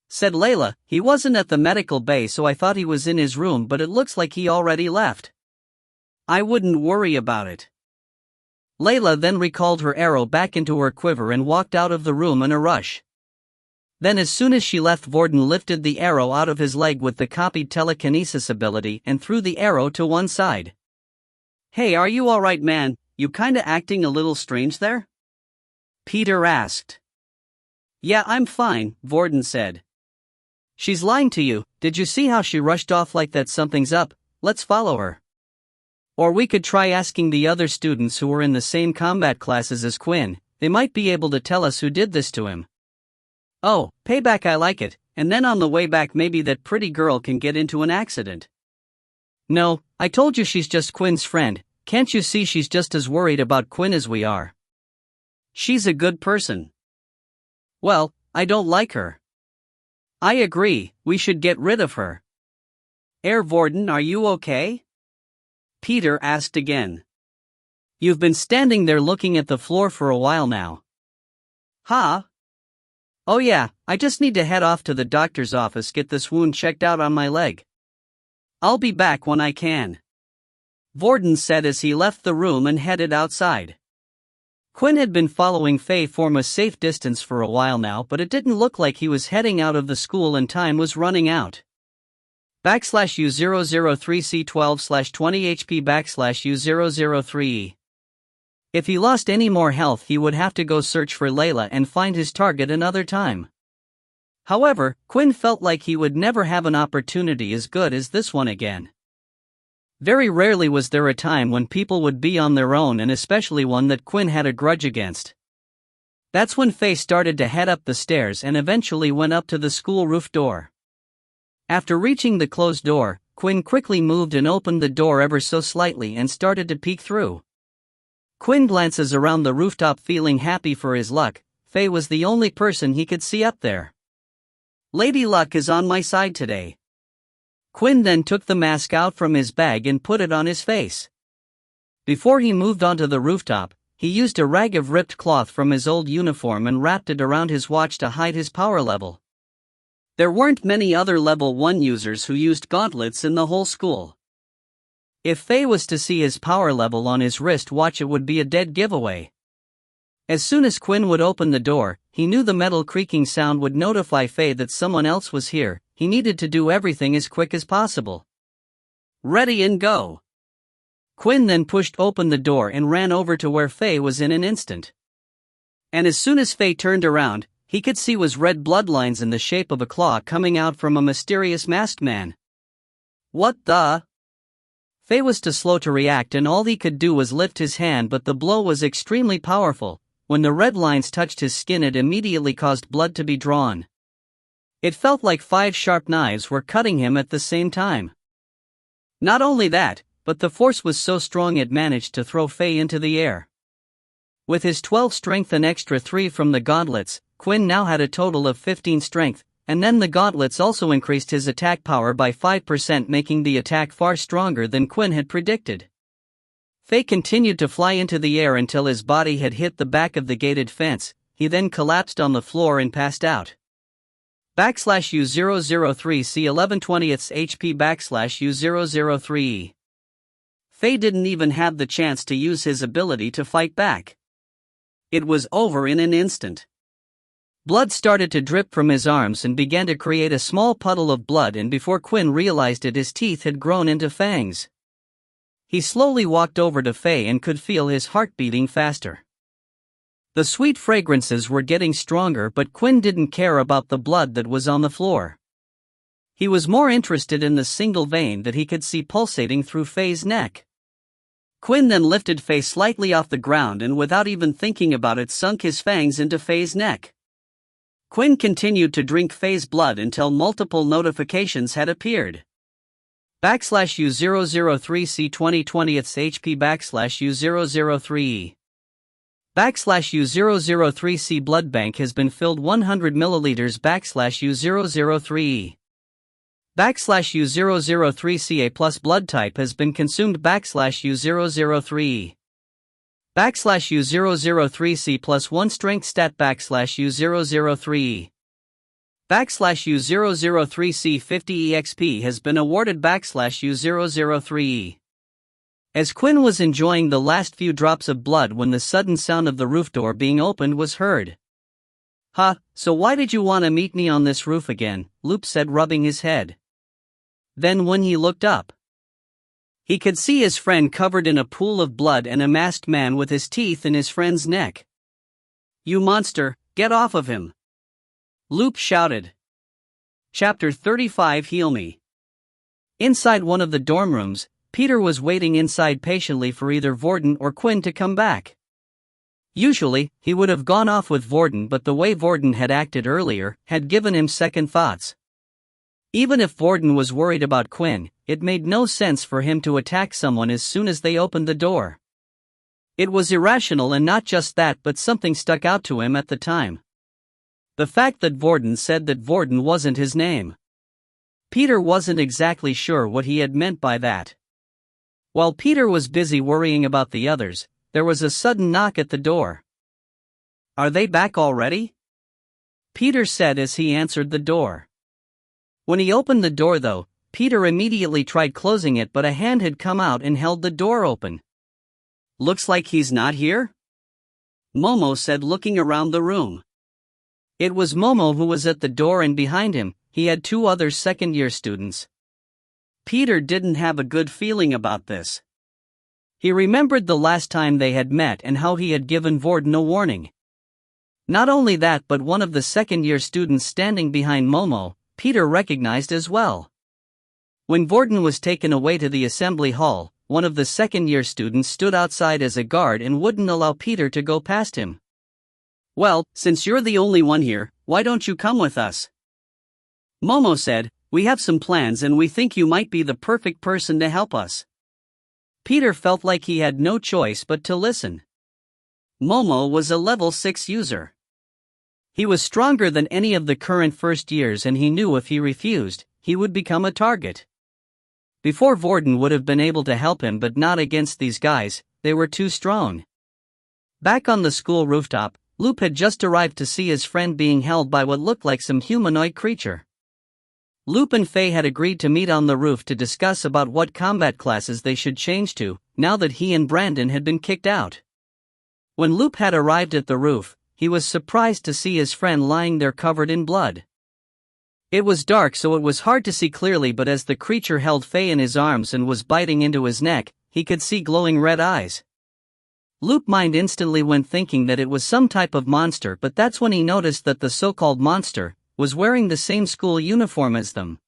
said Layla. He wasn't at the medical bay so I thought he was in his room, but it looks like he already left. I wouldn't worry about it. Layla then recalled her arrow back into her quiver and walked out of the room in a rush. Then as soon as she left, Vorden lifted the arrow out of his leg with the copied telekinesis ability and threw the arrow to one side. Hey, are you alright, man? You kinda acting a little strange there? Peter asked. Yeah, I'm fine, Vorden said. She's lying to you. Did you see how she rushed off like that? Something's up, let's follow her. Or we could try asking the other students who were in the same combat classes as Quinn, they might be able to tell us who did this to him. Oh, payback, I like it, and then on the way back maybe that pretty girl can get into an accident. No, I told you she's just Quinn's friend, can't you see she's just as worried about Quinn as we are? She's a good person. Well, I don't like her. I agree, we should get rid of her. Vorden, are you okay? Peter asked again. You've been standing there looking at the floor for a while now. Huh? Oh yeah, I just need to head off to the doctor's office, get this wound checked out on my leg. I'll be back when I can, Vorden said as he left the room and headed outside. Quinn had been following Faye from a safe distance for a while now, but it didn't look like he was heading out of the school and time was running out. /U003C12/20HP/U003E. If he lost any more health, he would have to go search for Layla and find his target another time. However, Quinn felt like he would never have an opportunity as good as this one again. Very rarely was there a time when people would be on their own, and especially one that Quinn had a grudge against. That's when Faye started to head up the stairs and eventually went up to the school roof door. After reaching the closed door, Quinn quickly moved and opened the door ever so slightly and started to peek through. Quinn glances around the rooftop feeling happy for his luck. Faye was the only person he could see up there. Lady Luck is on my side today. Quinn then took the mask out from his bag and put it on his face. Before he moved onto the rooftop, he used a rag of ripped cloth from his old uniform and wrapped it around his watch to hide his power level. There weren't many other level 1 users who used gauntlets in the whole school. If Faye was to see his power level on his wrist watch, it would be a dead giveaway. As soon as Quinn would open the door, he knew the metal creaking sound would notify Faye that someone else was here. He needed to do everything as quick as possible. Ready and go. Quinn then pushed open the door and ran over to where Faye was in an instant. And as soon as Faye turned around, he could see was red bloodlines in the shape of a claw coming out from a mysterious masked man. What the? Faye was too slow to react and all he could do was lift his hand, but the blow was extremely powerful. when the red lines touched his skin it immediately caused blood to be drawn. It felt like 5 sharp knives were cutting him at the same time. Not only that, but the force was so strong it managed to throw Faye into the air. With his 12 strength and extra 3 from the gauntlets, Quinn now had a total of 15 strength, and then the gauntlets also increased his attack power by 5%, making the attack far stronger than Quinn had predicted. Faye continued to fly into the air until his body had hit the back of the gated fence. He then collapsed on the floor and passed out. /U003C 11/20 HP /U003E. Faye didn't even have the chance to use his ability to fight back. It was over in an instant. Blood started to drip from his arms and began to create a small puddle of blood, and before Quinn realized it, his teeth had grown into fangs. He slowly walked over to Faye and could feel his heart beating faster. The sweet fragrances were getting stronger, but Quinn didn't care about the blood that was on the floor. He was more interested in the single vein that he could see pulsating through Faye's neck. Quinn then lifted Faye slightly off the ground and without even thinking about it sunk his fangs into Faye's neck. Quinn continued to drink Faye's blood until multiple notifications had appeared. /U003C 20/20 HP /U003E. /U003C blood bank has been filled 100 milliliters /U003E. /U003C A plus blood type has been consumed /U003E. /U003C plus 1 strength stat /U003E. /U003C 50 EXP has been awarded /U003E. As Quinn was enjoying the last few drops of blood when the sudden sound of the roof door being opened was heard. "Huh, so why did you want to meet me on this roof again?" Loop said, rubbing his head. Then when he looked up, he could see his friend covered in a pool of blood and a masked man with his teeth in his friend's neck. "You monster, get off of him!" Loop shouted. Chapter 35 Heal Me. Inside one of the dorm rooms, Peter was waiting inside patiently for either Vorden or Quinn to come back. Usually, he would have gone off with Vorden, but the way Vorden had acted earlier had given him second thoughts. Even if Vorden was worried about Quinn, it made no sense for him to attack someone as soon as they opened the door. It was irrational, and not just that, but something stuck out to him at the time. The fact that Vorden said that Vorden wasn't his name. Peter wasn't exactly sure what he had meant by that. While Peter was busy worrying about the others, there was a sudden knock at the door. "Are they back already?" Peter said as he answered the door. When he opened the door though, Peter immediately tried closing it, but a hand had come out and held the door open. "Looks like he's not here?" Momo said, looking around the room. It was Momo who was at the door, and behind him, he had 2 other second-year students. Peter didn't have a good feeling about this. He remembered the last time they had met and how he had given Vorden a warning. Not only that, but one of the second-year students standing behind Momo, Peter recognized as well. When Vorden was taken away to the assembly hall, one of the second-year students stood outside as a guard and wouldn't allow Peter to go past him. "Well, since you're the only one here, why don't you come with us?" Momo said, "We have some plans and we think you might be the perfect person to help us." Peter felt like he had no choice but to listen. Momo was a level 6 user. He was stronger than any of the current first years, and he knew if he refused, he would become a target. Before, Vorden would have been able to help him, but not against these guys, they were too strong. Back on the school rooftop, Loop had just arrived to see his friend being held by what looked like some humanoid creature. Loop and Faye had agreed to meet on the roof to discuss about what combat classes they should change to, now that he and Brandon had been kicked out. When Loop had arrived at the roof, he was surprised to see his friend lying there covered in blood. It was dark, so it was hard to see clearly, but as the creature held Faye in his arms and was biting into his neck, he could see glowing red eyes. Loop's mind instantly went thinking that it was some type of monster, but that's when he noticed that the so-called monster was wearing the same school uniform as them.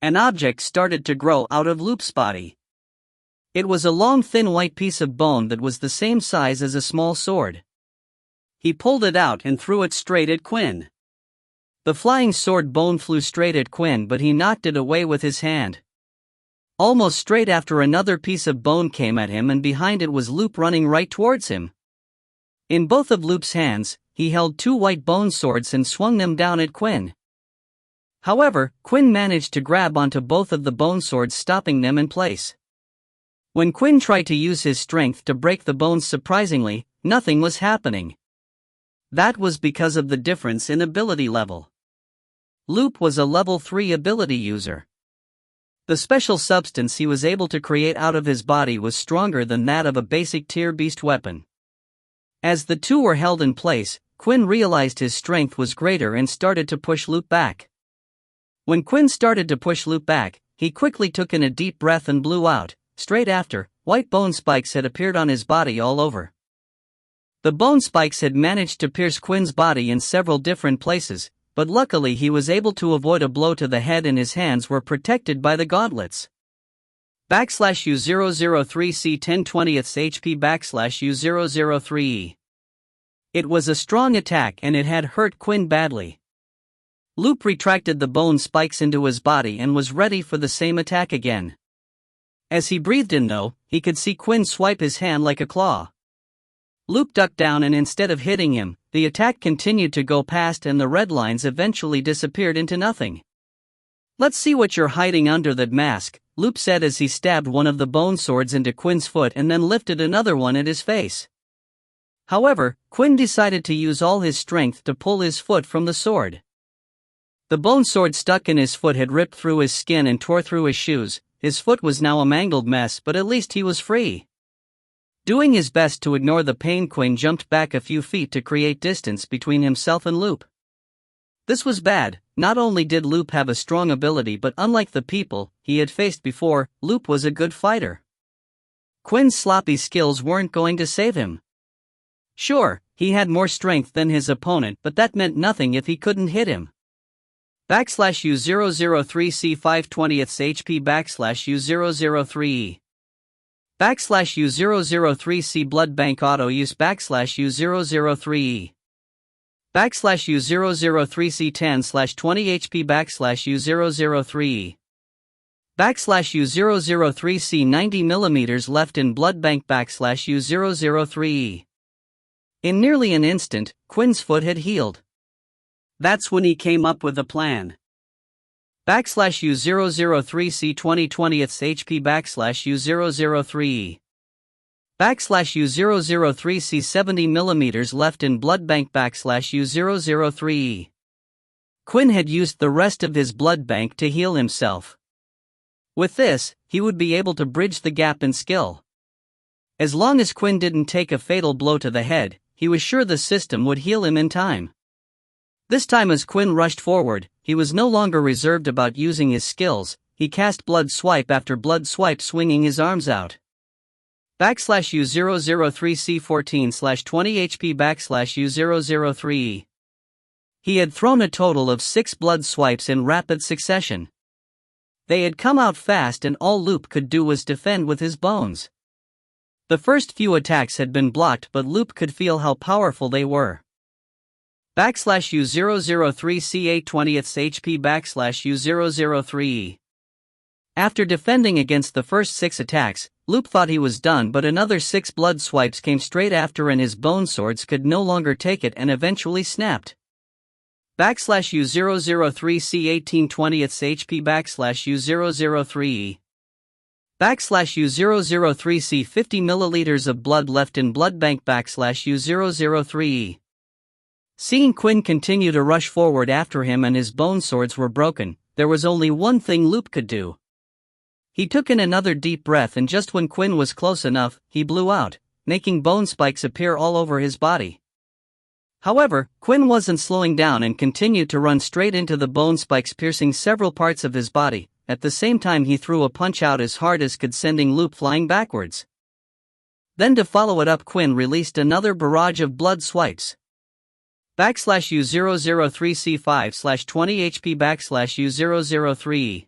An object started to grow out of Loop's body. It was a long, thin white piece of bone that was the same size as a small sword. He pulled it out and threw it straight at Quinn. The flying sword bone flew straight at Quinn, but he knocked it away with his hand. Almost straight after, another piece of bone came at him, and behind it was Loop running right towards him. In both of Loop's hands, he held two white bone swords and swung them down at Quinn. However, Quinn managed to grab onto both of the bone swords, stopping them in place. When Quinn tried to use his strength to break the bones, surprisingly, nothing was happening. That was because of the difference in ability level. Loop was a level 3 ability user. The special substance he was able to create out of his body was stronger than that of a basic tier beast weapon. As the two were held in place, Quinn realized his strength was greater and started to push Loop back. When Quinn started to push Loop back, he quickly took in a deep breath and blew out. Straight after, white bone spikes had appeared on his body all over. The bone spikes had managed to pierce Quinn's body in several different places, but luckily he was able to avoid a blow to the head, and his hands were protected by the gauntlets. /U003C 10/20 HP /U003E. It was a strong attack, and it had hurt Quinn badly. Loop retracted the bone spikes into his body and was ready for the same attack again. As he breathed in, though, he could see Quinn swipe his hand like a claw. Loop ducked down, and instead of hitting him, the attack continued to go past, and the red lines eventually disappeared into nothing. "Let's see what you're hiding under that mask," Loop said as he stabbed one of the bone swords into Quinn's foot and then lifted another one at his face. However, Quinn decided to use all his strength to pull his foot from the sword. The bone sword stuck in his foot had ripped through his skin and tore through his shoes. His foot was now a mangled mess, but at least he was free. Doing his best to ignore the pain, Quinn jumped back a few feet to create distance between himself and Loop. This was bad. Not only did Loop have a strong ability, but unlike the people he had faced before, Loop was a good fighter. Quinn's sloppy skills weren't going to save him. Sure, he had more strength than his opponent, but that meant nothing if he couldn't hit him. /U003C 5/20 HP /U003E. /U003C Blood Bank Auto Use /U003E. /U003C 10/20 HP /U003E. /U003C 90mm left in Blood Bank /U003E. In nearly an instant, Quinn's foot had healed. That's when he came up with a plan. /U003C 20/20 HP /U003E. /U003C 70mm left in Blood Bank /U003E. Quinn had used the rest of his blood bank to heal himself. With this, he would be able to bridge the gap in skill. As long as Quinn didn't take a fatal blow to the head, he was sure the system would heal him in time. This time, as Quinn rushed forward, he was no longer reserved about using his skills. He cast blood swipe after blood swipe, swinging his arms out. /U003C 14/20 HP /U003E. He had thrown a total of 6 blood swipes in rapid succession. They had come out fast, and all Loop could do was defend with his bones. The first few attacks had been blocked, but Loop could feel how powerful they were. /U003C 8/20 HP /U003E. After defending against the first 6 attacks, Loop thought he was done, but another 6 blood swipes came straight after, and his bone swords could no longer take it and eventually snapped. /U003C 18/20 HP /U003E. /U003C 50ml of blood left in Blood Bank /U003E. Seeing Quinn continue to rush forward after him and his bone swords were broken, there was only one thing Loop could do. He took in another deep breath, and just when Quinn was close enough, he blew out, making bone spikes appear all over his body. However, Quinn wasn't slowing down and continued to run straight into the bone spikes, piercing several parts of his body. At the same time, he threw a punch out as hard as could, sending Loop flying backwards. Then, to follow it up, Quinn released another barrage of blood swipes. /U003C 5/20 HP /U003E.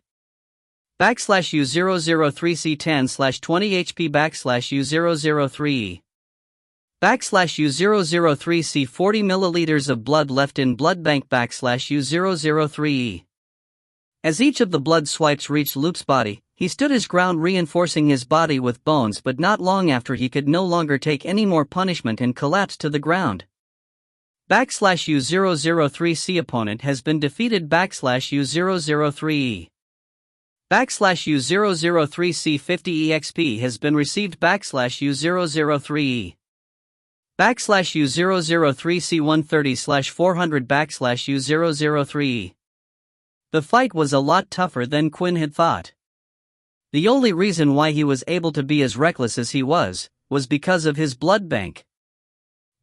/U003C 10/20 HP /U003E. U003C 40 milliliters of blood left in blood bank U003E. As each of the blood swipes reached Loop's body, he stood his ground, reinforcing his body with bones, but not long after he could no longer take any more punishment and collapsed to the ground. U003C opponent has been defeated. U003E. U003C 50 EXP has been received. U003E. U003C 130/400 U003E. The fight was a lot tougher than Quinn had thought. The only reason why he was able to be as reckless as he was because of his blood bank.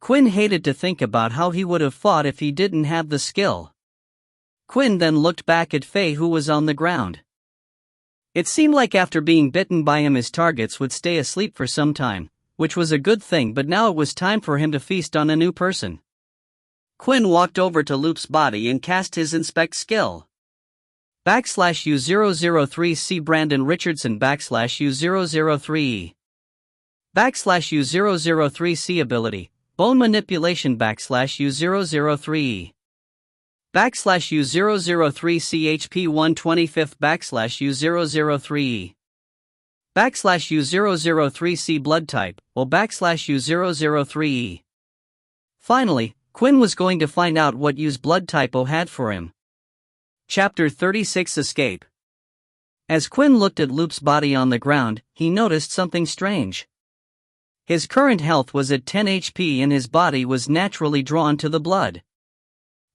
Quinn hated to think about how he would have fought if he didn't have the skill. Quinn then looked back at Faye, who was on the ground. It seemed like after being bitten by him his targets would stay asleep for some time, which was a good thing, but now it was time for him to feast on a new person. Quinn walked over to Loop's body and cast his inspect skill. U003C Brandon Richardson U003E. U003C ability, bone manipulation U003E. U003C HP 125th U003E. U003C blood type, or U003E. Finally, Quinn was going to find out what U's blood type O had for him. Chapter 36 Escape. As Quinn looked at Loop's body on the ground, he noticed something strange. His current health was at 10 HP and his body was naturally drawn to the blood.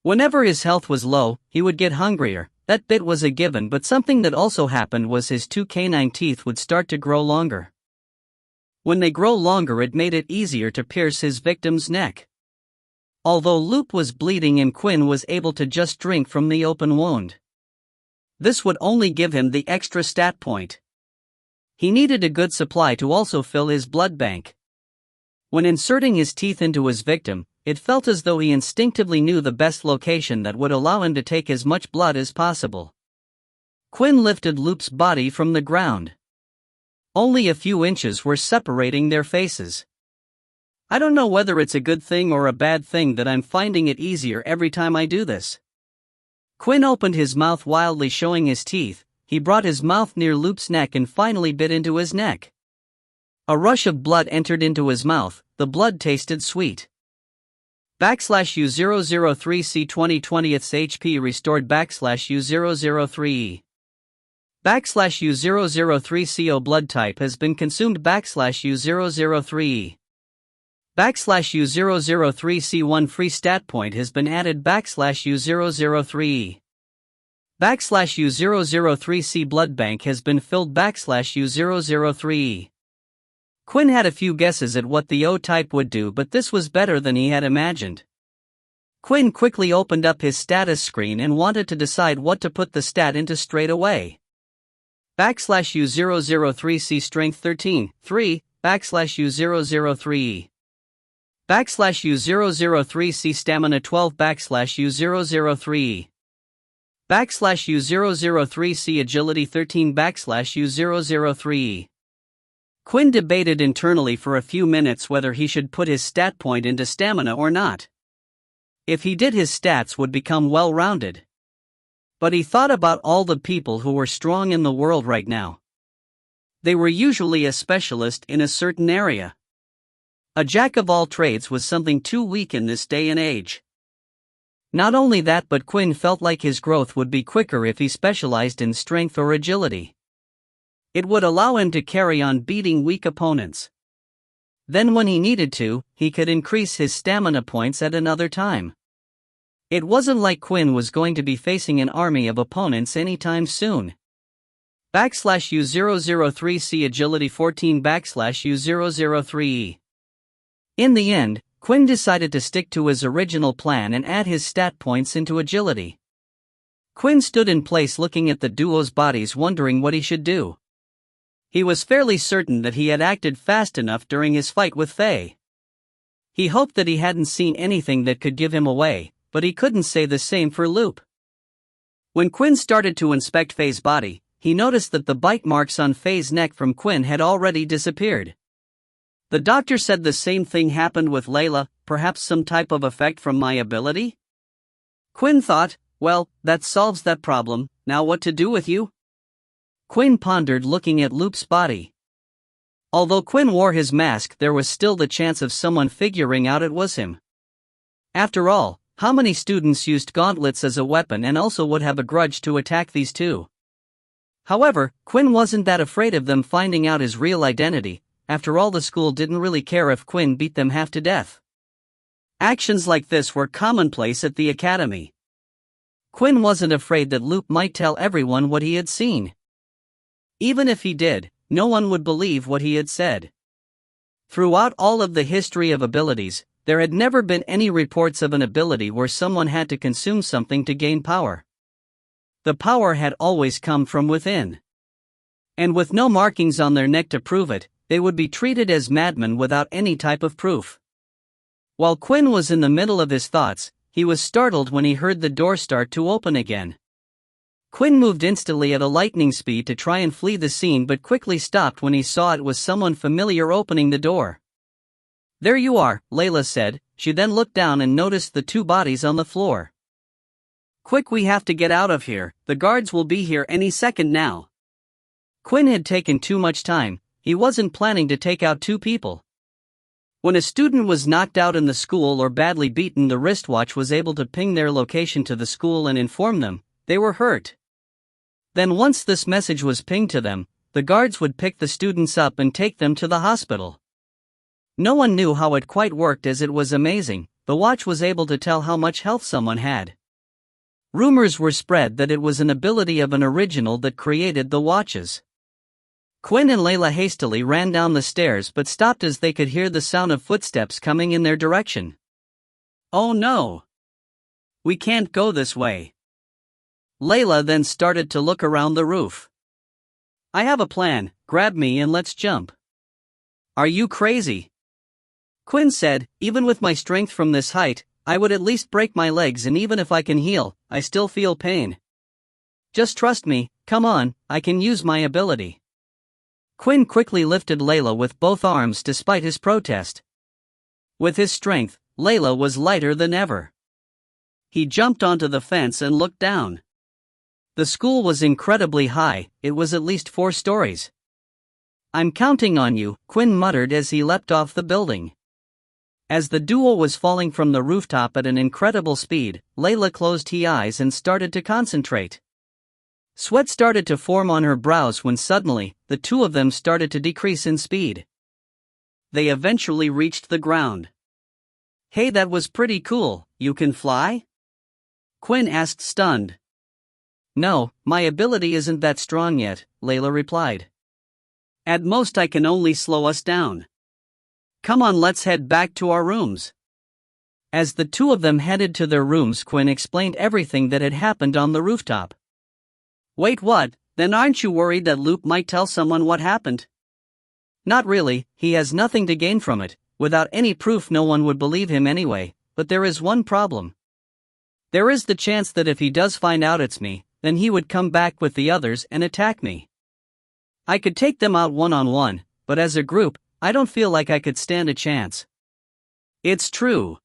Whenever his health was low, he would get hungrier. That bit was a given, but something that also happened was his two canine teeth would start to grow longer. When they grow longer, it made it easier to pierce his victim's neck. Although Loop was bleeding and Quinn was able to just drink from the open wound. This would only give him the extra stat point. He needed a good supply to also fill his blood bank. When inserting his teeth into his victim, it felt as though he instinctively knew the best location that would allow him to take as much blood as possible. Quinn lifted Loop's body from the ground. Only a few inches were separating their faces. I don't know whether it's a good thing or a bad thing that I'm finding it easier every time I do this. Quinn opened his mouth wildly, showing his teeth. He brought his mouth near Loop's neck and finally bit into his neck. A rush of blood entered into his mouth. The blood tasted sweet. U003C 20/20th HP restored U003E. U003CO blood type has been consumed U003E. U003C1 free stat point has been added U003E. U003C blood bank has been filled U003E. Quinn had a few guesses at what the O type would do, but this was better than he had imagined. Quinn quickly opened up his status screen and wanted to decide what to put the stat into straight away. U003C strength 13, 3, U003E. U003C stamina 12 U003E. U003C agility 13 U003E. Quinn debated internally for a few minutes whether he should put his stat point into stamina or not. If he did, his stats would become well-rounded. But he thought about all the people who were strong in the world right now. They were usually a specialist in a certain area. A jack of all trades was something too weak in this day and age. Not only that, but Quinn felt like his growth would be quicker if he specialized in strength or agility. It would allow him to carry on beating weak opponents. Then when he needed to, he could increase his stamina points at another time. It wasn't like Quinn was going to be facing an army of opponents anytime soon. U003C agility 14 U003E. In the end, Quinn decided to stick to his original plan and add his stat points into agility. Quinn stood in place looking at the duo's bodies, wondering what he should do. He was fairly certain that he had acted fast enough during his fight with Faye. He hoped that he hadn't seen anything that could give him away, but he couldn't say the same for Loop. When Quinn started to inspect Faye's body, he noticed that the bite marks on Faye's neck from Quinn had already disappeared. The doctor said the same thing happened with Layla, perhaps some type of effect from my ability? Quinn thought, well, that solves that problem, now what to do with you? Quinn pondered, looking at Loop's body. Although Quinn wore his mask, there was still the chance of someone figuring out it was him. After all, how many students used gauntlets as a weapon and also would have a grudge to attack these two? However, Quinn wasn't that afraid of them finding out his real identity. After all, the school didn't really care if Quinn beat them half to death. Actions like this were commonplace at the academy. Quinn wasn't afraid that Loop might tell everyone what he had seen. Even if he did, no one would believe what he had said. Throughout all of the history of abilities, there had never been any reports of an ability where someone had to consume something to gain power. The power had always come from within. And with no markings on their neck to prove it, they would be treated as madmen without any type of proof. While Quinn was in the middle of his thoughts, he was startled when he heard the door start to open again. Quinn moved instantly at a lightning speed to try and flee the scene, but quickly stopped when he saw it was someone familiar opening the door. "There you are," Layla said. She then looked down and noticed the two bodies on the floor. "Quick, we have to get out of here, the guards will be here any second now." Quinn had taken too much time. He wasn't planning to take out two people. When a student was knocked out in the school or badly beaten, the wristwatch was able to ping their location to the school and inform them they were hurt. Then once this message was pinged to them, the guards would pick the students up and take them to the hospital. No one knew how it quite worked, as it was amazing. The watch was able to tell how much health someone had. Rumors were spread that it was an ability of an original that created the watches. Quinn and Layla hastily ran down the stairs but stopped as they could hear the sound of footsteps coming in their direction. "Oh no! We can't go this way." Layla then started to look around the roof. "I have a plan, grab me and let's jump." "Are you crazy?" Quinn said, "Even with my strength from this height, I would at least break my legs, and even if I can heal, I still feel pain. Just trust me, come on, I can use my ability." Quinn quickly lifted Layla with both arms despite his protest. With his strength, Layla was lighter than ever. He jumped onto the fence and looked down. The school was incredibly high, it was at least 4 stories. "I'm counting on you," Quinn muttered as he leapt off the building. As the duo was falling from the rooftop at an incredible speed, Layla closed her eyes and started to concentrate. Sweat started to form on her brows when suddenly, the two of them started to decrease in speed. They eventually reached the ground. "Hey, that was pretty cool, you can fly?" Quinn asked, stunned. "No, my ability isn't that strong yet," Layla replied. "At most I can only slow us down. Come on, let's head back to our rooms." As the two of them headed to their rooms, Quinn explained everything that had happened on the rooftop. "Wait, what? Then aren't you worried that Loop might tell someone what happened?" "Not really, he has nothing to gain from it. Without any proof, no one would believe him anyway, but there is one problem. There is the chance that if he does find out it's me, then he would come back with the others and attack me. I could take them out one-on-one, but as a group, I don't feel like I could stand a chance." "It's true,"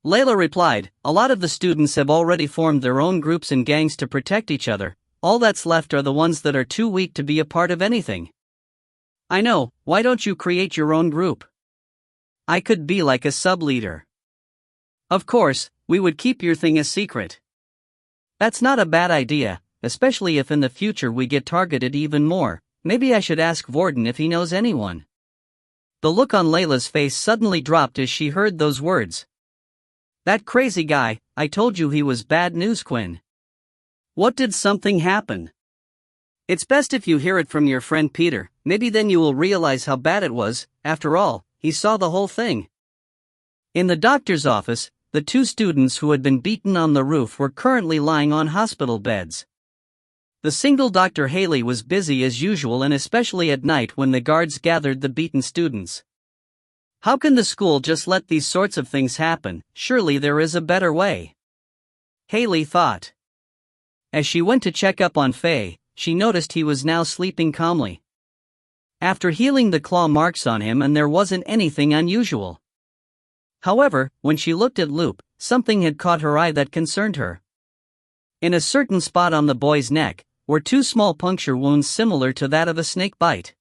Layla replied. "A lot of the students have already formed their own groups and gangs to protect each other. All that's left are the ones that are too weak to be a part of anything." "I know, why don't you create your own group? I could be like a sub-leader." "Of course, we would keep your thing a secret." "That's not a bad idea, especially if in the future we get targeted even more. Maybe I should ask Vorden if he knows anyone." The look on Layla's face suddenly dropped as she heard those words. "That crazy guy, I told you he was bad news, Quinn." "What, did something happen?" "It's best if you hear it from your friend Peter, maybe then you will realize how bad it was. After all, he saw the whole thing." In the doctor's office, the 2 students who had been beaten on the roof were currently lying on hospital beds. The single Dr. Haley was busy as usual, and especially at night when the guards gathered the beaten students. How can the school just let these sorts of things happen? Surely there is a better way, Haley thought. As she went to check up on Faye, she noticed he was now sleeping calmly. after healing the claw marks on him, and there wasn't anything unusual. However, when she looked at Loop, something had caught her eye that concerned her. In a certain spot on the boy's neck were two small puncture wounds similar to that of a snake bite.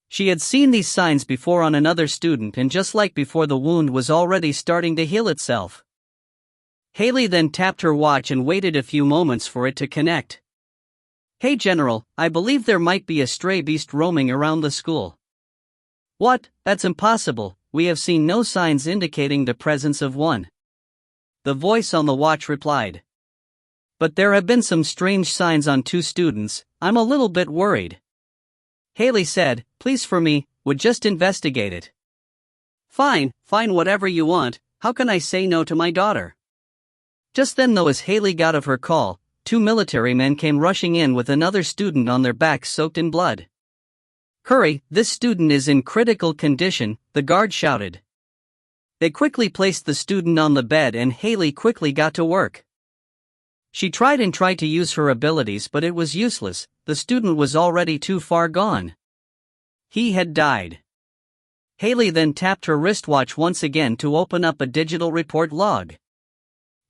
She had seen these signs before on another student, and just like before, the wound was already starting to heal itself. Haley then tapped her watch and waited a few moments for it to connect. "Hey General, I believe there might be a stray beast roaming around the school." "What? That's impossible, we have seen no signs indicating the presence of one," the voice on the watch replied. "But there have been some strange signs on two students, I'm a little bit worried." Haley said, "Please, for me, would just investigate it." Fine, whatever you want, how can I say no to my daughter?" Just then, though, as Haley got off her call, two military men came rushing in with another student on their backs soaked in blood. "Hurry, this student is in critical condition," the guard shouted. They quickly placed the student on the bed, and Haley quickly got to work. She tried to use her abilities, but it was useless. The student was already too far gone. He had died. Haley then tapped her wristwatch once again to open up a digital report log.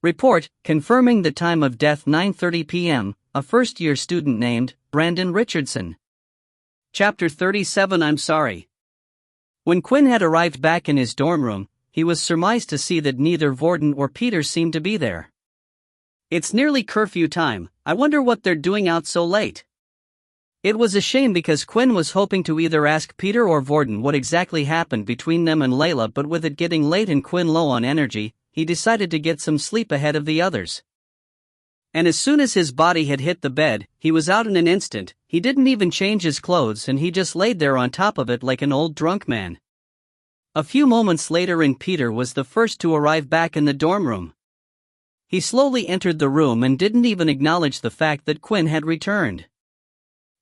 Report, confirming the time of death 9:30 p.m., a first-year student named Brandon Richardson. Chapter 37. I'm sorry. When Quinn had arrived back in his dorm room, he was surprised to see that neither Vorden or Peter seemed to be there. "It's nearly curfew time, I wonder what they're doing out so late." It was a shame, because Quinn was hoping to either ask Peter or Vorden what exactly happened between them and Layla, but with it getting late and Quinn low on energy, he decided to get some sleep ahead of the others. And as soon as his body had hit the bed, he was out in an instant. He didn't even change his clothes, and he just laid there on top of it like an old drunk man. A few moments later, and Peter was the first to arrive back in the dorm room. He slowly entered the room and didn't even acknowledge the fact that Quinn had returned.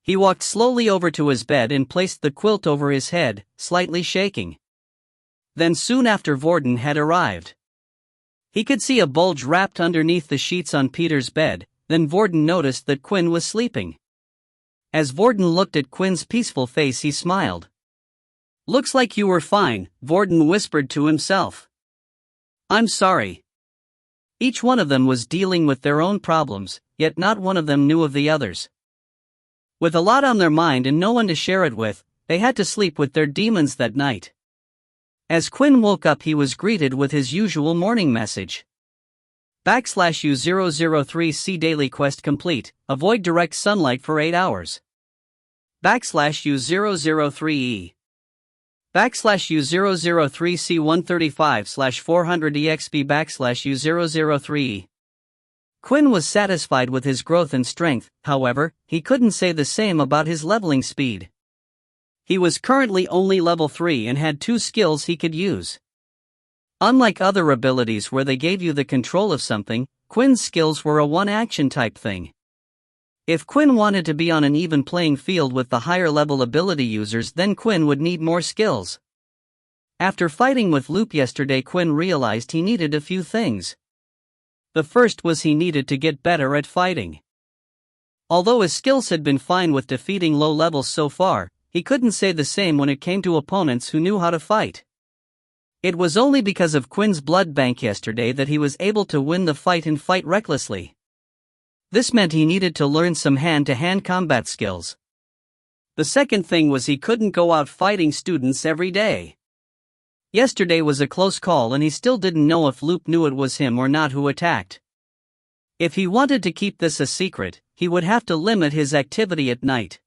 He walked slowly over to his bed and placed the quilt over his head, slightly shaking. Then soon after, Vorden had arrived. He could see a bulge wrapped underneath the sheets on Peter's bed. Then Vorden noticed that Quinn was sleeping. As Vorden looked at Quinn's peaceful face, he smiled. "Looks like you were fine," Vorden whispered to himself. "I'm sorry." Each one of them was dealing with their own problems, yet not one of them knew of the others. With a lot on their mind and no one to share it with, they had to sleep with their demons that night. As Quinn woke up, he was greeted with his usual morning message. /U003C Daily Quest complete, avoid direct sunlight for 8 hours. /U003E. /U003C135/400EXP /U003E. Quinn was satisfied with his growth and strength. However, he couldn't say the same about his leveling speed. He was currently only level 3 and had 2 skills he could use. Unlike other abilities where they gave you the control of something, Quinn's skills were a one-action type thing. If Quinn wanted to be on an even playing field with the higher level ability users, then Quinn would need more skills. After fighting with Loop yesterday, Quinn realized he needed a few things. The first was he needed to get better at fighting. Although his skills had been fine with defeating low levels so far, he couldn't say the same when it came to opponents who knew how to fight. It was only because of Quinn's blood bank yesterday that he was able to win the fight and fight recklessly. This meant he needed to learn some hand-to-hand combat skills. The second thing was he couldn't go out fighting students every day. Yesterday was a close call, and he still didn't know if Loop knew it was him or not who attacked. If he wanted to keep this a secret, he would have to limit his activity at night.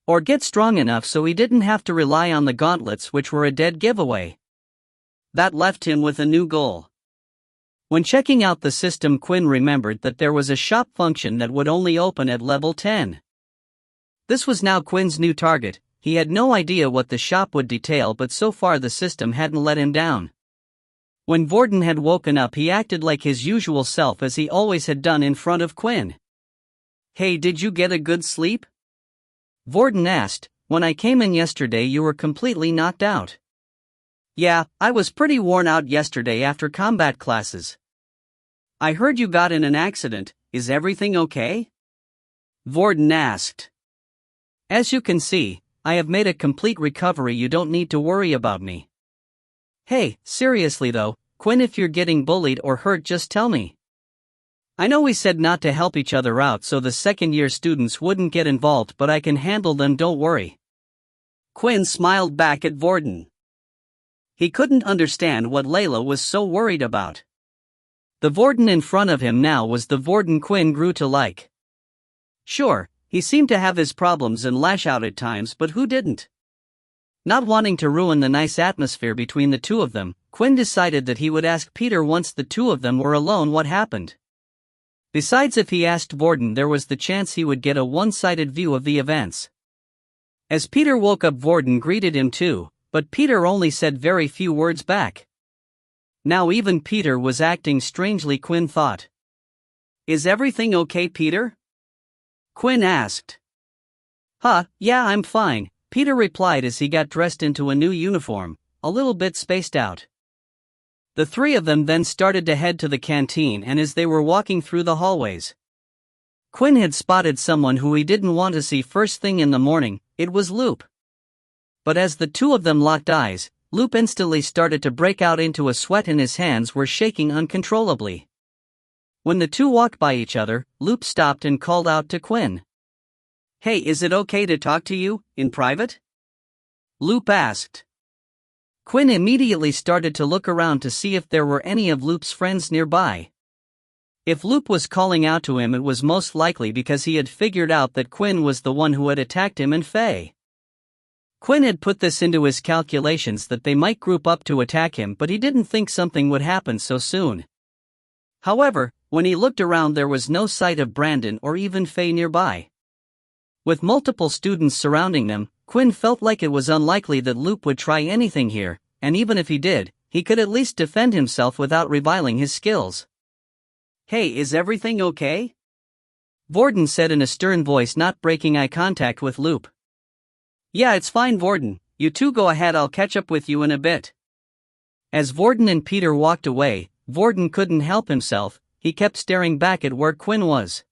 Or get strong enough so he didn't have to rely on the gauntlets, which were a dead giveaway. That left him with a new goal. When checking out the system, Quinn remembered that there was a shop function that would only open at level 10. This was now Quinn's new target. He had no idea what the shop would detail, but so far the system hadn't let him down. When Vorden had woken up, he acted like his usual self, as he always had done in front of Quinn. "Hey, did you get a good sleep?" Vorden asked. "When I came in yesterday, you were completely knocked out." "Yeah, I was pretty worn out yesterday after combat classes." "I heard you got in an accident, is everything okay?" Vorden asked. "As you can see, I have made a complete recovery, you don't need to worry about me. Hey, seriously though, Quinn, if you're getting bullied or hurt just tell me. I know we said not to help each other out so the second-year students wouldn't get involved, but I can handle them, don't worry. Quinn smiled back at Vorden. He couldn't understand what Layla was so worried about. The Vorden in front of him now was the Vorden Quinn grew to like. Sure, he seemed to have his problems and lash out at times, but who didn't? Not wanting to ruin the nice atmosphere between the two of them, Quinn decided that he would ask Peter once the two of them were alone what happened. Besides, if he asked Vorden, there was the chance he would get a one-sided view of the events. As Peter woke up, Vorden greeted him too, but Peter only said very few words back. Now even Peter was acting strangely, Quinn thought. Is everything okay, Peter? Quinn asked. Yeah, I'm fine, Peter replied as he got dressed into a new uniform, a little bit spaced out. The three of them then started to head to the canteen, and as they were walking through the hallways, Quinn had spotted someone who he didn't want to see first thing in the morning. It was Loop. But as the two of them locked eyes, Loop instantly started to break out into a sweat and his hands were shaking uncontrollably. When the two walked by each other, Loop stopped and called out to Quinn. Hey, is it okay to talk to you, in private? Loop asked. Quinn immediately started to look around to see if there were any of Loop's friends nearby. If Loop was calling out to him, it was most likely because he had figured out that Quinn was the one who had attacked him and Faye. Quinn had put this into his calculations that they might group up to attack him, but he didn't think something would happen so soon. However, when he looked around, there was no sight of Brandon or even Faye nearby. With multiple students surrounding them, Quinn felt like it was unlikely that Loop would try anything here, and even if he did, he could at least defend himself without reviling his skills. Hey, is everything okay? Vorden said in a stern voice, not breaking eye contact with Loop. Yeah, it's fine, Vorden, you two go ahead, I'll catch up with you in a bit. As Vorden and Peter walked away, Vorden couldn't help himself, he kept staring back at where Quinn was.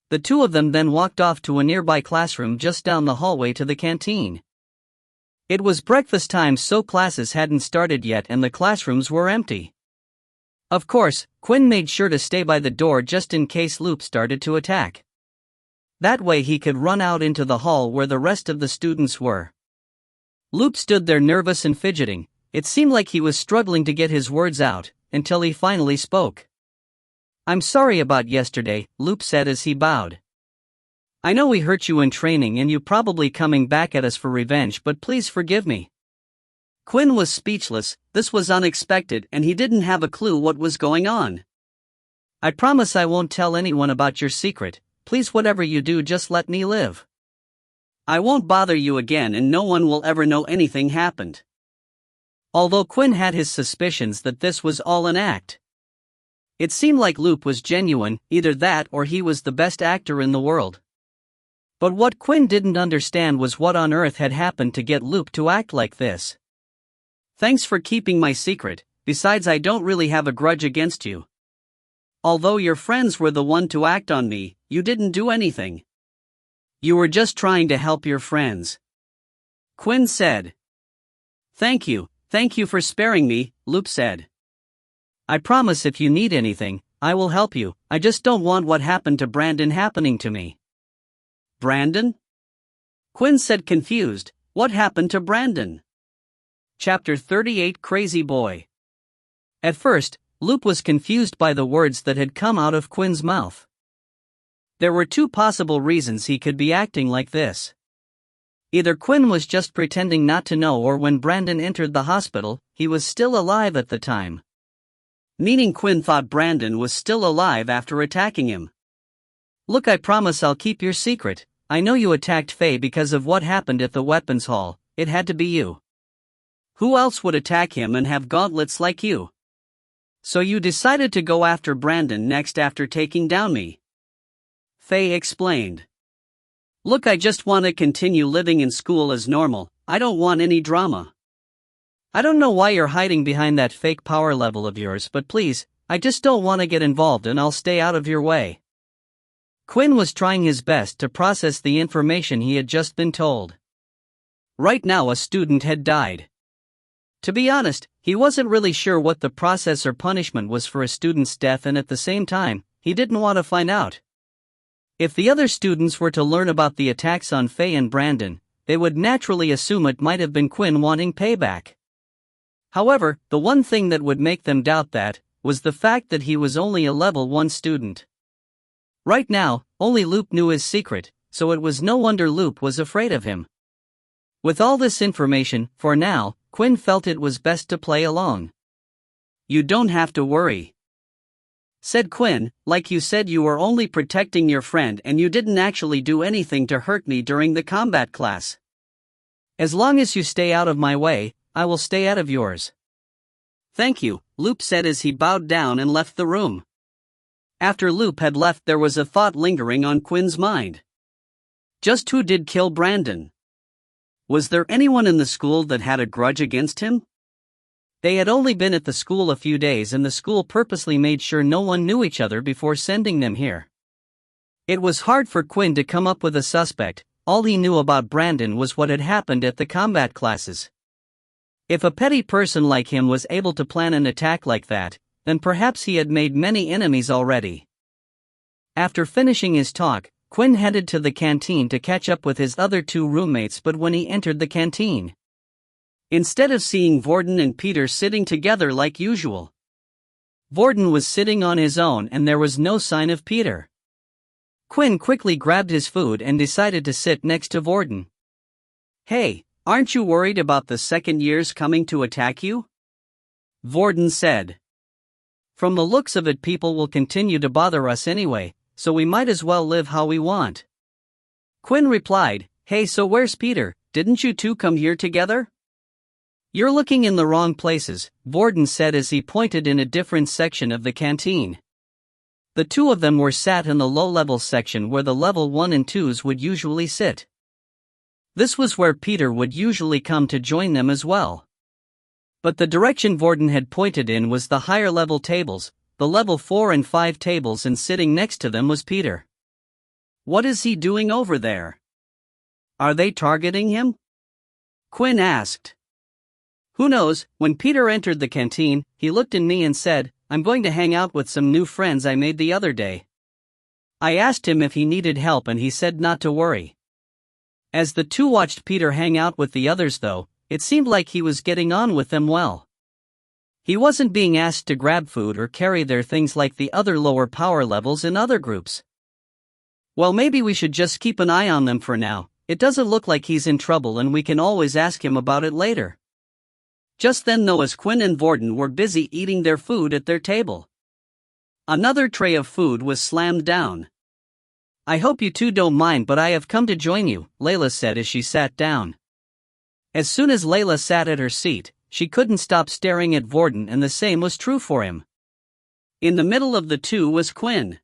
The two of them then walked off to a nearby classroom just down the hallway to the canteen. It was breakfast time, so classes hadn't started yet and the classrooms were empty. Of course, Quinn made sure to stay by the door just in case Loop started to attack. That way he could run out into the hall where the rest of the students were. Loop stood there nervous and fidgeting. It seemed like he was struggling to get his words out, until he finally spoke. I'm sorry about yesterday, Loop said as he bowed. I know we hurt you in training and you probably coming back at us for revenge, but please forgive me. Quinn was speechless. This was unexpected and he didn't have a clue what was going on. I promise I won't tell anyone about your secret, please whatever you do just let me live. I won't bother you again and no one will ever know anything happened. Although Quinn had his suspicions that this was all an act. It seemed like Loop was genuine, either that or he was the best actor in the world. But what Quinn didn't understand was what on earth had happened to get Loop to act like this. Thanks for keeping my secret, besides I don't really have a grudge against you. Although your friends were the one to act on me, you didn't do anything. You were just trying to help your friends. Quinn said. Thank you for sparing me, Loop said. I promise if you need anything, I will help you, I just don't want what happened to Brandon happening to me. Brandon? Quinn said confused, what happened to Brandon? Chapter 38 Crazy Boy. At first, Loop was confused by the words that had come out of Quinn's mouth. There were two possible reasons he could be acting like this. Either Quinn was just pretending not to know, or when Brandon entered the hospital, he was still alive at the time. Meaning Quinn thought Brandon was still alive after attacking him. Look, I promise I'll keep your secret. I know you attacked Faye because of what happened at the weapons hall, it had to be you. Who else would attack him and have gauntlets like you? So you decided to go after Brandon next after taking down me. Faye explained. Look, I just want to continue living in school as normal, I don't want any drama. I don't know why you're hiding behind that fake power level of yours, but please, I just don't want to get involved and I'll stay out of your way. Quinn was trying his best to process the information he had just been told. Right now a student had died. To be honest, he wasn't really sure what the process or punishment was for a student's death, and at the same time, he didn't want to find out. If the other students were to learn about the attacks on Faye and Brandon, they would naturally assume it might have been Quinn wanting payback. However, the one thing that would make them doubt that was the fact that he was only a level 1 student. Right now, only Loop knew his secret, so it was no wonder Loop was afraid of him. With all this information, for now, Quinn felt it was best to play along. "You don't have to worry," said Quinn. "Like you said, you were only protecting your friend and you didn't actually do anything to hurt me during the combat class. As long as you stay out of my way, I will stay out of yours." "Thank you," Loop said as he bowed down and left the room. After Loop had left, there was a thought lingering on Quinn's mind. Just who did kill Brandon? Was there anyone in the school that had a grudge against him? They had only been at the school a few days, and the school purposely made sure no one knew each other before sending them here. It was hard for Quinn to come up with a suspect. All he knew about Brandon was what had happened at the combat classes. If a petty person like him was able to plan an attack like that, then perhaps he had made many enemies already. After finishing his talk, Quinn headed to the canteen to catch up with his other 2 roommates, but when he entered the canteen, instead of seeing Vorden and Peter sitting together like usual, Vorden was sitting on his own and there was no sign of Peter. Quinn quickly grabbed his food and decided to sit next to Vorden. "Hey, aren't you worried about the second years coming to attack you?" Vorden said. "From the looks of it, people will continue to bother us anyway, so we might as well live how we want." Quinn replied, "Hey, so where's Peter? Didn't you two come here together?" "You're looking in the wrong places," Vorden said as he pointed in a different section of the canteen. The 2 of them were sat in the low-level section where the level 1 and 2s would usually sit. This was where Peter would usually come to join them as well. But the direction Vorden had pointed in was the higher-level tables, the level 4 and 5 tables, and sitting next to them was Peter. "What is he doing over there? Are they targeting him?" Quinn asked. "Who knows?" When Peter entered the canteen, he looked at me and said, "I'm going to hang out with some new friends I made the other day." I asked him if he needed help and he said not to worry. As the 2 watched Peter hang out with the others though, it seemed like he was getting on with them well. He wasn't being asked to grab food or carry their things like the other lower power levels in other groups. "Well, maybe we should just keep an eye on them for now. It doesn't look like he's in trouble and we can always ask him about it later." Just then though, as Quinn and Vorden were busy eating their food at their table, another tray of food was slammed down. "I hope you two don't mind, but I have come to join you," Layla said as she sat down. As soon as Layla sat at her seat, she couldn't stop staring at Vorden, and the same was true for him. In the middle of the 2 was Quinn.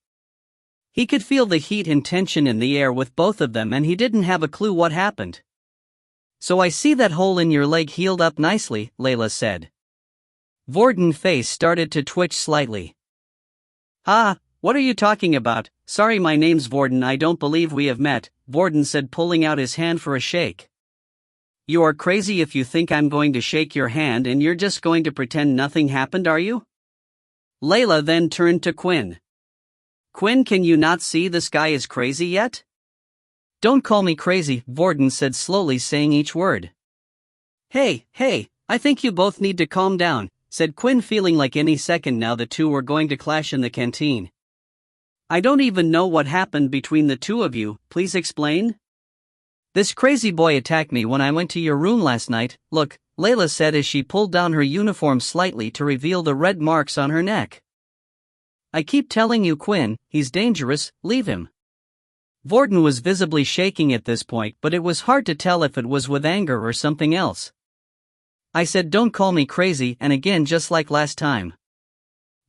He could feel the heat and tension in the air with both of them and he didn't have a clue what happened. "So I see that hole in your leg healed up nicely," Layla said. Vorden's face started to twitch slightly. "Ah, what are you talking about? Sorry, my name's Vorden. I don't believe we have met," Vorden said, pulling out his hand for a shake. "You are crazy if you think I'm going to shake your hand and you're just going to pretend nothing happened, are you?" Layla then turned to Quinn. "Quinn, can you not see this guy is crazy yet?" "Don't call me crazy," Vorden said, slowly saying each word. Hey, I think you both need to calm down," said Quinn, feeling like any second now the 2 were going to clash in the canteen. "I don't even know what happened between the 2 of you, please explain." "This crazy boy attacked me when I went to your room last night. Look," Layla said as she pulled down her uniform slightly to reveal the red marks on her neck. "I keep telling you, Quinn, he's dangerous, leave him." Vorden was visibly shaking at this point, but it was hard to tell if it was with anger or something else. "I said don't call me crazy, and again just like last time."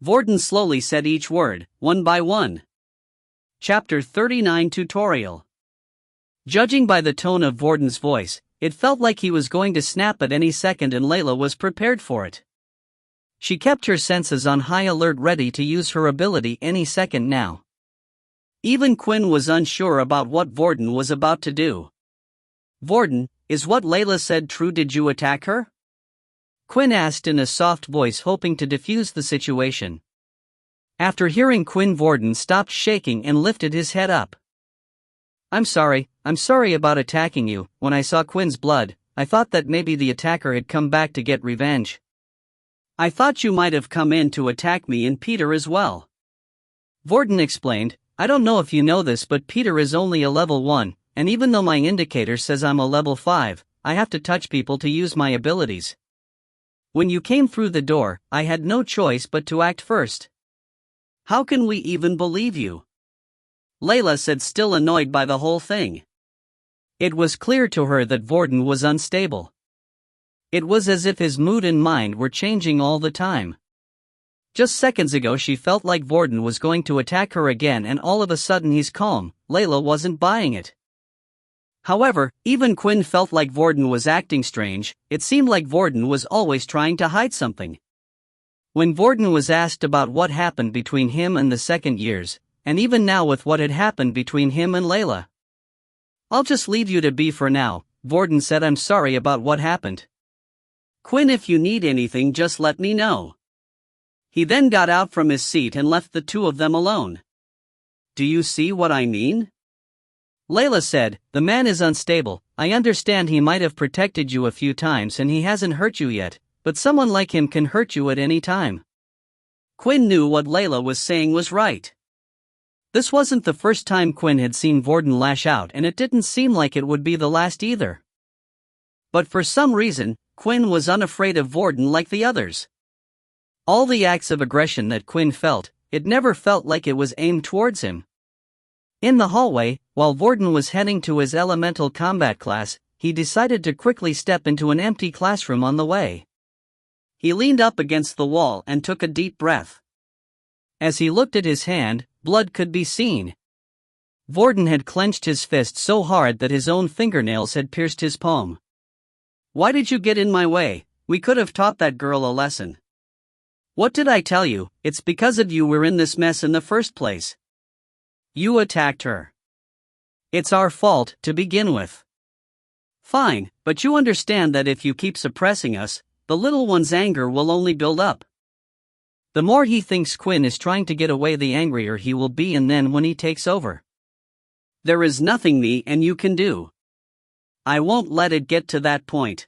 Vorden slowly said each word, one by one. Chapter 39 Tutorial. Judging by the tone of Vorden's voice, it felt like he was going to snap at any second, and Layla was prepared for it. She kept her senses on high alert, ready to use her ability any second now. Even Quinn was unsure about what Vorden was about to do. "Vorden, is what Layla said true? Did you attack her? Quinn asked in a soft voice, hoping to defuse the situation. After hearing Quinn, Vorden stopped shaking and lifted his head up. I'm sorry about attacking you. When I saw Quinn's blood, I thought that maybe the attacker had come back to get revenge. I thought you might have come in to attack me and Peter as well. Vorden explained, I don't know if you know this, but Peter is only a level 1, and even though my indicator says I'm a level 5, I have to touch people to use my abilities. When you came through the door, I had no choice but to act first. How can we even believe you? Layla said, still annoyed by the whole thing. It was clear to her that Vorden was unstable. It was as if his mood and mind were changing all the time. Just seconds ago she felt like Vorden was going to attack her again, and all of a sudden he's calm. Layla wasn't buying it. However, even Quinn felt like Vorden was acting strange. It seemed like Vorden was always trying to hide something. When Vorden was asked about what happened between him and the second years, and even now with what had happened between him and Layla. I'll just leave you to be for now, Vorden said. I'm sorry about what happened. Quinn, if you need anything, just let me know. He then got out from his seat and left the two of them alone. Do you see what I mean? Layla said, the man is unstable. I understand he might have protected you a few times and he hasn't hurt you yet, but someone like him can hurt you at any time. Quinn knew what Layla was saying was right. This wasn't the first time Quinn had seen Vorden lash out, and it didn't seem like it would be the last either. But for some reason, Quinn was unafraid of Vorden like the others. All the acts of aggression that Quinn felt, it never felt like it was aimed towards him. In the hallway, while Vorden was heading to his elemental combat class, he decided to quickly step into an empty classroom on the way. He leaned up against the wall and took a deep breath. As he looked at his hand, blood could be seen. Vorden had clenched his fist so hard that his own fingernails had pierced his palm. Why did you get in my way? We could have taught that girl a lesson. What did I tell you? It's because of you we're in this mess in the first place. You attacked her. It's our fault to begin with. Fine, but you understand that if you keep suppressing us, the little one's anger will only build up. The more he thinks Quinn is trying to get away, the angrier he will be, and then when he takes over, there is nothing me and you can do. I won't let it get to that point.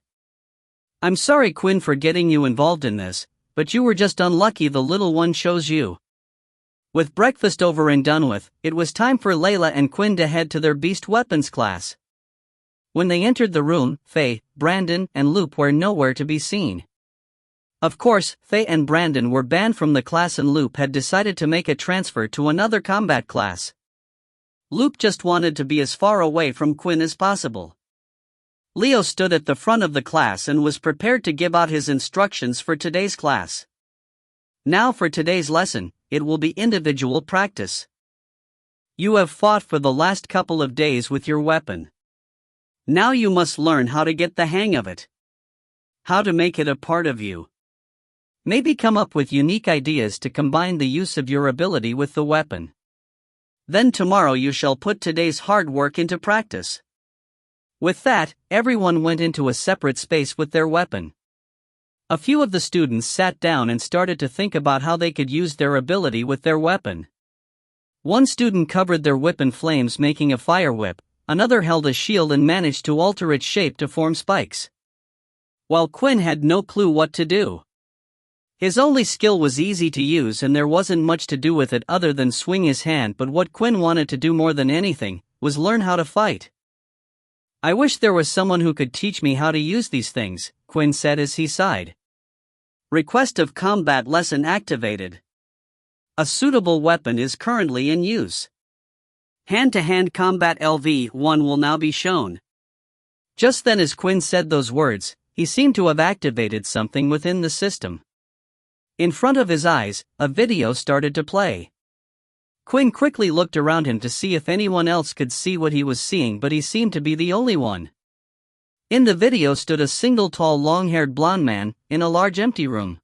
I'm sorry, Quinn, for getting you involved in this, but you were just unlucky the little one chose you. With breakfast over and done with, it was time for Layla and Quinn to head to their beast weapons class. When they entered the room, Faye, Brandon, and Loop were nowhere to be seen. Of course, Faye and Brandon were banned from the class and Loop had decided to make a transfer to another combat class. Loop just wanted to be as far away from Quinn as possible. Leo stood at the front of the class and was prepared to give out his instructions for today's class. Now for today's lesson, it will be individual practice. You have fought for the last couple of days with your weapon. Now you must learn how to get the hang of it. How to make it a part of you. Maybe come up with unique ideas to combine the use of your ability with the weapon. Then tomorrow you shall put today's hard work into practice. With that, everyone went into a separate space with their weapon. A few of the students sat down and started to think about how they could use their ability with their weapon. One student covered their whip in flames, making a fire whip. Another held a shield and managed to alter its shape to form spikes. While Quinn had no clue what to do. His only skill was easy to use and there wasn't much to do with it other than swing his hand, but what Quinn wanted to do more than anything was learn how to fight. I wish there was someone who could teach me how to use these things, Quinn said as he sighed. Request of combat lesson activated. A suitable weapon is currently in use. Hand-to-hand combat LV1 will now be shown. Just then, as Quinn said those words, he seemed to have activated something within the system. In front of his eyes, a video started to play. Quinn quickly looked around him to see if anyone else could see what he was seeing, but he seemed to be the only one. In the video stood a single tall long-haired blonde man, in a large empty room.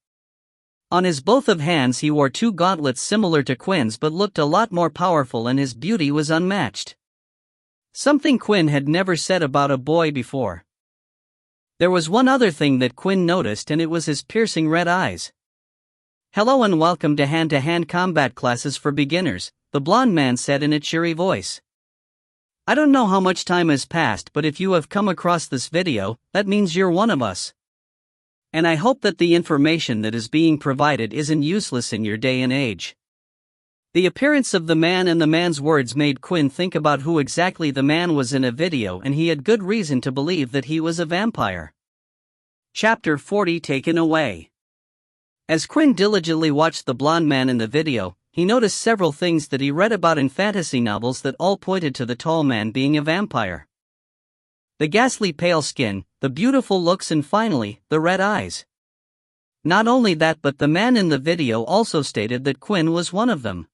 On his both of hands he wore two gauntlets similar to Quinn's but looked a lot more powerful, and his beauty was unmatched. Something Quinn had never said about a boy before. There was one other thing that Quinn noticed, and it was his piercing red eyes. "Hello and welcome to hand-to-hand combat classes for beginners," the blond man said in a cheery voice. "I don't know how much time has passed, but if you have come across this video, that means you're one of us. And I hope that the information that is being provided isn't useless in your day and age." The appearance of the man and the man's words made Quinn think about who exactly the man was in a video, and he had good reason to believe that he was a vampire. Chapter 40 Taken Away. As Quinn diligently watched the blond man in the video, he noticed several things that he read about in fantasy novels that all pointed to the tall man being a vampire. The ghastly pale skin, the beautiful looks, and finally, the red eyes. Not only that, but the man in the video also stated that Quinn was one of them.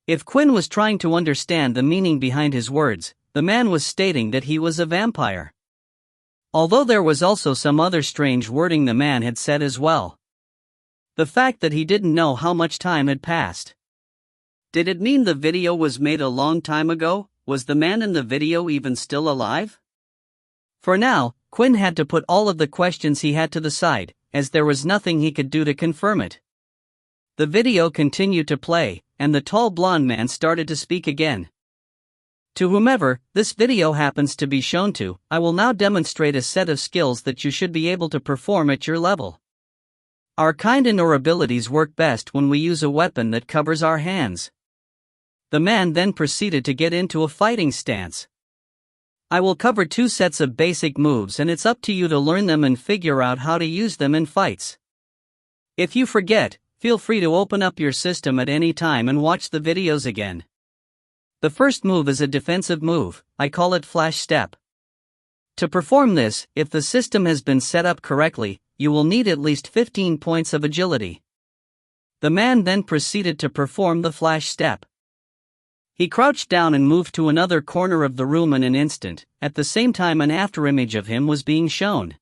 If Quinn was trying to understand the meaning behind his words, the man was stating that he was a vampire. Although there was also some other strange wording the man had said as well. The fact that he didn't know how much time had passed. Did it mean the video was made a long time ago? Was the man in the video even still alive? For now, Quinn had to put all of the questions he had to the side, as there was nothing he could do to confirm it. The video continued to play, and the tall blond man started to speak again. "To whomever this video happens to be shown to, I will now demonstrate a set of skills that you should be able to perform at your level. Our kind and our abilities work best when we use a weapon that covers our hands." The man then proceeded to get into a fighting stance. "I will cover 2 sets of basic moves, and it's up to you to learn them and figure out how to use them in fights. If you forget, feel free to open up your system at any time and watch the videos again. The first move is a defensive move, I call it flash step. To perform this, if the system has been set up correctly, you will need at least 15 points of agility." The man then proceeded to perform the flash step. He crouched down and moved to another corner of the room in an instant. At the same time, an afterimage of him was being shown.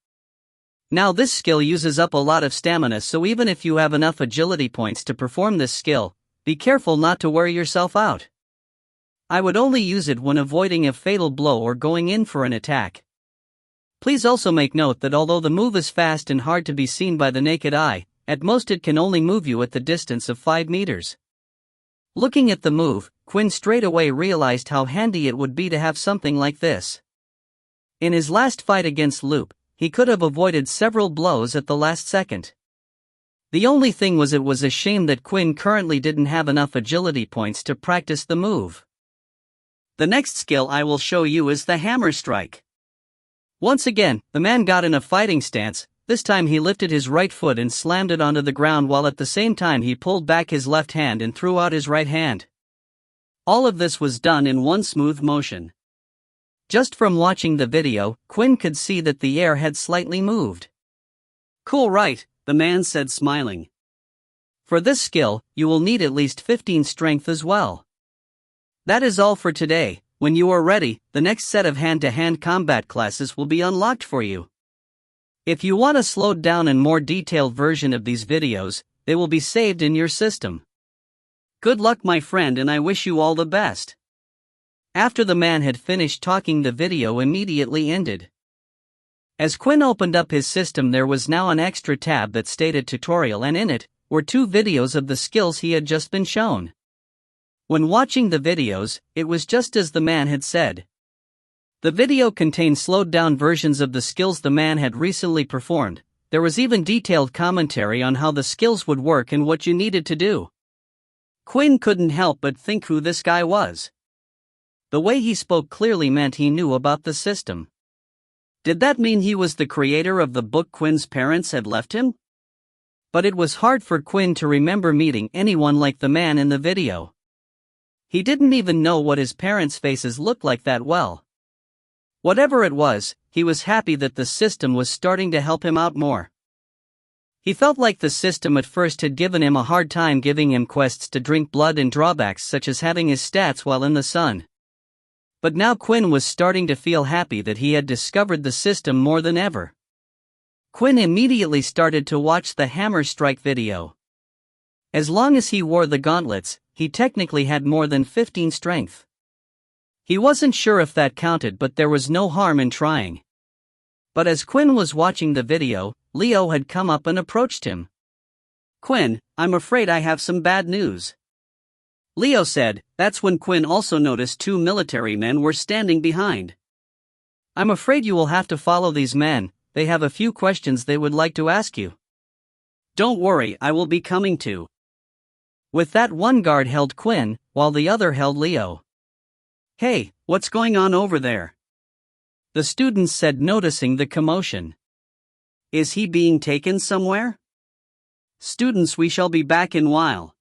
Now this skill uses up a lot of stamina, so even if you have enough agility points to perform this skill, be careful not to wear yourself out. I would only use it when avoiding a fatal blow or going in for an attack. Please also make note that although the move is fast and hard to be seen by the naked eye, at most it can only move you at the distance of 5 meters. Looking at the move, Quinn straight away realized how handy it would be to have something like this. In his last fight against Loop, he could have avoided several blows at the last second. The only thing was, it was a shame that Quinn currently didn't have enough agility points to practice the move. The next skill I will show you is the hammer strike. Once again, the man got in a fighting stance. This time he lifted his right foot and slammed it onto the ground, while at the same time he pulled back his left hand and threw out his right hand. All of this was done in one smooth motion. Just from watching the video, Quinn could see that the air had slightly moved. "Cool, right?" the man said, smiling. "For this skill, you will need at least 15 strength as well." That is all for today. When you are ready, the next set of hand-to-hand combat classes will be unlocked for you. If you want a slowed down and more detailed version of these videos, they will be saved in your system. Good luck, my friend, and I wish you all the best. After the man had finished talking, the video immediately ended. As Quinn opened up his system, there was now an extra tab that stated tutorial, and in it were 2 videos of the skills he had just been shown. When watching the videos, it was just as the man had said. The video contained slowed down versions of the skills the man had recently performed. There was even detailed commentary on how the skills would work and what you needed to do. Quinn couldn't help but think who this guy was. The way he spoke clearly meant he knew about the system. Did that mean he was the creator of the book Quinn's parents had left him? But it was hard for Quinn to remember meeting anyone like the man in the video. He didn't even know what his parents' faces looked like that well. Whatever it was, he was happy that the system was starting to help him out more. He felt like the system at first had given him a hard time, giving him quests to drink blood and drawbacks such as having his stats while in the sun. But now Quinn was starting to feel happy that he had discovered the system more than ever. Quinn immediately started to watch the hammer strike video. As long as he wore the gauntlets, he technically had more than 15 strength. He wasn't sure if that counted, but there was no harm in trying. But as Quinn was watching the video, Leo had come up and approached him. "Quinn, I'm afraid I have some bad news," Leo said. That's when Quinn also noticed two military men were standing behind. "I'm afraid you will have to follow these men, they have a few questions they would like to ask you." "Don't worry, I will be coming too." With that, one guard held Quinn, while the other held Leo. "Hey, what's going on over there?" the students said, noticing the commotion. "Is he being taken somewhere?" "Students, we shall be back in a while,"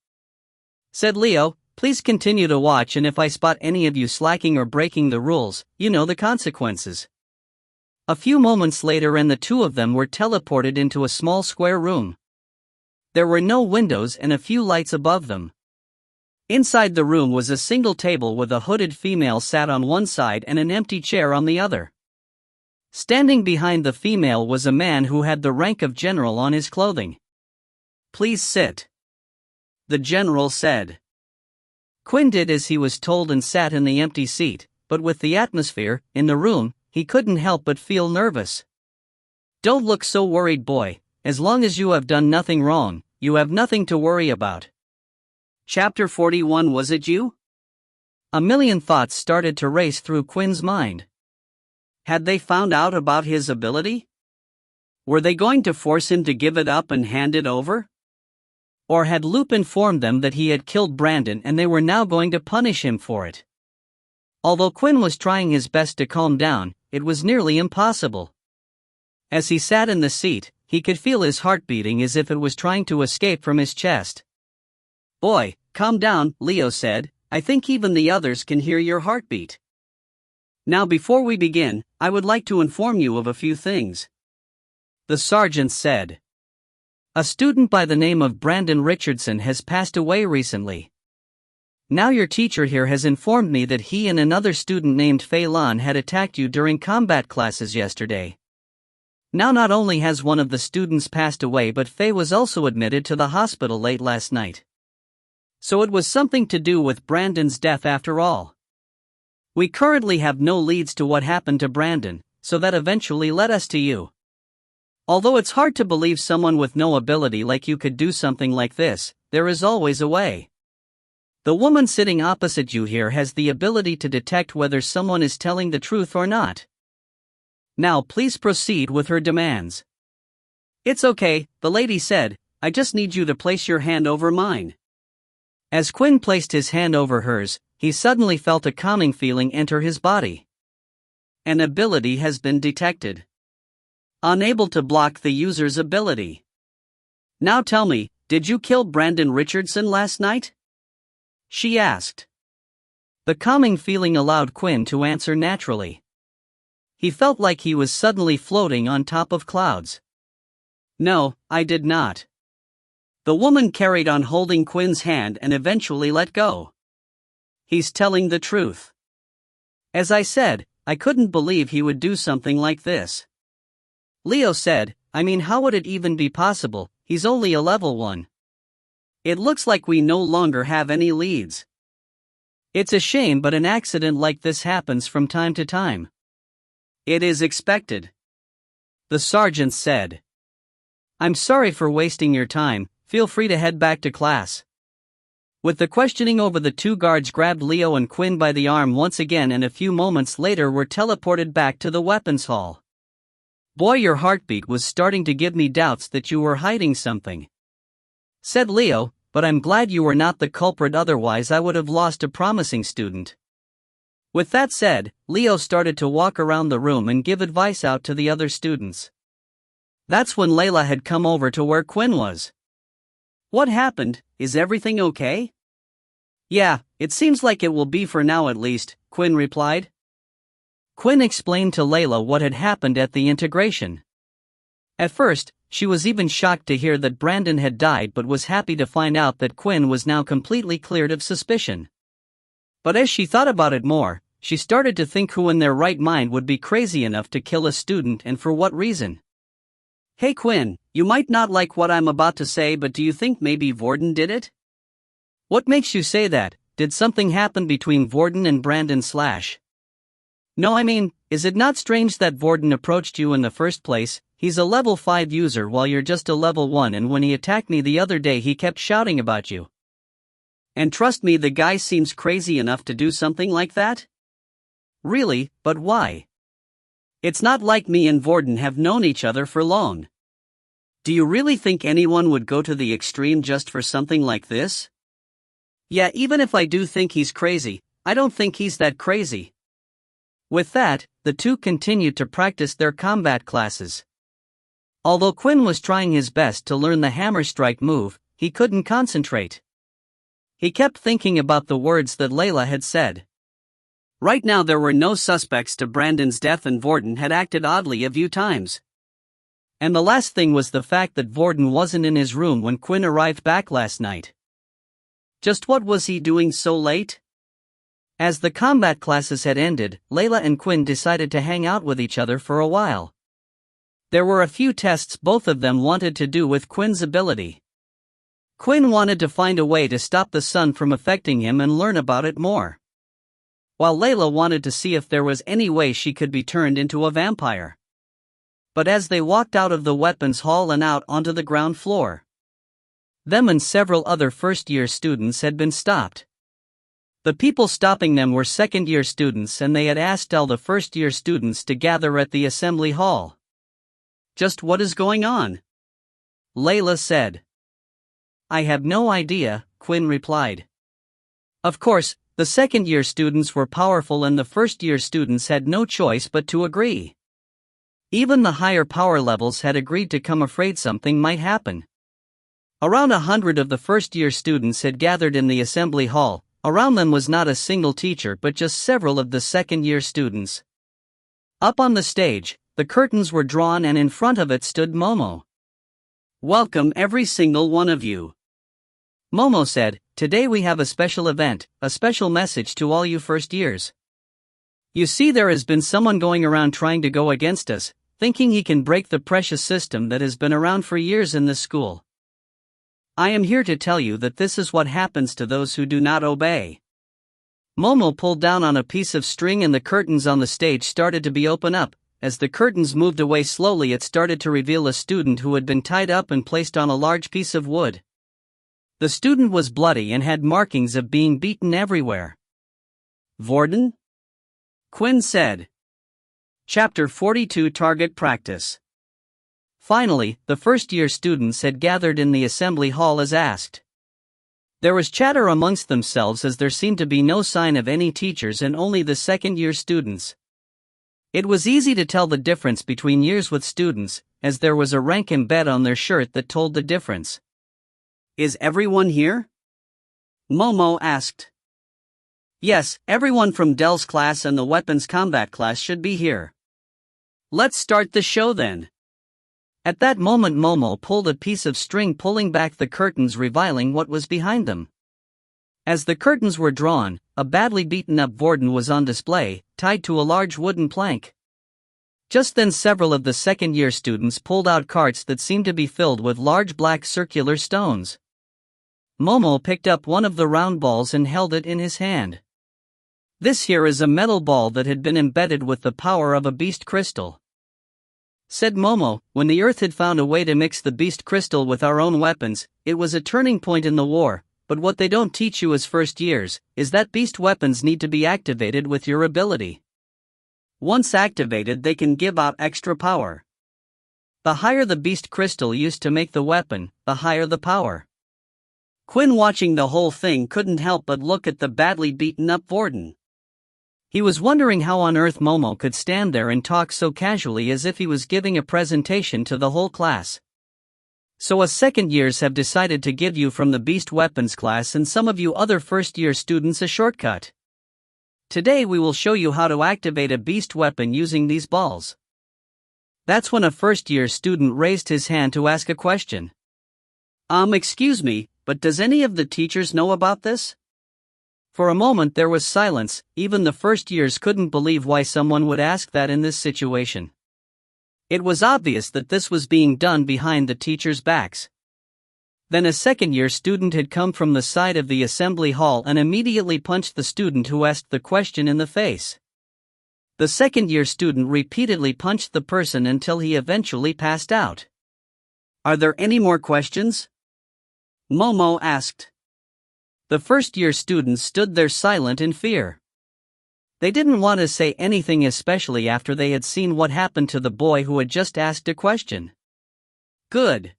said Leo. "Please continue to watch, and if I spot any of you slacking or breaking the rules, you know the consequences." A few moments later, and the two of them were teleported into a small square room. There were no windows and a few lights above them. Inside the room was a single table with a hooded female sat on one side and an empty chair on the other. Standing behind the female was a man who had the rank of general on his clothing. "Please sit," the general said. Quinn did as he was told and sat in the empty seat, but with the atmosphere in the room, he couldn't help but feel nervous. "Don't look so worried, boy. As long as you have done nothing wrong, you have nothing to worry about." Chapter 41. Was it you? A million thoughts started to race through Quinn's mind. Had they found out about his ability? Were they going to force him to give it up and hand it over? Or had Loop informed them that he had killed Brandon and they were now going to punish him for it? Although Quinn was trying his best to calm down, it was nearly impossible. As he sat in the seat, he could feel his heart beating as if it was trying to escape from his chest. "Boy, calm down," Leo said. "I think even the others can hear your heartbeat." "Now before we begin, I would like to inform you of a few things," the sergeant said. "A student by the name of Brandon Richardson has passed away recently. Now your teacher here has informed me that he and another student named Fei Lan had attacked you during combat classes yesterday. Now not only has one of the students passed away, but Fei was also admitted to the hospital late last night. So it was something to do with Brandon's death after all. We currently have no leads to what happened to Brandon, so that eventually led us to you. Although it's hard to believe someone with no ability like you could do something like this, there is always a way. The woman sitting opposite you here has the ability to detect whether someone is telling the truth or not. Now please proceed with her demands." "It's okay," the lady said. "I just need you to place your hand over mine." As Quinn placed his hand over hers, he suddenly felt a calming feeling enter his body. An ability has been detected. Unable to block the user's ability. "Now tell me, did you kill Brandon Richardson last night?" she asked. The calming feeling allowed Quinn to answer naturally. He felt like he was suddenly floating on top of clouds. "No, I did not." The woman carried on holding Quinn's hand and eventually let go. "He's telling the truth. As I said, I couldn't believe he would do something like this." Leo said, "I mean, how would it even be possible? He's only a level 1. It looks like we no longer have any leads." "It's a shame, but an accident like this happens from time to time." "It is expected," the sergeant said. "I'm sorry for wasting your time. Feel free to head back to class." With the questioning over, the two guards grabbed Leo and Quinn by the arm once again, and a few moments later were teleported back to the weapons hall. "Boy, your heartbeat was starting to give me doubts that you were hiding something," said Leo, "but I'm glad you were not the culprit, otherwise I would have lost a promising student." With that said, Leo started to walk around the room and give advice out to the other students. That's when Layla had come over to where Quinn was. "What happened? Is everything okay?" "Yeah, it seems like it will be for now at least," Quinn replied. Quinn explained to Layla what had happened at the integration. At first, she was even shocked to hear that Brandon had died, but was happy to find out that Quinn was now completely cleared of suspicion. But as she thought about it more, she started to think who in their right mind would be crazy enough to kill a student, and for what reason. "Hey Quinn, you might not like what I'm about to say, but do you think maybe Vorden did it?" "What makes you say that? Did something happen between Vorden and Brandon /" No, I mean, is it not strange that Vorden approached you in the first place? He's a level 5 user while you're just a level 1, and when he attacked me the other day he kept shouting about you. And trust me, the guy seems crazy enough to do something like that? Really, but why? It's not like me and Vorden have known each other for long. Do you really think anyone would go to the extreme just for something like this? Yeah, even if I do think he's crazy, I don't think he's that crazy. With that, the two continued to practice their combat classes. Although Quinn was trying his best to learn the hammer strike move, he couldn't concentrate. He kept thinking about the words that Layla had said. Right now there were no suspects to Brandon's death, and Vorden had acted oddly a few times. And the last thing was the fact that Vorden wasn't in his room when Quinn arrived back last night. Just what was he doing so late? As the combat classes had ended, Layla and Quinn decided to hang out with each other for a while. There were a few tests both of them wanted to do with Quinn's ability. Quinn wanted to find a way to stop the sun from affecting him and learn about it more, while Layla wanted to see if there was any way she could be turned into a vampire. But as they walked out of the weapons hall and out onto the ground floor, them and several other first-year students had been stopped. The people stopping them were second-year students, and they had asked all the first-year students to gather at the assembly hall. Just what is going on? Layla said. I have no idea, Quinn replied. Of course, the second-year students were powerful and the first-year students had no choice but to agree. Even the higher power levels had agreed to come, afraid something might happen. Around 100 of the first-year students had gathered in the assembly hall. Around them was not a single teacher but just several of the second-year students. Up on the stage, the curtains were drawn and in front of it stood Momo. Welcome every single one of you. Momo said, today we have a special event, a special message to all you first years. You see, there has been someone going around trying to go against us, thinking he can break the precious system that has been around for years in this school. I am here to tell you that this is what happens to those who do not obey. Momo pulled down on a piece of string and the curtains on the stage started to be opened up. As the curtains moved away slowly, it started to reveal a student who had been tied up and placed on a large piece of wood. The student was bloody and had markings of being beaten everywhere. Vorden? Quinn said. Chapter 42 Target Practice. Finally, the first-year students had gathered in the assembly hall as asked. There was chatter amongst themselves as there seemed to be no sign of any teachers and only the second-year students. It was easy to tell the difference between years with students, as there was a rank embed on their shirt that told the difference. Is everyone here? Momo asked. Yes, everyone from Dell's class and the weapons combat class should be here. Let's start the show then. At that moment Momo pulled a piece of string, pulling back the curtains, revealing what was behind them. As the curtains were drawn, a badly beaten up Vorden was on display, tied to a large wooden plank. Just then several of the second-year students pulled out carts that seemed to be filled with large black circular stones. Momo picked up one of the round balls and held it in his hand. This here is a metal ball that had been embedded with the power of a beast crystal, said Momo. When the Earth had found a way to mix the beast crystal with our own weapons, it was a turning point in the war. But what they don't teach you as first years is that beast weapons need to be activated with your ability. Once activated, they can give out extra power. The higher the beast crystal used to make the weapon, the higher the power. Quinn, watching the whole thing, couldn't help but look at the badly beaten up Vorden. He was wondering how on earth Momo could stand there and talk so casually as if he was giving a presentation to the whole class. So us second years have decided to give you from the beast weapons class and some of you other first year students a shortcut. Today we will show you how to activate a beast weapon using these balls. That's when a first year student raised his hand to ask a question. Excuse me, but does any of the teachers know about this? For a moment there was silence. Even the first years couldn't believe why someone would ask that in this situation. It was obvious that this was being done behind the teachers' backs. Then a second-year student had come from the side of the assembly hall and immediately punched the student who asked the question in the face. The second-year student repeatedly punched the person until he eventually passed out. Are there any more questions? Momo asked. The first-year students stood there silent in fear. They didn't want to say anything, especially after they had seen what happened to the boy who had just asked a question. Good,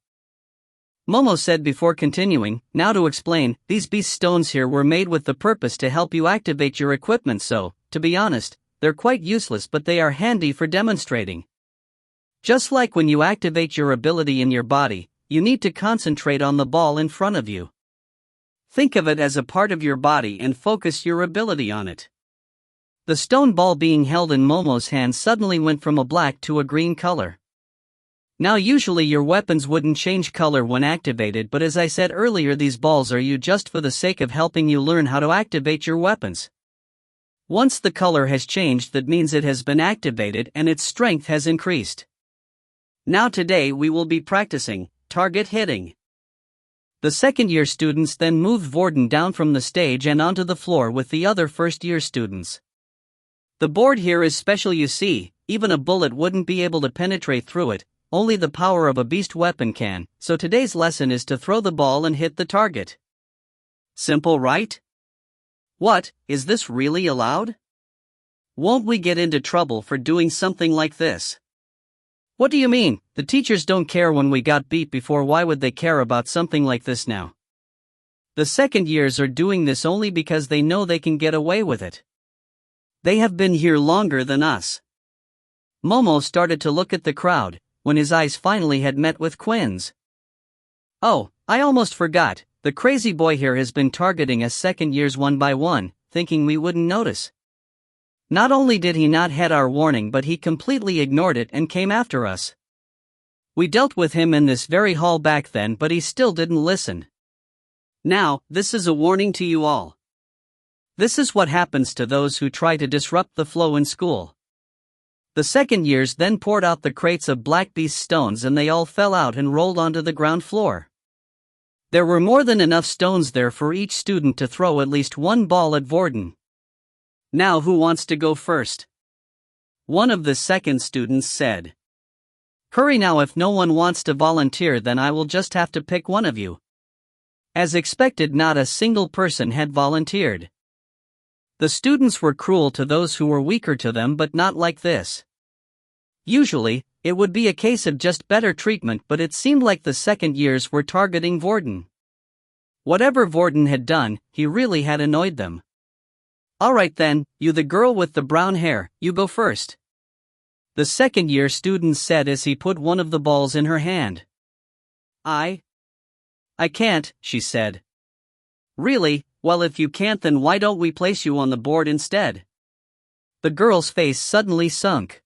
Momo said before continuing. Now to explain, these beast stones here were made with the purpose to help you activate your equipment, so, to be honest, they're quite useless, but they are handy for demonstrating. Just like when you activate your ability in your body, you need to concentrate on the ball in front of you. Think of it as a part of your body and focus your ability on it. The stone ball being held in Momo's hand suddenly went from a black to a green color. Now usually your weapons wouldn't change color when activated, but as I said earlier, these balls are used just for the sake of helping you learn how to activate your weapons. Once the color has changed, that means it has been activated and its strength has increased. Now today we will be practicing target hitting. The second-year students then moved Vorden down from the stage and onto the floor with the other first-year students. The board here is special, you see, even a bullet wouldn't be able to penetrate through it, only the power of a beast weapon can, so today's lesson is to throw the ball and hit the target. Simple, right? What, is this really allowed? Won't we get into trouble for doing something like this? What do you mean? The teachers don't care when we got beat before, why would they care about something like this now? The second years are doing this only because they know they can get away with it. They have been here longer than us. Momo started to look at the crowd, when his eyes finally had met with Quinn's. Oh, I almost forgot, the crazy boy here has been targeting us second years one by one, thinking we wouldn't notice. Not only did he not heed our warning, but he completely ignored it and came after us. We dealt with him in this very hall back then, but he still didn't listen. Now, this is a warning to you all. This is what happens to those who try to disrupt the flow in school. The second years then poured out the crates of black beast stones and they all fell out and rolled onto the ground floor. There were more than enough stones there for each student to throw at least one ball at Vorden. Now who wants to go first? One of the second students said. Hurry now, if no one wants to volunteer then I will just have to pick one of you. As expected, not a single person had volunteered. The students were cruel to those who were weaker to them, but not like this. Usually, it would be a case of just better treatment, but it seemed like the second years were targeting Vorden. Whatever Vorden had done, he really had annoyed them. Alright then, you the girl with the brown hair, you go first. The second year student said as he put one of the balls in her hand. I can't, she said. Really? Well, if you can't, then why don't we place you on the board instead? The girl's face suddenly sunk.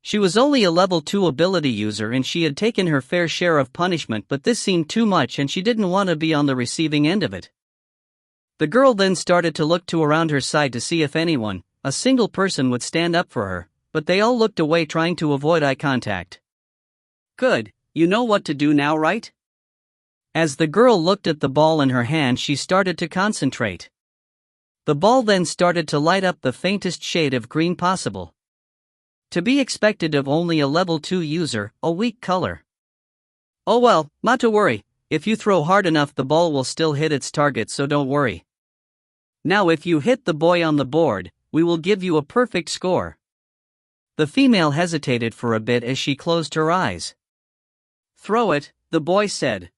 She was only a level 2 ability user and she had taken her fair share of punishment, but this seemed too much and she didn't want to be on the receiving end of it. The girl then started to look to around her side to see if anyone, a single person, would stand up for her, but they all looked away, trying to avoid eye contact. Good, you know what to do now, right? As the girl looked at the ball in her hand, she started to concentrate. The ball then started to light up the faintest shade of green possible. To be expected of only a level 2 user, a weak color. Oh well, not to worry, if you throw hard enough the ball will still hit its target, so don't worry. Now if you hit the boy on the board, we will give you a perfect score. The female hesitated for a bit as she closed her eyes. Throw it, the boy said.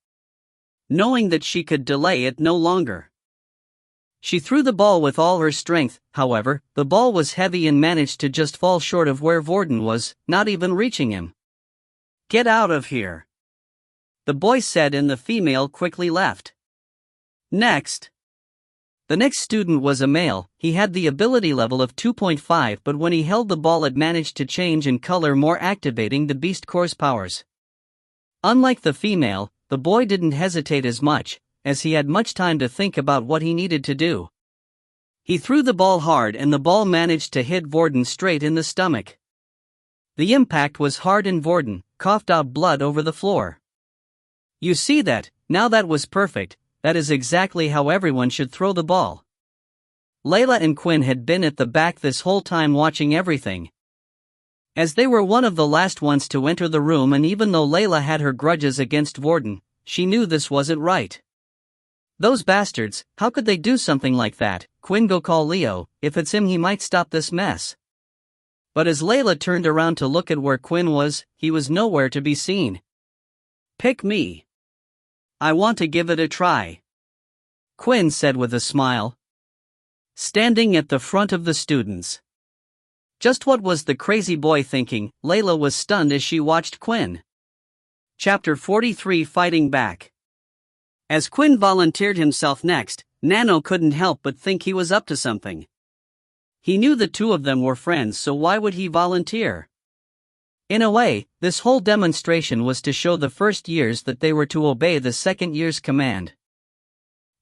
Knowing that she could delay it no longer. She threw the ball with all her strength, however, the ball was heavy and managed to just fall short of where Vorden was, not even reaching him. Get out of here, the boy said, and the female quickly left. Next. The next student was a male. He had the ability level of 2.5, but when he held the ball it managed to change in color, more activating the beast core's powers. Unlike the female, the boy didn't hesitate as much, as he had much time to think about what he needed to do. He threw the ball hard and the ball managed to hit Vorden straight in the stomach. The impact was hard and Vorden coughed out blood over the floor. You see that, now that was perfect, that is exactly how everyone should throw the ball. Layla and Quinn had been at the back this whole time watching everything. As they were one of the last ones to enter the room, and even though Layla had her grudges against Vorden, she knew this wasn't right. Those bastards, how could they do something like that? Quinn, go call Leo, if it's him he might stop this mess. But as Layla turned around to look at where Quinn was, he was nowhere to be seen. Pick me. I want to give it a try, Quinn said with a smile, standing at the front of the students. Just what was the crazy boy thinking? Layla was stunned as she watched Quinn. Chapter 43, Fighting Back. As Quinn volunteered himself next, Nano couldn't help but think he was up to something. He knew the two of them were friends, so why would he volunteer? In a way, this whole demonstration was to show the first years that they were to obey the second year's command.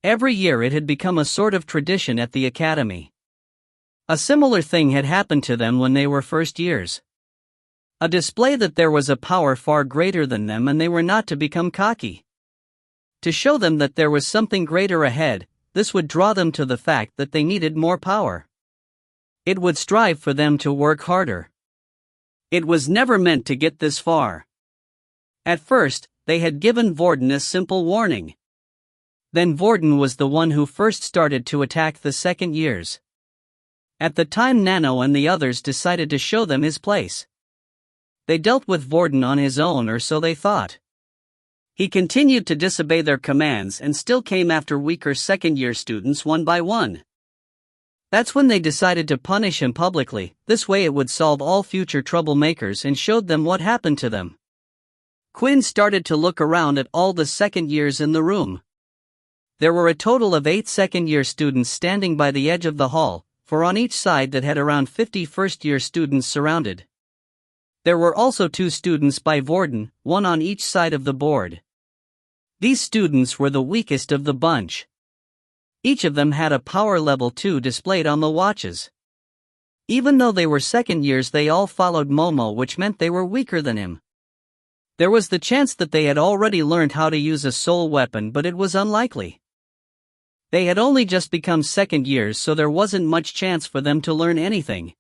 Every year it had become a sort of tradition at the academy. A similar thing had happened to them when they were first years. A display that there was a power far greater than them and they were not to become cocky. To show them that there was something greater ahead, this would draw them to the fact that they needed more power. It would strive for them to work harder. It was never meant to get this far. At first, they had given Vorden a simple warning. Then Vorden was the one who first started to attack the second years. At the time, Nano and the others decided to show them his place. They dealt with Vorden on his own, or so they thought. He continued to disobey their commands and still came after weaker second-year students one by one. That's when they decided to punish him publicly. This way it would solve all future troublemakers and showed them what happened to them. Quinn started to look around at all the second years in the room. There were a total of 8 second-year students standing by the edge of the hall, 4 on each side that had around 50 first-year students surrounded. There were also 2 students by Vorden, 1 on each side of the board. These students were the weakest of the bunch. Each of them had a power level 2 displayed on the watches. Even though they were second years, they all followed Momo, which meant they were weaker than him. There was the chance that they had already learned how to use a soul weapon, but it was unlikely. They had only just become second years, so there wasn't much chance for them to learn anything.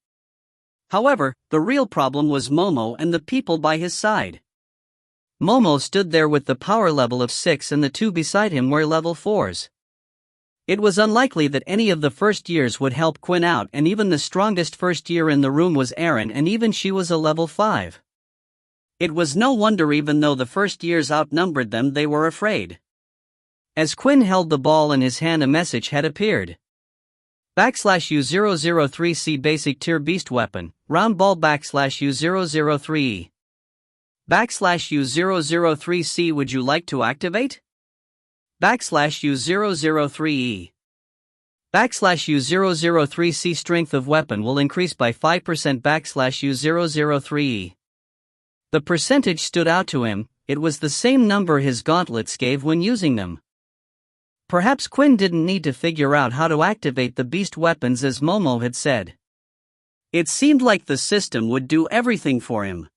However, the real problem was Momo and the people by his side. Momo stood there with the power level of 6 and the 2 beside him were level 4s. It was unlikely that any of the first years would help Quinn out, and even the strongest first year in the room was Erin, and even she was a level 5. It was no wonder, even though the first years outnumbered them, they were afraid. As Quinn held the ball in his hand, a message had appeared. /U003C Basic Tier Beast Weapon, Round Ball /U003E. /U003C Would you like to activate? /U003E. /U003C Strength of weapon will increase by 5% /U003E. The percentage stood out to him. It was the same number his gauntlets gave when using them. Perhaps Quinn didn't need to figure out how to activate the beast weapons as Momo had said. It seemed like the system would do everything for him.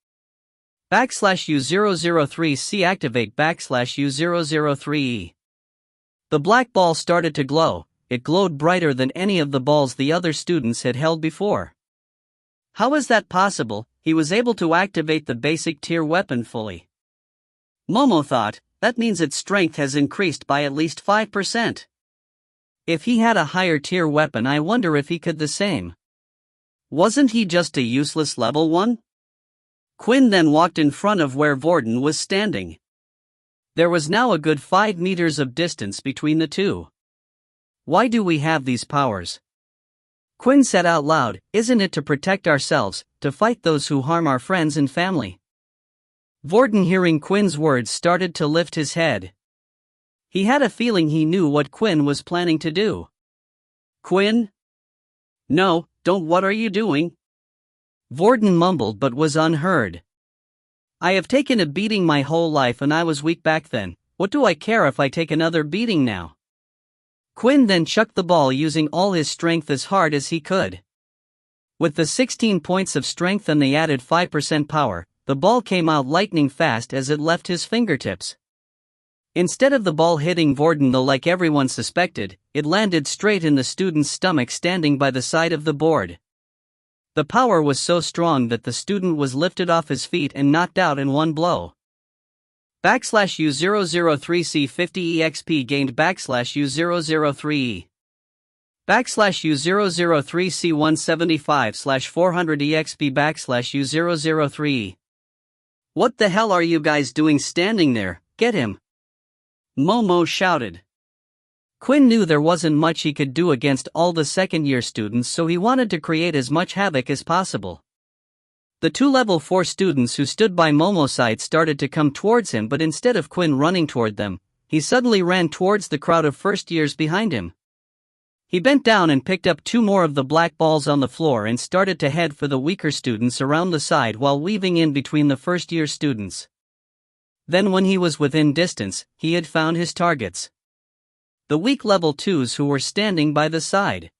/U003C Activate /U003E. The black ball started to glow. It glowed brighter than any of the balls the other students had held before. How is that possible? He was able to activate the basic tier weapon fully. Momo thought, that means its strength has increased by at least 5%. If he had a higher tier weapon, I wonder if he could the same. Wasn't he just a useless level 1? Quinn then walked in front of where Vorden was standing. There was now a good 5 meters of distance between the two. Why do we have these powers? Quinn said out loud, isn't it to protect ourselves, to fight those who harm our friends and family? Vorden, hearing Quinn's words, started to lift his head. He had a feeling he knew what Quinn was planning to do. Quinn? No, don't. What are you doing? Vorden mumbled but was unheard. I have taken a beating my whole life and I was weak back then. What do I care if I take another beating now? Quinn then chucked the ball using all his strength as hard as he could. With the 16 points of strength and the added 5% power, the ball came out lightning fast as it left his fingertips. Instead of the ball hitting Vorden though like everyone suspected, it landed straight in the student's stomach standing by the side of the board. The power was so strong that the student was lifted off his feet and knocked out in one blow. U003C50EXP gained U003E. U003C175/400EXP U003E. What the hell are you guys doing standing there? Get him! Momo shouted. Quinn knew there wasn't much he could do against all the second-year students, so he wanted to create as much havoc as possible. The two level 4 students who stood by Momo's side started to come towards him, but instead of Quinn running toward them, he suddenly ran towards the crowd of first years behind him. He bent down and picked up 2 more of the black balls on the floor and started to head for the weaker students around the side while weaving in between the first-year students. Then when he was within distance, he had found his targets. The weak level 2s who were standing by the side.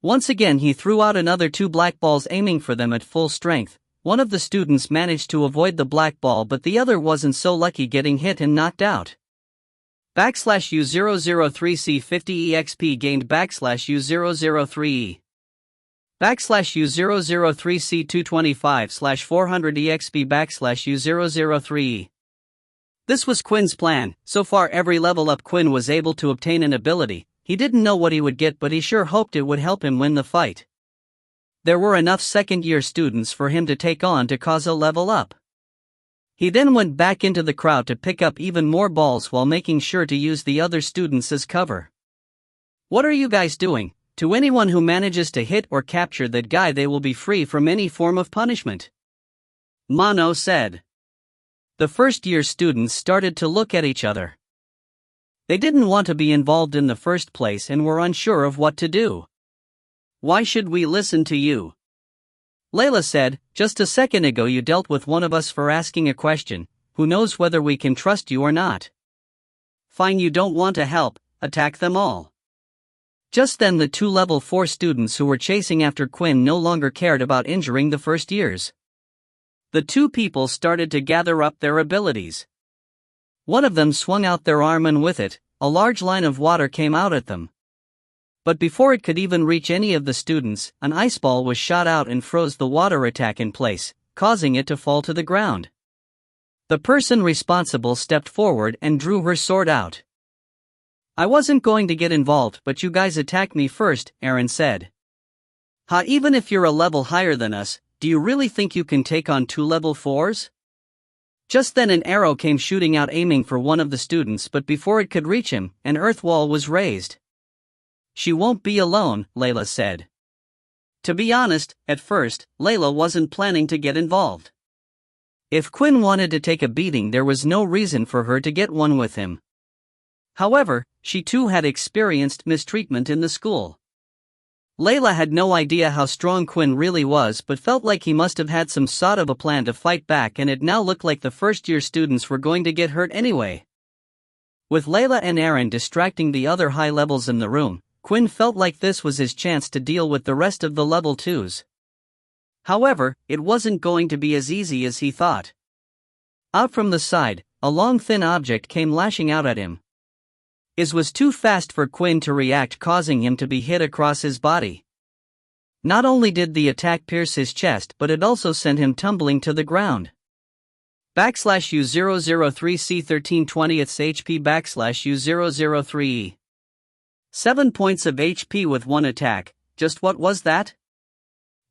Once again he threw out another 2 black balls aiming for them at full strength. One of the students managed to avoid the black ball, but the other wasn't so lucky, getting hit and knocked out. U003C50EXP gained U003E. U003C225/400EXP U003E. This was Quinn's plan. So far every level up Quinn was able to obtain an ability. He didn't know what he would get, but he sure hoped it would help him win the fight. There were enough second-year students for him to take on to cause a level up. He then went back into the crowd to pick up even more balls while making sure to use the other students as cover. What are you guys doing? To anyone who manages to hit or capture that guy, they will be free from any form of punishment. Mano said. The first-year students started to look at each other. They didn't want to be involved in the first place and were unsure of what to do. Why should we listen to you? Layla said, just a second ago you dealt with one of us for asking a question. Who knows whether we can trust you or not? Fine, you don't want to help, attack them all. Just then the 2 level 4 students who were chasing after Quinn no longer cared about injuring the first years. The 2 people started to gather up their abilities. One of them swung out their arm and with it, a large line of water came out at them. But before it could even reach any of the students, an ice ball was shot out and froze the water attack in place, causing it to fall to the ground. The person responsible stepped forward and drew her sword out. I wasn't going to get involved, but you guys attacked me first, Aaron said. Even if you're a level higher than us, do you really think you can take on 2 level 4s? Just then an arrow came shooting out aiming for one of the students, but before it could reach him, an earth wall was raised. She won't be alone, Layla said. To be honest, at first, Layla wasn't planning to get involved. If Quinn wanted to take a beating, there was no reason for her to get one with him. However, she too had experienced mistreatment in the school. Layla had no idea how strong Quinn really was, but felt like he must have had some sort of a plan to fight back, and it now looked like the first-year students were going to get hurt anyway. With Layla and Aaron distracting the other high levels in the room, Quinn felt like this was his chance to deal with the rest of the level 2s. However, it wasn't going to be as easy as he thought. Out from the side, a long thin object came lashing out at him. It was too fast for Quinn to react, causing him to be hit across his body. Not only did the attack pierce his chest, but it also sent him tumbling to the ground. U003C1320 HP U003E. 7 points of HP with 1 attack. Just what was that?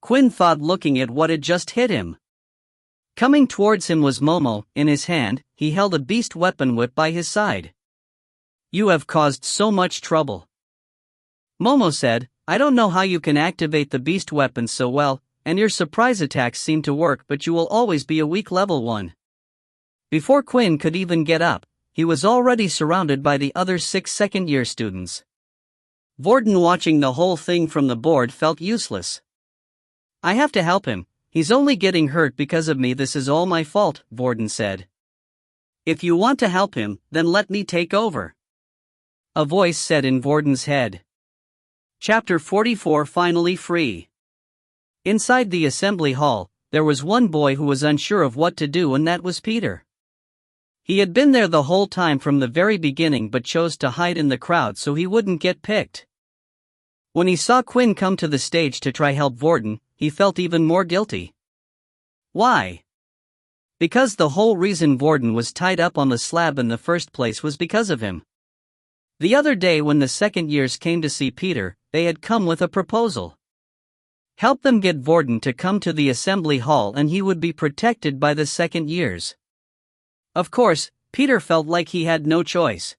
Quinn thought, looking at what had just hit him. Coming towards him was Momo. In his hand, he held a beast weapon whip by his side. You have caused so much trouble. Momo said, I don't know how you can activate the beast weapon so well, and your surprise attacks seem to work, but you will always be a weak level 1. Before Quinn could even get up, he was already surrounded by the other 6 second-year students. Vorden, watching the whole thing from the board, felt useless. I have to help him. He's only getting hurt because of me. This is all my fault, Vorden said. If you want to help him, then let me take over. A voice said in Vorden's head. Chapter 44 Finally Free. Inside the assembly hall, there was one boy who was unsure of what to do, and that was Peter. He had been there the whole time from the very beginning but chose to hide in the crowd so he wouldn't get picked. When he saw Quinn come to the stage to try help Vorden, he felt even more guilty. Why? Because the whole reason Vorden was tied up on the slab in the first place was because of him. The other day when the second years came to see Peter, they had come with a proposal. Help them get Vorden to come to the assembly hall and he would be protected by the second years. Of course, Peter felt like he had no choice.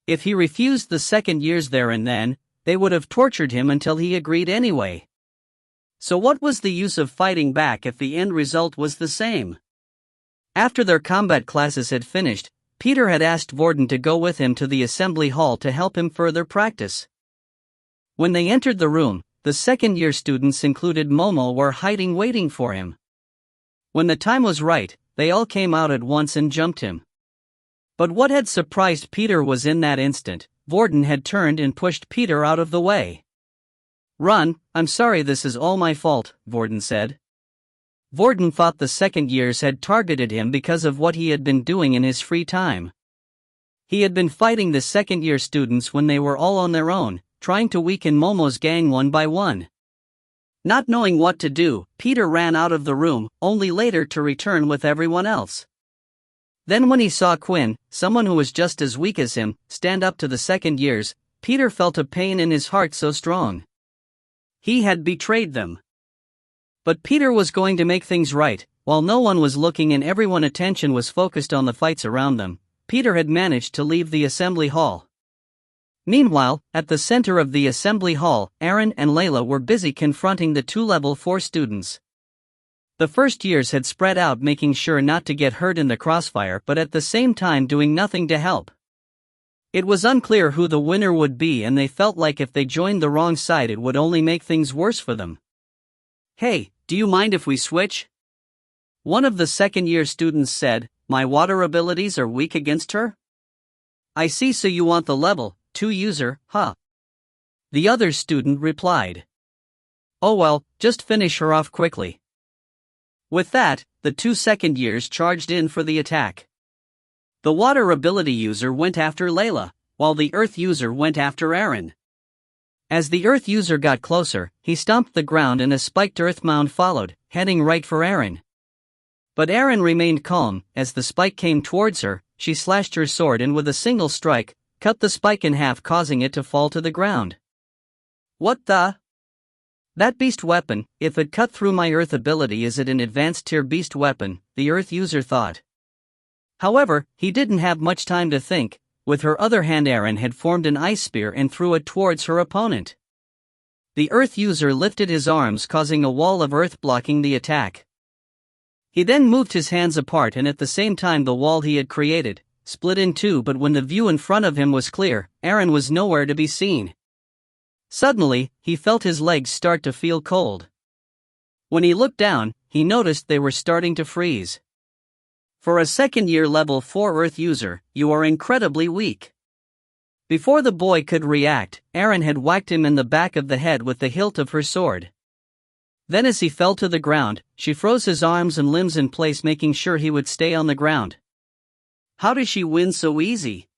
If he refused the second years there and then, they would have tortured him until he agreed anyway. So what was the use of fighting back if the end result was the same? After their combat classes had finished, Peter had asked Vorden to go with him to the assembly hall to help him further practice. When they entered the room, the second-year students included Momo were hiding waiting for him. When the time was right, they all came out at once and jumped him. But what had surprised Peter was in that instant, Vorden had turned and pushed Peter out of the way. "Run, I'm sorry, this is all my fault," Vorden said. Vorden thought the second years had targeted him because of what he had been doing in his free time. He had been fighting the second-year students when they were all on their own, trying to weaken Momo's gang one by one. Not knowing what to do, Peter ran out of the room, only later to return with everyone else. Then when he saw Quinn, someone who was just as weak as him, stand up to the second years, Peter felt a pain in his heart so strong. He had betrayed them. But Peter was going to make things right. While no one was looking and everyone's attention was focused on the fights around them, Peter had managed to leave the assembly hall. Meanwhile, at the center of the assembly hall, Aaron and Layla were busy confronting the two level 4 students. The first years had spread out making sure not to get hurt in the crossfire but at the same time doing nothing to help. It was unclear who the winner would be and they felt like if they joined the wrong side it would only make things worse for them. "Hey, do you mind if we switch?" One of the second-year students said. "My water abilities are weak against her?" "I see, so you want the level 2 user, huh?" The other student replied. "Oh well, just finish her off quickly." With that, the 2 second years charged in for the attack. The water ability user went after Layla, while the earth user went after Aaron. As the earth user got closer, he stomped the ground and a spiked earth mound followed, heading right for Aaron. But Aaron remained calm. As the spike came towards her, she slashed her sword and with a single strike, cut the spike in half, causing it to fall to the ground. "What the? That beast weapon, if it cut through my earth ability, is it an advanced tier beast weapon?" the earth user thought. However, he didn't have much time to think. With her other hand, Aaron had formed an ice spear and threw it towards her opponent. The earth user lifted his arms, causing a wall of earth blocking the attack. He then moved his hands apart and at the same time the wall he had created split in two, but when the view in front of him was clear, Aaron was nowhere to be seen. Suddenly, he felt his legs start to feel cold. When he looked down, he noticed they were starting to freeze. For a second-year level 4 Earth user, you are incredibly weak. Before the boy could react, Aaron had whacked him in the back of the head with the hilt of her sword. Then as he fell to the ground, she froze his arms and limbs in place, making sure he would stay on the ground. "How does she win so easy?"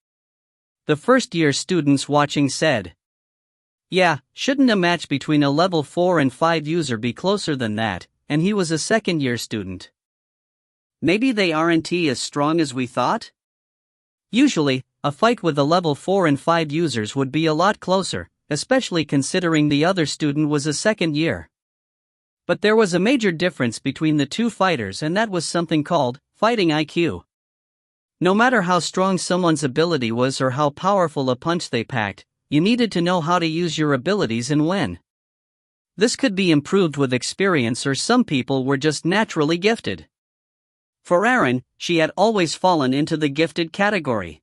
the first-year students watching said. "Yeah, shouldn't a match between a level 4 and 5 user be closer than that?" And he was a second-year student. "Maybe they aren't as strong as we thought?" Usually, a fight with the level 4 and 5 users would be a lot closer, especially considering the other student was a second year. But there was a major difference between the two fighters, and that was something called fighting IQ. No matter how strong someone's ability was or how powerful a punch they packed, you needed to know how to use your abilities and when. This could be improved with experience, or some people were just naturally gifted. For Aaron, she had always fallen into the gifted category.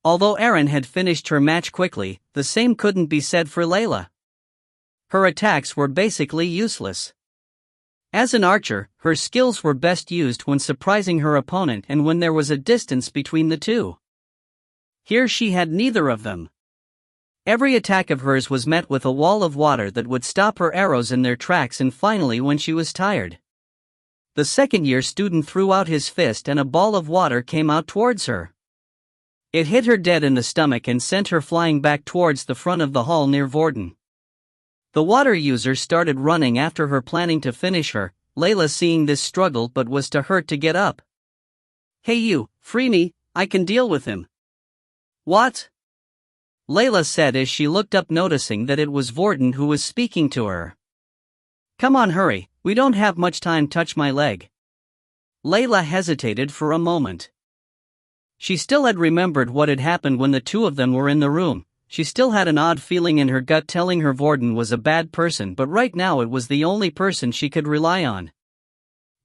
Although Aaron had finished her match quickly, the same couldn't be said for Layla. Her attacks were basically useless. As an archer, her skills were best used when surprising her opponent and when there was a distance between the two. Here she had neither of them. Every attack of hers was met with a wall of water that would stop her arrows in their tracks, and finally when she was tired, The second-year student threw out his fist and a ball of water came out towards her. It hit her dead in the stomach and sent her flying back towards the front of the hall near Vorden. The water user started running after her, planning to finish her. Layla, seeing this, struggled but was too hurt to get up. "Hey you, free me, I can deal with him." "What?" Layla said as she looked up, noticing that it was Vorden who was speaking to her. "Come on, hurry, we don't have much time, touch my leg." Layla hesitated for a moment. She still had remembered what had happened when the two of them were in the room. She still had an odd feeling in her gut telling her Vorden was a bad person, but right now it was the only person she could rely on.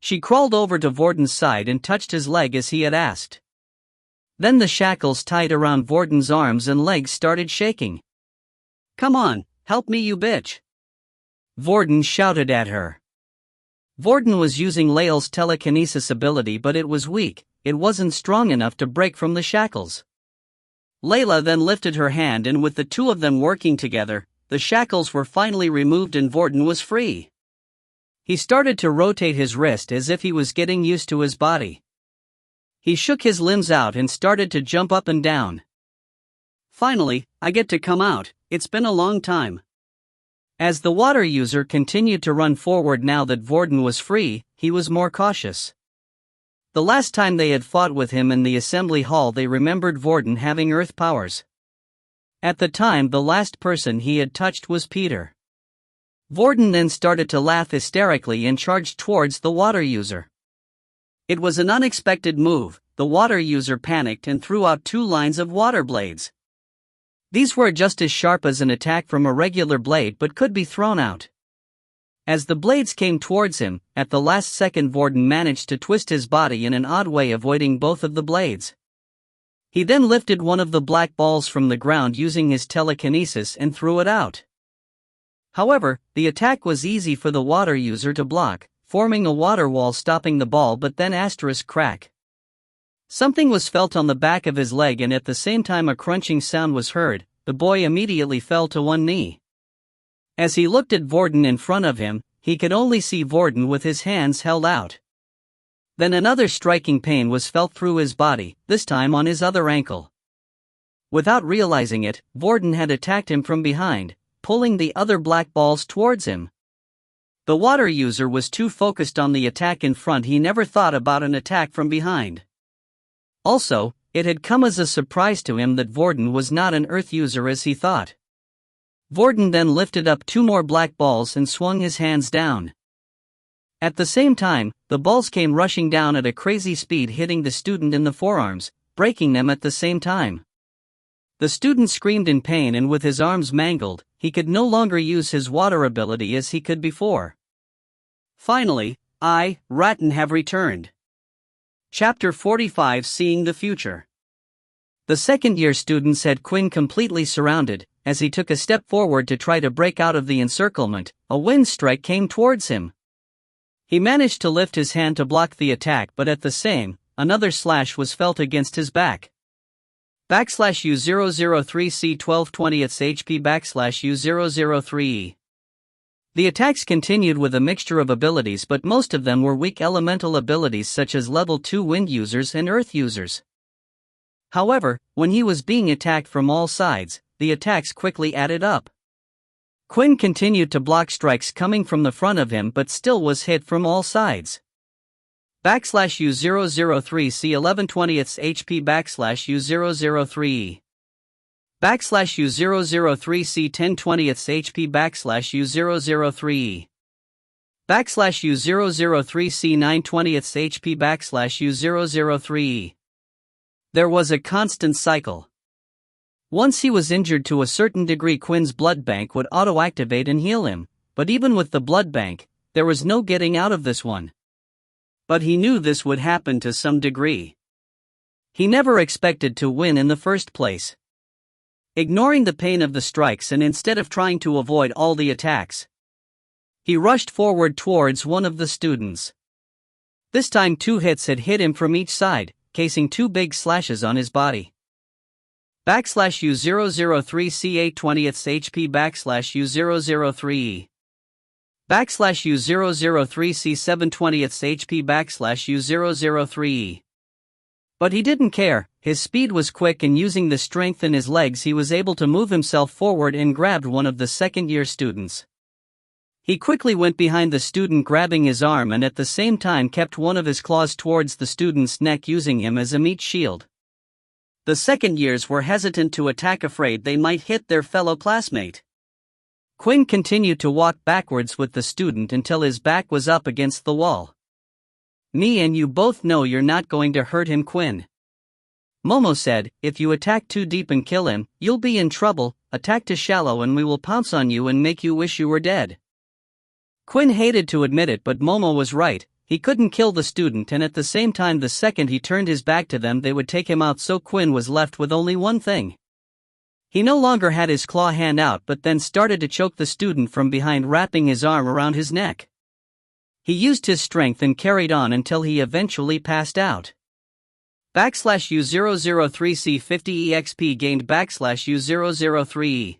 She crawled over to Vorden's side and touched his leg as he had asked. Then the shackles tied around Vorden's arms and legs started shaking. "Come on, help me you bitch!" Vorden shouted at her. Vorden was using Layla's telekinesis ability, but it was weak. It wasn't strong enough to break from the shackles. Layla then lifted her hand, and with the two of them working together, the shackles were finally removed and Vorden was free. He started to rotate his wrist as if he was getting used to his body. He shook his limbs out and started to jump up and down. "Finally, I get to come out, it's been a long time." As the water user continued to run forward now that Vorden was free, he was more cautious. The last time they had fought with him in the assembly hall, they remembered Vorden having earth powers. At the time, the last person he had touched was Peter. Vorden then started to laugh hysterically and charged towards the water user. It was an unexpected move. The water user panicked and threw out 2 lines of water blades. These were just as sharp as an attack from a regular blade but could be thrown out. As the blades came towards him, at the last second Vorden managed to twist his body in an odd way, avoiding both of the blades. He then lifted one of the black balls from the ground using his telekinesis and threw it out. However, the attack was easy for the water user to block, forming a water wall stopping the ball, but then crack. Something was felt on the back of his leg, and at the same time a crunching sound was heard. The boy immediately fell to one knee. As he looked at Vorden in front of him, he could only see Vorden with his hands held out. Then another striking pain was felt through his body, this time on his other ankle. Without realizing it, Vorden had attacked him from behind, pulling the other black balls towards him. The water user was too focused on the attack in front, he never thought about an attack from behind. Also, it had come as a surprise to him that Vorden was not an earth user as he thought. Vorden then lifted up 2 more black balls and swung his hands down. At the same time, the balls came rushing down at a crazy speed, hitting the student in the forearms, breaking them at the same time. The student screamed in pain, and with his arms mangled, he could no longer use his water ability as he could before. Finally, Rattan have returned. Chapter 45, Seeing the Future. The second-year students had Quinn completely surrounded. As he took a step forward to try to break out of the encirclement, a wind strike came towards him. He managed to lift his hand to block the attack, but at the same, another slash was felt against his back. /U003C 12/20 HP /U003E. The attacks continued with a mixture of abilities, but most of them were weak elemental abilities such as level 2 wind users and earth users. However, when he was being attacked from all sides, the attacks quickly added up. Quinn continued to block strikes coming from the front of him, but still was hit from all sides. /U003C 11/20 HP /U003E. /U003C 10/20 HP /U003E. /U003C 9/20 HP /U003E. There was a constant cycle. Once he was injured to a certain degree, Quinn's blood bank would auto-activate and heal him, but even with the blood bank, there was no getting out of this one. But he knew this would happen to some degree. He never expected to win in the first place. Ignoring the pain of the strikes and instead of trying to avoid all the attacks, he rushed forward towards one of the students. This time 2 hits had hit him from each side, casing 2 big slashes on his body. /U003C 8/20 HP /U003E. Backslash U003C 7/20 HP backslash U003E. But he didn't care, his speed was quick and using the strength in his legs he was able to move himself forward and grabbed one of the second-year students. He quickly went behind the student grabbing his arm and at the same time kept one of his claws towards the student's neck using him as a meat shield. The second-years were hesitant to attack afraid they might hit their fellow classmate. Quinn continued to walk backwards with the student until his back was up against the wall. "Me and you both know you're not going to hurt him, Quinn," Momo said. "If you attack too deep and kill him, you'll be in trouble. Attack too shallow and we will pounce on you and make you wish you were dead." Quinn hated to admit it, but Momo was right. He couldn't kill the student, and at the same time the second he turned his back to them they would take him out, so Quinn was left with only one thing. He no longer had his claw hand out but then started to choke the student from behind, wrapping his arm around his neck. He used his strength and carried on until he eventually passed out. Backslash U003C 50 EXP gained backslash U003E.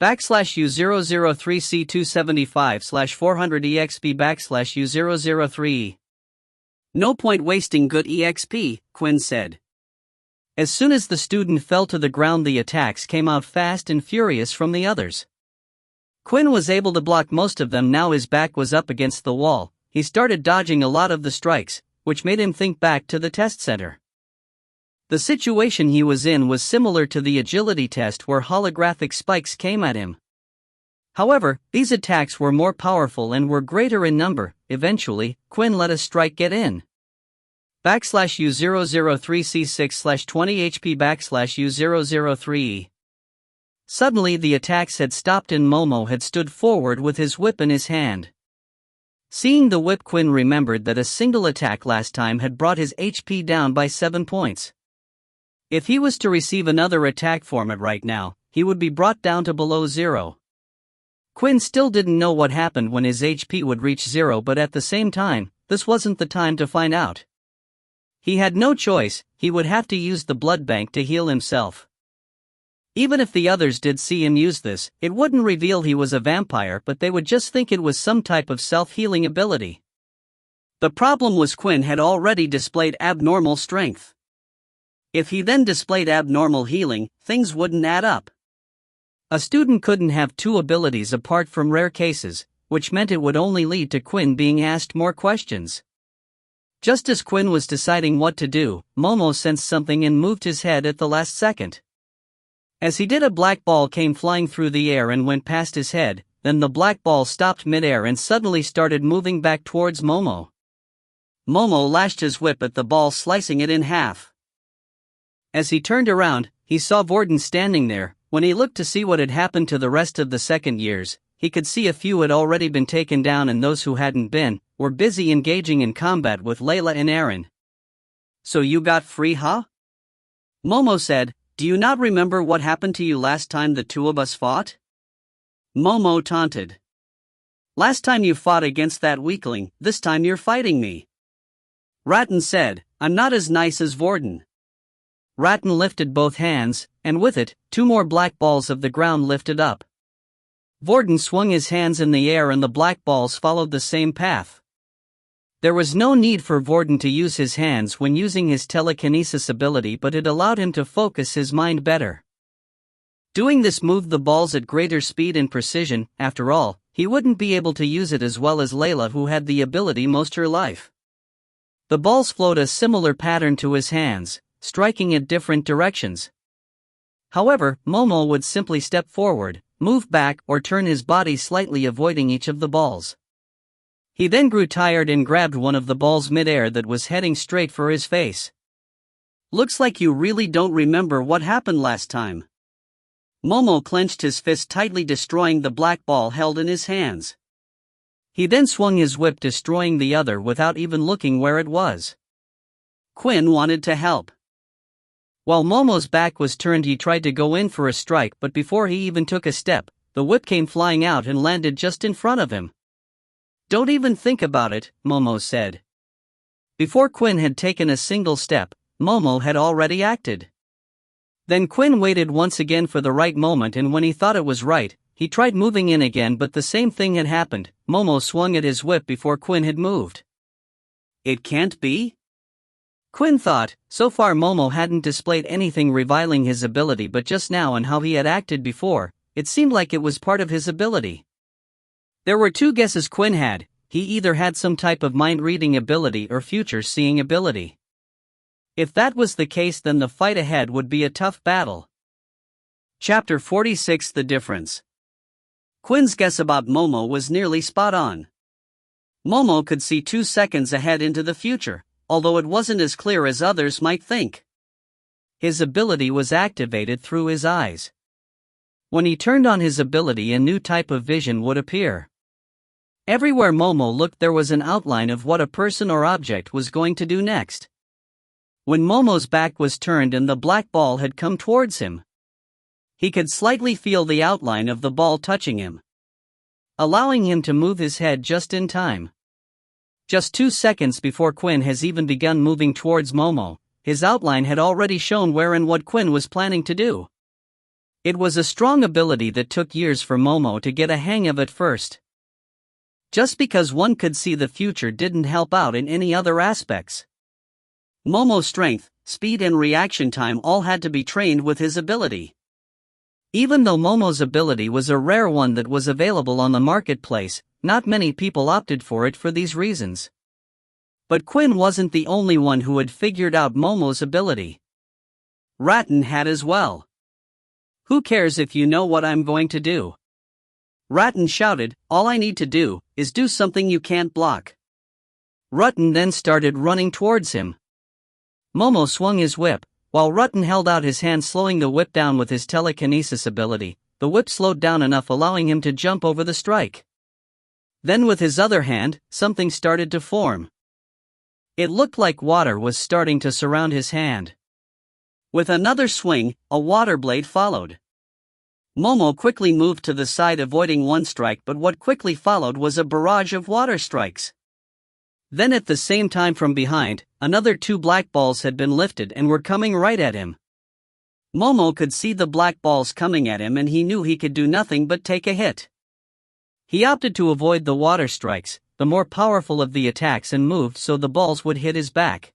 Backslash U003C 275/400 EXP backslash U003E. "No point wasting good EXP," Quinn said. As soon as the student fell to the ground the attacks came out fast and furious from the others. Quinn was able to block most of them. Now his back was up against the wall, he started dodging a lot of the strikes, which made him think back to the test center. The situation he was in was similar to the agility test where holographic spikes came at him. However, these attacks were more powerful and were greater in number. Eventually, Quinn let a strike get in. Backslash U003C 6/20 HP backslash U003E. Suddenly the attacks had stopped and Momo had stood forward with his whip in his hand. Seeing the whip, Quinn remembered that a single attack last time had brought his HP down by 7 points. If he was to receive another attack from it right now, he would be brought down to below 0. Quinn still didn't know what happened when his HP would reach 0, but at the same time, this wasn't the time to find out. He had no choice, he would have to use the blood bank to heal himself. Even if the others did see him use this, it wouldn't reveal he was a vampire, but they would just think it was some type of self-healing ability. The problem was Quinn had already displayed abnormal strength. If he then displayed abnormal healing, things wouldn't add up. A student couldn't have two abilities apart from rare cases, which meant it would only lead to Quinn being asked more questions. Just as Quinn was deciding what to do, Momo sensed something and moved his head at the last second. As he did, a black ball came flying through the air and went past his head, then the black ball stopped mid-air and suddenly started moving back towards Momo. Momo lashed his whip at the ball, slicing it in half. As he turned around, he saw Vorden standing there. When he looked to see what had happened to the rest of the second years, he could see a few had already been taken down and those who hadn't been, were busy engaging in combat with Layla and Aaron. "So you got free, huh?" Momo said. "Do you not remember what happened to you last time the two of us fought?" Momo taunted. "Last time you fought against that weakling, this time you're fighting me." Rattan said, "I'm not as nice as Vorden." Rattan lifted both hands, and with it, 2 more black balls of the ground lifted up. Vorden swung his hands in the air and the black balls followed the same path. There was no need for Vorden to use his hands when using his telekinesis ability, but it allowed him to focus his mind better. Doing this moved the balls at greater speed and precision. After all, he wouldn't be able to use it as well as Layla, who had the ability most her life. The balls flowed a similar pattern to his hands, striking at different directions. However, Momo would simply step forward, move back, or turn his body slightly, avoiding each of the balls. He then grew tired and grabbed one of the balls mid-air that was heading straight for his face. "Looks like you really don't remember what happened last time." Momo clenched his fist tightly, destroying the black ball held in his hands. He then swung his whip, destroying the other without even looking where it was. Quinn wanted to help. While Momo's back was turned, he tried to go in for a strike, but before he even took a step, the whip came flying out and landed just in front of him. "Don't even think about it," Momo said. Before Quinn had taken a single step, Momo had already acted. Then Quinn waited once again for the right moment, and when he thought it was right, he tried moving in again, but the same thing had happened. Momo swung at his whip before Quinn had moved. It can't be? Quinn thought. So far Momo hadn't displayed anything reviling his ability, but just now and how he had acted before, it seemed like it was part of his ability. There were two guesses Quinn had. He either had some type of mind-reading ability or future-seeing ability. If that was the case, then the fight ahead would be a tough battle. Chapter 46: The Difference. Quinn's guess about Momo was nearly spot on. Momo could see 2 seconds ahead into the future, although it wasn't as clear as others might think. His ability was activated through his eyes. When he turned on his ability, a new type of vision would appear. Everywhere Momo looked, there was an outline of what a person or object was going to do next. When Momo's back was turned and the black ball had come towards him, he could slightly feel the outline of the ball touching him, allowing him to move his head just in time. Just 2 seconds before Quinn has even begun moving towards Momo, his outline had already shown where and what Quinn was planning to do. It was a strong ability that took years for Momo to get a hang of at first. Just because one could see the future didn't help out in any other aspects. Momo's strength, speed and reaction time all had to be trained with his ability. Even though Momo's ability was a rare one that was available on the marketplace, not many people opted for it for these reasons. But Quinn wasn't the only one who had figured out Momo's ability. Rattan had as well. "Who cares if you know what I'm going to do?" Rattan shouted. "All I need to do is do something you can't block." Rattan then started running towards him. Momo swung his whip, while Rattan held out his hand, slowing the whip down with his telekinesis ability. The whip slowed down enough, allowing him to jump over the strike. Then with his other hand, something started to form. It looked like water was starting to surround his hand. With another swing, a water blade followed. Momo quickly moved to the side, avoiding one strike, but what quickly followed was a barrage of water strikes. Then at the same time from behind, another 2 black balls had been lifted and were coming right at him. Momo could see the black balls coming at him and he knew he could do nothing but take a hit. He opted to avoid the water strikes, the more powerful of the attacks, and moved so the balls would hit his back.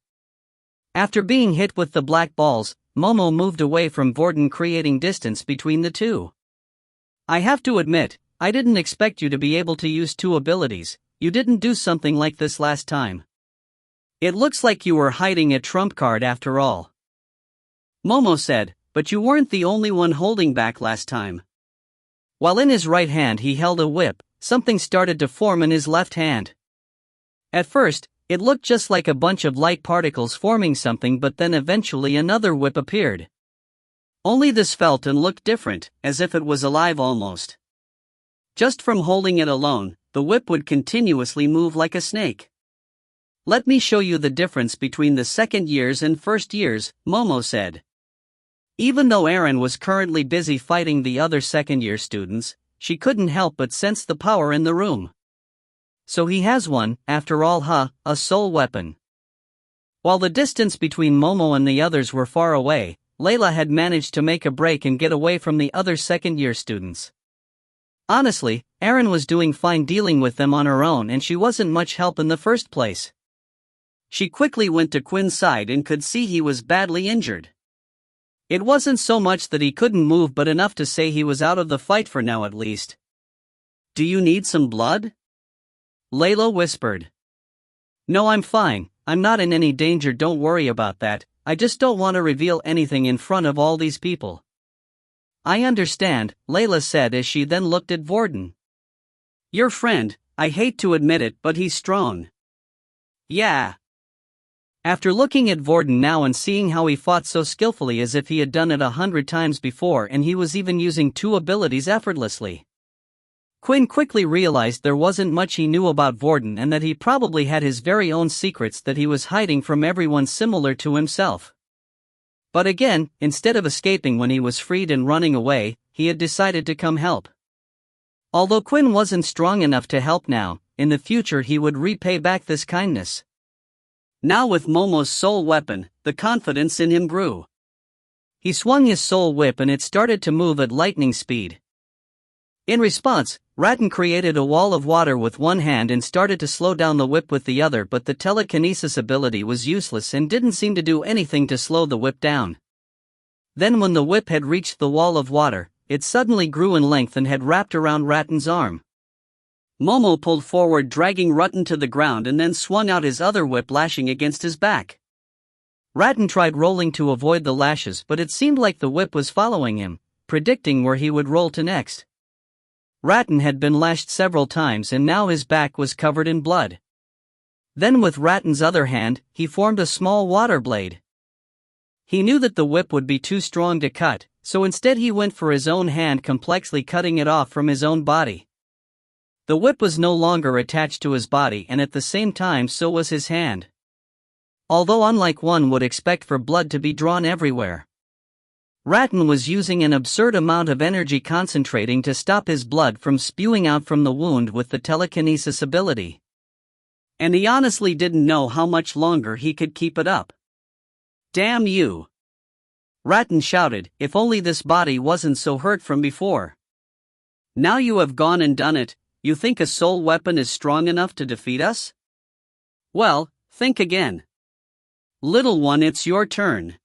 After being hit with the black balls, Momo moved away from Vorden, creating distance between the two. "I have to admit, I didn't expect you to be able to use 2 abilities. You didn't do something like this last time. It looks like you were hiding a trump card after all," Momo said, "but you weren't the only one holding back last time." While in his right hand he held a whip, something started to form in his left hand. At first, it looked just like a bunch of light particles forming something, but then eventually another whip appeared. Only this felt and looked different, as if it was alive almost. Just from holding it alone, the whip would continuously move like a snake. "Let me show you the difference between the second years and first years," Momo said. Even though Aaron was currently busy fighting the other second-year students, she couldn't help but sense the power in the room. So he has one, after all, a soul weapon. While the distance between Momo and the others were far away, Layla had managed to make a break and get away from the other second-year students. Honestly, Aaron was doing fine dealing with them on her own, and she wasn't much help in the first place. She quickly went to Quinn's side and could see he was badly injured. It wasn't so much that he couldn't move, but enough to say he was out of the fight for now at least. "Do you need some blood?" Layla whispered. "No, I'm fine. I'm not in any danger, don't worry about that. I just don't want to reveal anything in front of all these people." "I understand," Layla said as she then looked at Vorden. "Your friend, I hate to admit it, but he's strong." "Yeah." After looking at Vorden now and seeing how he fought so skillfully, as if he had done it 100 times before, and he was even using 2 abilities effortlessly, Quinn quickly realized there wasn't much he knew about Vorden, and that he probably had his very own secrets that he was hiding from everyone, similar to himself. But again, instead of escaping when he was freed and running away, he had decided to come help. Although Quinn wasn't strong enough to help now, in the future he would repay back this kindness. Now with Momo's soul weapon, the confidence in him grew. He swung his soul whip and it started to move at lightning speed. In response, Rattan created a wall of water with one hand and started to slow down the whip with the other, but the telekinesis ability was useless and didn't seem to do anything to slow the whip down. Then when the whip had reached the wall of water, it suddenly grew in length and had wrapped around Rattan's arm. Momo pulled forward, dragging Rattan to the ground, and then swung out his other whip, lashing against his back. Rattan tried rolling to avoid the lashes, but it seemed like the whip was following him, predicting where he would roll to next. Rattan had been lashed several times and now his back was covered in blood. Then with Rattan's other hand, he formed a small water blade. He knew that the whip would be too strong to cut, so instead he went for his own hand, complexly cutting it off from his own body. The whip was no longer attached to his body, and at the same time so was his hand. Although unlike one would expect for blood to be drawn everywhere, Rattan was using an absurd amount of energy concentrating to stop his blood from spewing out from the wound with the telekinesis ability. And he honestly didn't know how much longer he could keep it up. "Damn you!" Rattan shouted, "if only this body wasn't so hurt from before. Now you have gone and done it, you think a soul weapon is strong enough to defeat us? Well, think again. Little one, it's your turn.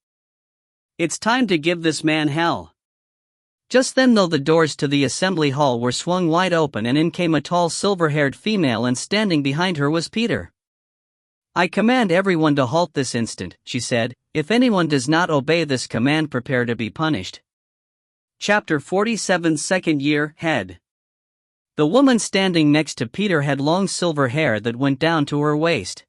It's time to give this man hell." Just then, though, the doors to the assembly hall were swung wide open and in came a tall silver-haired female, and standing behind her was Peter. "I command everyone to halt this instant," she said. "If anyone does not obey this command, prepare to be punished." Chapter 47, Second Year, Head. The woman standing next to Peter had long silver hair that went down to her waist.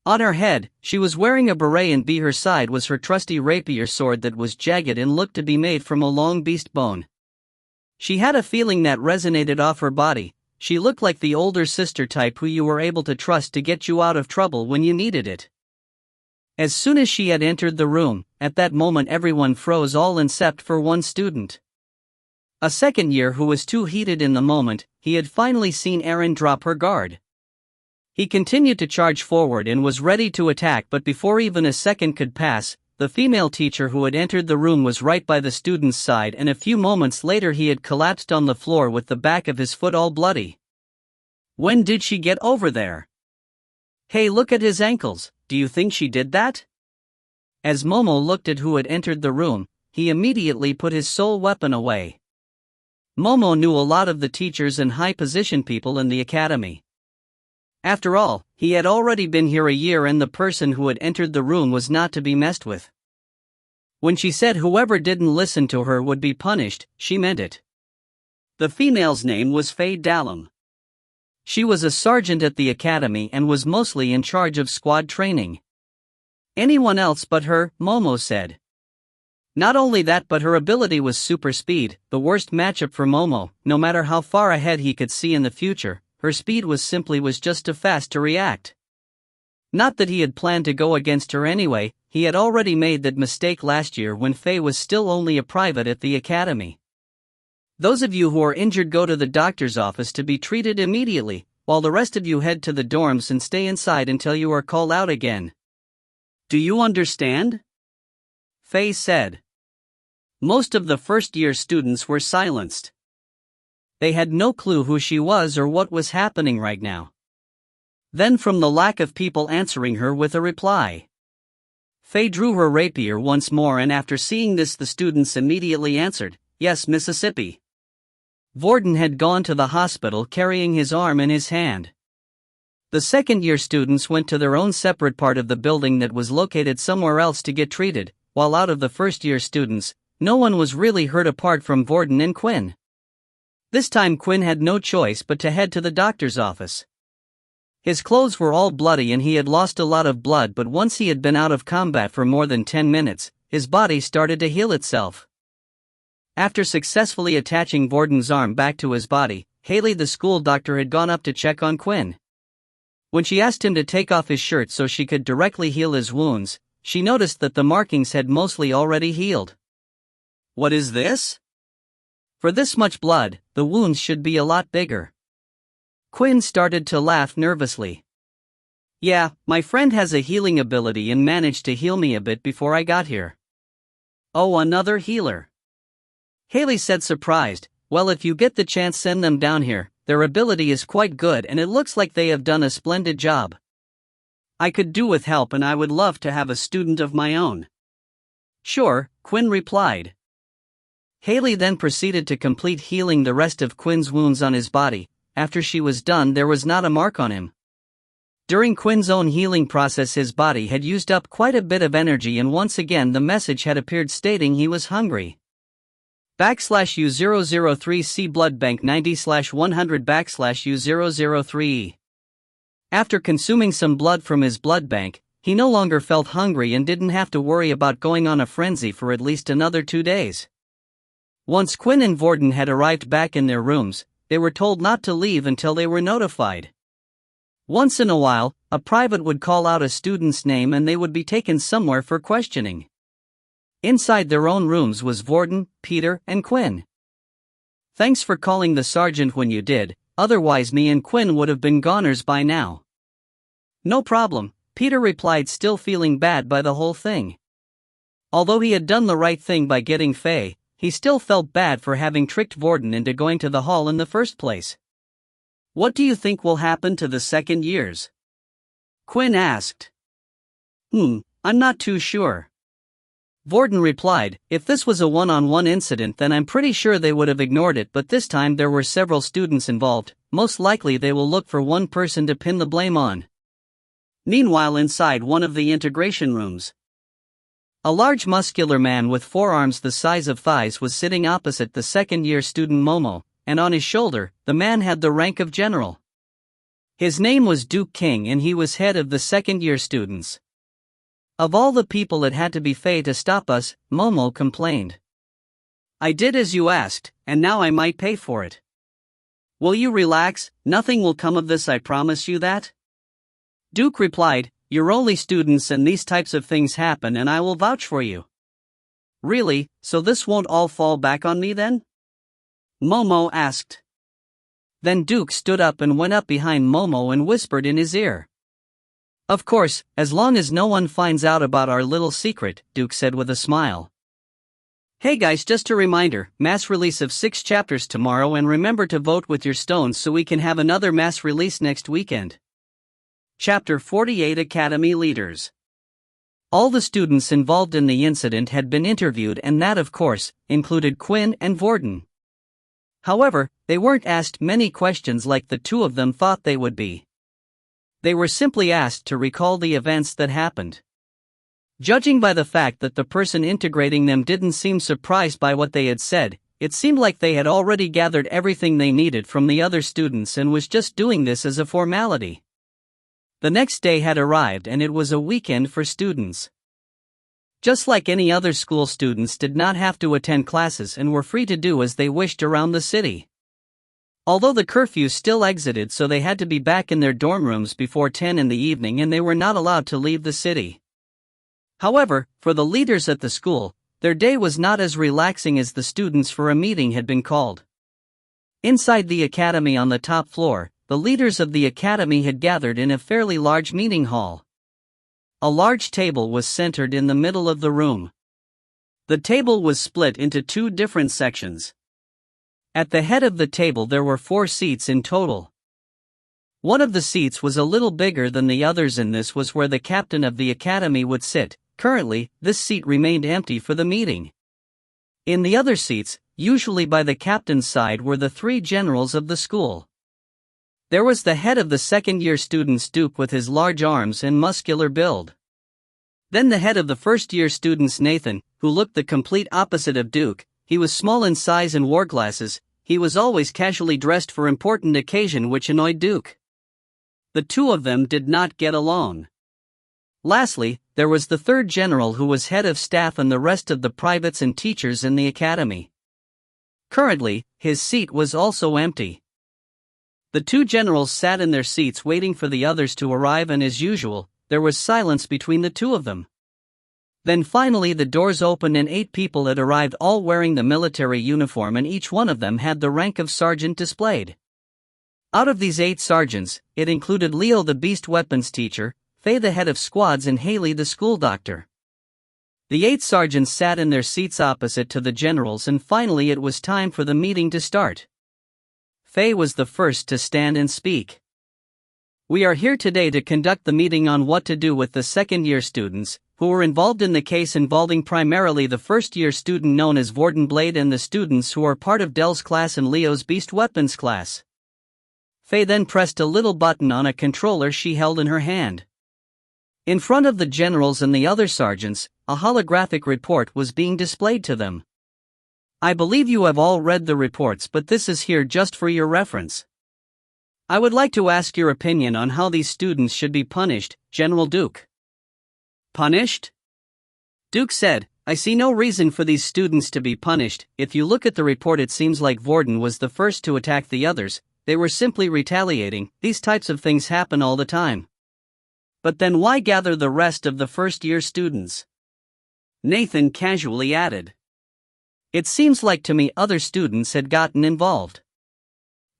On her head, she was wearing a beret, and by her side was her trusty rapier sword that was jagged and looked to be made from a long beast bone. She had a feeling that resonated off her body. She looked like the older sister type who you were able to trust to get you out of trouble when you needed it. As soon as she had entered the room, at that moment everyone froze, all except for one student. A second year who was too heated in the moment. He had finally seen Erin drop her guard. He continued to charge forward and was ready to attack, but before even a second could pass, the female teacher who had entered the room was right by the student's side, and a few moments later he had collapsed on the floor with the back of his foot all bloody. When did she get over there? Hey, look at his ankles, do you think she did that? As Momo looked at who had entered the room, he immediately put his soul weapon away. Momo knew a lot of the teachers and high-position people in the academy. After all, he had already been here a year, and the person who had entered the room was not to be messed with. When she said whoever didn't listen to her would be punished, she meant it. The female's name was Faye Dallum. She was a sergeant at the academy and was mostly in charge of squad training. Anyone else but her, Momo said. Not only that, but her ability was super speed, the worst matchup for Momo. No matter how far ahead he could see in the future, her speed was just too fast to react. Not that he had planned to go against her anyway, he had already made that mistake last year when Faye was still only a private at the academy. Those of you who are injured, go to the doctor's office to be treated immediately, while the rest of you head to the dorms and stay inside until you are called out again. Do you understand? Faye said. Most of the first-year students were silenced. They had no clue who she was or what was happening right now. Then, from the lack of people answering her with a reply, Faye drew her rapier once more, and after seeing this the students immediately answered, "Yes, Mississippi." Vorden had gone to the hospital carrying his arm in his hand. The second-year students went to their own separate part of the building that was located somewhere else to get treated, while out of the first-year students, no one was really hurt apart from Vorden and Quinn. This time Quinn had no choice but to head to the doctor's office. His clothes were all bloody and he had lost a lot of blood, but once he had been out of combat for more than 10 minutes, his body started to heal itself. After successfully attaching Vorden's arm back to his body, Haley the school doctor had gone up to check on Quinn. When she asked him to take off his shirt so she could directly heal his wounds, she noticed that the markings had mostly already healed. What is this? For this much blood, the wounds should be a lot bigger. Quinn started to laugh nervously. Yeah, my friend has a healing ability and managed to heal me a bit before I got here. Oh, another healer. Haley said, surprised. Well, if you get the chance, send them down here. Their ability is quite good and it looks like they have done a splendid job. I could do with help and I would love to have a student of my own. Sure, Quinn replied. Haley then proceeded to complete healing the rest of Quinn's wounds on his body. After she was done, there was not a mark on him. During Quinn's own healing process, his body had used up quite a bit of energy and once again the message had appeared stating he was hungry. /U003C Blood Bank 90/100 /U003E. After consuming some blood from his blood bank, he no longer felt hungry and didn't have to worry about going on a frenzy for at least another 2 days. Once Quinn and Vorden had arrived back in their rooms, they were told not to leave until they were notified. Once in a while, a private would call out a student's name and they would be taken somewhere for questioning. Inside their own rooms was Vorden, Peter, and Quinn. Thanks for calling the sergeant when you did, otherwise me and Quinn would have been goners by now. No problem, Peter replied, still feeling bad by the whole thing. Although he had done the right thing by getting Faye, he still felt bad for having tricked Vorden into going to the hall in the first place. What do you think will happen to the second years? Quinn asked. I'm not too sure. Vorden replied, if this was a one-on-one incident then I'm pretty sure they would have ignored it, but this time there were several students involved, most likely they will look for one person to pin the blame on. Meanwhile, inside one of the integration rooms, a large muscular man with forearms the size of thighs was sitting opposite the second-year student Momo, and on his shoulder, the man had the rank of general. His name was Duke King and he was head of the second-year students. Of all the people it had to be Faye to stop us, Momo complained. I did as you asked, and now I might pay for it. Will you relax? Nothing will come of this, I promise you that. Duke replied, you're only students and these types of things happen and I will vouch for you. Really, so this won't all fall back on me then? Momo asked. Then Duke stood up and went up behind Momo and whispered in his ear. Of course, as long as no one finds out about our little secret, Duke said with a smile. Hey guys, just a reminder, mass release of 6 chapters tomorrow and remember to vote with your stones so we can have another mass release next weekend. Chapter 48 Academy Leaders. All the students involved in the incident had been interviewed and that of course, included Quinn and Vorden. However, they weren't asked many questions like the two of them thought they would be. They were simply asked to recall the events that happened. Judging by the fact that the person integrating them didn't seem surprised by what they had said, it seemed like they had already gathered everything they needed from the other students and was just doing this as a formality. The next day had arrived and it was a weekend for students. Just like any other school, students did not have to attend classes and were free to do as they wished around the city. Although the curfew still exited, so they had to be back in their dorm rooms before 10 in the evening and they were not allowed to leave the city. However, for the leaders at the school, their day was not as relaxing as the students, for a meeting had been called. Inside the academy on the top floor, the leaders of the academy had gathered in a fairly large meeting hall. A large table was centered in the middle of the room. The table was split into 2 different sections. At the head of the table there were 4 seats in total. One of the seats was a little bigger than the others and this was where the captain of the academy would sit. Currently, this seat remained empty for the meeting. In the other seats, usually by the captain's side, were the 3 generals of the school. There was the head of the second-year students, Duke, with his large arms and muscular build. Then the head of the first-year students, Nathan, who looked the complete opposite of Duke. He was small in size and wore glasses. He was always casually dressed for important occasion, which annoyed Duke. The two of them did not get along. Lastly, there was the third general who was head of staff and the rest of the privates and teachers in the academy. Currently, his seat was also empty. The 2 generals sat in their seats waiting for the others to arrive, and as usual, there was silence between the 2 of them. Then finally the doors opened and 8 people had arrived, all wearing the military uniform, and each one of them had the rank of sergeant displayed. Out of these 8 sergeants, it included Leo the beast weapons teacher, Faye the head of squads, and Haley the school doctor. The 8 sergeants sat in their seats opposite to the generals, and finally it was time for the meeting to start. Faye was the first to stand and speak. We are here today to conduct the meeting on what to do with the second-year students, who were involved in the case involving primarily the first-year student known as Vorden Blade and the students who are part of Dell's class and Leo's Beast Weapons class. Faye then pressed a little button on a controller she held in her hand. In front of the generals and the other sergeants, a holographic report was being displayed to them. I believe you have all read the reports, but this is here just for your reference. I would like to ask your opinion on how these students should be punished, General Duke. Punished? Duke said, I see no reason for these students to be punished. If you look at the report, it seems like Vorden was the first to attack the others. They were simply retaliating. These types of things happen all the time. But then why gather the rest of the first-year students? Nathan casually added. It seems like to me other students had gotten involved.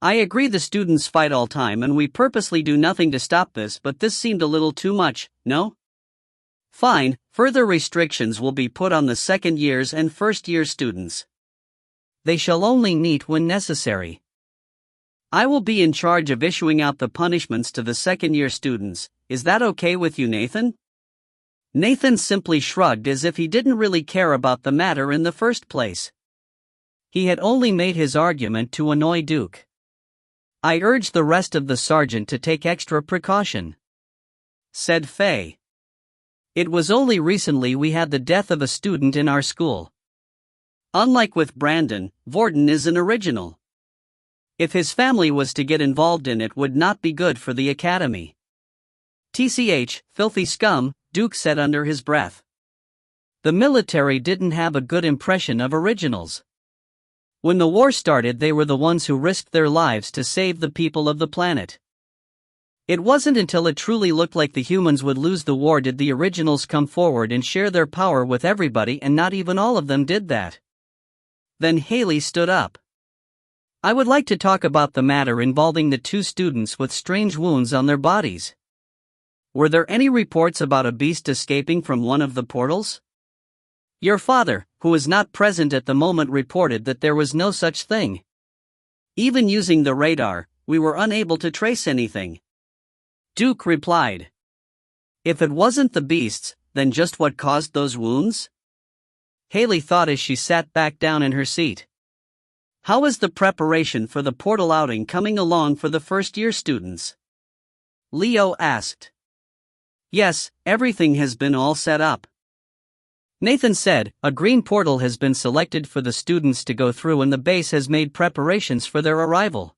I agree the students fight all time and we purposely do nothing to stop this, but this seemed a little too much, no? Fine, further restrictions will be put on the second years and first year students. They shall only meet when necessary. I will be in charge of issuing out the punishments to the second year students. Is that okay with you, Nathan? Nathan simply shrugged as if he didn't really care about the matter in the first place. He had only made his argument to annoy Duke. I urge the rest of the sergeant to take extra precaution, said Faye. It was only recently we had the death of a student in our school. Unlike with Brandon, Vorden is an original. If his family was to get involved in it, would not be good for the academy. TCH, filthy scum, Duke said under his breath. The military didn't have a good impression of originals. When the war started, they were the ones who risked their lives to save the people of the planet. It wasn't until it truly looked like the humans would lose the war did the originals come forward and share their power with everybody, and not even all of them did that. Then Haley stood up. I would like to talk about the matter involving the 2 students with strange wounds on their bodies. Were there any reports about a beast escaping from one of the portals? Your father, who is not present at the moment, reported that there was no such thing. Even using the radar, we were unable to trace anything. Duke replied. If it wasn't the beasts, then just what caused those wounds? Haley thought as she sat back down in her seat. How is the preparation for the portal outing coming along for the first-year students? Leo asked. Yes, everything has been all set up. Nathan said, a green portal has been selected for the students to go through and the base has made preparations for their arrival.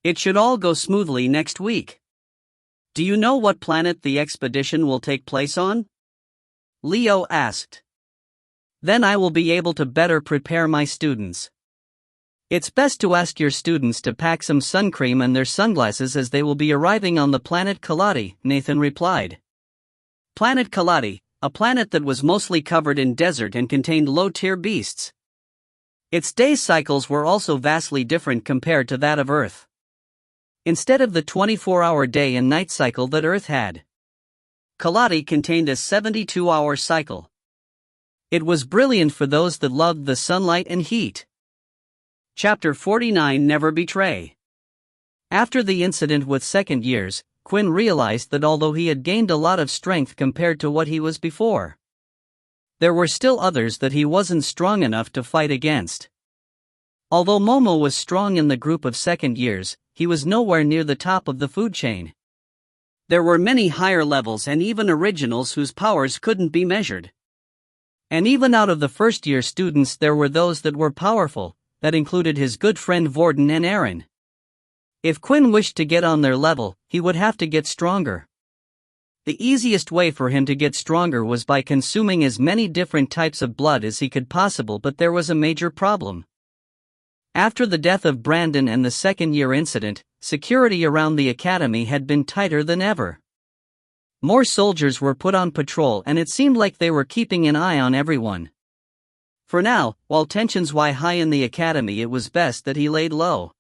It should all go smoothly next week. Do you know what planet the expedition will take place on? Leo asked. Then I will be able to better prepare my students. It's best to ask your students to pack some sun cream and their sunglasses as they will be arriving on the planet Kaladi, Nathan replied. Planet Kaladi, a planet that was mostly covered in desert and contained low-tier beasts. Its day cycles were also vastly different compared to that of Earth. Instead of the 24-hour day and night cycle that Earth had, Kaladi contained a 72-hour cycle. It was brilliant for those that loved the sunlight and heat. Chapter 49 Never Betray. After the incident with second years, Quinn realized that although he had gained a lot of strength compared to what he was before, there were still others that he wasn't strong enough to fight against. Although Momo was strong in the group of second years, he was nowhere near the top of the food chain. There were many higher levels and even originals whose powers couldn't be measured. And even out of the first-year students there were those that were powerful, that included his good friend Vorden and Aaron. If Quinn wished to get on their level, he would have to get stronger. The easiest way for him to get stronger was by consuming as many different types of blood as he could possible, but there was a major problem. After the death of Brandon and the second-year incident, security around the academy had been tighter than ever. More soldiers were put on patrol and it seemed like they were keeping an eye on everyone. For now, while tensions were high in the academy, it was best that he laid low.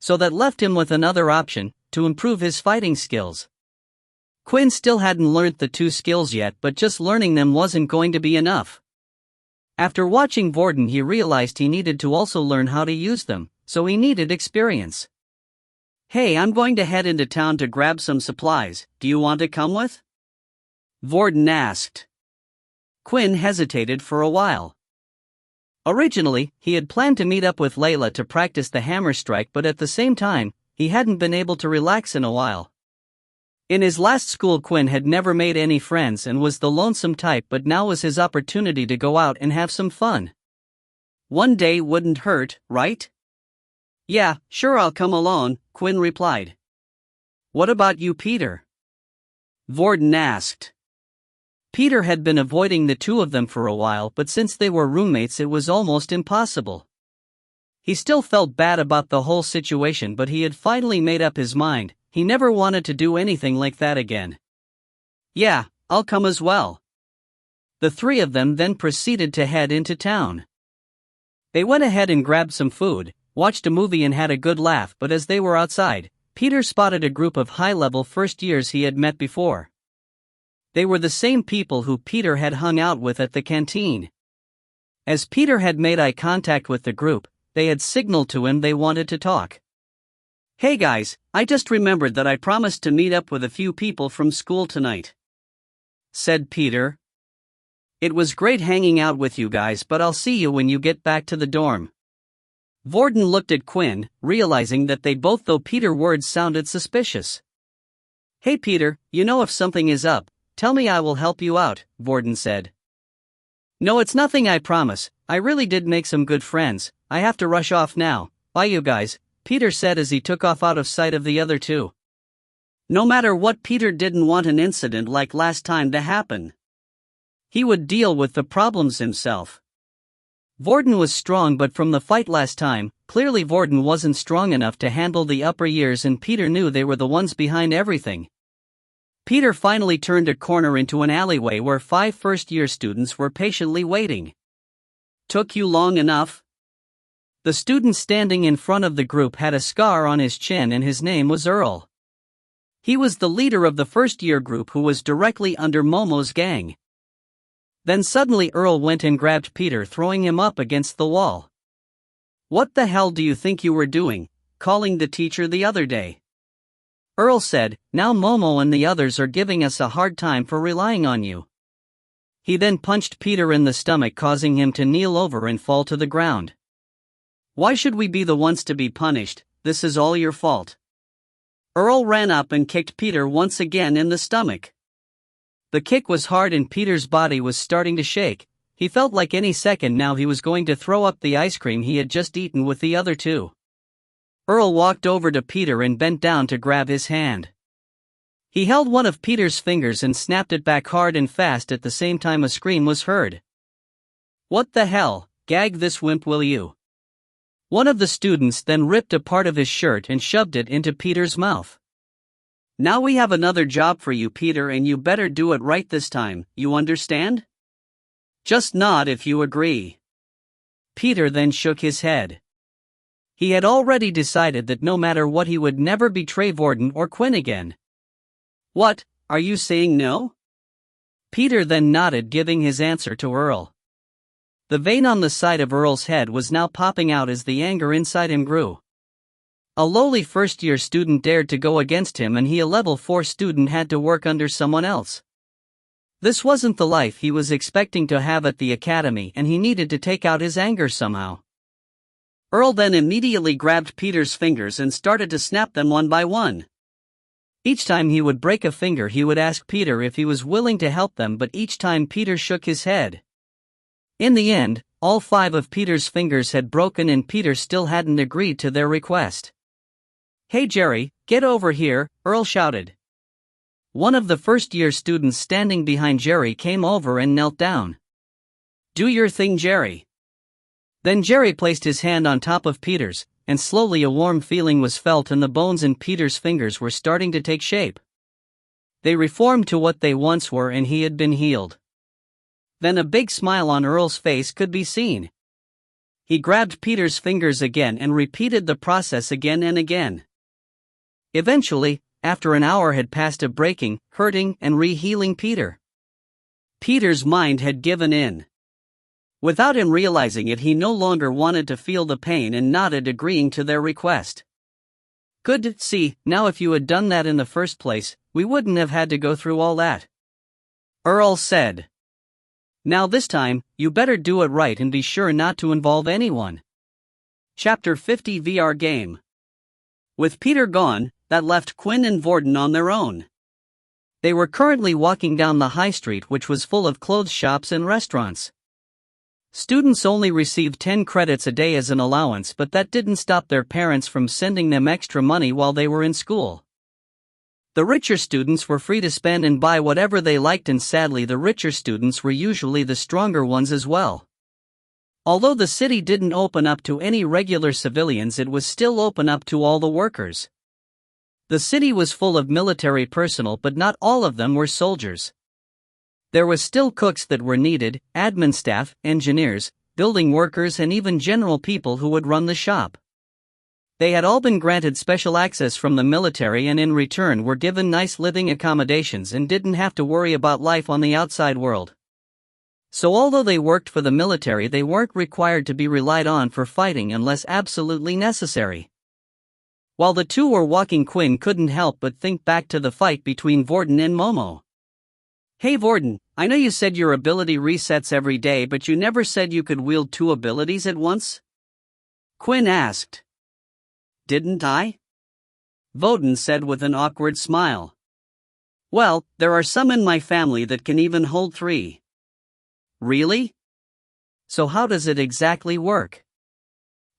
So that left him with another option, to improve his fighting skills. Quinn still hadn't learnt the two skills yet, but just learning them wasn't going to be enough. After watching Vorden, he realized he needed to also learn how to use them, so he needed experience. "Hey, I'm going to head into town to grab some supplies, do you want to come with?" Vorden asked. Quinn hesitated for a while. Originally, he had planned to meet up with Layla to practice the hammer strike, but at the same time, he hadn't been able to relax in a while. In his last school, Quinn had never made any friends and was the lonesome type, but now was his opportunity to go out and have some fun. One day wouldn't hurt, right? "Yeah, sure, I'll come along," Quinn replied. "What about you, Peter?" Vorden asked. Peter had been avoiding the two of them for a while, but since they were roommates it was almost impossible. He still felt bad about the whole situation, but he had finally made up his mind. He never wanted to do anything like that again. "Yeah, I'll come as well." The three of them then proceeded to head into town. They went ahead and grabbed some food, watched a movie and had a good laugh, but as they were outside, Peter spotted a group of high-level first years he had met before. They were the same people who Peter had hung out with at the canteen. As Peter had made eye contact with the group, they had signaled to him they wanted to talk. "Hey guys, I just remembered that I promised to meet up with a few people from school tonight," said Peter. "It was great hanging out with you guys, but I'll see you when you get back to the dorm." Vorden looked at Quinn, realizing that they both, though Peter's words sounded suspicious. "Hey Peter, you know if something is up, tell me, I will help you out," Vorden said. "No, it's nothing, I promise. I really did make some good friends. I have to rush off now. Bye you guys," Peter said as he took off out of sight of the other two. No matter what, Peter didn't want an incident like last time to happen. He would deal with the problems himself. Vorden was strong, but from the fight last time, clearly Vorden wasn't strong enough to handle the upper years, and Peter knew they were the ones behind everything. Peter finally turned a corner into an alleyway where 5 first-year students were patiently waiting. "Took you long enough?" The student standing in front of the group had a scar on his chin and his name was Earl. He was the leader of the first-year group who was directly under Momo's gang. Then suddenly Earl went and grabbed Peter, throwing him up against the wall. "What the hell do you think you were doing, calling the teacher the other day?" Earl said. "Now Momo and the others are giving us a hard time for relying on you." He then punched Peter in the stomach, causing him to kneel over and fall to the ground. "Why should we be the ones to be punished? This is all your fault." Earl ran up and kicked Peter once again in the stomach. The kick was hard and Peter's body was starting to shake. He felt like any second now he was going to throw up the ice cream he had just eaten with the other two. Earl walked over to Peter and bent down to grab his hand. He held one of Peter's fingers and snapped it back hard and fast. At the same time a scream was heard. "What the hell, gag this wimp will you?" One of the students then ripped a part of his shirt and shoved it into Peter's mouth. "Now we have another job for you, Peter, and you better do it right this time, you understand? Just nod if you agree." Peter then shook his head. He had already decided that no matter what he would never betray Vorden or Quinn again. "What, are you saying no?" Peter then nodded, giving his answer to Earl. The vein on the side of Earl's head was now popping out as the anger inside him grew. A lowly first-year student dared to go against him, and he, a level 4 student, had to work under someone else. This wasn't the life he was expecting to have at the academy, and he needed to take out his anger somehow. Earl then immediately grabbed Peter's fingers and started to snap them one by one. Each time he would break a finger, he would ask Peter if he was willing to help them, but each time Peter shook his head. In the end, all 5 of Peter's fingers had broken and Peter still hadn't agreed to their request. "Hey Jerry, get over here," Earl shouted. One of the first-year students standing behind Jerry came over and knelt down. "Do your thing, Jerry." Then Jerry placed his hand on top of Peter's, and slowly a warm feeling was felt and the bones in Peter's fingers were starting to take shape. They reformed to what they once were and he had been healed. Then a big smile on Earl's face could be seen. He grabbed Peter's fingers again and repeated the process again and again. Eventually, after an hour had passed of breaking, hurting, and re-healing Peter. Peter's mind had given in. Without him realizing it, he no longer wanted to feel the pain and nodded, agreeing to their request. Good, see, now if you had done that in the first place, we wouldn't have had to go through all that. Earl said. Now this time, you better do it right and be sure not to involve anyone. Chapter 50 VR Game. With Peter gone, that left Quinn and Vorden on their own. They were currently walking down the high street, which was full of clothes shops and restaurants. Students only received 10 credits a day as an allowance, but that didn't stop their parents from sending them extra money while they were in school. The richer students were free to spend and buy whatever they liked, and sadly the richer students were usually the stronger ones as well. Although the city didn't open up to any regular civilians, it was still open up to all the workers. The city was full of military personnel, but not all of them were soldiers. There was still cooks that were needed, admin staff, engineers, building workers, and even general people who would run the shop. They had all been granted special access from the military and in return were given nice living accommodations and didn't have to worry about life on the outside world. So although they worked for the military, they weren't required to be relied on for fighting unless absolutely necessary. While the two were walking, Quinn couldn't help but think back to the fight between Vorden and Momo. Hey Vorden, I know you said your ability resets every day, but you never said you could wield two abilities at once? Quinn asked. Didn't I? Vorden said with an awkward smile. Well, there are some in my family that can even hold 3. Really? So how does it exactly work?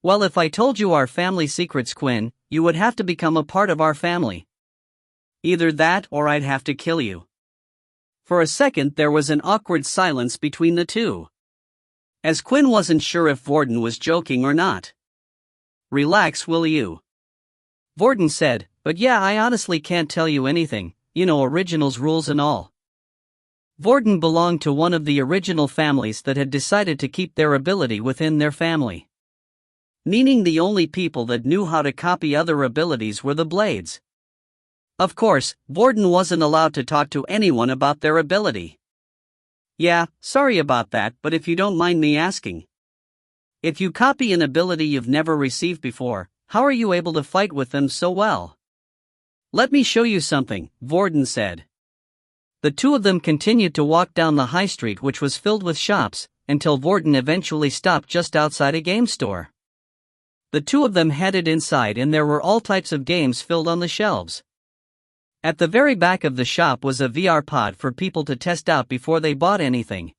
Well, if I told you our family secrets, Quinn, you would have to become a part of our family. Either that or I'd have to kill you. For a second there was an awkward silence between the two, as Quinn wasn't sure if Vorden was joking or not. Relax, will you? Vorden said, but yeah, I honestly can't tell you anything, originals rules and all. Vorden belonged to one of the original families that had decided to keep their ability within their family. Meaning the only people that knew how to copy other abilities were the Blades. Of course, Vorden wasn't allowed to talk to anyone about their ability. Yeah, sorry about that, but if you don't mind me asking. If you copy an ability you've never received before, how are you able to fight with them so well? Let me show you something, Vorden said. The two of them continued to walk down the high street, which was filled with shops, until Vorden eventually stopped just outside a game store. The two of them headed inside and there were all types of games filled on the shelves. At the very back of the shop was a VR pod for people to test out before they bought anything.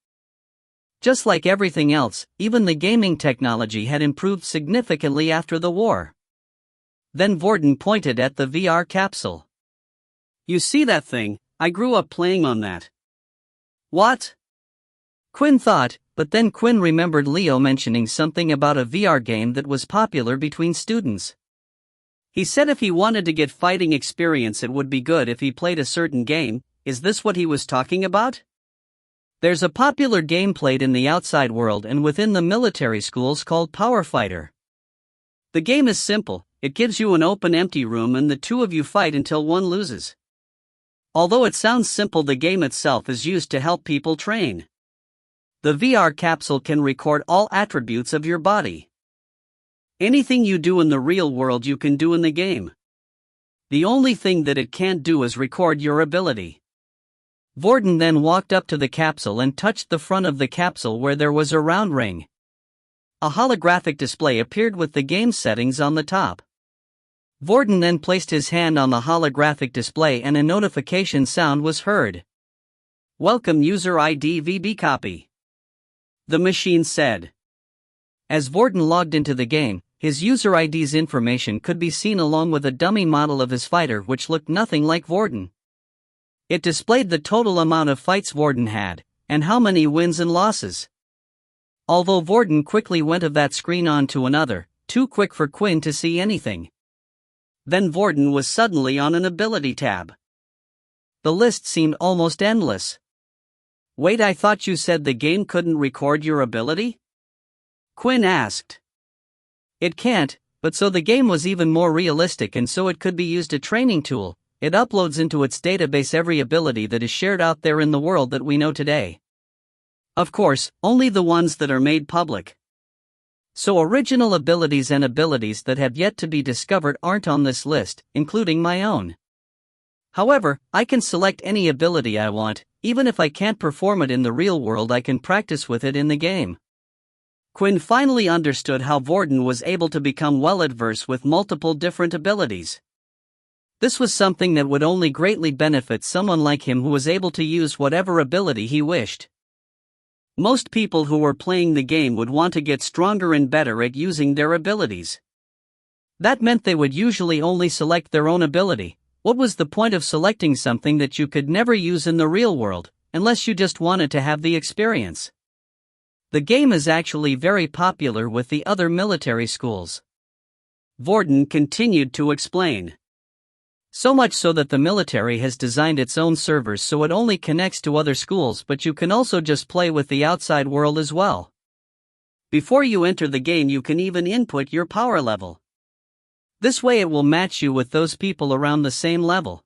Just like everything else, even the gaming technology had improved significantly after the war. Then Vorden pointed at the VR capsule. You see that thing? I grew up playing on that. What? Quinn thought, but then Quinn remembered Leo mentioning something about a VR game that was popular between students. He said if he wanted to get fighting experience, it would be good if he played a certain game. Is this what he was talking about? There's a popular game played in the outside world and within the military schools called Power Fighter. The game is simple, it gives you an open empty room and the two of you fight until one loses. Although it sounds simple, the game itself is used to help people train. The VR capsule can record all attributes of your body. Anything you do in the real world you can do in the game. The only thing that it can't do is record your ability. Vorden then walked up to the capsule and touched the front of the capsule where there was a round ring. A holographic display appeared with the game settings on the top. Vorden then placed his hand on the holographic display and a notification sound was heard. Welcome user ID VB copy. The machine said. As Vorden logged into the game, his user ID's information could be seen along with a dummy model of his fighter which looked nothing like Vorden. It displayed the total amount of fights Vorden had, and how many wins and losses. Although Vorden quickly went of that screen on to another, too quick for Quinn to see anything. Then Vorden was suddenly on an ability tab. The list seemed almost endless. Wait, I thought you said the game couldn't record your ability? Quinn asked. It can't, but so the game was even more realistic and so it could be used a training tool, it uploads into its database every ability that is shared out there in the world that we know today. Of course, only the ones that are made public. So original abilities and abilities that have yet to be discovered aren't on this list, including my own. However, I can select any ability I want. Even if I can't perform it in the real world, I can practice with it in the game. Quinn finally understood how Vorden was able to become well-adverse with multiple different abilities. This was something that would only greatly benefit someone like him who was able to use whatever ability he wished. Most people who were playing the game would want to get stronger and better at using their abilities. That meant they would usually only select their own ability. What was the point of selecting something that you could never use in the real world, unless you just wanted to have the experience? The game is actually very popular with the other military schools. Vorden continued to explain. So much so that the military has designed its own servers so it only connects to other schools, but you can also just play with the outside world as well. Before you enter the game, you can even input your power level. This way it will match you with those people around the same level.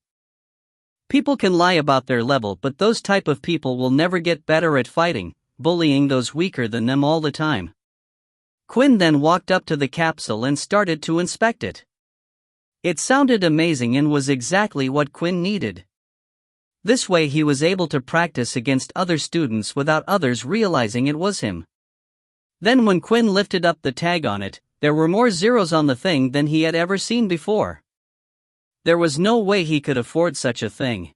People can lie about their level, but those type of people will never get better at fighting, bullying those weaker than them all the time. Quinn then walked up to the capsule and started to inspect it. It sounded amazing and was exactly what Quinn needed. This way he was able to practice against other students without others realizing it was him. Then when Quinn lifted up the tag on it, there were more zeros on the thing than he had ever seen before. There was no way he could afford such a thing.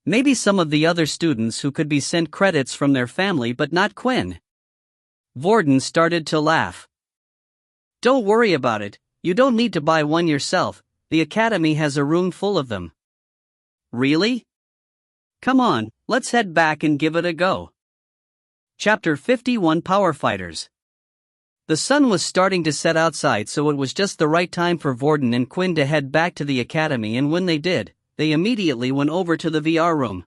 Maybe some of the other students who could be sent credits from their family, but not Quinn. Vorden started to laugh. Don't worry about it, you don't need to buy one yourself, the academy has a room full of them. Really? Come on, let's head back and give it a go. Chapter 51 Power Fighters. The sun was starting to set outside, so it was just the right time for Vorden and Quinn to head back to the academy, and when they did, they immediately went over to the VR room.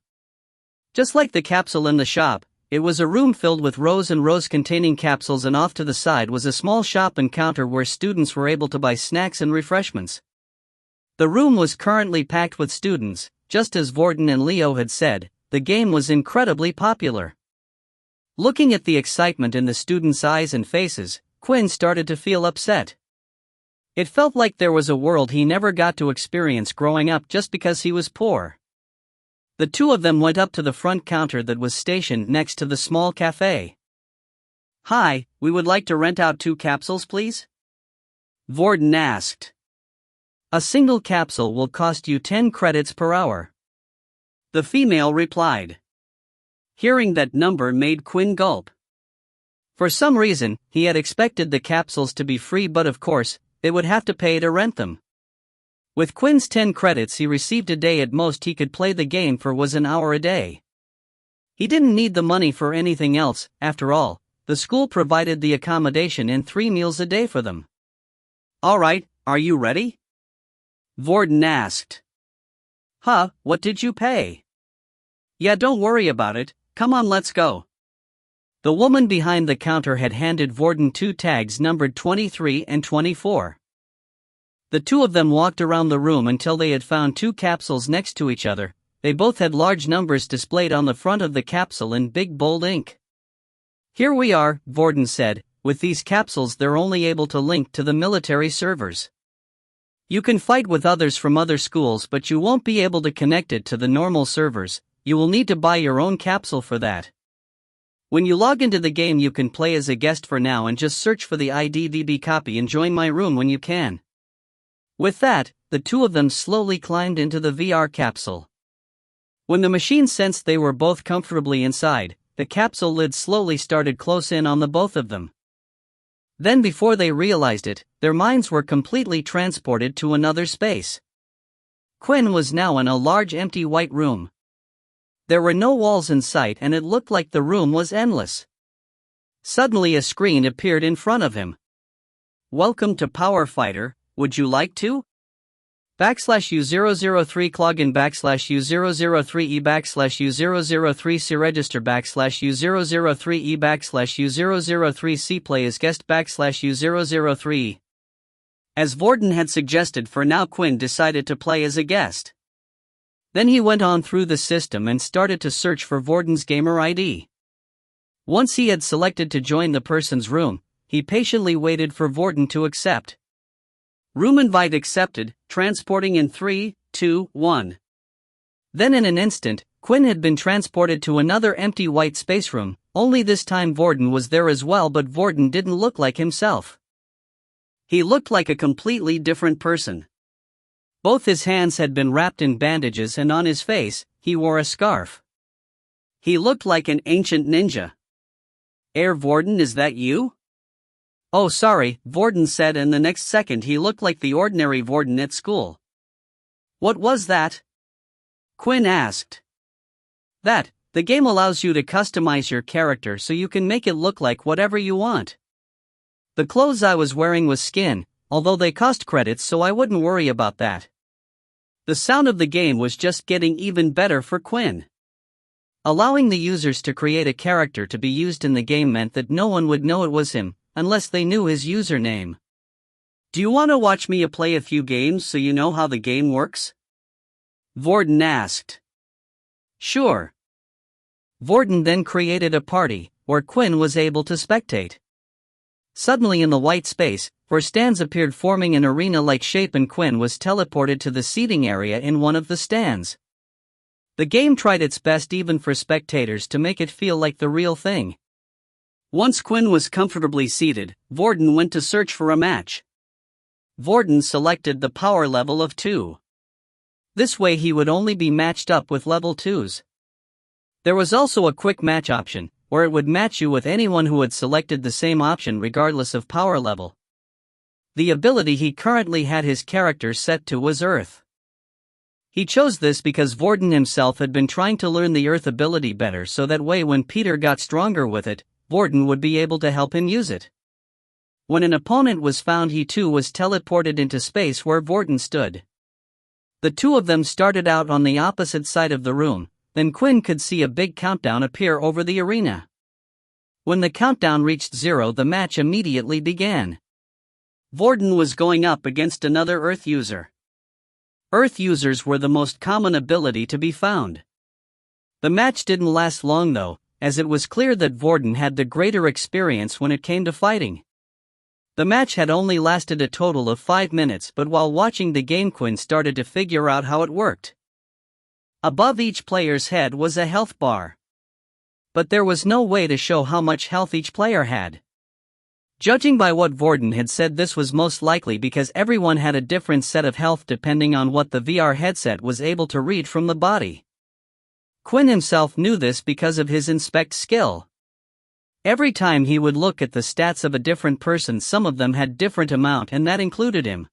Just like the capsule in the shop, it was a room filled with rows and rows containing capsules, and off to the side was a small shop and counter where students were able to buy snacks and refreshments. The room was currently packed with students. Just as Vorden and Leo had said, the game was incredibly popular. Looking at the excitement in the students' eyes and faces, Quinn started to feel upset. It felt like there was a world he never got to experience growing up just because he was poor. The two of them went up to the front counter that was stationed next to the small cafe. Hi, we would like to rent out 2 capsules, please? Vorden asked. A single capsule will cost you 10 credits per hour. The female replied. Hearing that number made Quinn gulp. For some reason, he had expected the capsules to be free, but of course, they would have to pay to rent them. With Quinn's 10 credits he received a day at most he could play the game for was an hour a day. He didn't need the money for anything else, after all, the school provided the accommodation and 3 meals a day for them. Alright, are you ready? Vorden asked. Huh, what did you pay? Yeah, don't worry about it, come on, let's go. The woman behind the counter had handed Vorden 2 tags numbered 23 and 24. The two of them walked around the room until they had found 2 capsules next to each other. They both had large numbers displayed on the front of the capsule in big bold ink. Here we are, Vorden said. With these capsules they're only able to link to the military servers. You can fight with others from other schools, but you won't be able to connect it to the normal servers. You will need to buy your own capsule for that. When you log into the game you can play as a guest for now and just search for the IDVB copy and join my room when you can. With that, the two of them slowly climbed into the VR capsule. When the machine sensed they were both comfortably inside, the capsule lid slowly started close in on the both of them. Then before they realized it, their minds were completely transported to another space. Quinn was now in a large empty white room. There were no walls in sight and it looked like the room was endless. Suddenly a screen appeared in front of him. Welcome to Power Fighter, would you like to? /U003 login /U003e /U003c register /U003e /U003c play as guest /U003e. As Vorden had suggested, for now Quinn decided to play as a guest. Then he went on through the system and started to search for Vorden's gamer ID. Once he had selected to join the person's room, he patiently waited for Vorden to accept. Room invite accepted, transporting in 3, 2, 1. Then in an instant, Quinn had been transported to another empty white space room, only this time Vorden was there as well, but Vorden didn't look like himself. He looked like a completely different person. Both his hands had been wrapped in bandages and on his face, he wore a scarf. He looked like an ancient ninja. Vorden, is that you? Oh sorry, Vorden said, and the next second he looked like the ordinary Vorden at school. What was that? Quinn asked. The game allows you to customize your character so you can make it look like whatever you want. The clothes I was wearing was skin, although they cost credits, so I wouldn't worry about that. The sound of the game was just getting even better for Quinn. Allowing the users to create a character to be used in the game meant that no one would know it was him, unless they knew his username. Do you want to watch me play a few games so you know how the game works? Vorden asked. Sure. Vorden then created a party, where Quinn was able to spectate. Suddenly in the white space, 4 stands appeared forming an arena-like shape, and Quinn was teleported to the seating area in one of the stands. The game tried its best even for spectators to make it feel like the real thing. Once Quinn was comfortably seated, Vorden went to search for a match. Vorden selected the power level of 2. This way he would only be matched up with level 2s. There was also a quick match option, where it would match you with anyone who had selected the same option regardless of power level. The ability he currently had his character set to was Earth. He chose this because Vorden himself had been trying to learn the Earth ability better, so that way when Peter got stronger with it, Vorden would be able to help him use it. When an opponent was found, he too was teleported into space where Vorden stood. The two of them started out on the opposite side of the room. Then Quinn could see a big countdown appear over the arena. When the countdown reached 0, the match immediately began. Vorden was going up against another Earth user. Earth users were the most common ability to be found. The match didn't last long though, as it was clear that Vorden had the greater experience when it came to fighting. The match had only lasted a total of 5 minutes, but while watching the game Quinn started to figure out how it worked. Above each player's head was a health bar. But there was no way to show how much health each player had. Judging by what Vorden had said, this was most likely because everyone had a different set of health depending on what the VR headset was able to read from the body. Quinn himself knew this because of his inspect skill. Every time he would look at the stats of a different person, some of them had different amount, and that included him.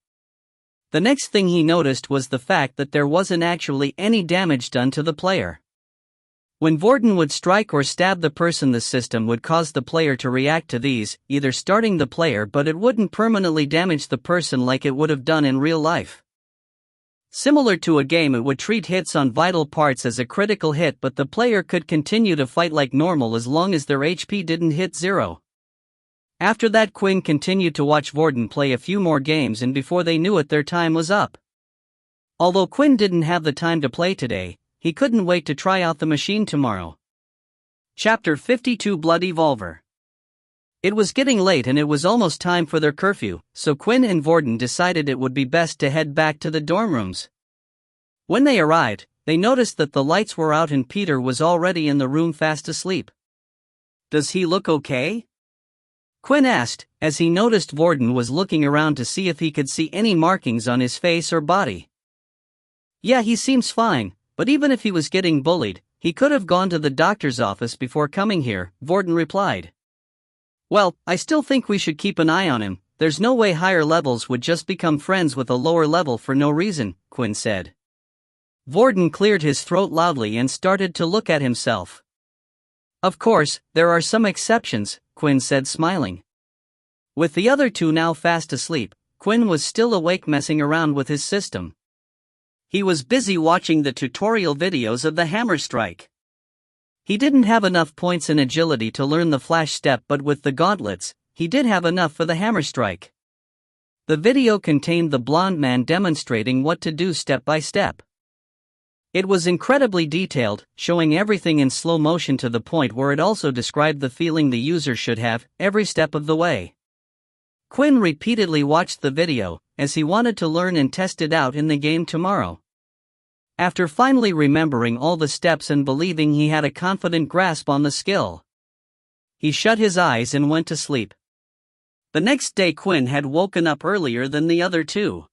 The next thing he noticed was the fact that there wasn't actually any damage done to the player. When Vorden would strike or stab the person, the system would cause the player to react to these, either starting the player, but it wouldn't permanently damage the person like it would have done in real life. Similar to a game, it would treat hits on vital parts as a critical hit, but the player could continue to fight like normal as long as their HP didn't hit 0. After that, Quinn continued to watch Vorden play a few more games, and before they knew it, their time was up. Although Quinn didn't have the time to play today, he couldn't wait to try out the machine tomorrow. Chapter 52 Blood Evolver. It was getting late and it was almost time for their curfew, so Quinn and Vorden decided it would be best to head back to the dorm rooms. When they arrived, they noticed that the lights were out and Peter was already in the room fast asleep. "Does he look okay?" Quinn asked, as he noticed Vorden was looking around to see if he could see any markings on his face or body. "Yeah, he seems fine, but even if he was getting bullied, he could have gone to the doctor's office before coming here," Vorden replied. "Well, I still think we should keep an eye on him. There's no way higher levels would just become friends with a lower level for no reason," Quinn said. Vorden cleared his throat loudly and started to look at himself. "Of course, there are some exceptions," Quinn said, smiling. With the other two now fast asleep, Quinn was still awake messing around with his system. He was busy watching the tutorial videos of the hammer strike. He didn't have enough points in agility to learn the flash step, but with the gauntlets, he did have enough for the hammer strike. The video contained the blonde man demonstrating what to do step by step. It was incredibly detailed, showing everything in slow motion to the point where it also described the feeling the user should have every step of the way. Quinn repeatedly watched the video, as he wanted to learn and test it out in the game tomorrow. After finally remembering all the steps and believing he had a confident grasp on the skill, he shut his eyes and went to sleep. The next day Quinn had woken up earlier than the other two.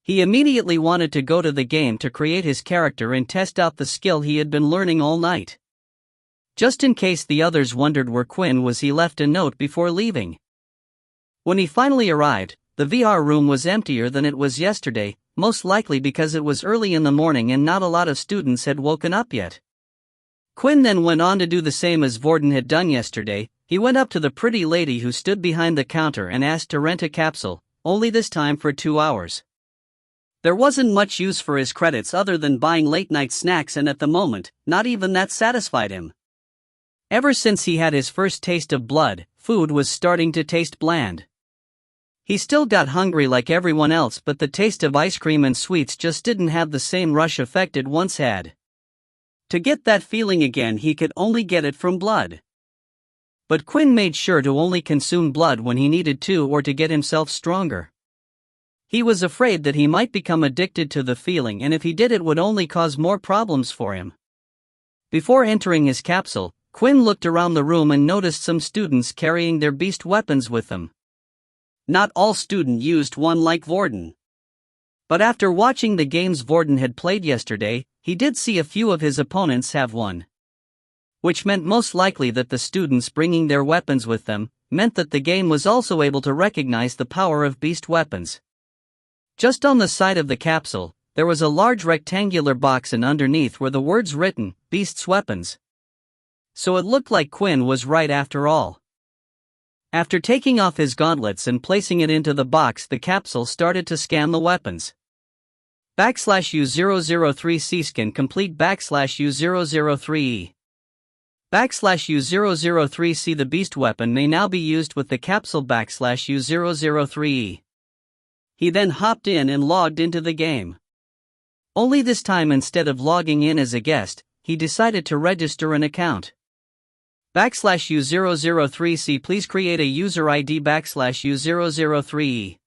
He immediately wanted to go to the game to create his character and test out the skill he had been learning all night. Just in case the others wondered where Quinn was, he left a note before leaving. When he finally arrived, the VR room was emptier than it was yesterday, most likely because it was early in the morning and not a lot of students had woken up yet. Quinn then went on to do the same as Vorden had done yesterday. He went up to the pretty lady who stood behind the counter and asked to rent a capsule, only this time for 2 hours. There wasn't much use for his credits other than buying late-night snacks, and at the moment, not even that satisfied him. Ever since he had his first taste of blood, food was starting to taste bland. He still got hungry like everyone else, but the taste of ice cream and sweets just didn't have the same rush effect it once had. To get that feeling again, he could only get it from blood. But Quinn made sure to only consume blood when he needed to or to get himself stronger. He was afraid that he might become addicted to the feeling, and if he did, it would only cause more problems for him. Before entering his capsule, Quinn looked around the room and noticed some students carrying their beast weapons with them. Not all students used one like Vorden. But after watching the games Vorden had played yesterday, he did see a few of his opponents have one. Which meant most likely that the students bringing their weapons with them meant that the game was also able to recognize the power of beast weapons. Just on the side of the capsule, there was a large rectangular box, and underneath were the words written, "Beast's Weapons." So it looked like Quinn was right after all. After taking off his gauntlets and placing it into the box, the capsule started to scan the weapons. /U003C scan complete /U003E. /U003C the beast weapon may now be used with the capsule /U003E. He then hopped in and logged into the game. Only this time, instead of logging in as a guest, he decided to register an account. /U003C please create a user ID /U003E.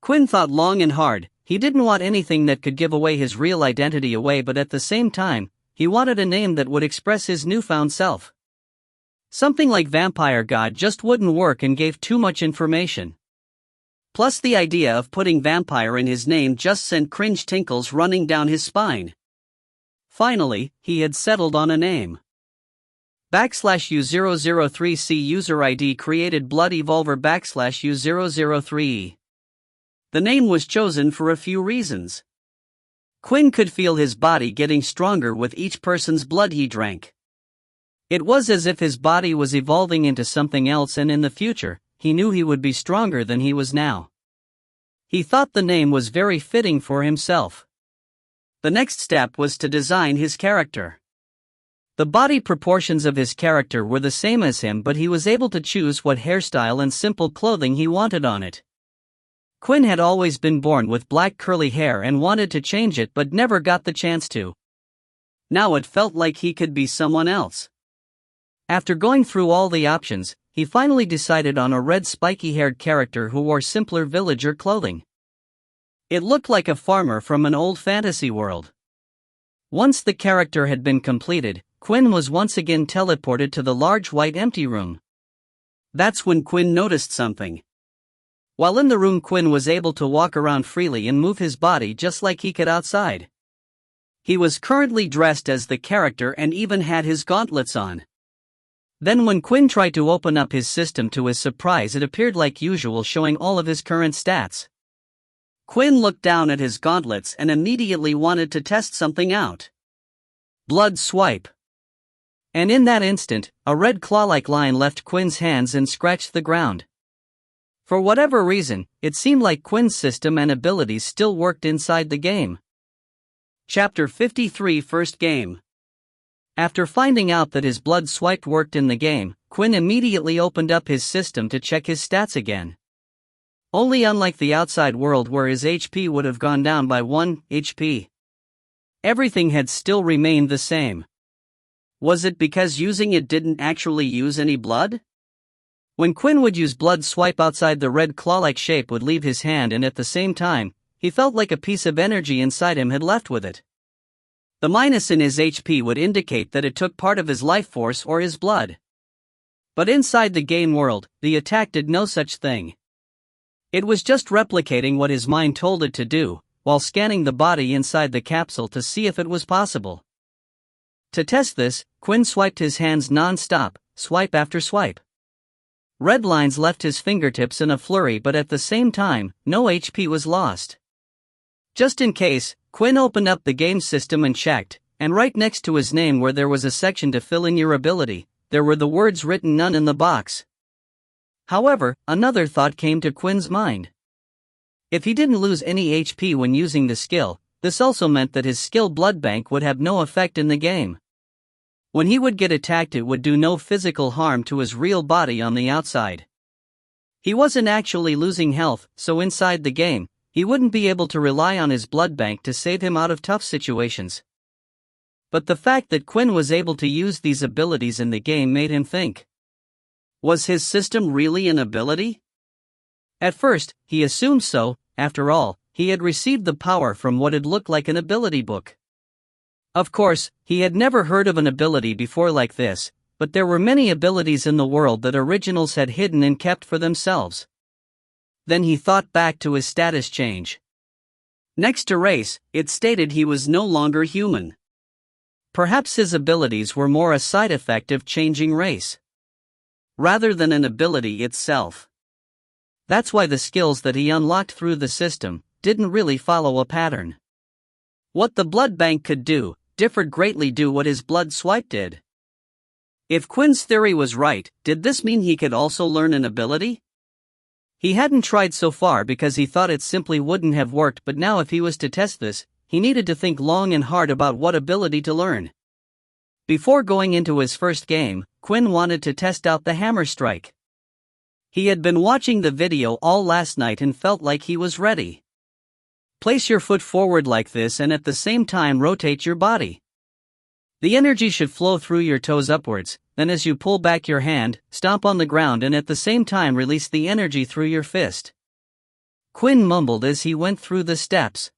Quinn thought long and hard. He didn't want anything that could give away his real identity away, but at the same time, he wanted a name that would express his newfound self. Something like Vampire God just wouldn't work and gave too much information. Plus, the idea of putting vampire in his name just sent cringe tingles running down his spine. Finally, he had settled on a name. /U003C user ID created Blood Evolver /U003E. The name was chosen for a few reasons. Quinn could feel his body getting stronger with each person's blood he drank. It was as if his body was evolving into something else, and in the future, he knew he would be stronger than he was now. He thought the name was very fitting for himself. The next step was to design his character. The body proportions of his character were the same as him, but he was able to choose what hairstyle and simple clothing he wanted on it. Quinn had always been born with black curly hair and wanted to change it, but never got the chance to. Now it felt like he could be someone else. After going through all the options, he finally decided on a red spiky-haired character who wore simpler villager clothing. It looked like a farmer from an old fantasy world. Once the character had been completed, Quinn was once again teleported to the large white empty room. That's when Quinn noticed something. While in the room, Quinn was able to walk around freely and move his body just like he could outside. He was currently dressed as the character and even had his gauntlets on. Then when Quinn tried to open up his system, to his surprise it appeared like usual, showing all of his current stats. Quinn looked down at his gauntlets and immediately wanted to test something out. Blood swipe. And in that instant, a red claw-like line left Quinn's hands and scratched the ground. For whatever reason, it seemed like Quinn's system and abilities still worked inside the game. Chapter 53 First Game. After finding out that his blood swipe worked in the game, Quinn immediately opened up his system to check his stats again. Only unlike the outside world where his HP would have gone down by 1 HP. everything had still remained the same. Was it because using it didn't actually use any blood? When Quinn would use blood swipe outside, the red claw-like shape would leave his hand, and at the same time, he felt like a piece of energy inside him had left with it. The minus in his HP would indicate that it took part of his life force or his blood. But inside the game world, the attack did no such thing. It was just replicating what his mind told it to do, while scanning the body inside the capsule to see if it was possible. To test this, Quinn swiped his hands non-stop, swipe after swipe. Red lines left his fingertips in a flurry, but at the same time, no HP was lost. Just in case, Quinn opened up the game system and checked, and right next to his name, where there was a section to fill in your ability, there were the words written none in the box. However, another thought came to Quinn's mind. If he didn't lose any HP when using the skill, this also meant that his skill blood bank would have no effect in the game. When he would get attacked, it would do no physical harm to his real body on the outside. He wasn't actually losing health, so inside the game, he wouldn't be able to rely on his blood bank to save him out of tough situations. But the fact that Quinn was able to use these abilities in the game made him think. Was his system really an ability? At first, he assumed so. After all, he had received the power from what had looked like an ability book. Of course, he had never heard of an ability before like this, but there were many abilities in the world that originals had hidden and kept for themselves. Then he thought back to his status change. Next to race, it stated he was no longer human. Perhaps his abilities were more a side effect of changing race, rather than an ability itself. That's why the skills that he unlocked through the system didn't really follow a pattern. What the blood bank could do differed greatly due what his blood swipe did. If Quinn's theory was right, did this mean he could also learn an ability? He hadn't tried so far because he thought it simply wouldn't have worked, but now if he was to test this, he needed to think long and hard about what ability to learn. Before going into his first game, Quinn wanted to test out the hammer strike. He had been watching the video all last night and felt like he was ready. Place your foot forward like this and at the same time rotate your body. The energy should flow through your toes upwards, then as you pull back your hand, stomp on the ground and at the same time release the energy through your fist. Quinn mumbled as he went through the steps.